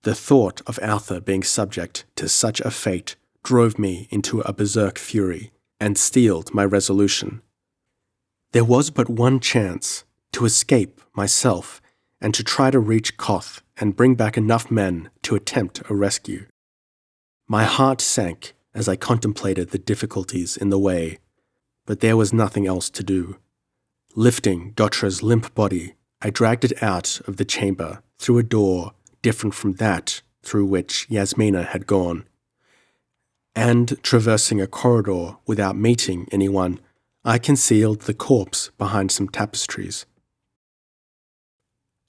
Speaker 1: The thought of Altha being subject to such a fate drove me into a berserk fury and steeled my resolution. There was but one chance to escape myself and to try to reach Koth and bring back enough men to attempt a rescue. My heart sank as I contemplated the difficulties in the way, but there was nothing else to do. Lifting Gotra's limp body, I dragged it out of the chamber through a door different from that through which Yasmina had gone. And, traversing a corridor without meeting anyone, I concealed the corpse behind some tapestries.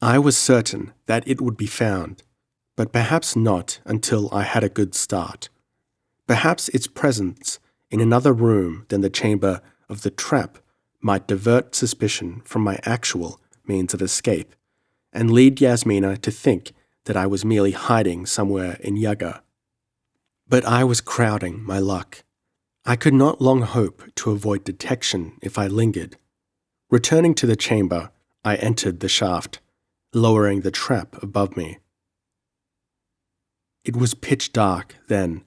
Speaker 1: I was certain that it would be found, but perhaps not until I had a good start. Perhaps its presence in another room than the chamber of the trap might divert suspicion from my actual means of escape, and lead Yasmina to think that I was merely hiding somewhere in Yaga. But I was crowding my luck. I could not long hope to avoid detection if I lingered. Returning to the chamber, I entered the shaft, lowering the trap above me. It was pitch dark then,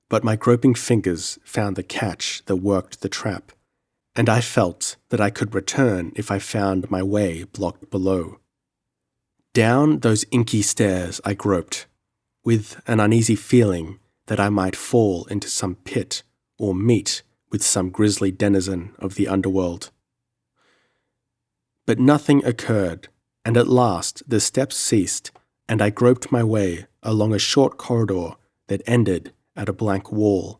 Speaker 1: but my groping fingers found the catch that worked the trap, and I felt that I could return if I found my way blocked below. Down those inky stairs I groped, with an uneasy feeling that I might fall into some pit or meet with some grisly denizen of the underworld. But nothing occurred, and at last the steps ceased, and I groped my way along a short corridor that ended at a blank wall.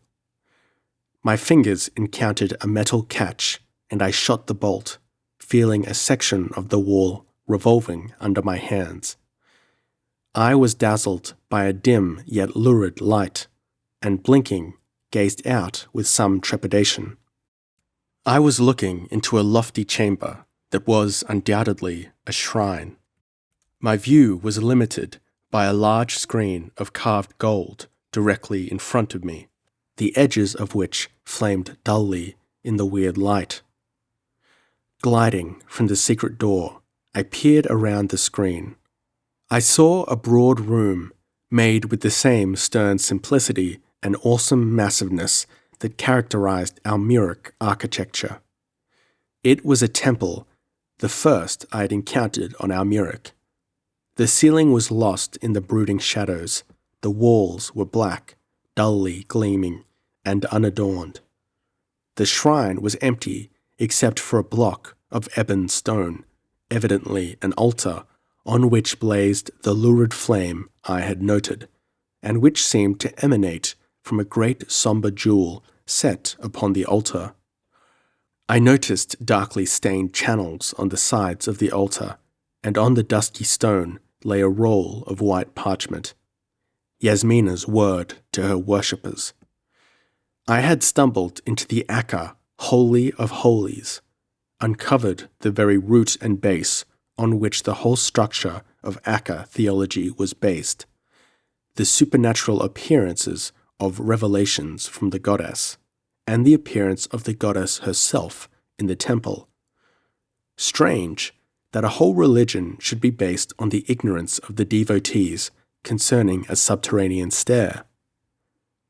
Speaker 1: My fingers encountered a metal catch, and I shot the bolt, feeling a section of the wall revolving under my hands. I was dazzled by a dim yet lurid light, and blinking, gazed out with some trepidation. I was looking into a lofty chamber that was undoubtedly a shrine. My view was limited by a large screen of carved gold directly in front of me, the edges of which flamed dully in the weird light. Gliding from the secret door, I peered around the screen. I saw a broad room made with the same stern simplicity and awesome massiveness that characterized Almuric architecture. It was a temple, the first I had encountered on Almuric. The ceiling was lost in the brooding shadows. The walls were black, dully gleaming, and unadorned. The shrine was empty except for a block of ebon stone, evidently an altar, on which blazed the lurid flame I had noted, and which seemed to emanate from a great sombre jewel set upon the altar. I noticed darkly stained channels on the sides of the altar, and on the dusky stone lay a roll of white parchment, Yasmina's word to her worshippers. I had stumbled into the Akka, Holy of Holies, uncovered the very root and base on which the whole structure of Akka theology was based, the supernatural appearances of revelations from the goddess, and the appearance of the goddess herself in the temple. Strange that a whole religion should be based on the ignorance of the devotees concerning a subterranean stair.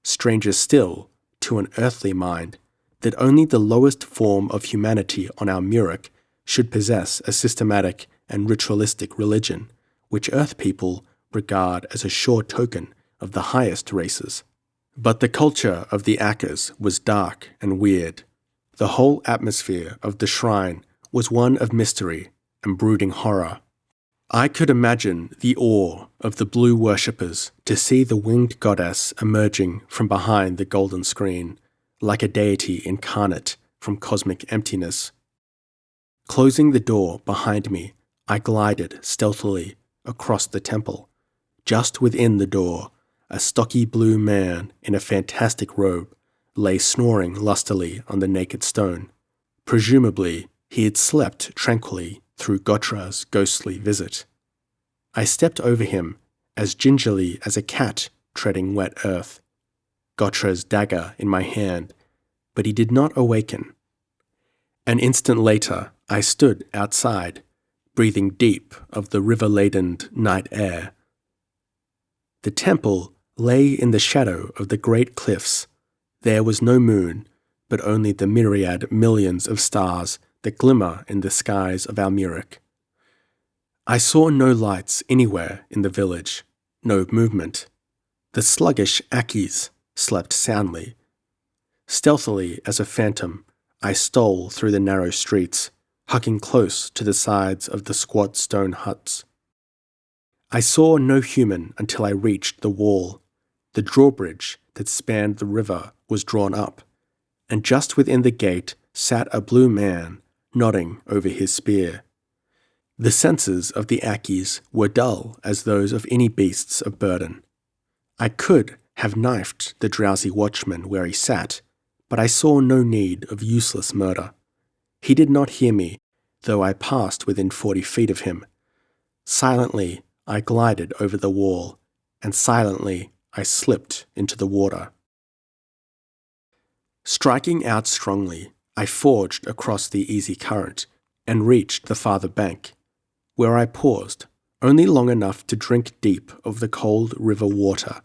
Speaker 1: Stranger still, to an earthly mind, that only the lowest form of humanity on Almuric should possess a systematic and ritualistic religion, which earth people regard as a sure token of the highest races. But the culture of the Akkas was dark and weird. The whole atmosphere of the shrine was one of mystery and brooding horror. I could imagine the awe of the blue worshippers to see the winged goddess emerging from behind the golden screen, like a deity incarnate from cosmic emptiness. Closing the door behind me, I glided stealthily across the temple. Just within the door, a stocky blue man in a fantastic robe lay snoring lustily on the naked stone. Presumably, he had slept tranquilly through Gotra's ghostly visit. I stepped over him as gingerly as a cat treading wet earth, Gotra's dagger in my hand, but he did not awaken. An instant later, I stood outside, breathing deep of the river-laden night air. The temple lay in the shadow of the great cliffs. There was no moon, but only the myriad millions of stars that glimmer in the skies of Almuric. I saw no lights anywhere in the village, no movement. The sluggish Akis slept soundly, Stealthily as a phantom, I stole through the narrow streets, hugging close to the sides of the squat stone huts. I saw no human until I reached the wall. The drawbridge that spanned the river was drawn up, and just within the gate sat a blue man, nodding over his spear. The senses of the Akis were dull as those of any beasts of burden. I could have knifed the drowsy watchman where he sat, but I saw no need of useless murder. He did not hear me, though I passed within 40 feet of him. Silently, I glided over the wall, and silently I slipped into the water. Striking out strongly, I forged across the easy current and reached the farther bank, where I paused, only long enough to drink deep of the cold river water.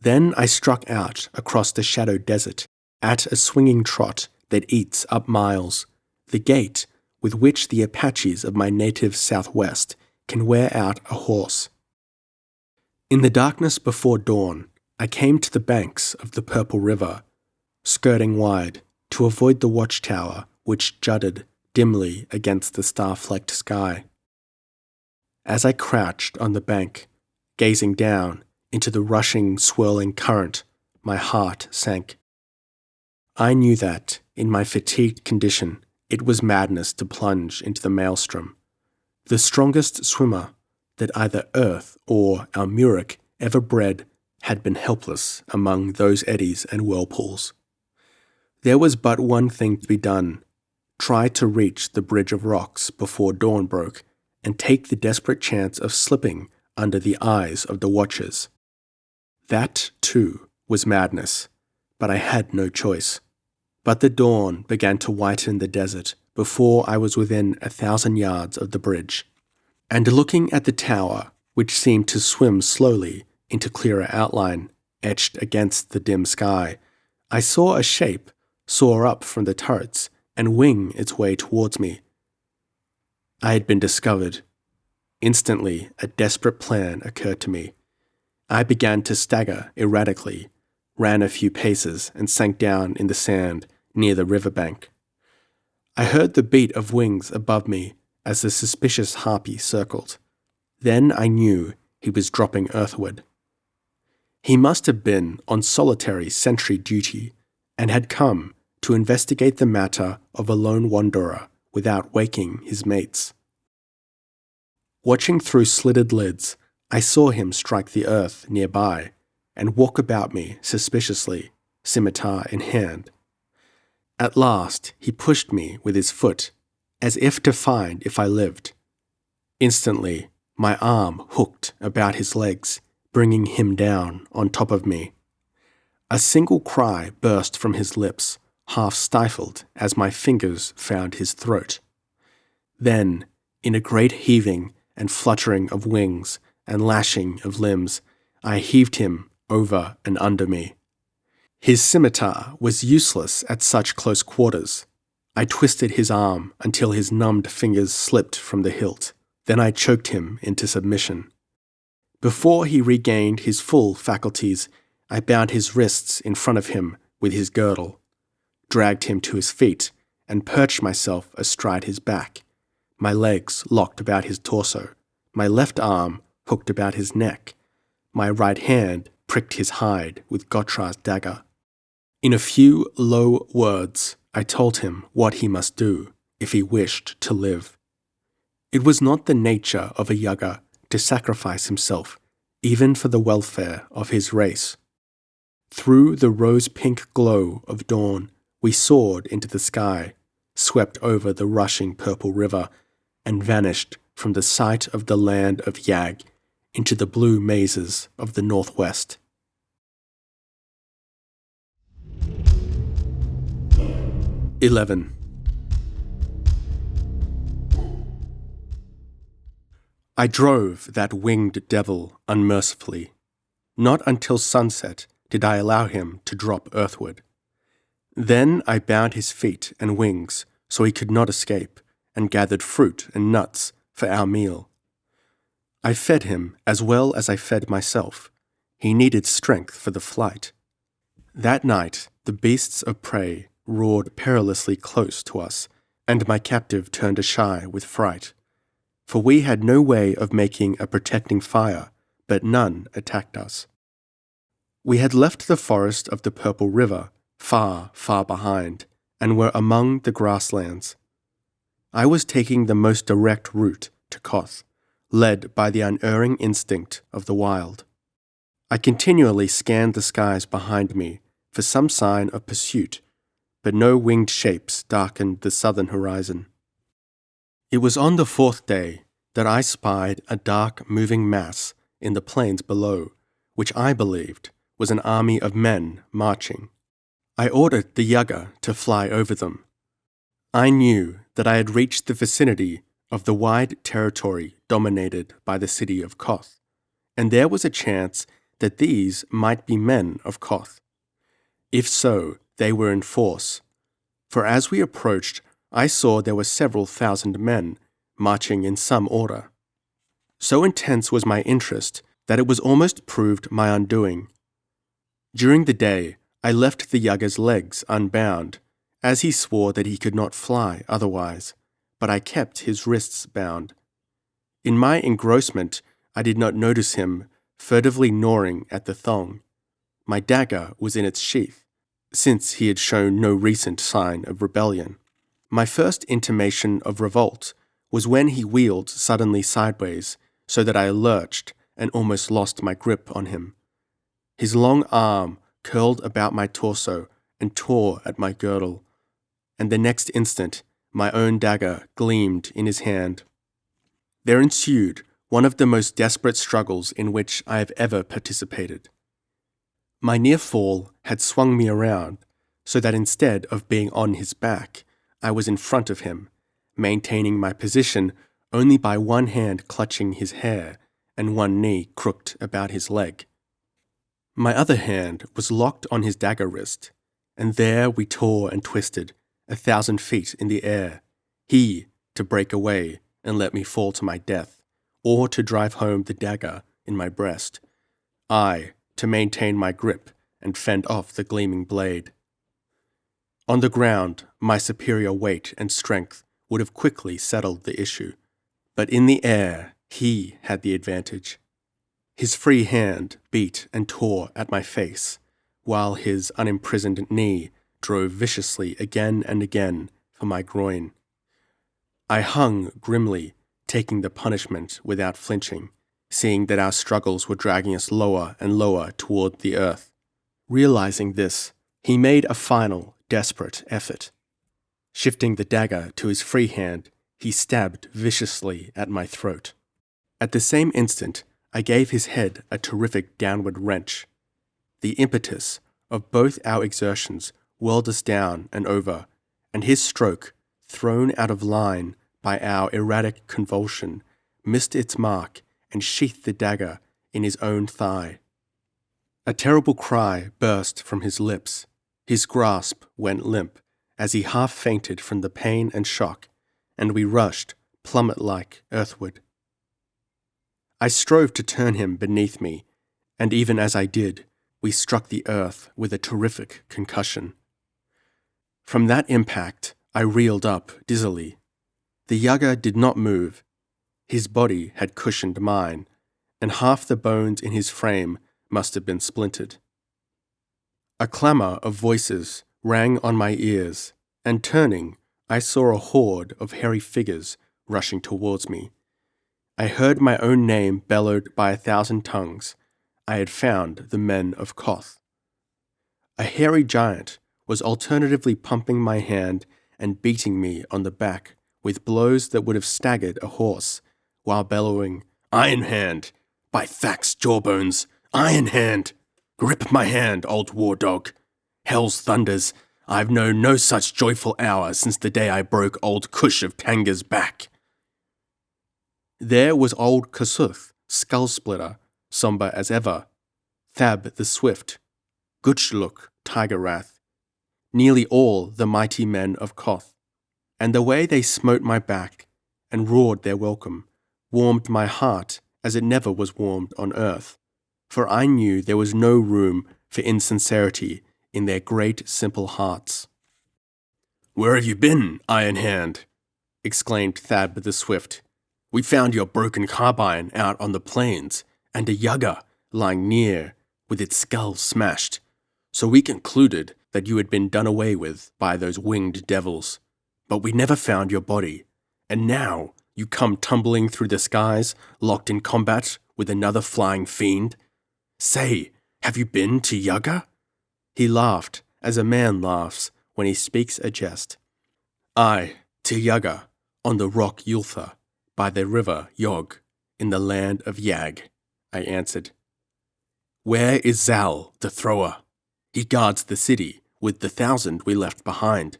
Speaker 1: Then I struck out across the shadowed desert at a swinging trot that eats up miles, the gait with which the Apaches of my native Southwest can wear out a horse. In the darkness before dawn, I came to the banks of the Purple River, skirting wide to avoid the watchtower which jutted dimly against the star-flecked sky. As I crouched on the bank, gazing down into the rushing, swirling current, my heart sank. I knew that, in my fatigued condition, it was madness to plunge into the maelstrom. The strongest swimmer that either Earth or Almuric ever bred had been helpless among those eddies and whirlpools. There was but one thing to be done: try to reach the bridge of rocks before dawn broke and take the desperate chance of slipping under the eyes of the watchers. That, too, was madness, but I had no choice. But the dawn began to whiten the desert before I was within 1,000 yards of the bridge, and looking at the tower, which seemed to swim slowly into clearer outline, etched against the dim sky, I saw a shape soar up from the turrets and wing its way towards me. I had been discovered. Instantly, a desperate plan occurred to me. I began to stagger erratically, ran a few paces, and sank down in the sand near the riverbank. I heard the beat of wings above me as the suspicious harpy circled. Then I knew he was dropping earthward. He must have been on solitary sentry duty and had come to investigate the matter of a lone wanderer without waking his mates. Watching through slitted lids, I saw him strike the earth nearby and walk about me suspiciously, scimitar in hand. At last, he pushed me with his foot, as if to find if I lived. Instantly, my arm hooked about his legs, bringing him down on top of me. A single cry burst from his lips, half stifled as my fingers found his throat. Then, in a great heaving and fluttering of wings and lashing of limbs, I heaved him over and under me. His scimitar was useless at such close quarters. I twisted his arm until his numbed fingers slipped from the hilt. Then I choked him into submission. Before he regained his full faculties, I bound his wrists in front of him with his girdle, dragged him to his feet, and perched myself astride his back, my legs locked about his torso, my left arm hooked about his neck. My right hand pricked his hide with Gottra's dagger. In a few low words, I told him what he must do if he wished to live. It was not the nature of a Yaga to sacrifice himself, even for the welfare of his race. Through the rose-pink glow of dawn, we soared into the sky, swept over the rushing purple river, and vanished from the sight of the land of Yag into the blue mazes of the northwest. (11) I drove that winged devil unmercifully. Not until sunset did I allow him to drop earthward. Then I bound his feet and wings so he could not escape, and gathered fruit and nuts for our meal. I fed him as well as I fed myself. He needed strength for the flight. That night, The beasts of prey roared perilously close to us, and my captive turned ashy with fright. For we had no way of making a protecting fire, but none attacked us. We had left the forest of the Purple River far, far behind, and were among the grasslands. I was taking the most direct route to Koth, led by the unerring instinct of the wild. I continually scanned the skies behind me for some sign of pursuit, but no winged shapes darkened the southern horizon. It was on the fourth day that I spied a dark moving mass in the plains below, which I believed was an army of men marching. I ordered the Yaga to fly over them. I knew that I had reached the vicinity of the wide territory dominated by the city of Koth, and there was a chance that these might be men of Koth. If so, they were in force, for as we approached, I saw there were several thousand men marching in some order. So intense was my interest that it was almost proved my undoing. During the day, I left the Yaga's legs unbound, as he swore that he could not fly otherwise, but I kept his wrists bound. In my engrossment, I did not notice him furtively gnawing at the thong. My dagger was in its sheath, since he had shown no recent sign of rebellion. My first intimation of revolt was when he wheeled suddenly sideways, so that I lurched and almost lost my grip on him. His long arm curled about my torso and tore at my girdle, and the next instant my own dagger gleamed in his hand. There ensued one of the most desperate struggles in which I have ever participated. My near fall had swung me around, so that instead of being on his back, I was in front of him, maintaining my position only by one hand clutching his hair and one knee crooked about his leg. My other hand was locked on his dagger wrist, and there we tore and twisted 1,000 feet in the air, he to break away and let me fall to my death, or to drive home the dagger in my breast, I to maintain my grip and fend off the gleaming blade. On the ground, my superior weight and strength would have quickly settled the issue, but in the air he had the advantage. His free hand beat and tore at my face, while his unimprisoned knee drove viciously again and again for my groin. I hung grimly, taking the punishment without flinching, seeing that our struggles were dragging us lower and lower toward the earth. Realizing this, he made a final, desperate effort. Shifting the dagger to his free hand, he stabbed viciously at my throat. At the same instant, I gave his head a terrific downward wrench. The impetus of both our exertions whirled us down and over, and his stroke, thrown out of line by our erratic convulsion, missed its mark and sheathed the dagger in his own thigh. A terrible cry burst from his lips. His grasp went limp as he half fainted from the pain and shock, and we rushed, plummet-like, earthward. I strove to turn him beneath me, and even as I did, we struck the earth with a terrific concussion. From that impact, I reeled up dizzily. The Yaga did not move. His body had cushioned mine, and half the bones in his frame must have been splintered. A clamour of voices rang on my ears, and turning, I saw a horde of hairy figures rushing towards me. I heard my own name bellowed by 1,000 tongues. I had found the men of Koth. A hairy giant was alternatively pumping my hand and beating me on the back with blows that would have staggered a horse, while bellowing, "Iron Hand! By Thack's jawbones! Iron Hand! Grip my hand, old war dog! Hell's thunders! I've known no such joyful hour since the day I broke old Kush of Tanga's back." There was old Kasuth, Skull Splitter, sombre as ever, Thab the Swift, Gutchluk, Tiger Wrath, nearly all the mighty men of Koth, and the way they smote my back and roared their welcome warmed my heart as it never was warmed on earth, for I knew there was no room for insincerity in their great simple hearts. "Where have you been, Iron Hand?" exclaimed Thab the Swift. "We found your broken carbine out on the plains, and a yugger lying near with its skull smashed, so we concluded that you had been done away with by those winged devils. But we never found your body, and now you come tumbling through the skies, locked in combat with another flying fiend. Say, have you been to Yugga?" He laughed, as a man laughs when he speaks a jest. "Aye, to Yugga, on the rock Yultha, by the river Yog, in the land of Yag," I answered. "Where is Zal, the thrower?" "He guards the city with the 1,000 we left behind,"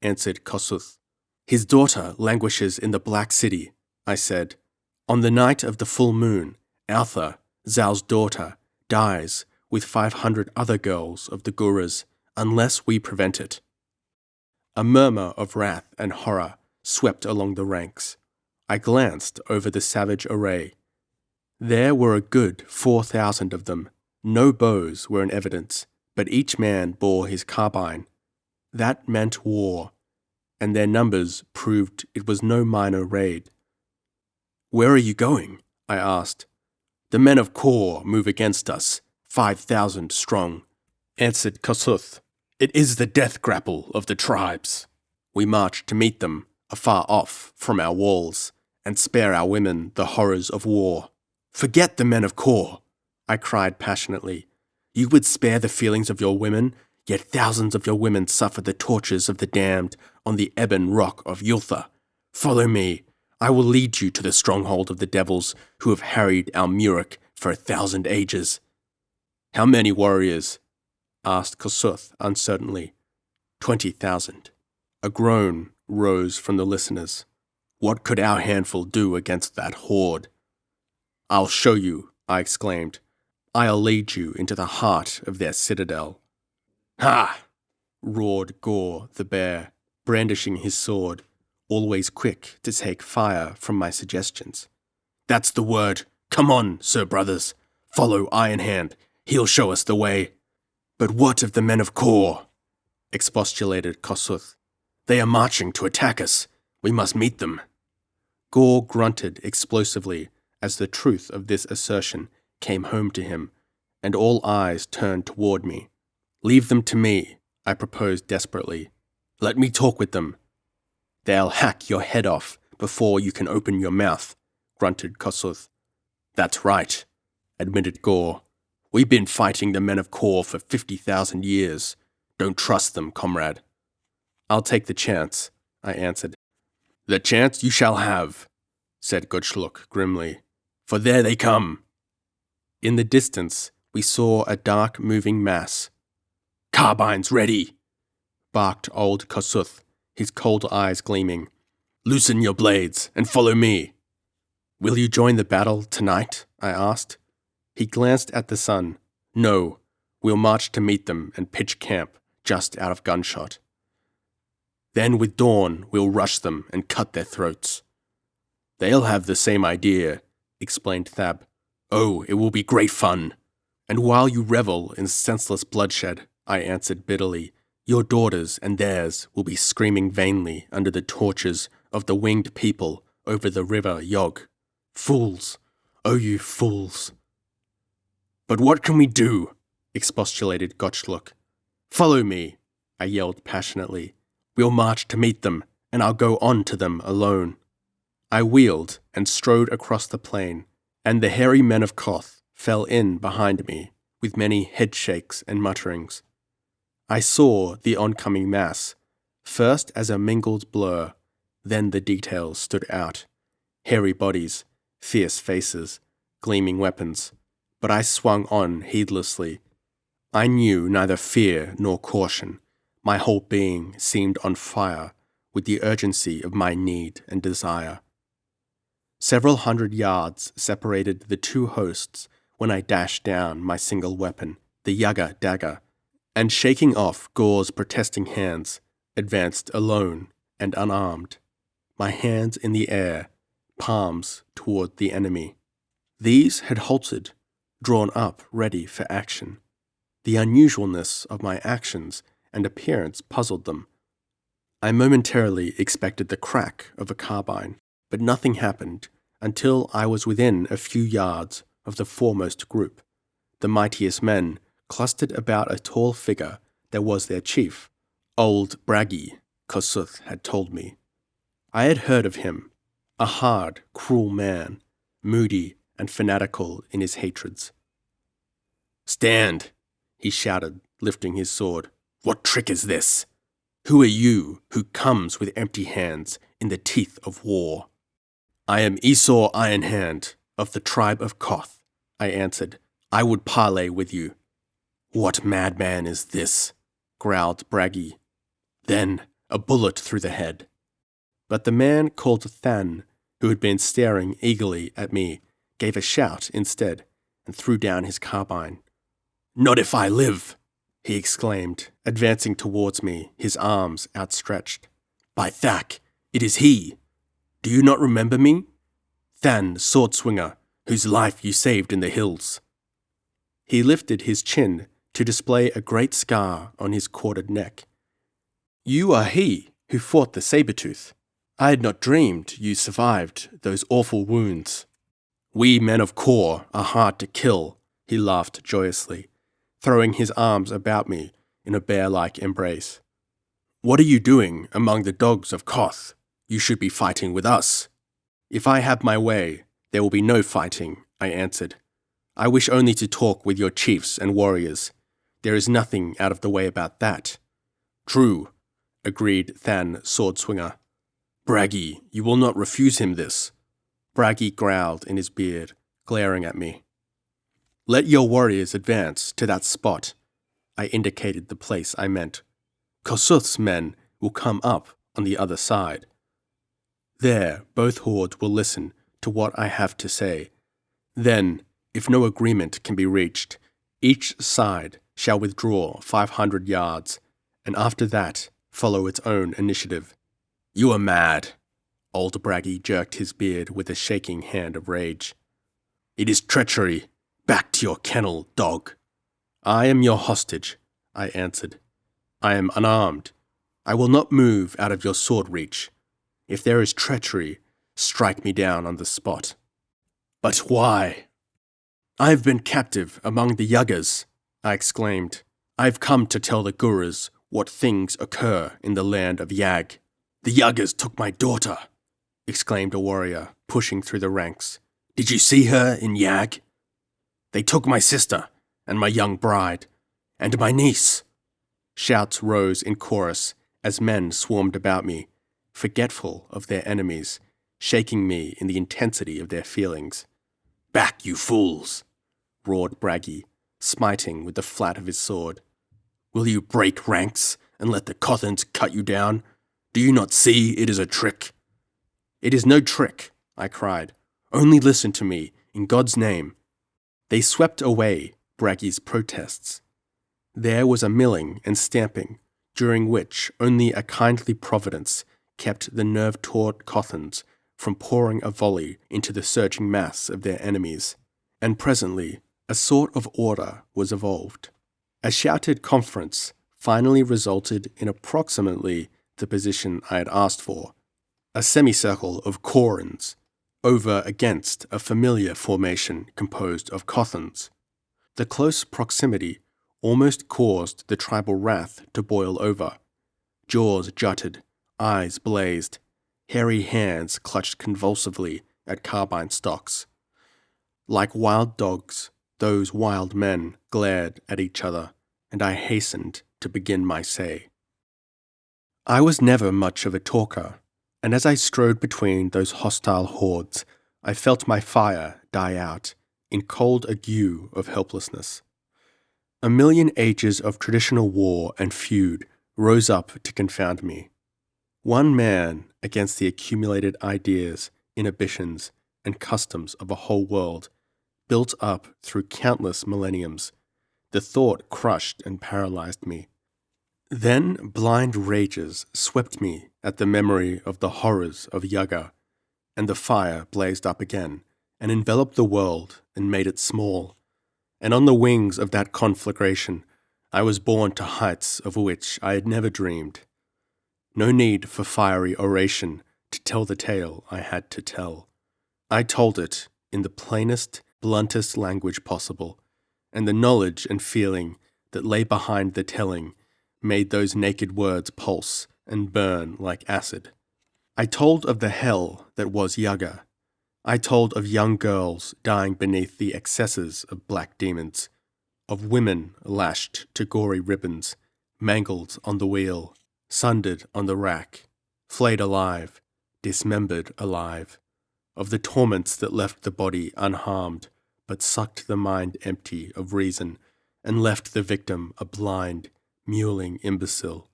Speaker 1: answered Kossuth. "His daughter languishes in the Black City," I said. "On the night of the full moon, Altha, Zal's daughter, dies with 500 other girls of the Guras, unless we prevent it." A murmur of wrath and horror swept along the ranks. I glanced over the savage array. There were a good 4,000 of them. No bows were in evidence, but each man bore his carbine. That meant war, and their numbers proved it was no minor raid. "Where are you going?" I asked. "The men of Kor move against us, 5,000 strong," answered Kossuth. "It is the death grapple of the tribes. We march to meet them, afar off from our walls, and spare our women the horrors of war." "Forget the men of Kor," I cried passionately. "You would spare the feelings of your women, yet thousands of your women suffer the tortures of the damned on the ebon rock of Yultha. Follow me. I will lead you to the stronghold of the devils who have harried Almuric for 1,000 ages." "How many warriors?" asked Kossuth uncertainly. 20,000. A groan rose from the listeners. What could our handful do against that horde? "I'll show you," I exclaimed. "I'll lead you into the heart of their citadel." "Ha!" roared Gore the bear, brandishing his sword, always quick to take fire from my suggestions. "That's the word. Come on, Sir Brothers. Follow Iron Hand. He'll show us the way." "But what of the men of Kor?" expostulated Kossuth. "They are marching to attack us. We must meet them." Gore grunted explosively as the truth of this assertion came home to him, and all eyes turned toward me. "Leave them to me," I proposed desperately. "Let me talk with them." "They'll hack your head off before you can open your mouth," grunted Kossuth. "That's right," admitted Gore. "We've been fighting the men of Kor for 50,000 years. Don't trust them, comrade." "I'll take the chance," I answered. "The chance you shall have," said Gutschluck grimly, "for there they come." In the distance, we saw a dark moving mass. "Carbines ready," barked old Kossuth, his cold eyes gleaming. "Loosen your blades and follow me." "Will you join the battle tonight?" I asked. He glanced at the sun. "No, we'll march to meet them and pitch camp just out of gunshot. Then with dawn we'll rush them and cut their throats." "They'll have the same idea," explained Thab. "Oh, it will be great fun." "And while you revel in senseless bloodshed," I answered bitterly, "your daughters and theirs will be screaming vainly under the tortures of the winged people over the river Yog. Fools! Oh, you fools!" "But what can we do?" expostulated Gotschluck. "Follow me," I yelled passionately. "We'll march to meet them, and I'll go on to them alone." I wheeled and strode across the plain, and the hairy men of Koth fell in behind me, with many headshakes and mutterings. I saw the oncoming mass, first as a mingled blur, then the details stood out. Hairy bodies, fierce faces, gleaming weapons, but I swung on heedlessly. I knew neither fear nor caution. My whole being seemed on fire with the urgency of my need and desire. Several hundred yards separated the two hosts when I dashed down my single weapon, the Yaga dagger, and shaking off Gore's protesting hands, advanced alone and unarmed, my hands in the air, palms toward the enemy. These had halted, drawn up ready for action. The unusualness of my actions and appearance puzzled them. I momentarily expected the crack of a carbine, but nothing happened until I was within a few yards of the foremost group, the mightiest men clustered about a tall figure that was their chief, old Bragi, Kossuth had told me. I had heard of him, a hard, cruel man, moody and fanatical in his hatreds. "Stand!" he shouted, lifting his sword. "What trick is this? Who are you who comes with empty hands in the teeth of war?" "I am Esau Ironhand, of the tribe of Koth," I answered. "I would parley with you." "What madman is this?" growled Bragi. Then a bullet through the head. But the man called Than, who had been staring eagerly at me, gave a shout instead and threw down his carbine. "Not if I live!" he exclaimed, advancing towards me, his arms outstretched. "By Thak, it is he! Do you not remember me? Than, sword swinger, whose life you saved in the hills." He lifted his chin to display a great scar on his corded neck. "You are he who fought the saber-tooth. I had not dreamed you survived those awful wounds." "We men of Kor are hard to kill," he laughed joyously, throwing his arms about me in a bear-like embrace. "What are you doing among the dogs of Koth? You should be fighting with us." "If I have my way, there will be no fighting," I answered. "I wish only to talk with your chiefs and warriors. There is nothing out of the way about that." "True," agreed Than, sword swinger. "Bragi, you will not refuse him this." Bragi growled in his beard, glaring at me. "Let your warriors advance to that spot." I indicated the place I meant. "Kossuth's men will come up on the other side. There, both hordes will listen to what I have to say. Then, if no agreement can be reached, each side shall withdraw 500 yards, and after that follow its own initiative." "You are mad." Old Bragi jerked his beard with a shaking hand of rage. "It is treachery. Back to your kennel, dog." "I am your hostage," I answered. "I am unarmed. I will not move out of your sword reach. If there is treachery, strike me down on the spot." "But why?" "I have been captive among the Yagas," I exclaimed. "I have come to tell the Gurus what things occur in the land of Yag." "The Yagas took my daughter," exclaimed a warrior, pushing through the ranks. "Did you see her in Yag?" "They took my sister, and my young bride, and my niece." Shouts rose in chorus as men swarmed about me, forgetful of their enemies, shaking me in the intensity of their feelings. "Back, you fools!" roared Bragi, smiting with the flat of his sword. "Will you break ranks and let the Kothans cut you down? Do you not see it is a trick?" "It is no trick," I cried. "Only listen to me, in God's name." They swept away Bragi's protests. There was a milling and stamping, during which only a kindly providence kept the nerve-taut Kothans from pouring a volley into the surging mass of their enemies, and presently a sort of order was evolved. A shouted conference finally resulted in approximately the position I had asked for, a semicircle of Korans, over against a familiar formation composed of Kothans. The close proximity almost caused the tribal wrath to boil over. Jaws jutted, eyes blazed, hairy hands clutched convulsively at carbine stocks. Like wild dogs, those wild men glared at each other, and I hastened to begin my say. I was never much of a talker, and as I strode between those hostile hordes, I felt my fire die out in cold ague of helplessness. A million ages of traditional war and feud rose up to confound me. One man against the accumulated ideas, inhibitions, and customs of a whole world, built up through countless millenniums. The thought crushed and paralyzed me. Then blind rages swept me at the memory of the horrors of Yaga, and the fire blazed up again and enveloped the world and made it small. And on the wings of that conflagration, I was born to heights of which I had never dreamed. No need for fiery oration to tell the tale I had to tell. I told it in the plainest, bluntest language possible, and the knowledge and feeling that lay behind the telling made those naked words pulse and burn like acid. I told of the hell that was Yaga. I told of young girls dying beneath the excesses of black demons, of women lashed to gory ribbons, mangled on the wheel, sundered on the rack, flayed alive, dismembered alive, of the torments that left the body unharmed, but sucked the mind empty of reason, and left the victim a blind, mewling imbecile.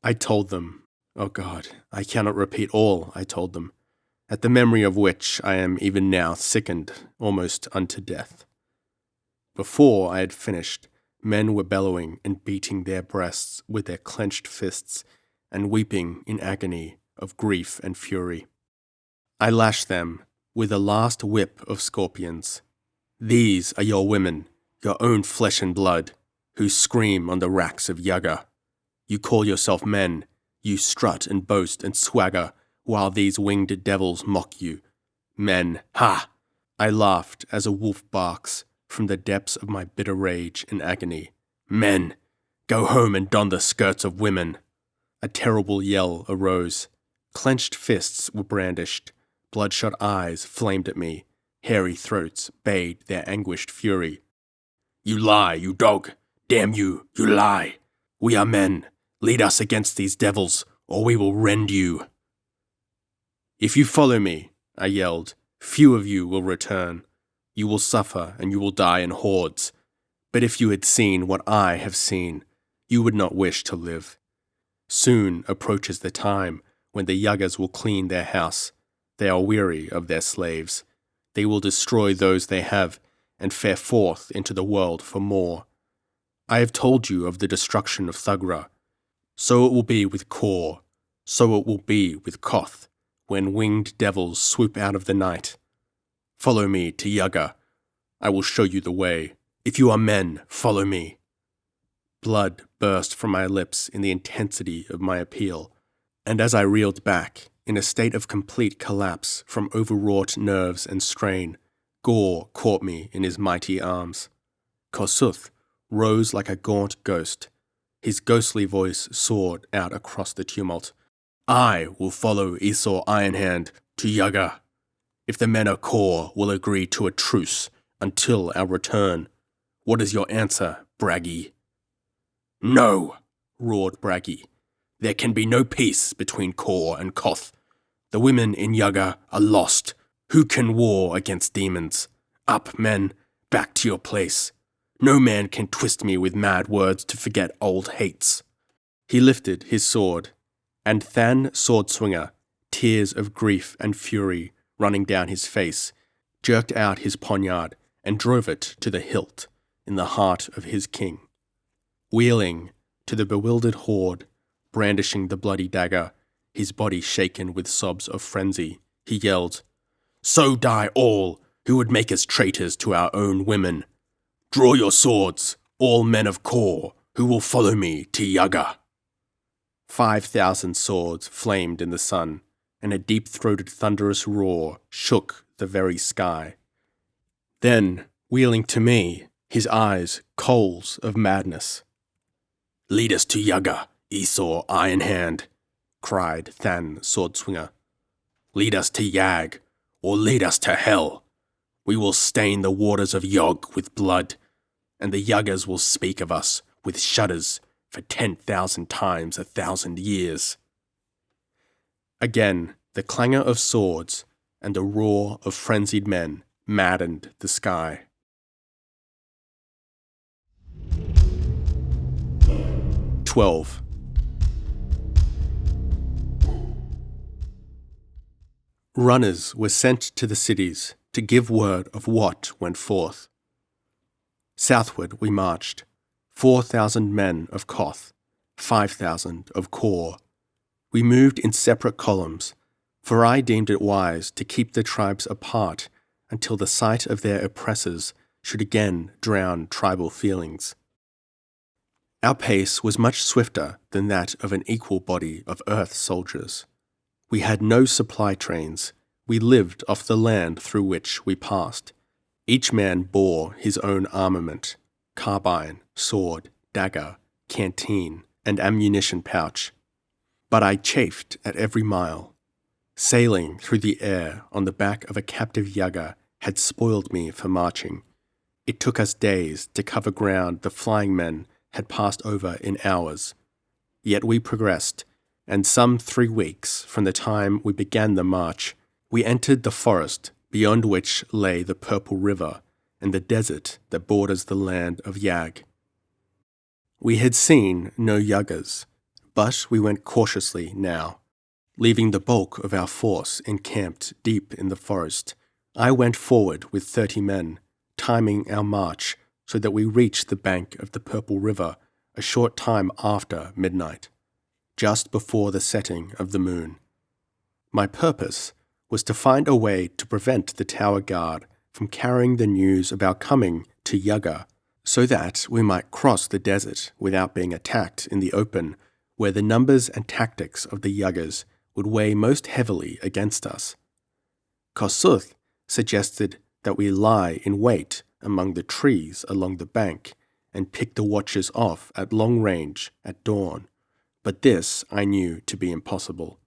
Speaker 1: I told them, oh God, I cannot repeat all I told them, at the memory of which I am even now sickened almost unto death. Before I had finished, men were bellowing and beating their breasts with their clenched fists and weeping in agony of grief and fury. I lashed them with a last whip of scorpions. These are your women, your own flesh and blood, who scream on the racks of Yaga. You call yourself men, you strut and boast and swagger, while these winged devils mock you. Men, ha! I laughed as a wolf barks from the depths of my bitter rage and agony. Men, go home and don the skirts of women. A terrible yell arose. Clenched fists were brandished. Bloodshot eyes flamed at me. Hairy throats bayed their anguished fury. You lie, you dog! Damn you, you lie! We are men. Lead us against these devils, or we will rend you. If you follow me, I yelled, few of you will return. You will suffer and you will die in hordes. But if you had seen what I have seen, you would not wish to live. Soon approaches the time when the Yagas will clean their house. They are weary of their slaves. They will destroy those they have and fare forth into the world for more. I have told you of the destruction of Thugra. So it will be with Kor. So it will be with Koth, when winged devils swoop out of the night. Follow me to Yaga. I will show you the way. If you are men, follow me. Blood burst from my lips in the intensity of my appeal, and as I reeled back, in a state of complete collapse from overwrought nerves and strain, Gore caught me in his mighty arms. Kossuth rose like a gaunt ghost. His ghostly voice soared out across the tumult. I will follow Esau Ironhand to Yaga. If the men of Kor will agree to a truce until our return, what is your answer, Bragi? No, roared Bragi. There can be no peace between Kor and Koth. The women in Yaga are lost. Who can war against demons? Up, men, back to your place. No man can twist me with mad words to forget old hates. He lifted his sword, and Than Swordswinger, tears of grief and fury running down his face, jerked out his poniard and drove it to the hilt in the heart of his king. Wheeling to the bewildered horde, brandishing the bloody dagger, his body shaken with sobs of frenzy, he yelled, So die all who would make us traitors to our own women. Draw your swords, all men of Kor, who will follow me to Yaga. 5,000 swords flamed in the sun, and a deep-throated thunderous roar shook the very sky. Then, wheeling to me, his eyes coals of madness. Lead us to Yaga, Esau Ironhand, cried Than Swordswinger. Lead us to Yag, or lead us to hell. We will stain the waters of Yog with blood, and the Yagas will speak of us with shudders for 10,000 times 1,000 years. Again, the clangor of swords and the roar of frenzied men maddened the sky. 12. Runners were sent to the cities to give word of what went forth. Southward we marched, 4,000 men of Koth, 5,000 of Kor. We moved in separate columns, for I deemed it wise to keep the tribes apart until the sight of their oppressors should again drown tribal feelings. Our pace was much swifter than that of an equal body of Earth soldiers. We had no supply trains. We lived off the land through which we passed. Each man bore his own armament: carbine, sword, dagger, canteen, and ammunition pouch. But I chafed at every mile. Sailing through the air on the back of a captive yaga had spoiled me for marching. It took us days to cover ground the flying men had passed over in hours. Yet we progressed, and some 3 weeks from the time we began the march, we entered the forest beyond which lay the Purple River and the desert that borders the land of Yag. We had seen no yagas, but we went cautiously now. Leaving the bulk of our force encamped deep in the forest, I went forward with 30 men, timing our march so that we reached the bank of the Purple River a short time after midnight, just before the setting of the moon. My purpose was to find a way to prevent the tower guard from carrying the news of our coming to Yaga, so that we might cross the desert without being attacked in the open, where the numbers and tactics of the Yagas would weigh most heavily against us. Kossuth suggested that we lie in wait among the trees along the bank and pick the watchers off at long range at dawn, but this I knew to be impossible.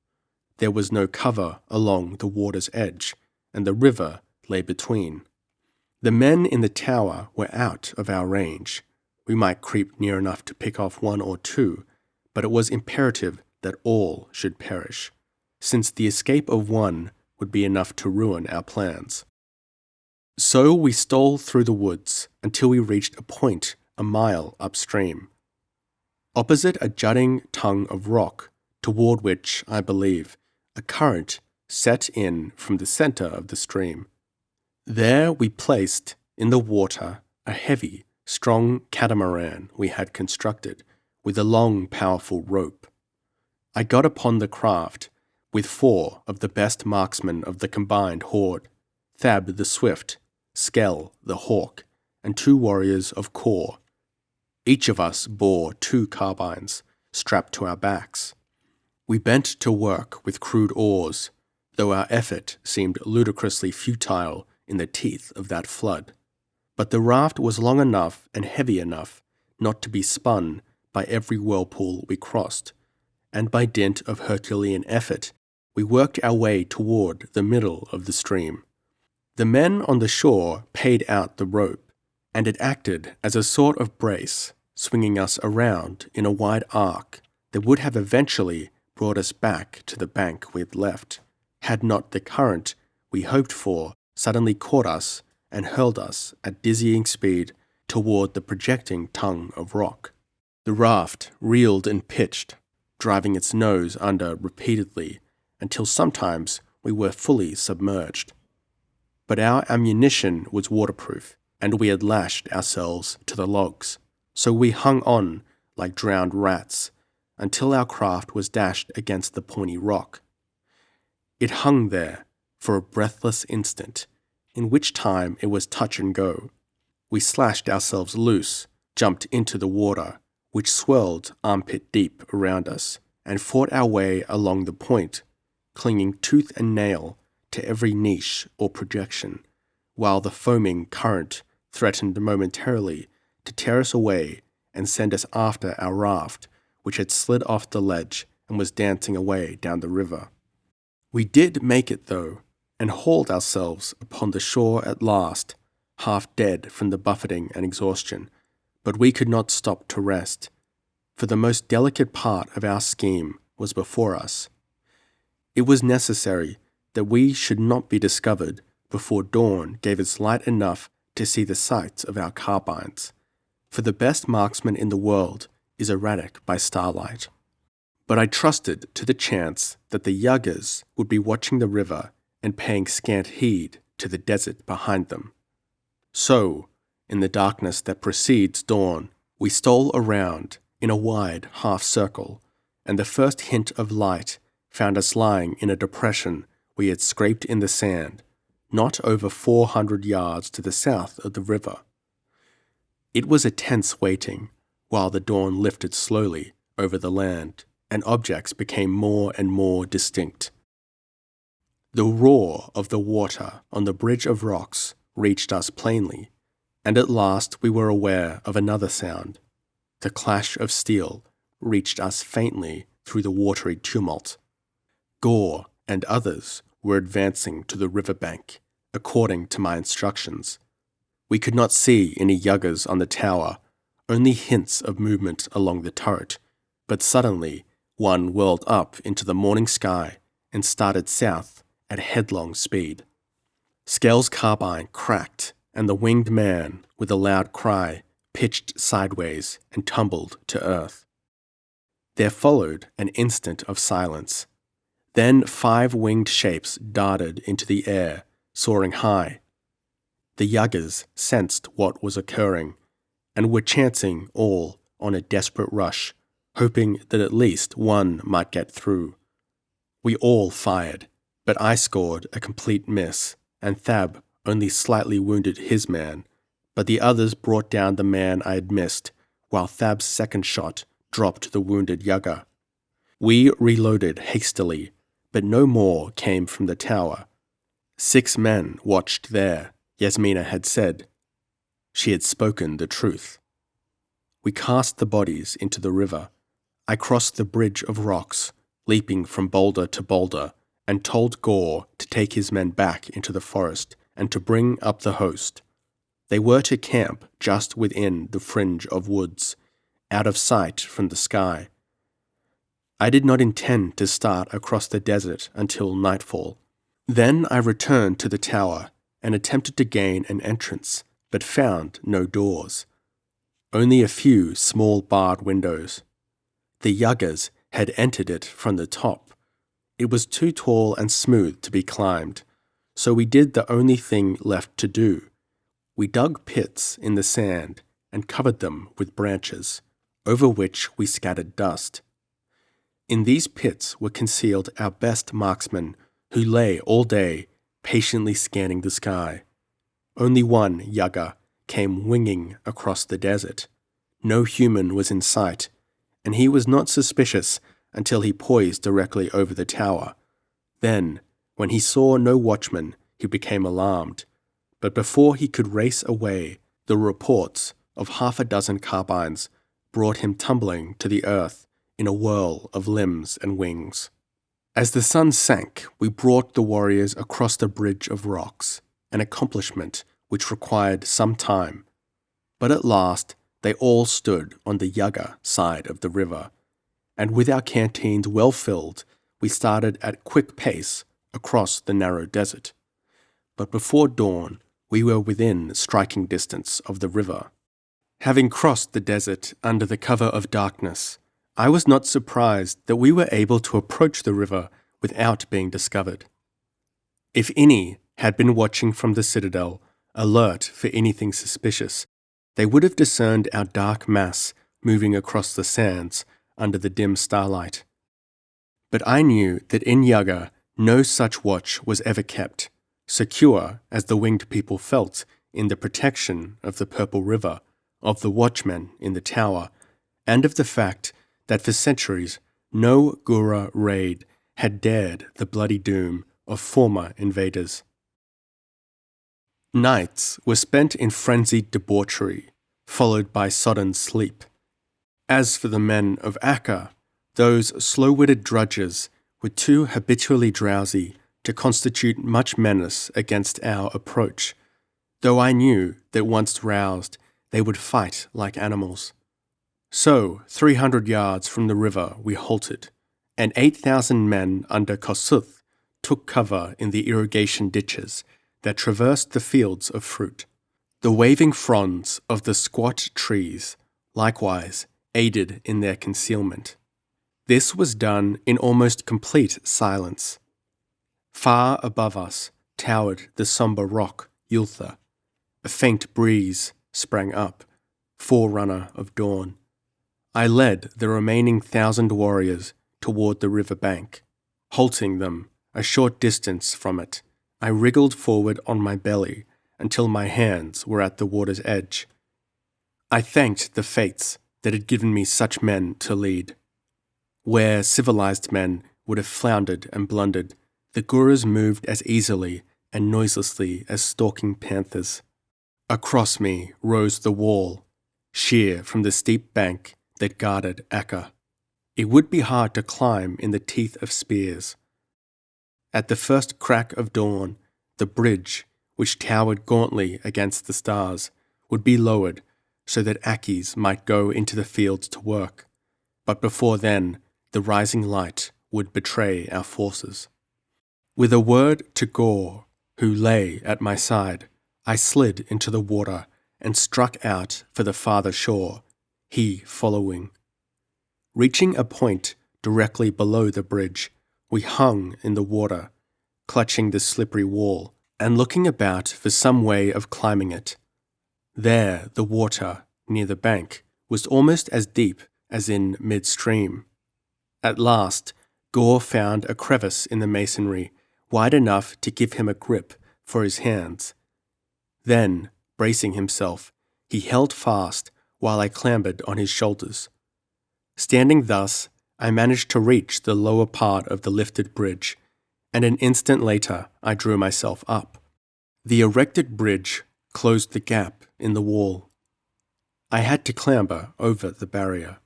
Speaker 1: There was no cover along the water's edge, and the river lay between. The men in the tower were out of our range. We might creep near enough to pick off 1 or 2, but it was imperative that all should perish, since the escape of one would be enough to ruin our plans. So we stole through the woods until we reached a point a mile upstream, opposite a jutting tongue of rock, toward which, I believe, a current set in from the center of the stream. There we placed in the water a heavy, strong catamaran we had constructed, with a long, powerful rope. I got upon the craft with 4 of the best marksmen of the combined horde: Thab the Swift, Skell the Hawk, and 2 warriors of Kor. Each of us bore 2 carbines strapped to our backs. We bent to work with crude oars, though our effort seemed ludicrously futile in the teeth of that flood. But the raft was long enough and heavy enough not to be spun by every whirlpool we crossed, and by dint of Herculean effort, we worked our way toward the middle of the stream. The men on the shore paid out the rope, and it acted as a sort of brace, swinging us around in a wide arc that would have eventually brought us back to the bank we had left, had not the current we hoped for suddenly caught us and hurled us at dizzying speed toward the projecting tongue of rock. The raft reeled and pitched, driving its nose under repeatedly until sometimes we were fully submerged. But our ammunition was waterproof, and we had lashed ourselves to the logs, so we hung on like drowned rats until our craft was dashed against the pointy rock. It hung there for a breathless instant, in which time it was touch and go. We slashed ourselves loose, jumped into the water, which swirled armpit deep around us, and fought our way along the point, clinging tooth and nail to every niche or projection, while the foaming current threatened momentarily to tear us away and send us after our raft, which had slid off the ledge and was dancing away down the river. We did make it, though, and hauled ourselves upon the shore at last, half dead from the buffeting and exhaustion, but we could not stop to rest, for the most delicate part of our scheme was before us. It was necessary that we should not be discovered before dawn gave us light enough to see the sights of our carbines, for the best marksman in the world is erratic by starlight. But I trusted to the chance that the Yagas would be watching the river and paying scant heed to the desert behind them. So, in the darkness that precedes dawn, we stole around in a wide half-circle, and the first hint of light found us lying in a depression we had scraped in the sand, not over 400 yards to the south of the river. It was a tense waiting, while the dawn lifted slowly over the land and objects became more and more distinct. The roar of the water on the bridge of rocks reached us plainly, and at last we were aware of another sound. The clash of steel reached us faintly through the watery tumult. Gore and others were advancing to the riverbank, according to my instructions. We could not see any yuggers on the tower, only hints of movement along the turret, but suddenly one whirled up into the morning sky and started south at headlong speed. Skell's carbine cracked, and the winged man, with a loud cry, pitched sideways and tumbled to earth. There followed an instant of silence. Then 5 winged shapes darted into the air, soaring high. The yuggers sensed what was occurring, and were chancing all on a desperate rush, hoping that at least one might get through. We all fired, but I scored a complete miss, and Thab only slightly wounded his man, but the others brought down the man I had missed, while Thab's second shot dropped the wounded yugger. We reloaded hastily, but no more came from the tower. 6 men watched there, Yasmina had said. She had spoken the truth. We cast the bodies into the river. I crossed the bridge of rocks, leaping from boulder to boulder, and told Gore to take his men back into the forest and to bring up the host. They were to camp just within the fringe of woods, out of sight from the sky. I did not intend to start across the desert until nightfall. Then I returned to the tower and attempted to gain an entrance, but found no doors. Only a few small barred windows. The yuggers had entered it from the top. It was too tall and smooth to be climbed, so we did the only thing left to do. We dug pits in the sand and covered them with branches, over which we scattered dust. In these pits were concealed our best marksmen, who lay all day patiently scanning the sky. Only one yugger came winging across the desert. No human was in sight, and he was not suspicious until he poised directly over the tower. Then, when he saw no watchman, he became alarmed. But before he could race away, the reports of 6 carbines brought him tumbling to the earth in a whirl of limbs and wings. As the sun sank, we brought the warriors across the bridge of rocks, an accomplishment which required some time. But at last, they all stood on the yugger side of the river, and with our canteens well filled, we started at quick pace across the narrow desert. But before dawn, we were within striking distance of the river. Having crossed the desert under the cover of darkness, I was not surprised that we were able to approach the river without being discovered. If any had been watching from the citadel, alert for anything suspicious, they would have discerned our dark mass moving across the sands under the dim starlight. But I knew that in Yaga no such watch was ever kept, secure as the winged people felt in the protection of the Purple River, of the watchmen in the tower, and of the fact that for centuries no Gura raid had dared the bloody doom of former invaders. Nights were spent in frenzied debauchery, followed by sodden sleep. As for the men of Akka, those slow-witted drudges were too habitually drowsy to constitute much menace against our approach, though I knew that once roused they would fight like animals. So, 300 yards from the river we halted, and 8,000 men under Kossuth took cover in the irrigation ditches that traversed the fields of fruit. The waving fronds of the squat trees likewise aided in their concealment. This was done in almost complete silence. Far above us towered the sombre rock Yultha. A faint breeze sprang up, forerunner of dawn. I led the remaining 1,000 warriors toward the river bank. Halting them a short distance from it, I wriggled forward on my belly until my hands were at the water's edge. I thanked the fates that had given me such men to lead. Where civilized men would have floundered and blundered, the Gurus moved as easily and noiselessly as stalking panthers. Across me rose the wall, sheer from the steep bank that guarded Akka. It would be hard to climb in the teeth of spears. At the first crack of dawn, the bridge, which towered gauntly against the stars, would be lowered so that Akis might go into the fields to work. But before then, the rising light would betray our forces. With a word to Gore, who lay at my side, I slid into the water and struck out for the farther shore, he following. Reaching a point directly below the bridge, we hung in the water, clutching the slippery wall and looking about for some way of climbing it. There, the water, near the bank, was almost as deep as in midstream. At last, Gore found a crevice in the masonry wide enough to give him a grip for his hands. Then, bracing himself, he held fast while I clambered on his shoulders. Standing thus, I managed to reach the lower part of the lifted bridge, and an instant later I drew myself up. The erected bridge closed the gap in the wall. I had to clamber over the barrier.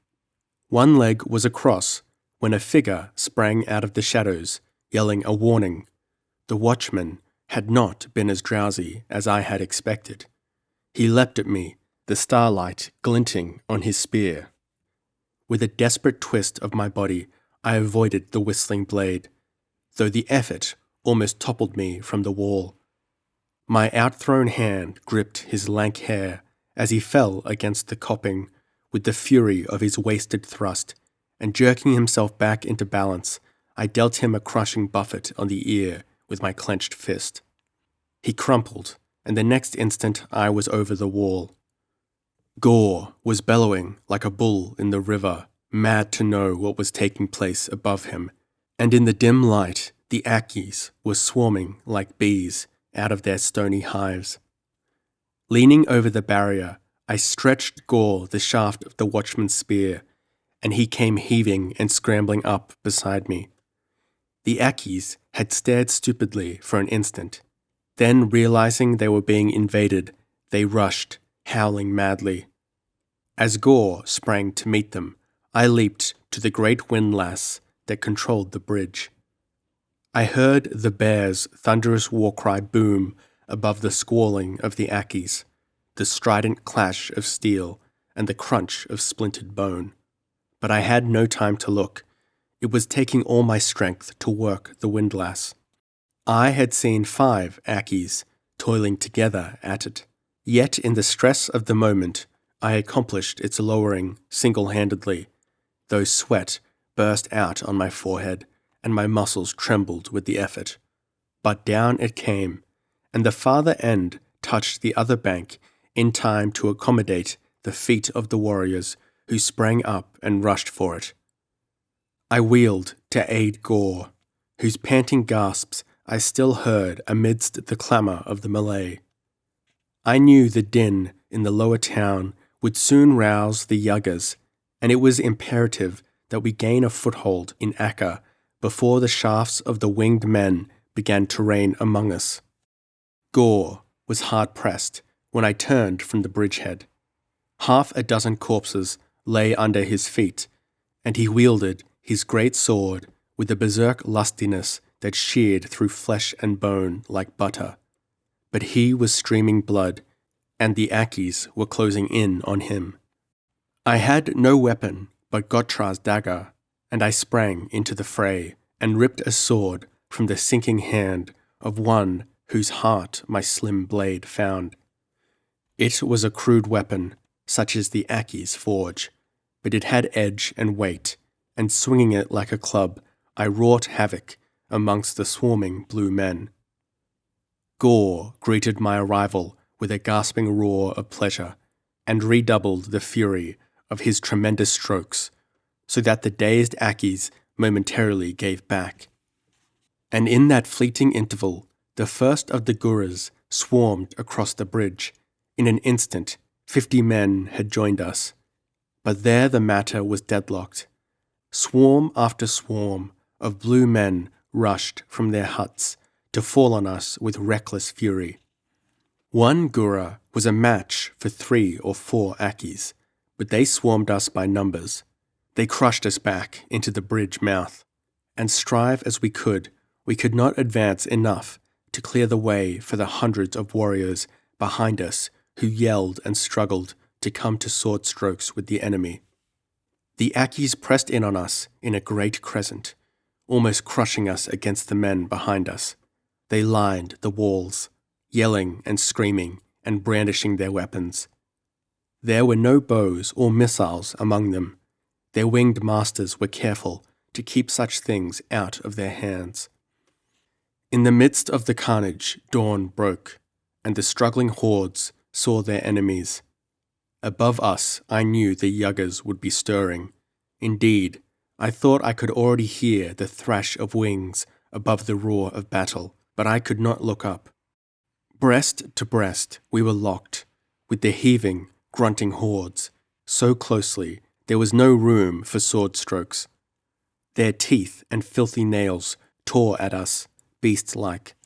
Speaker 1: One leg was across when a figure sprang out of the shadows, yelling a warning. The watchman had not been as drowsy as I had expected. He leapt at me, the starlight glinting on his spear. With a desperate twist of my body, I avoided the whistling blade, though the effort almost toppled me from the wall. My outthrown hand gripped his lank hair as he fell against the coping with the fury of his wasted thrust, and jerking himself back into balance, I dealt him a crushing buffet on the ear with my clenched fist. He crumpled, and the next instant I was over the wall. Gore was bellowing like a bull in the river, mad to know what was taking place above him, and in the dim light the Akis were swarming like bees out of their stony hives. Leaning over the barrier, I stretched Gore the shaft of the watchman's spear, and he came heaving and scrambling up beside me. The Akis had stared stupidly for an instant. Then, realizing they were being invaded, they rushed, howling madly. As Gore sprang to meet them, I leaped to the great windlass that controlled the bridge. I heard the bear's thunderous war cry boom above the squalling of the Akis, the strident clash of steel and the crunch of splintered bone. But I had no time to look. It was taking all my strength to work the windlass. I had seen 5 Akis toiling together at it, yet in the stress of the moment, I accomplished its lowering single-handedly, though sweat burst out on my forehead and my muscles trembled with the effort. But down it came, and the farther end touched the other bank in time to accommodate the feet of the warriors who sprang up and rushed for it. I wheeled to aid Gore, whose panting gasps I still heard amidst the clamour of the melee. I knew the din in the lower town would soon rouse the Yagas, and it was imperative that we gain a foothold in Akka before the shafts of the winged men began to rain among us. Gore was hard-pressed when I turned from the bridgehead. 6 corpses lay under his feet, and he wielded his great sword with a berserk lustiness that sheared through flesh and bone like butter. But he was streaming blood, and the Akis were closing in on him. I had no weapon but Gotra's dagger, and I sprang into the fray and ripped a sword from the sinking hand of one whose heart my slim blade found. It was a crude weapon, such as the Akis forge, but it had edge and weight, and swinging it like a club, I wrought havoc amongst the swarming blue men. Gore greeted my arrival with a gasping roar of pleasure, and redoubled the fury of his tremendous strokes, so that the dazed Akis momentarily gave back. And in that fleeting interval, the first of the Gurus swarmed across the bridge. In an instant, 50 men had joined us. But there the matter was deadlocked. Swarm after swarm of blue men rushed from their huts to fall on us with reckless fury. One Gura was a match for 3 or 4 Akis, but they swarmed us by numbers. They crushed us back into the bridge mouth, and strive as we could not advance enough to clear the way for the hundreds of warriors behind us who yelled and struggled to come to sword strokes with the enemy. The Akis pressed in on us in a great crescent, almost crushing us against the men behind us. They lined the walls, yelling and screaming and brandishing their weapons. There were no bows or missiles among them. Their winged masters were careful to keep such things out of their hands. In the midst of the carnage, dawn broke, and the struggling hordes saw their enemies. Above us, I knew the Yuggers would be stirring. Indeed, I thought I could already hear the thrash of wings above the roar of battle, but I could not look up. Breast to breast, we were locked, with the heaving, grunting hordes, so closely there was no room for sword strokes. Their teeth and filthy nails tore at us, beast-like.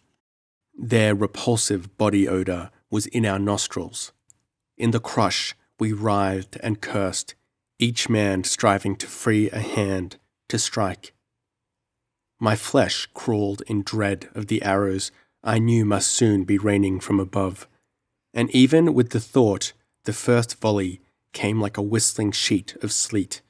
Speaker 1: Their repulsive body odor was in our nostrils. In the crush, we writhed and cursed, each man striving to free a hand to strike. My flesh crawled in dread of the arrows I knew must soon be raining from above, and even with the thought, the first volley came like a whistling sheet of sleet.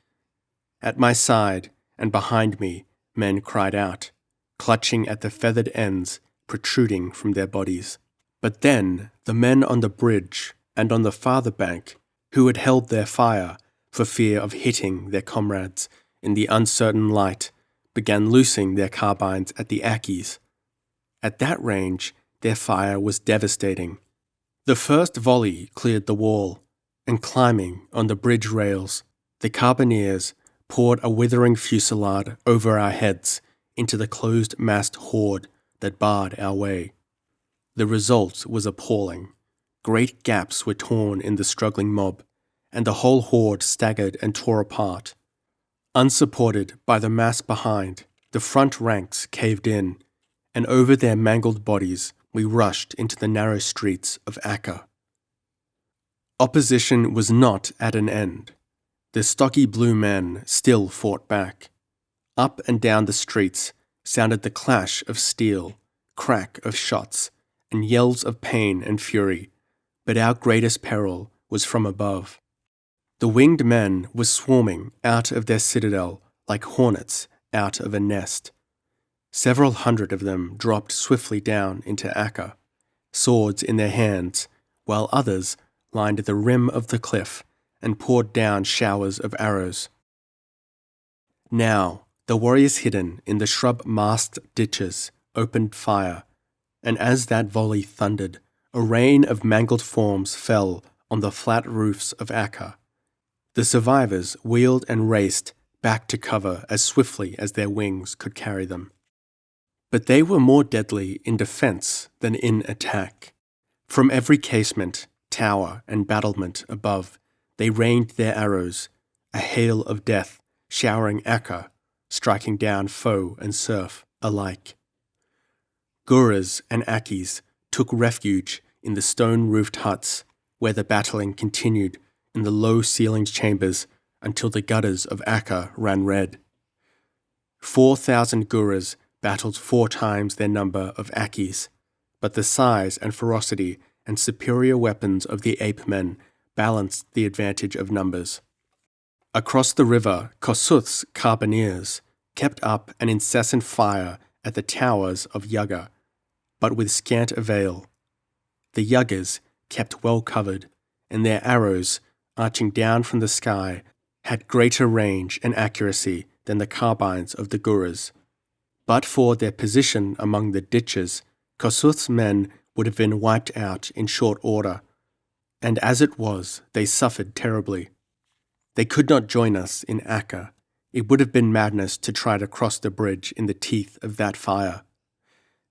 Speaker 1: At my side and behind me, men cried out, clutching at the feathered ends protruding from their bodies. But then the men on the bridge and on the farther bank, who had held their fire for fear of hitting their comrades in the uncertain light, began loosing their carbines at the Akis. At that range, their fire was devastating. The first volley cleared the wall, and climbing on the bridge rails, the carbineers poured a withering fusillade over our heads into the closed-massed horde that barred our way. The result was appalling. Great gaps were torn in the struggling mob, and the whole horde staggered and tore apart. Unsupported by the mass behind, the front ranks caved in, and over their mangled bodies we rushed into the narrow streets of Akka. Opposition was not at an end. The stocky blue men still fought back. Up and down the streets sounded the clash of steel, crack of shots, and yells of pain and fury, but our greatest peril was from above. The winged men were swarming out of their citadel like hornets out of a nest. Several hundred of them dropped swiftly down into Akka, swords in their hands, while others lined the rim of the cliff and poured down showers of arrows. Now, the warriors hidden in the shrub-masked ditches opened fire, and as that volley thundered, a rain of mangled forms fell on the flat roofs of Akka. The survivors wheeled and raced back to cover as swiftly as their wings could carry them. But they were more deadly in defense than in attack. From every casement, tower, and battlement above, they rained their arrows, a hail of death showering Akka, striking down foe and serf alike. Guras and Akis took refuge in the stone-roofed huts, where the battling continued in the low-ceilinged chambers until the gutters of Akka ran red. 4,000 Guras battled 4 times their number of Akis, but the size and ferocity and superior weapons of the ape-men balanced the advantage of numbers. Across the river, Kossuth's carbineers kept up an incessant fire at the towers of Yugga, but with scant avail. The Yuggers kept well covered, and their arrows, arching down from the sky, had greater range and accuracy than the carbines of the Guras. But for their position among the ditches, Kossuth's men would have been wiped out in short order, and as it was, they suffered terribly. They could not join us in Akka. It would have been madness to try to cross the bridge in the teeth of that fire.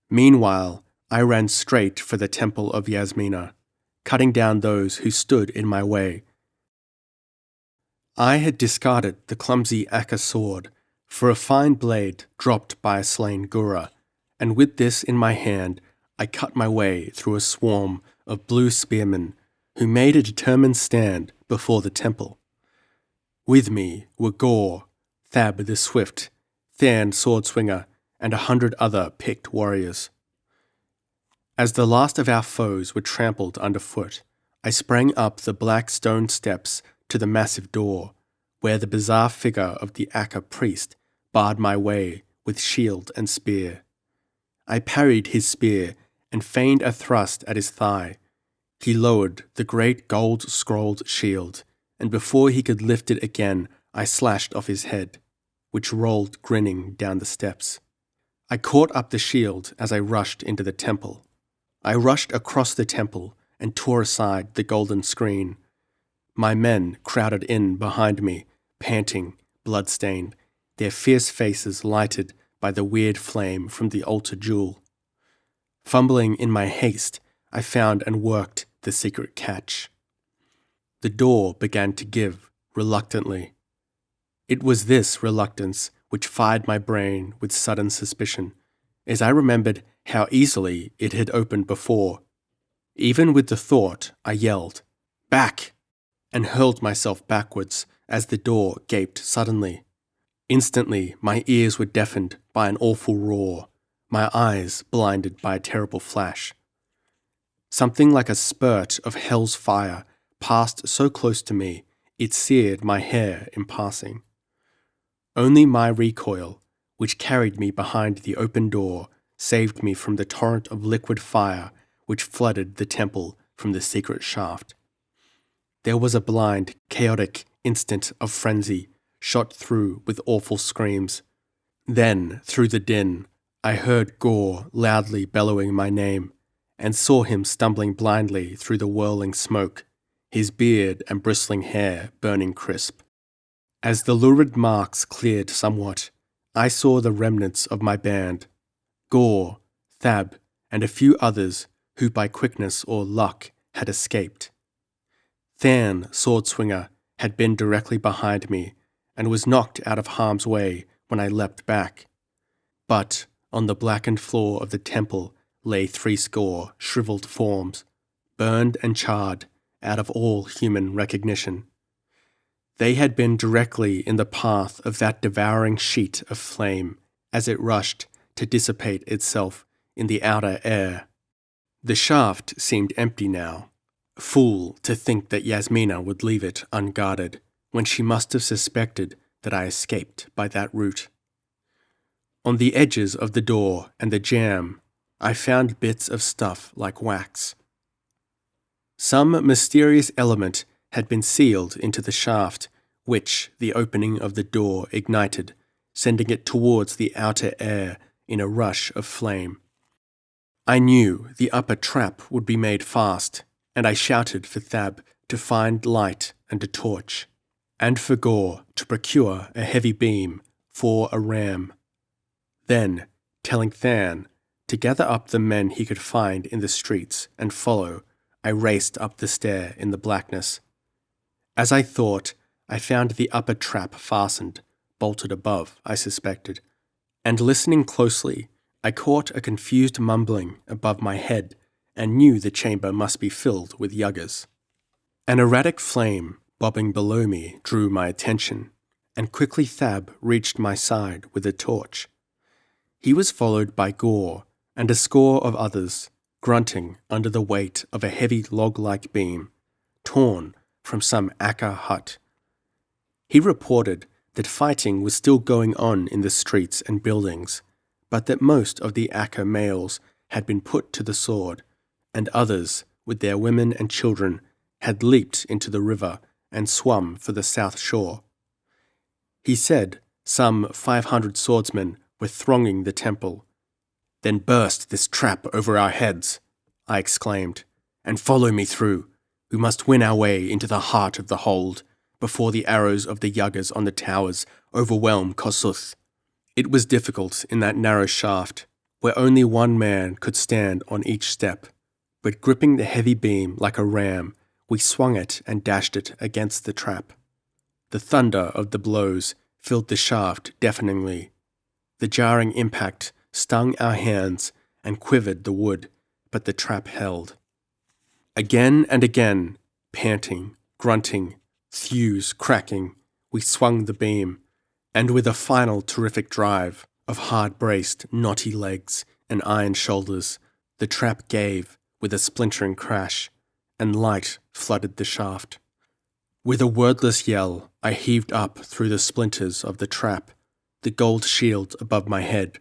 Speaker 1: Meanwhile, I ran straight for the temple of Yasmina, cutting down those who stood in my way. I had discarded the clumsy Aka sword for a fine blade dropped by a slain Gura, and with this in my hand, I cut my way through a swarm of blue spearmen who made a determined stand before the temple. With me were Gore, Thab the Swift, Than Swordswinger, and 100 other picked warriors. As the last of our foes were trampled underfoot, I sprang up the black stone steps to the massive door, where the bizarre figure of the Aka priest barred my way with shield and spear. I parried his spear and feigned a thrust at his thigh. He lowered the great gold-scrolled shield, and before he could lift it again, I slashed off his head, which rolled grinning down the steps. I caught up the shield as I rushed into the temple. I rushed across the temple and tore aside the golden screen. My men crowded in behind me, panting, blood-stained, their fierce faces lighted by the weird flame from the altar jewel. Fumbling in my haste, I found and worked the secret catch. The door began to give, reluctantly. It was this reluctance which fired my brain with sudden suspicion, as I remembered how easily it had opened before. Even with the thought, I yelled, "Back!" and hurled myself backwards as the door gaped suddenly. Instantly, my ears were deafened by an awful roar, my eyes blinded by a terrible flash. Something like a spurt of hell's fire passed so close to me, it seared my hair in passing. Only my recoil, which carried me behind the open door, saved me from the torrent of liquid fire which flooded the temple from the secret shaft. There was a blind, chaotic instant of frenzy, shot through with awful screams. Then, through the din, I heard Gore loudly bellowing my name, and saw him stumbling blindly through the whirling smoke, his beard and bristling hair burning crisp. As the lurid marks cleared somewhat, I saw the remnants of my band, Gore, Thab, and a few others who by quickness or luck had escaped. Than, Swordswinger, had been directly behind me and was knocked out of harm's way when I leapt back. But on the blackened floor of the temple lay 80 shriveled forms, burned and charred out of all human recognition. They had been directly in the path of that devouring sheet of flame as it rushed to dissipate itself in the outer air. The shaft seemed empty now. Fool to think that Yasmina would leave it unguarded, when she must have suspected that I escaped by that route. On the edges of the door and the jamb, I found bits of stuff like wax. Some mysterious element had been sealed into the shaft, which the opening of the door ignited, sending it towards the outer air in a rush of flame. I knew the upper trap would be made fast, and I shouted for Thab to find light and a torch, and for Gore to procure a heavy beam for a ram. Then, telling Than to gather up the men he could find in the streets and follow, I raced up the stair in the blackness. As I thought, I found the upper trap fastened, bolted above, I suspected, and listening closely, I caught a confused mumbling above my head and knew the chamber must be filled with yuggers. An erratic flame bobbing below me drew my attention, and quickly Thab reached my side with a torch. He was followed by Gore and a score of others, grunting under the weight of a heavy log-like beam, torn from some Aka hut. He reported that fighting was still going on in the streets and buildings, but that most of the Aka males had been put to the sword, and others, with their women and children, had leaped into the river and swum for the south shore. He said some 500 swordsmen were thronging the temple. "Then burst this trap over our heads," I exclaimed, "and follow me through. We must win our way into the heart of the hold, before the arrows of the yuggers on the towers overwhelm Kossuth." It was difficult in that narrow shaft, where only one man could stand on each step, but gripping the heavy beam like a ram, we swung it and dashed it against the trap. The thunder of the blows filled the shaft deafeningly. The jarring impact stung our hands and quivered the wood, but the trap held. Again and again, panting, grunting, thews cracking, we swung the beam, and with a final terrific drive of hard-braced, knotty legs and iron shoulders, the trap gave with a splintering crash, and light flooded the shaft. With a wordless yell, I heaved up through the splinters of the trap, the gold shield above my head.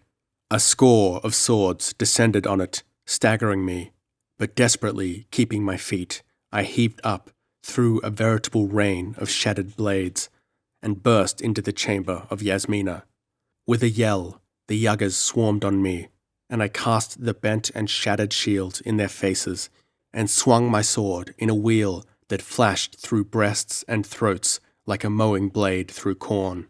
Speaker 1: A score of swords descended on it, staggering me, but desperately keeping my feet, I heaved up through a veritable rain of shattered blades, and burst into the chamber of Yasmina. With a yell, the Yuggers swarmed on me, and I cast the bent and shattered shield in their faces, and swung my sword in a wheel that flashed through breasts and throats like a mowing blade through corn.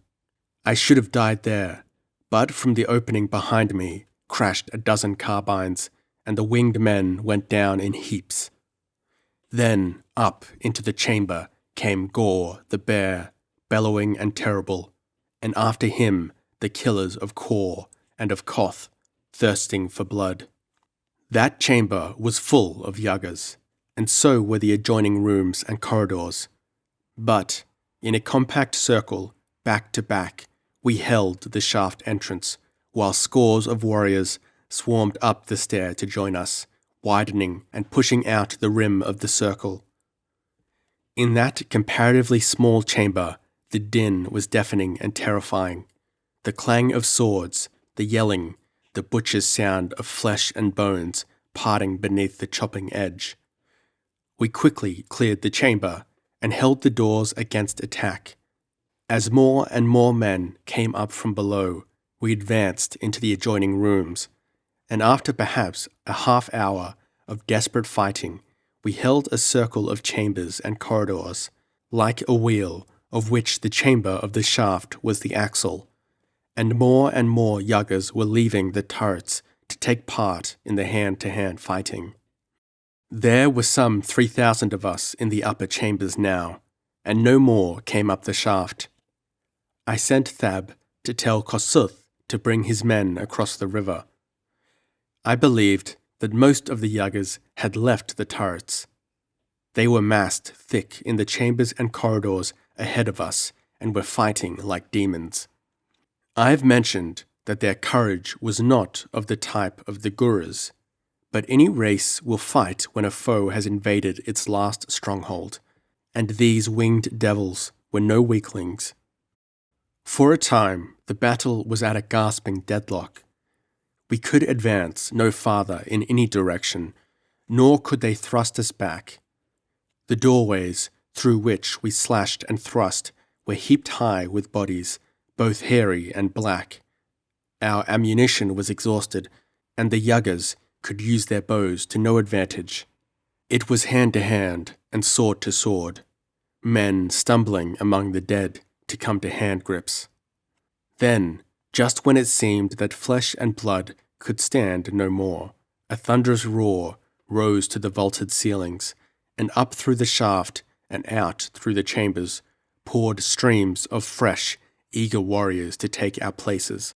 Speaker 1: I should have died there, but from the opening behind me crashed a dozen carbines, and the winged men went down in heaps. Then, up into the chamber came Gore the bear, bellowing and terrible, and after him the killers of Kor and of Koth, thirsting for blood. That chamber was full of Yuggers, and so were the adjoining rooms and corridors. But, in a compact circle, back to back, we held the shaft entrance, while scores of warriors swarmed up the stair to join us, widening and pushing out the rim of the circle. In that comparatively small chamber, the din was deafening and terrifying. The clang of swords, the yelling, the butcher's sound of flesh and bones parting beneath the chopping edge. We quickly cleared the chamber and held the doors against attack. As more and more men came up from below, we advanced into the adjoining rooms, and after perhaps a half hour of desperate fighting, we held a circle of chambers and corridors, like a wheel of which the chamber of the shaft was the axle, and more Yuggers were leaving the turrets to take part in the hand-to-hand fighting. There were some 3,000 of us in the upper chambers now, and no more came up the shaft. I sent Thab to tell Kossuth to bring his men across the river. I believed that most of the Yuggers had left the turrets. They were massed thick in the chambers and corridors ahead of us and were fighting like demons. I have mentioned that their courage was not of the type of the Gurus, but any race will fight when a foe has invaded its last stronghold, and these winged devils were no weaklings. For a time, the battle was at a gasping deadlock. We could advance no farther in any direction, nor could they thrust us back. The doorways through which we slashed and thrust were heaped high with bodies, both hairy and black. Our ammunition was exhausted, and the Yuggers could use their bows to no advantage. It was hand to hand and sword to sword, men stumbling among the dead to come to hand grips. Then, just when it seemed that flesh and blood could stand no more, a thunderous roar rose to the vaulted ceilings, and up through the shaft and out through the chambers poured streams of fresh, eager warriors to take our places.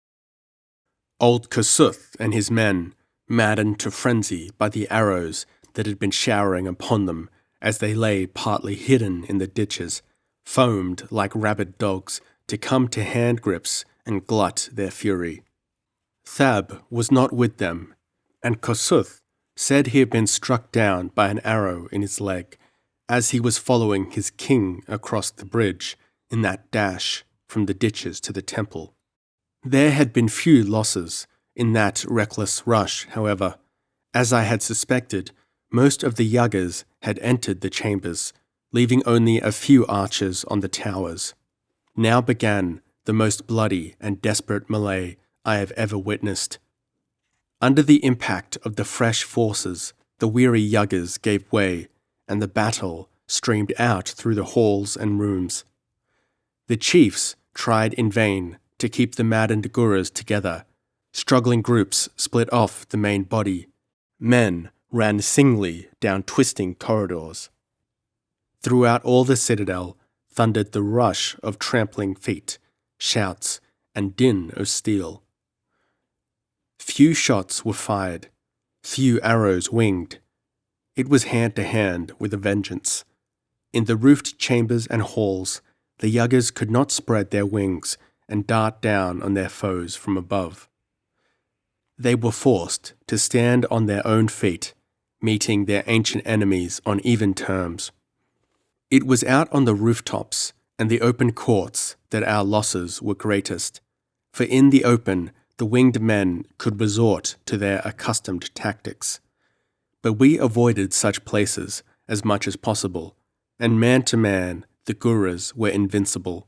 Speaker 1: Old Kossuth and his men, maddened to frenzy by the arrows that had been showering upon them as they lay partly hidden in the ditches, foamed like rabid dogs to come to hand grips and glut their fury. Thab was not with them, and Kossuth said he had been struck down by an arrow in his leg as he was following his king across the bridge in that dash from the ditches to the temple. There had been few losses in that reckless rush, however. As I had suspected, most of the Yuggers had entered the chambers, leaving only a few archers on the towers. Now began the most bloody and desperate melee I have ever witnessed. Under the impact of the fresh forces, the weary Yuggers gave way, and the battle streamed out through the halls and rooms. The chiefs tried in vain to keep the maddened Gurus together. Struggling groups split off the main body. Men ran singly down twisting corridors. Throughout all the citadel, thundered the rush of trampling feet, shouts, and din of steel. Few shots were fired, few arrows winged. It was hand to hand with a vengeance. In the roofed chambers and halls, the yuggers could not spread their wings and dart down on their foes from above. They were forced to stand on their own feet, meeting their ancient enemies on even terms. It was out on the rooftops and the open courts that our losses were greatest, for in the open the winged men could resort to their accustomed tactics. But we avoided such places as much as possible, and man to man the Guras were invincible.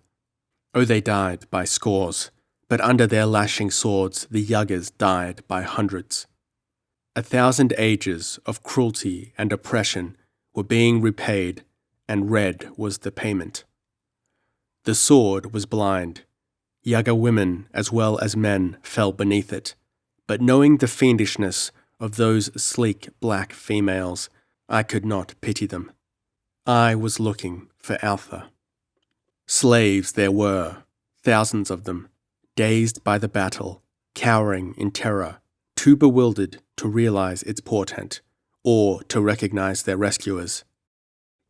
Speaker 1: Oh, they died by scores, but under their lashing swords the yuggers died by hundreds. 1,000 ages of cruelty and oppression were being repaid, and red was the payment. The sword was blind. Yugger women as well as men fell beneath it, but knowing the fiendishness of those sleek black females, I could not pity them. I was looking for Alpha. Slaves there were, thousands of them, dazed by the battle, cowering in terror, too bewildered to realize its portent, or to recognize their rescuers.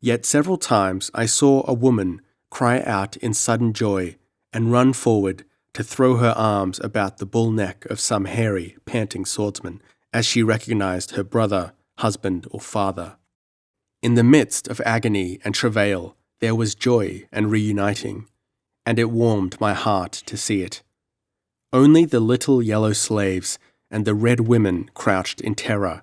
Speaker 1: Yet several times I saw a woman cry out in sudden joy and run forward to throw her arms about the bull neck of some hairy, panting swordsman as she recognized her brother, husband, or father. In the midst of agony and travail, there was joy and reuniting, and it warmed my heart to see it. Only the little yellow slaves and the red women crouched in terror,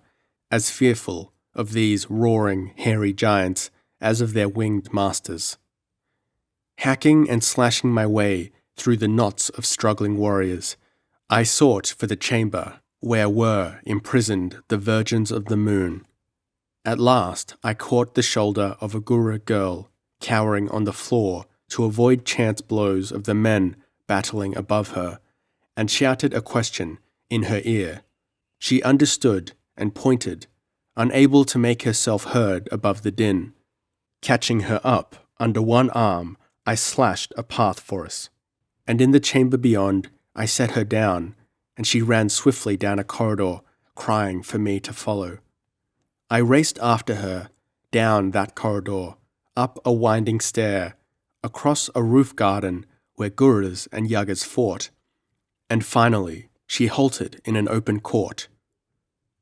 Speaker 1: as fearful of these roaring, hairy giants as of their winged masters. Hacking and slashing my way through the knots of struggling warriors, I sought for the chamber where were imprisoned the virgins of the moon. At last I caught the shoulder of a Gura girl cowering on the floor to avoid chance blows of the men battling above her, and shouted a question in her ear. She understood and pointed, unable to make herself heard above the din. Catching her up under one arm, I slashed a path for us, and in the chamber beyond, I set her down, and she ran swiftly down a corridor, crying for me to follow. I raced after her, down that corridor, up a winding stair, across a roof garden where Guras and Yuggers fought, and finally she halted in an open court.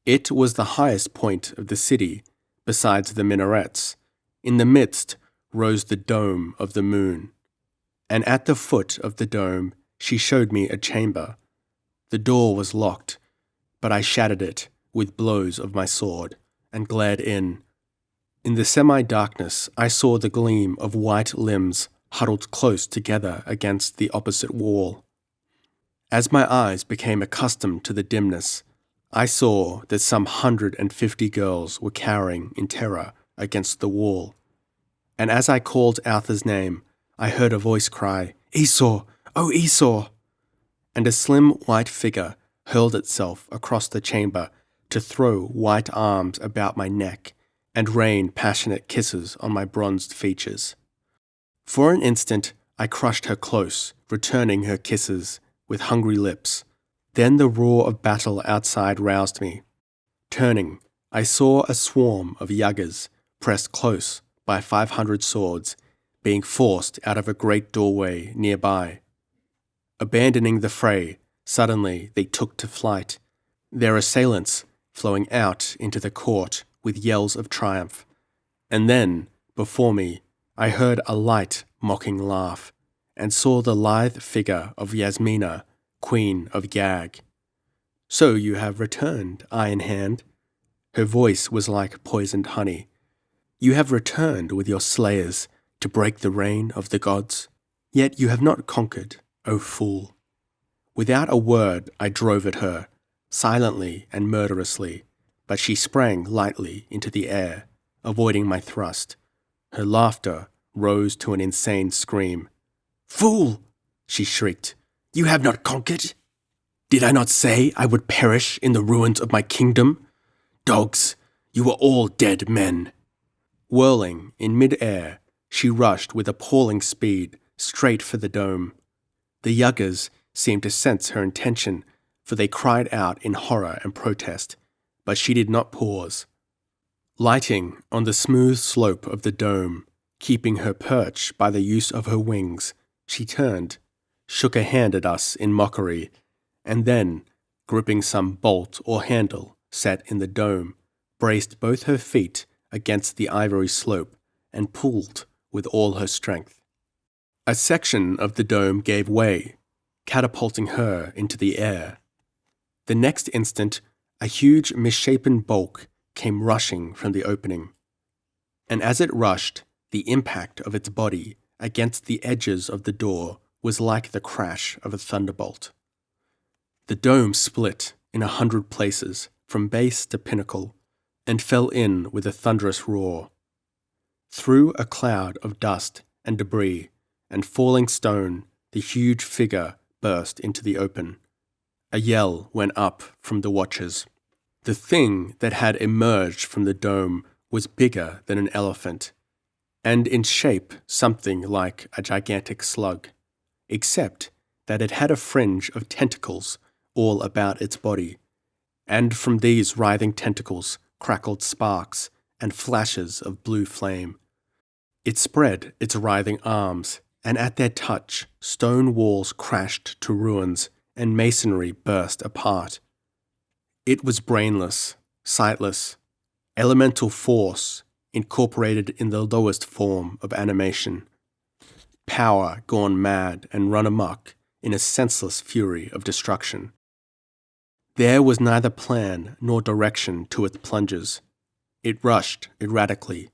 Speaker 1: It was the highest point of the city, besides the minarets. In the midst rose the dome of the moon, and at the foot of the dome she showed me a chamber. The door was locked, but I shattered it with blows of my sword and glared in. In the semi-darkness I saw the gleam of white limbs huddled close together against the opposite wall. As my eyes became accustomed to the dimness, I saw that some 150 girls were cowering in terror against the wall. And as I called Altha's name, I heard a voice cry, "Esau! Oh, Esau!" And a slim white figure hurled itself across the chamber to throw white arms about my neck and rain passionate kisses on my bronzed features. For an instant, I crushed her close, returning her kisses with hungry lips. Then the roar of battle outside roused me. Turning, I saw a swarm of Yuggers pressed close by 500 swords, being forced out of a great doorway nearby. Abandoning the fray, suddenly they took to flight, their assailants flowing out into the court with yells of triumph. And then, before me, I heard a light, mocking laugh, and saw the lithe figure of Yasmina, Queen of Gag. "So you have returned, eye in hand." Her voice was like poisoned honey. "You have returned with your slayers to break the reign of the gods. Yet you have not conquered, O fool." Without a word I drove at her, silently and murderously, but she sprang lightly into the air, avoiding my thrust. Her laughter rose to an insane scream. "Fool!" she shrieked. "You have not conquered? Did I not say I would perish in the ruins of my kingdom? Dogs, you are all dead men." Whirling in mid-air, she rushed with appalling speed straight for the dome. The Yuggers seemed to sense her intention, for they cried out in horror and protest, but she did not pause. Lighting on the smooth slope of the dome, keeping her perch by the use of her wings, she turned, shook a hand at us in mockery, and then, gripping some bolt or handle set in the dome, braced both her feet against the ivory slope and pulled with all her strength. A section of the dome gave way, catapulting her into the air. The next instant, a huge misshapen bulk came rushing from the opening. And as it rushed, the impact of its body against the edges of the door was like the crash of a thunderbolt. The dome split in 100 places, from base to pinnacle, and fell in with a thunderous roar. Through a cloud of dust and debris and falling stone, the huge figure burst into the open. A yell went up from the watchers. The thing that had emerged from the dome was bigger than an elephant, and in shape something like a gigantic slug, except that it had a fringe of tentacles all about its body, and from these writhing tentacles crackled sparks and flashes of blue flame. It spread its writhing arms, and at their touch, stone walls crashed to ruins and masonry burst apart. It was brainless, sightless, elemental force incorporated in the lowest form of animation. Power gone mad and run amok in a senseless fury of destruction. There was neither plan nor direction to its plunges. It rushed erratically,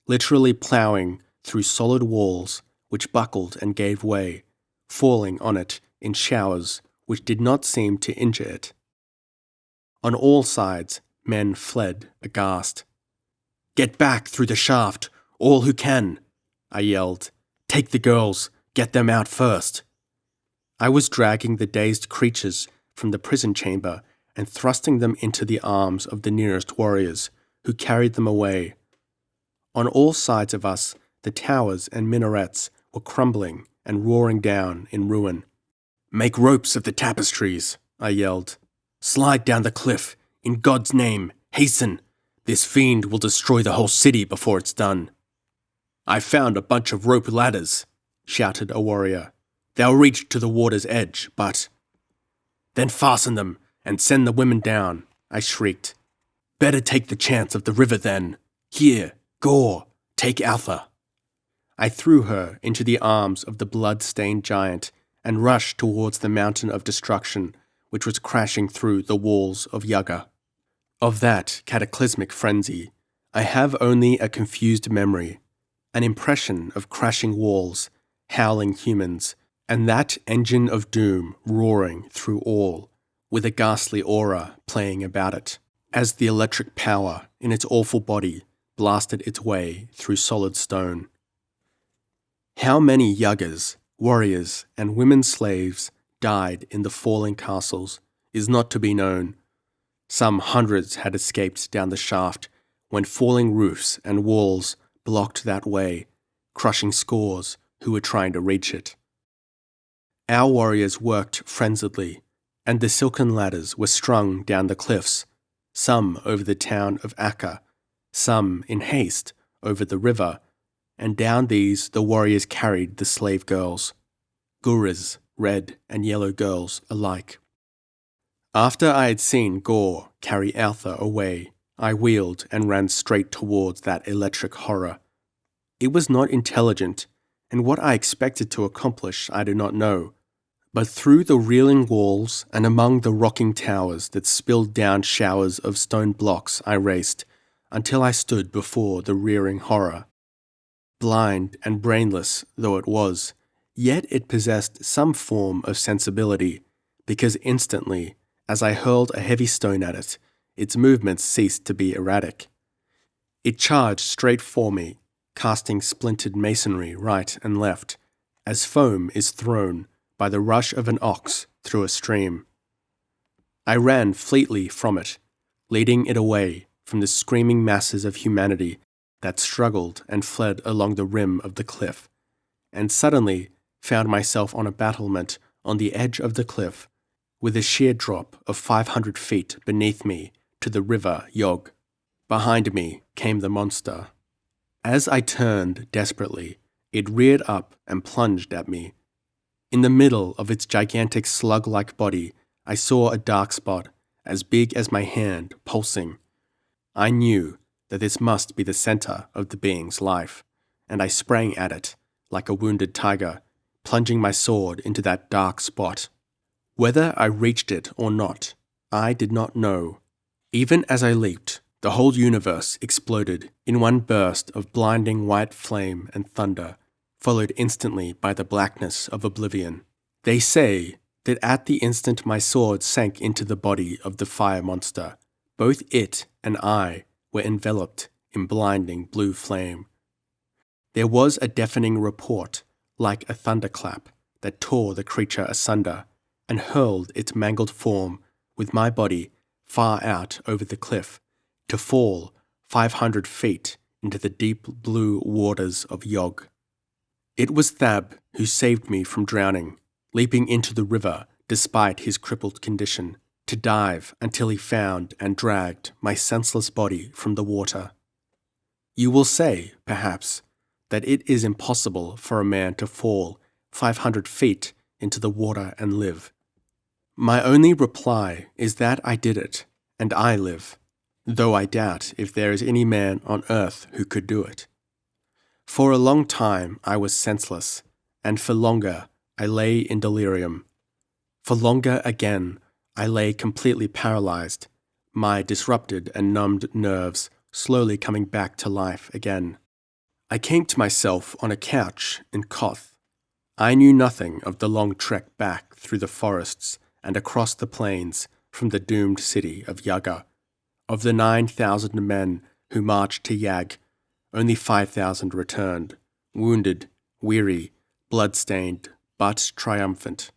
Speaker 1: literally ploughing through solid walls which buckled and gave way, falling on it in showers which did not seem to injure it. On all sides, men fled aghast. "Get back through the shaft, all who can," I yelled. "Take the girls, get them out first." I was dragging the dazed creatures from the prison chamber and thrusting them into the arms of the nearest warriors, who carried them away. On all sides of us, the towers and minarets were crumbling and roaring down in ruin. "Make ropes of the tapestries," I yelled. "Slide down the cliff. In God's name, hasten. This fiend will destroy the whole city before it's done." "I found a bunch of rope ladders," shouted a warrior. "They'll reach to the water's edge, but—" "Then fasten them and send the women down," I shrieked. "Better take the chance of the river then. Here, Gore, take Alpha." I threw her into the arms of the blood-stained giant and rushed towards the mountain of destruction which was crashing through the walls of Yugga. Of that cataclysmic frenzy, I have only a confused memory, an impression of crashing walls, howling humans, and that engine of doom roaring through all, with a ghastly aura playing about it, as the electric power in its awful body blasted its way through solid stone. How many Yuggers, warriors, and women slaves died in the falling castles is not to be known. Some hundreds had escaped down the shaft when falling roofs and walls blocked that way, crushing scores who were trying to reach it. Our warriors worked frenziedly, and the silken ladders were strung down the cliffs, some over the town of Akka, some in haste over the river, and down these the warriors carried the slave girls, Guras, red and yellow girls alike. After I had seen Gore carry Alpha away, I wheeled and ran straight towards that electric horror. It was not intelligent, and what I expected to accomplish I do not know, but through the reeling walls and among the rocking towers that spilled down showers of stone blocks I raced, until I stood before the rearing horror. Blind and brainless though it was, yet it possessed some form of sensibility, because instantly, as I hurled a heavy stone at it, its movements ceased to be erratic. It charged straight for me, casting splintered masonry right and left, as foam is thrown by the rush of an ox through a stream. I ran fleetly from it, leading it away from the screaming masses of humanity that struggled and fled along the rim of the cliff, and suddenly found myself on a battlement on the edge of the cliff, with a sheer drop of 500 feet beneath me to the river Yog. Behind me came the monster. As I turned desperately, it reared up and plunged at me. In the middle of its gigantic slug-like body, I saw a dark spot as big as my hand pulsing. I knew that this must be the center of the being's life, and I sprang at it like a wounded tiger, plunging my sword into that dark spot. Whether I reached it or not, I did not know. Even as I leaped, the whole universe exploded in one burst of blinding white flame and thunder, followed instantly by the blackness of oblivion. They say that at the instant my sword sank into the body of the fire monster, both it and I were enveloped in blinding blue flame. There was a deafening report, like a thunderclap, that tore the creature asunder and hurled its mangled form with my body far out over the cliff, to fall 500 feet into the deep blue waters of Yog. It was Thab who saved me from drowning, leaping into the river despite his crippled condition, to dive until he found and dragged my senseless body from the water. You will say, perhaps, that it is impossible for a man to fall 500 feet into the water and live. My only reply is that I did it, and I live, though I doubt if there is any man on earth who could do it. For a long time I was senseless, and for longer I lay in delirium. For longer again I lay completely paralyzed, my disrupted and numbed nerves slowly coming back to life again. I came to myself on a couch in Koth. I knew nothing of the long trek back through the forests and across the plains from the doomed city of Yaga. Of the 9,000 men who marched to Yag, only 5,000 returned, wounded, weary, blood-stained, but triumphant.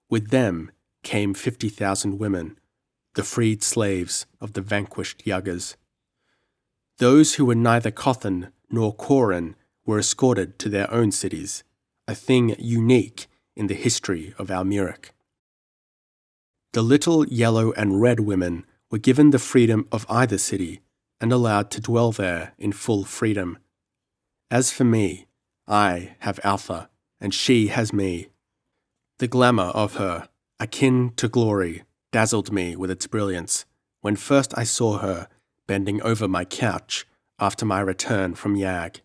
Speaker 1: With them came 50,000 women, the freed slaves of the vanquished Yagas. Those who were neither Kothan nor Koran were escorted to their own cities, a thing unique in the history of Almuric. The little yellow and red women were given the freedom of either city and allowed to dwell there in full freedom. As for me, I have Alpha, and she has me. The glamour of her, akin to glory, dazzled me with its brilliance when first I saw her bending over my couch after my return from Yag.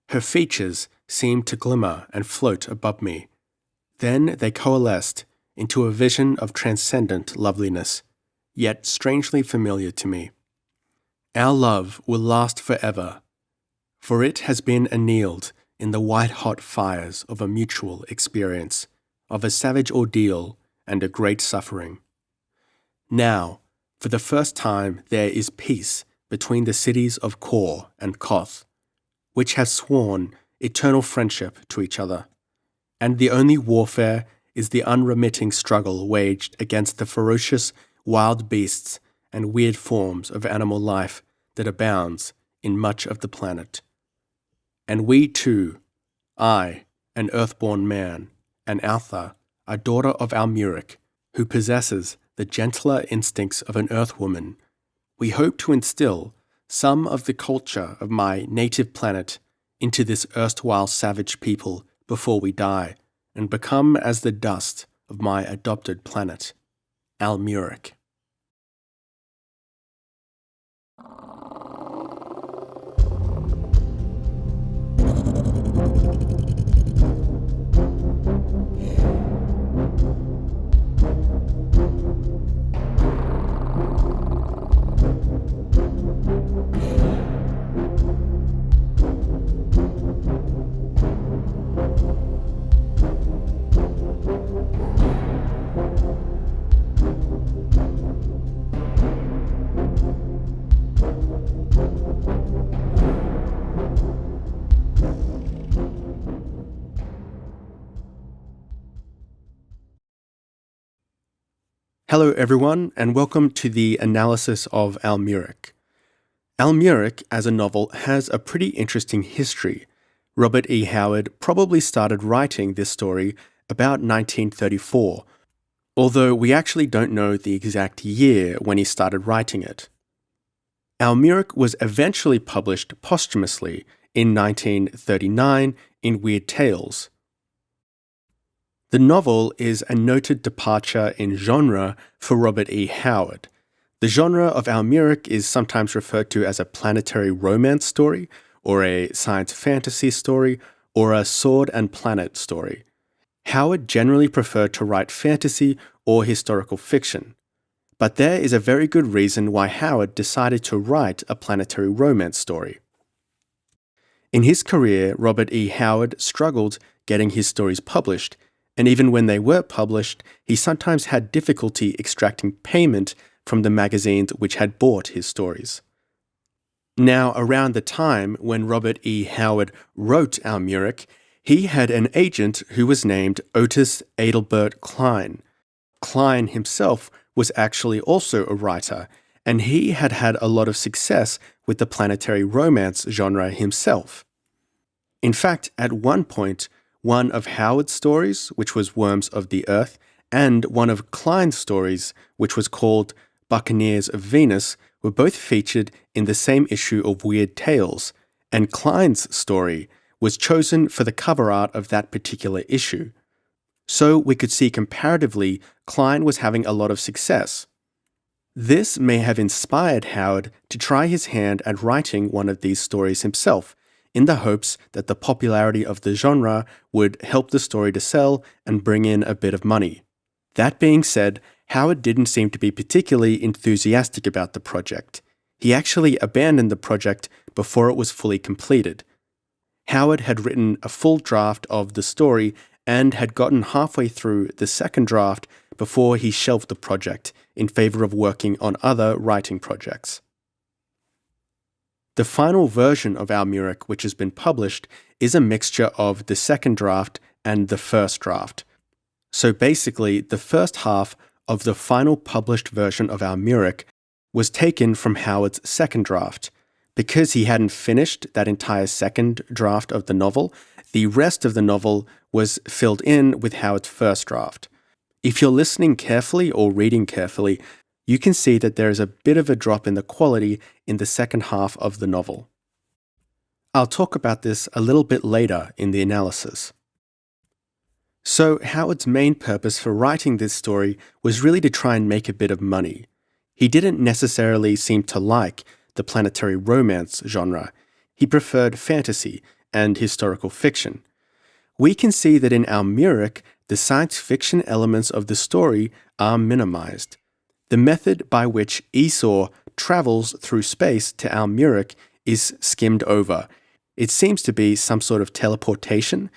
Speaker 1: Her features seemed to glimmer and float above me. Then they coalesced into a vision of transcendent loveliness, yet strangely familiar to me. Our love will last forever, for it has been annealed in the white-hot fires of a mutual experience, of a savage ordeal and a great suffering. Now, for the first time, there is peace between the cities of Kor and Koth, which have sworn eternal friendship to each other, and the only warfare is the unremitting struggle waged against the ferocious wild beasts and weird forms of animal life that abounds in much of the planet. And we too, I, an earthborn man, and Altha, a daughter of Almuric, who possesses the gentler instincts of an earthwoman, we hope to instill some of the culture of my native planet into this erstwhile savage people before we die, and become as the dust of my adopted planet, Almuric. Hello everyone, and welcome to the analysis of Almuric. Almuric, as a novel, has a pretty interesting history. Robert E. Howard probably started writing this story about 1934, although we actually don't know the exact year when he started writing it. Almuric was eventually published posthumously in 1939 in Weird Tales. The novel is a noted departure in genre for Robert E. Howard. The genre of Almuric is sometimes referred to as a planetary romance story, or a science fantasy story, or a sword and planet story. Howard generally preferred to write fantasy or historical fiction. But there is a very good reason why Howard decided to write a planetary romance story. In his career, Robert E. Howard struggled getting his stories published, and even when they were published, he sometimes had difficulty extracting payment from the magazines which had bought his stories. Now, around the time when Robert E. Howard wrote Almuric, he had an agent who was named Otis Adelbert Klein. Klein himself was actually also a writer, and he had had a lot of success with the planetary romance genre himself. In fact, at one point, one of Howard's stories, which was Worms of the Earth, and one of Klein's stories, which was called Buccaneers of Venus, were both featured in the same issue of Weird Tales, and Klein's story was chosen for the cover art of that particular issue. So we could see comparatively, Klein was having a lot of success. This may have inspired Howard to try his hand at writing one of these stories himself, in the hopes that the popularity of the genre would help the story to sell and bring in a bit of money. That being said, Howard didn't seem to be particularly enthusiastic about the project. He actually abandoned the project before it was fully completed. Howard had written a full draft of the story and had gotten halfway through the second draft before he shelved the project in favor of working on other writing projects. The final version of Almuric, which has been published, is a mixture of the second draft and the first draft. So basically, the first half of the final published version of Almuric was taken from Howard's second draft. Because he hadn't finished that entire second draft of the novel, the rest of the novel was filled in with Howard's first draft. If you're listening carefully or reading carefully, you can see that there is a bit of a drop in the quality in the second half of the novel. I'll talk about this a little bit later in the analysis. So Howard's main purpose for writing this story was really to try and make a bit of money. He didn't necessarily seem to like the planetary romance genre. He preferred fantasy and historical fiction. We can see that in Almuric, the science fiction elements of the story are minimized. The method by which Esau travels through space to Almuric is skimmed over. It seems to be some sort of teleportation.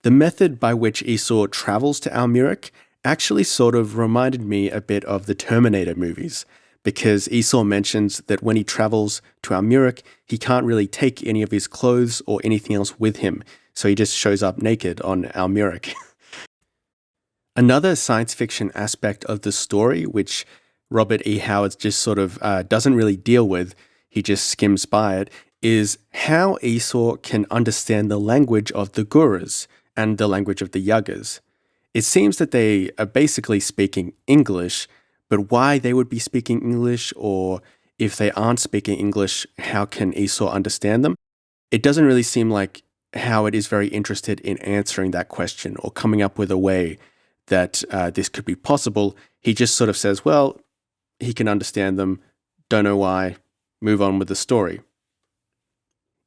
Speaker 1: The method by which Esau travels to Almuric actually sort of reminded me a bit of the Terminator movies, because Esau mentions that when he travels to Almuric, he can't really take any of his clothes or anything else with him, so he just shows up naked on Almuric. Another science fiction aspect of the story, which Robert E. Howard just sort of doesn't really deal with, he just skims by it, is how Esau can understand the language of the Gurus and the language of the Yagas. It seems that they are basically speaking English, but why they would be speaking English, or if they aren't speaking English, how can Esau understand them? It doesn't really seem like Howard is very interested in answering that question or coming up with a way that this could be possible. He just sort of says, well, he can understand them, don't know why, move on with the story.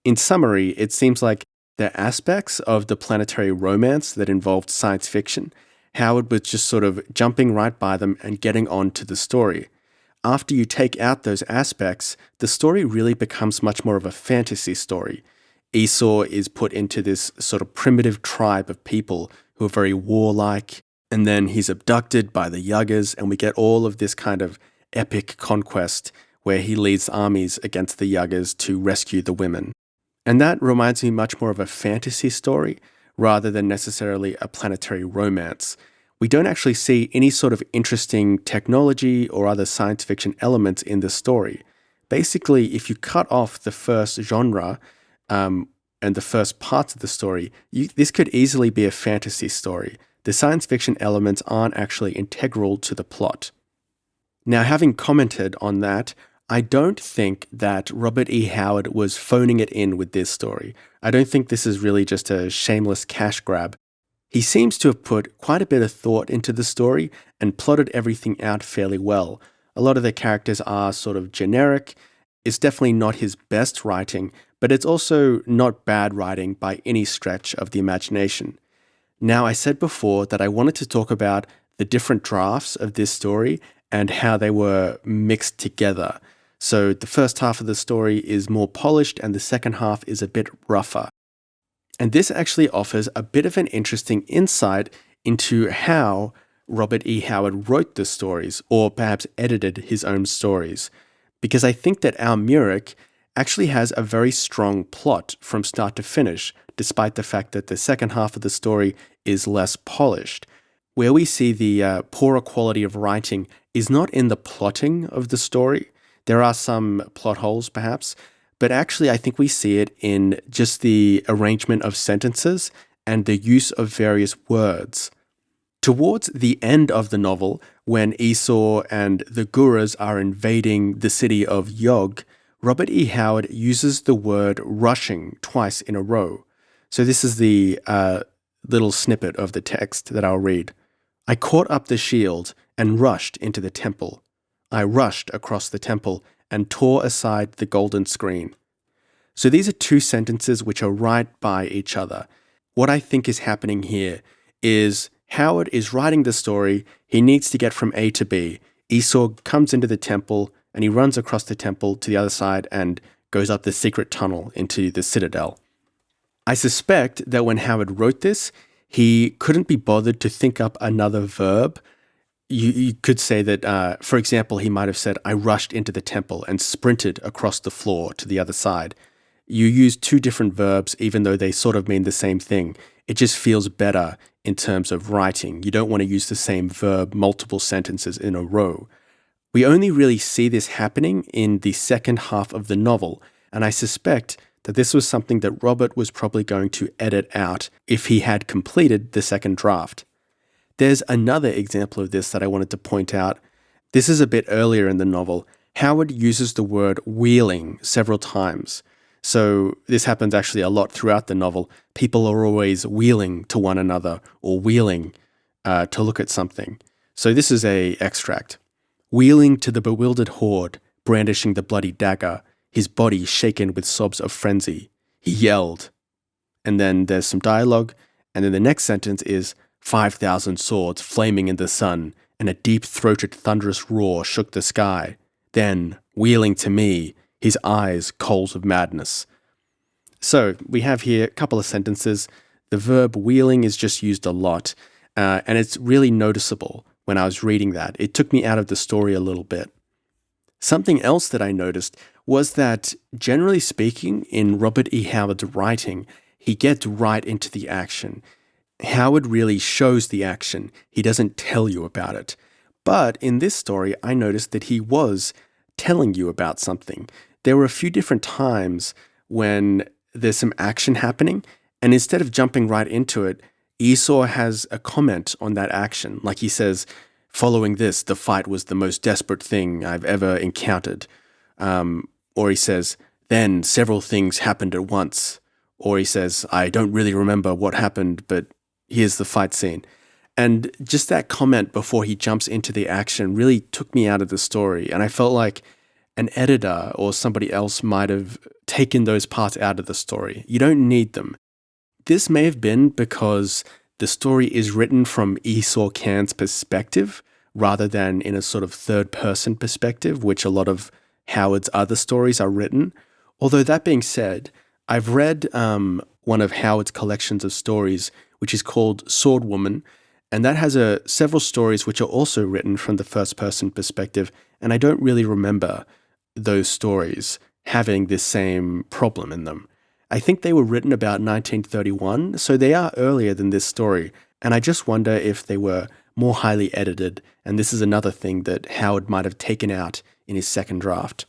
Speaker 1: In summary, it seems like the aspects of the planetary romance that involved science fiction, Howard was just sort of jumping right by them and getting on to the story. After you take out those aspects, the story really becomes much more of a fantasy story. Esau is put into this sort of primitive tribe of people who are very warlike, and then he's abducted by the Yagas, and we get all of this kind of epic conquest where he leads armies against the Yagas to rescue the women. And that reminds me much more of a fantasy story rather than necessarily a planetary romance. We don't actually see any sort of interesting technology or other science fiction elements in the story. basically, if you cut off the first genre and the first parts of the story, this could easily be a fantasy story. The science fiction elements aren't actually integral to the plot. Now, having commented on that, I don't think that Robert E. Howard was phoning it in with this story. I don't think this is really just a shameless cash grab. He seems to have put quite a bit of thought into the story and plotted everything out fairly well. A lot of the characters are sort of generic. It's definitely not his best writing, but it's also not bad writing by any stretch of the imagination. Now, I said before that I wanted to talk about the different drafts of this story and how they were mixed together. So the first half of the story is more polished and the second half is a bit rougher. And this actually offers a bit of an interesting insight into how Robert E. Howard wrote the stories, or perhaps edited his own stories. Because I think that Almuric actually has a very strong plot from start to finish, despite the fact that the second half of the story is less polished. Where we see the poorer quality of writing is not in the plotting of the story. There are some plot holes, perhaps, but actually I think we see it in just the arrangement of sentences and the use of various words. Towards the end of the novel, when Esau and the Guras are invading the city of Yog, Robert E. Howard uses the word rushing twice in a row. So this is the little snippet of the text that I'll read. I caught up the shield and rushed into the temple. I rushed across the temple and tore aside the golden screen. So these are two sentences which are right by each other. What I think is happening here is Howard is writing the story. He needs to get from A to B. Esau comes into the temple and he runs across the temple to the other side and goes up the secret tunnel into the citadel. I suspect that when Howard wrote this, he couldn't be bothered to think up another verb. You could say that, for example, he might have said, I rushed into the temple and sprinted across the floor to the other side. You use two different verbs, even though they sort of mean the same thing. It just feels better in terms of writing. You don't want to use the same verb multiple sentences in a row. We only really see this happening in the second half of the novel, and I suspect that this was something that Robert was probably going to edit out if he had completed the second draft. There's another example of this that I wanted to point out. This is a bit earlier in the novel. Howard uses the word wheeling several times. So this happens actually a lot throughout the novel. People are always wheeling to one another or wheeling to look at something. So this is an extract. Wheeling to the bewildered horde, brandishing the bloody dagger, his body shaken with sobs of frenzy. He yelled. And then there's some dialogue. And then the next sentence is 5,000 swords flaming in the sun, and a deep-throated thunderous roar shook the sky. Then, wheeling to me, his eyes coals of madness. So we have here a couple of sentences. The verb wheeling is just used a lot, and it's really noticeable when I was reading that. It took me out of the story a little bit. Something else that I noticed was that, generally speaking, in Robert E. Howard's writing, he gets right into the action. Howard really shows the action. He doesn't tell you about it. But in this story, I noticed that he was telling you about something. There were a few different times when there's some action happening, and instead of jumping right into it, Esau has a comment on that action. Like he says, following this, the fight was the most desperate thing I've ever encountered. Or he says, then several things happened at once. Or he says, I don't really remember what happened, but here's the fight scene. And just that comment before he jumps into the action really took me out of the story. And I felt like an editor or somebody else might have taken those parts out of the story. You don't need them. This may have been because the story is written from Esau Can's perspective rather than in a sort of third-person perspective, which a lot of Howard's other stories are written. Although that being said, I've read one of Howard's collections of stories, which is called Sword Woman, and that has several stories which are also written from the first-person perspective, and I don't really remember those stories having this same problem in them. I think they were written about 1931, so they are earlier than this story, and I just wonder if they were more highly edited, and this is another thing that Howard might have taken out in his second draft.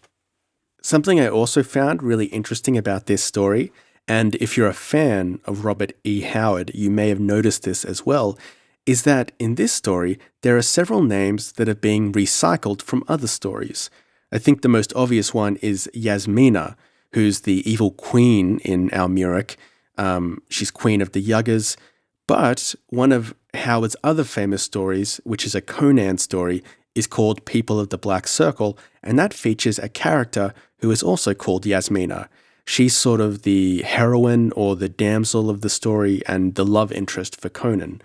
Speaker 1: Something I also found really interesting about this story, and if you're a fan of Robert E. Howard, you may have noticed this as well, is that in this story, there are several names that are being recycled from other stories. I think the most obvious one is Yasmina, who's the evil queen in Almuric. She's queen of the Yuggers. But one of Howard's other famous stories, which is a Conan story, is called People of the Black Circle, and that features a character who is also called Yasmina. She's sort of the heroine or the damsel of the story and the love interest for Conan.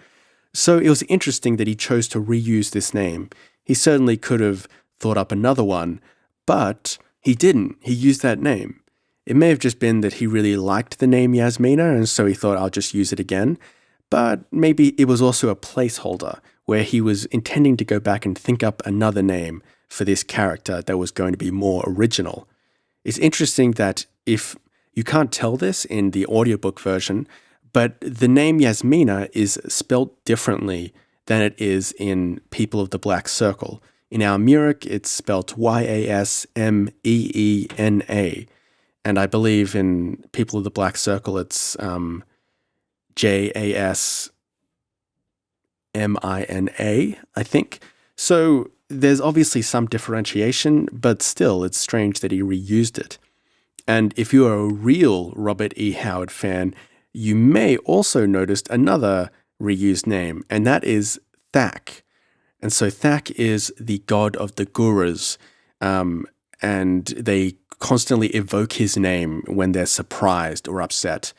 Speaker 1: So it was interesting that he chose to reuse this name. He certainly could have thought up another one, but he didn't. He used that name. It may have just been that he really liked the name Yasmina, and so he thought, I'll just use it again. But maybe it was also a placeholder where he was intending to go back and think up another name for this character that was going to be more original. It's interesting that if you can't tell this in the audiobook version, but the name Yasmina is spelt differently than it is in People of the Black Circle. In Almuric, it's spelt Yasmeena, and I believe in People of the Black Circle, it's Jasmina, I think. So there's obviously some differentiation, but still, it's strange that he reused it. And if you are a real Robert E. Howard fan, you may also notice another reused name, and that is Thak. And so Thak is the god of the Gurus, and they constantly evoke his name when they're surprised or upset.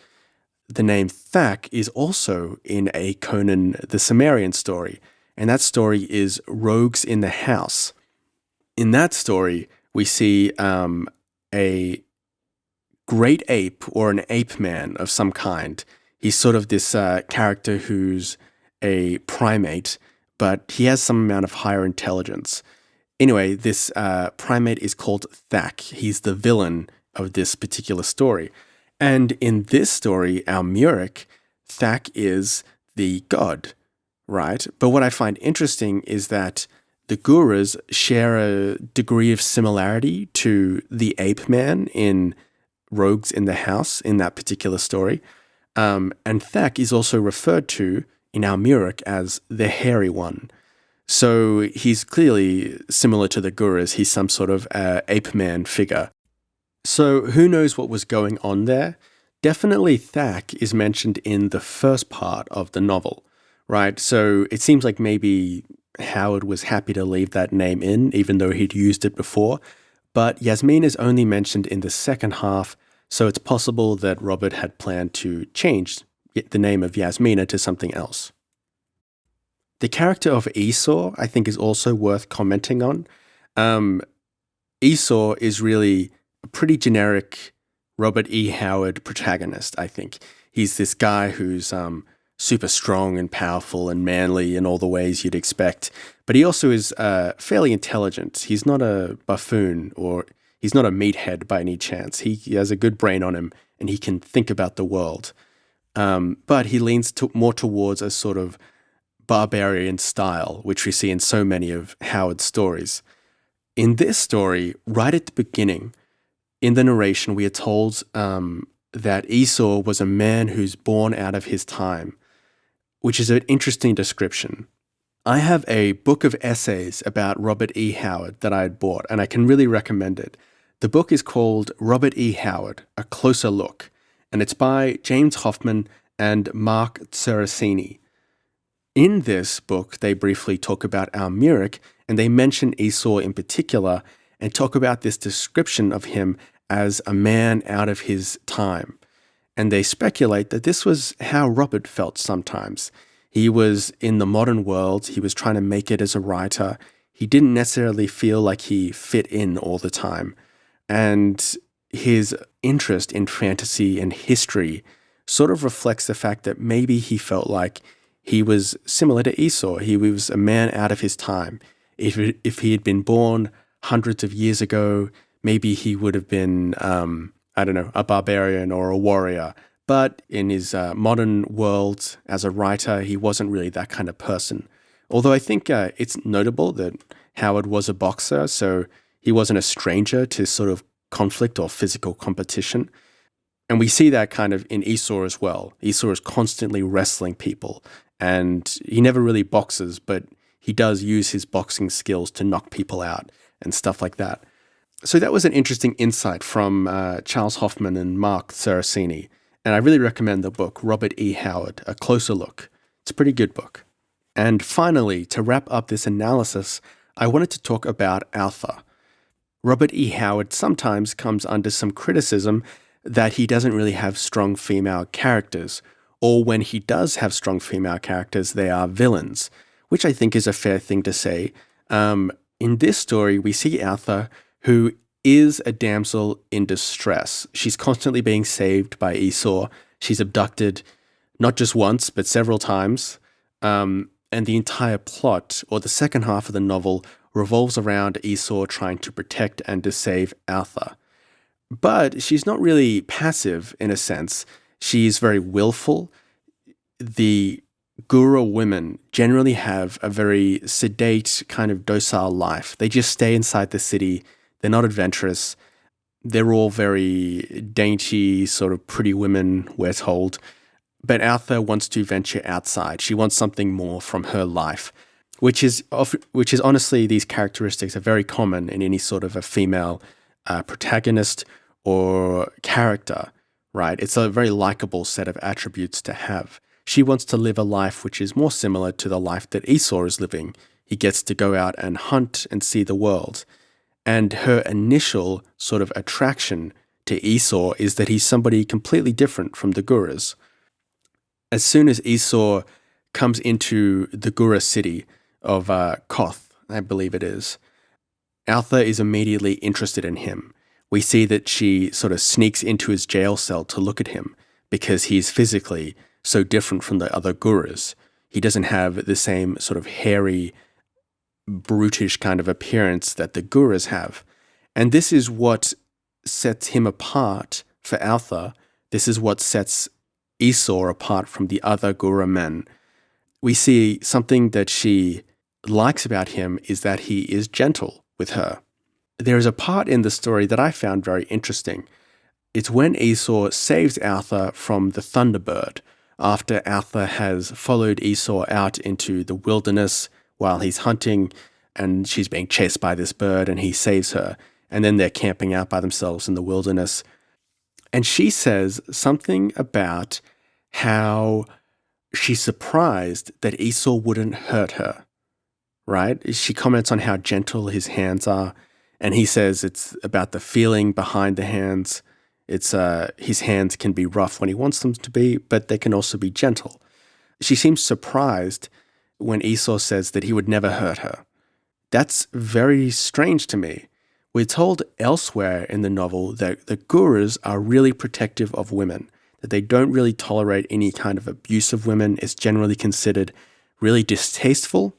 Speaker 1: The name Thak is also in a Conan the Cimmerian story, and that story is Rogues in the House. In that story, we see a great ape or an ape man of some kind. He's sort of this character who's a primate, but he has some amount of higher intelligence. Anyway, this primate is called Thak. He's the villain of this particular story. And in this story, Almuric, Thak is the god, right? But what I find interesting is that the Gurus share a degree of similarity to the ape man in Rogues in the House in that particular story. And Thak is also referred to in Almuric as the hairy one. So he's clearly similar to the Gurus. He's some sort of ape man figure. So who knows what was going on there? Definitely Thak is mentioned in the first part of the novel, right? So it seems like maybe Howard was happy to leave that name in, even though he'd used it before. But Yasmina is only mentioned in the second half, so it's possible that Robert had planned to change the name of Yasmina to something else. The character of Esau, I think, is also worth commenting on. Esau is really a pretty generic Robert E. Howard protagonist, I think. He's this guy who's super strong and powerful and manly in all the ways you'd expect, but he also is fairly intelligent. He's not a buffoon or he's not a meathead by any chance. He has a good brain on him and he can think about the world. But he leans more towards a sort of barbarian style, which we see in so many of Howard's stories. In this story, right at the beginning, in the narration, we are told that Esau was a man who's born out of his time, which is an interesting description. I have a book of essays about Robert E. Howard that I had bought, and I can really recommend it. The book is called Robert E. Howard, A Closer Look, and it's by James Hoffman and Mark Cerasini. In this book, they briefly talk about Almuric, and they mention Esau in particular, and talk about this description of him as a man out of his time. And they speculate that this was how Robert felt sometimes. He was in the modern world, he was trying to make it as a writer. He didn't necessarily feel like he fit in all the time. And his interest in fantasy and history sort of reflects the fact that maybe he felt like he was similar to Esau. He was a man out of his time. If he had been born hundreds of years ago, maybe he would have been, a barbarian or a warrior. But in his modern world as a writer, he wasn't really that kind of person. Although I think it's notable that Howard was a boxer, so he wasn't a stranger to sort of conflict or physical competition. And we see that kind of in Esau as well. Esau is constantly wrestling people, and he never really boxes, but he does use his boxing skills to knock people out and stuff like that. So that was an interesting insight from Charles Hoffman and Mark Saraceni. And I really recommend the book, Robert E. Howard, A Closer Look. It's a pretty good book. And finally, to wrap up this analysis, I wanted to talk about Alpha. Robert E. Howard sometimes comes under some criticism that he doesn't really have strong female characters, or when he does have strong female characters, they are villains, which I think is a fair thing to say. In this story, we see Alpha, who is a damsel in distress. She's constantly being saved by Esau. She's abducted not just once, but several times. And the entire plot, or the second half of the novel, revolves around Esau trying to protect and to save Alpha. But she's not really passive in a sense. She's very willful. The Gura women generally have a very sedate, kind of docile life. They just stay inside the city. They're not adventurous. They're all very dainty, sort of pretty women, we're told. But Alpha wants to venture outside. She wants something more from her life, which is honestly, these characteristics are very common in any sort of a female protagonist or character, right? It's a very likable set of attributes to have. She wants to live a life which is more similar to the life that Esau is living. He gets to go out and hunt and see the world. And her initial sort of attraction to Esau is that he's somebody completely different from the Guras. As soon as Esau comes into the Gura city of Koth, I believe it is, Alpha is immediately interested in him. We see that she sort of sneaks into his jail cell to look at him because he's physically so different from the other Guras. He doesn't have the same sort of hairy, brutish kind of appearance that the Guras have. And this is what sets him apart for Alpha. This is what sets Esau apart from the other Gura men. We see something that she likes about him is that he is gentle with her. There is a part in the story that I found very interesting. It's when Esau saves Alpha from the Thunderbird, after Alpha has followed Esau out into the wilderness while he's hunting, and she's being chased by this bird, and he saves her. And then they're camping out by themselves in the wilderness. And she says something about how she's surprised that Esau wouldn't hurt her, right? She comments on how gentle his hands are, and he says it's about the feeling behind the hands. It's his hands can be rough when he wants them to be, but they can also be gentle. She seems surprised when Esau says that he would never hurt her. That's very strange to me. We're told elsewhere in the novel that the Guras are really protective of women, that they don't really tolerate any kind of abuse of women. It's generally considered really distasteful.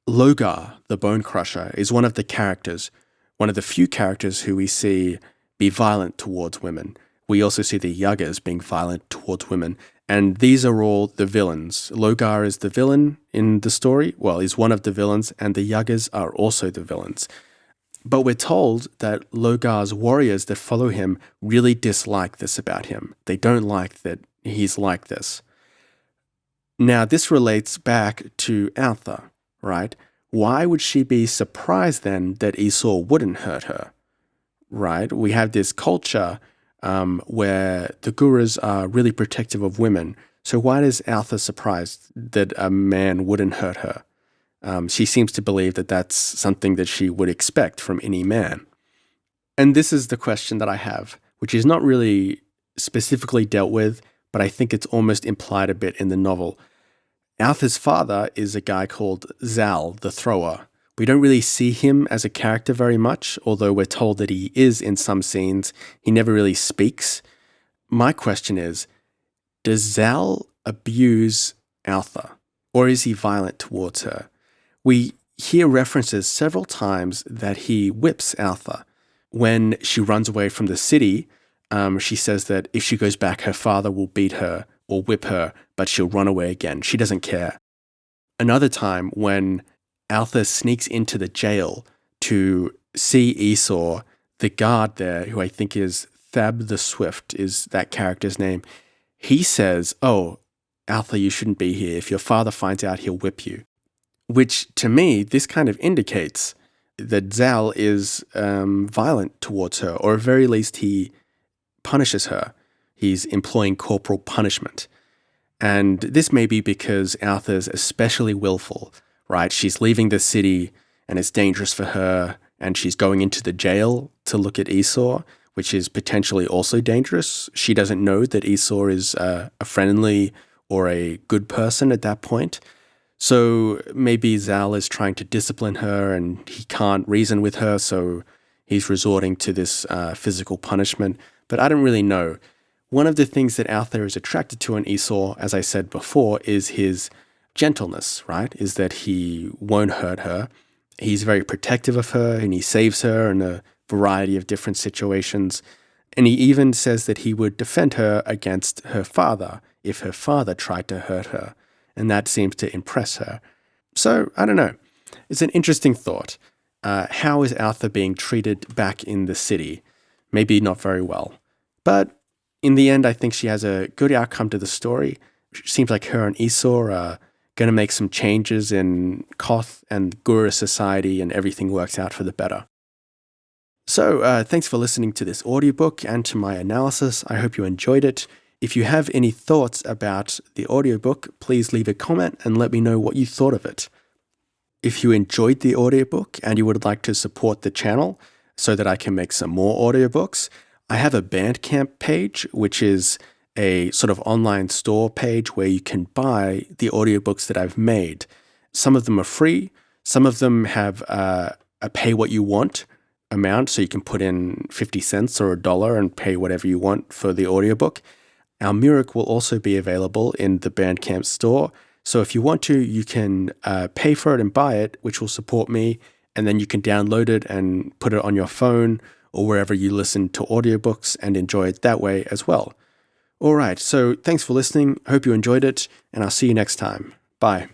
Speaker 1: Logar, the Bone Crusher, is one of the characters, one of the few characters who we see be violent towards women. We also see the Yagas being violent towards women, and these are all the villains. Logar is the villain in the story. Well, he's one of the villains, and the Yagas are also the villains. But we're told that Logar's warriors that follow him really dislike this about him. They don't like that he's like this. Now, this relates back to Alpha, right? Why would she be surprised then that Esau wouldn't hurt her, right? We have this culture where the Guras are really protective of women. So why is Alpha surprised that a man wouldn't hurt her? She seems to believe that that's something that she would expect from any man. And this is the question that I have, which is not really specifically dealt with, but I think it's almost implied a bit in the novel. Alpha's father is a guy called Zal, the Thrower. We don't really see him as a character very much, although we're told that he is in some scenes. He never really speaks. My question is, does Zal abuse Alpha, or is he violent towards her? We hear references several times that he whips Alpha. When she runs away from the city, she says that if she goes back, her father will beat her or whip her, but she'll run away again. She doesn't care. Another time when Alpha sneaks into the jail to see Esau, the guard there, who I think is Thab the Swift, is that character's name, he says, "Oh, Arthur, you shouldn't be here. If your father finds out, he'll whip you." Which, to me, this kind of indicates that Zal is violent towards her, or at very least he punishes her. He's employing corporal punishment. And this may be because Arthur's especially willful, right? She's leaving the city and it's dangerous for her, and she's going into the jail to look at Esau, which is potentially also dangerous. She doesn't know that Esau is a friendly or a good person at that point. So maybe Zal is trying to discipline her and he can't reason with her, so he's resorting to this physical punishment. But I don't really know. One of the things that Arthur is attracted to in Esau, as I said before, is his gentleness, right? Is that he won't hurt her. He's very protective of her and he saves her in a variety of different situations. And he even says that he would defend her against her father if her father tried to hurt her. And that seems to impress her. So, I don't know. It's an interesting thought. How is Arthur being treated back in the city? Maybe not very well. But in the end, I think she has a good outcome to the story. It seems like her and Esau are going to make some changes in Koth and Gura society, and everything works out for the better. So, thanks for listening to this audiobook and to my analysis. I hope you enjoyed it. If you have any thoughts about the audiobook, please leave a comment and let me know what you thought of it. If you enjoyed the audiobook and you would like to support the channel so that I can make some more audiobooks, I have a Bandcamp page, which is a sort of online store page where you can buy the audiobooks that I've made. Some of them are free. Some of them have a pay what you want amount, so you can put in 50 cents or $1 and pay whatever you want for the audiobook. Almuric will also be available in the Bandcamp store. So if you want to, you can pay for it and buy it, which will support me. And then you can download it and put it on your phone or wherever you listen to audiobooks and enjoy it that way as well. All right, so thanks for listening. I hope you enjoyed it, and I'll see you next time. Bye.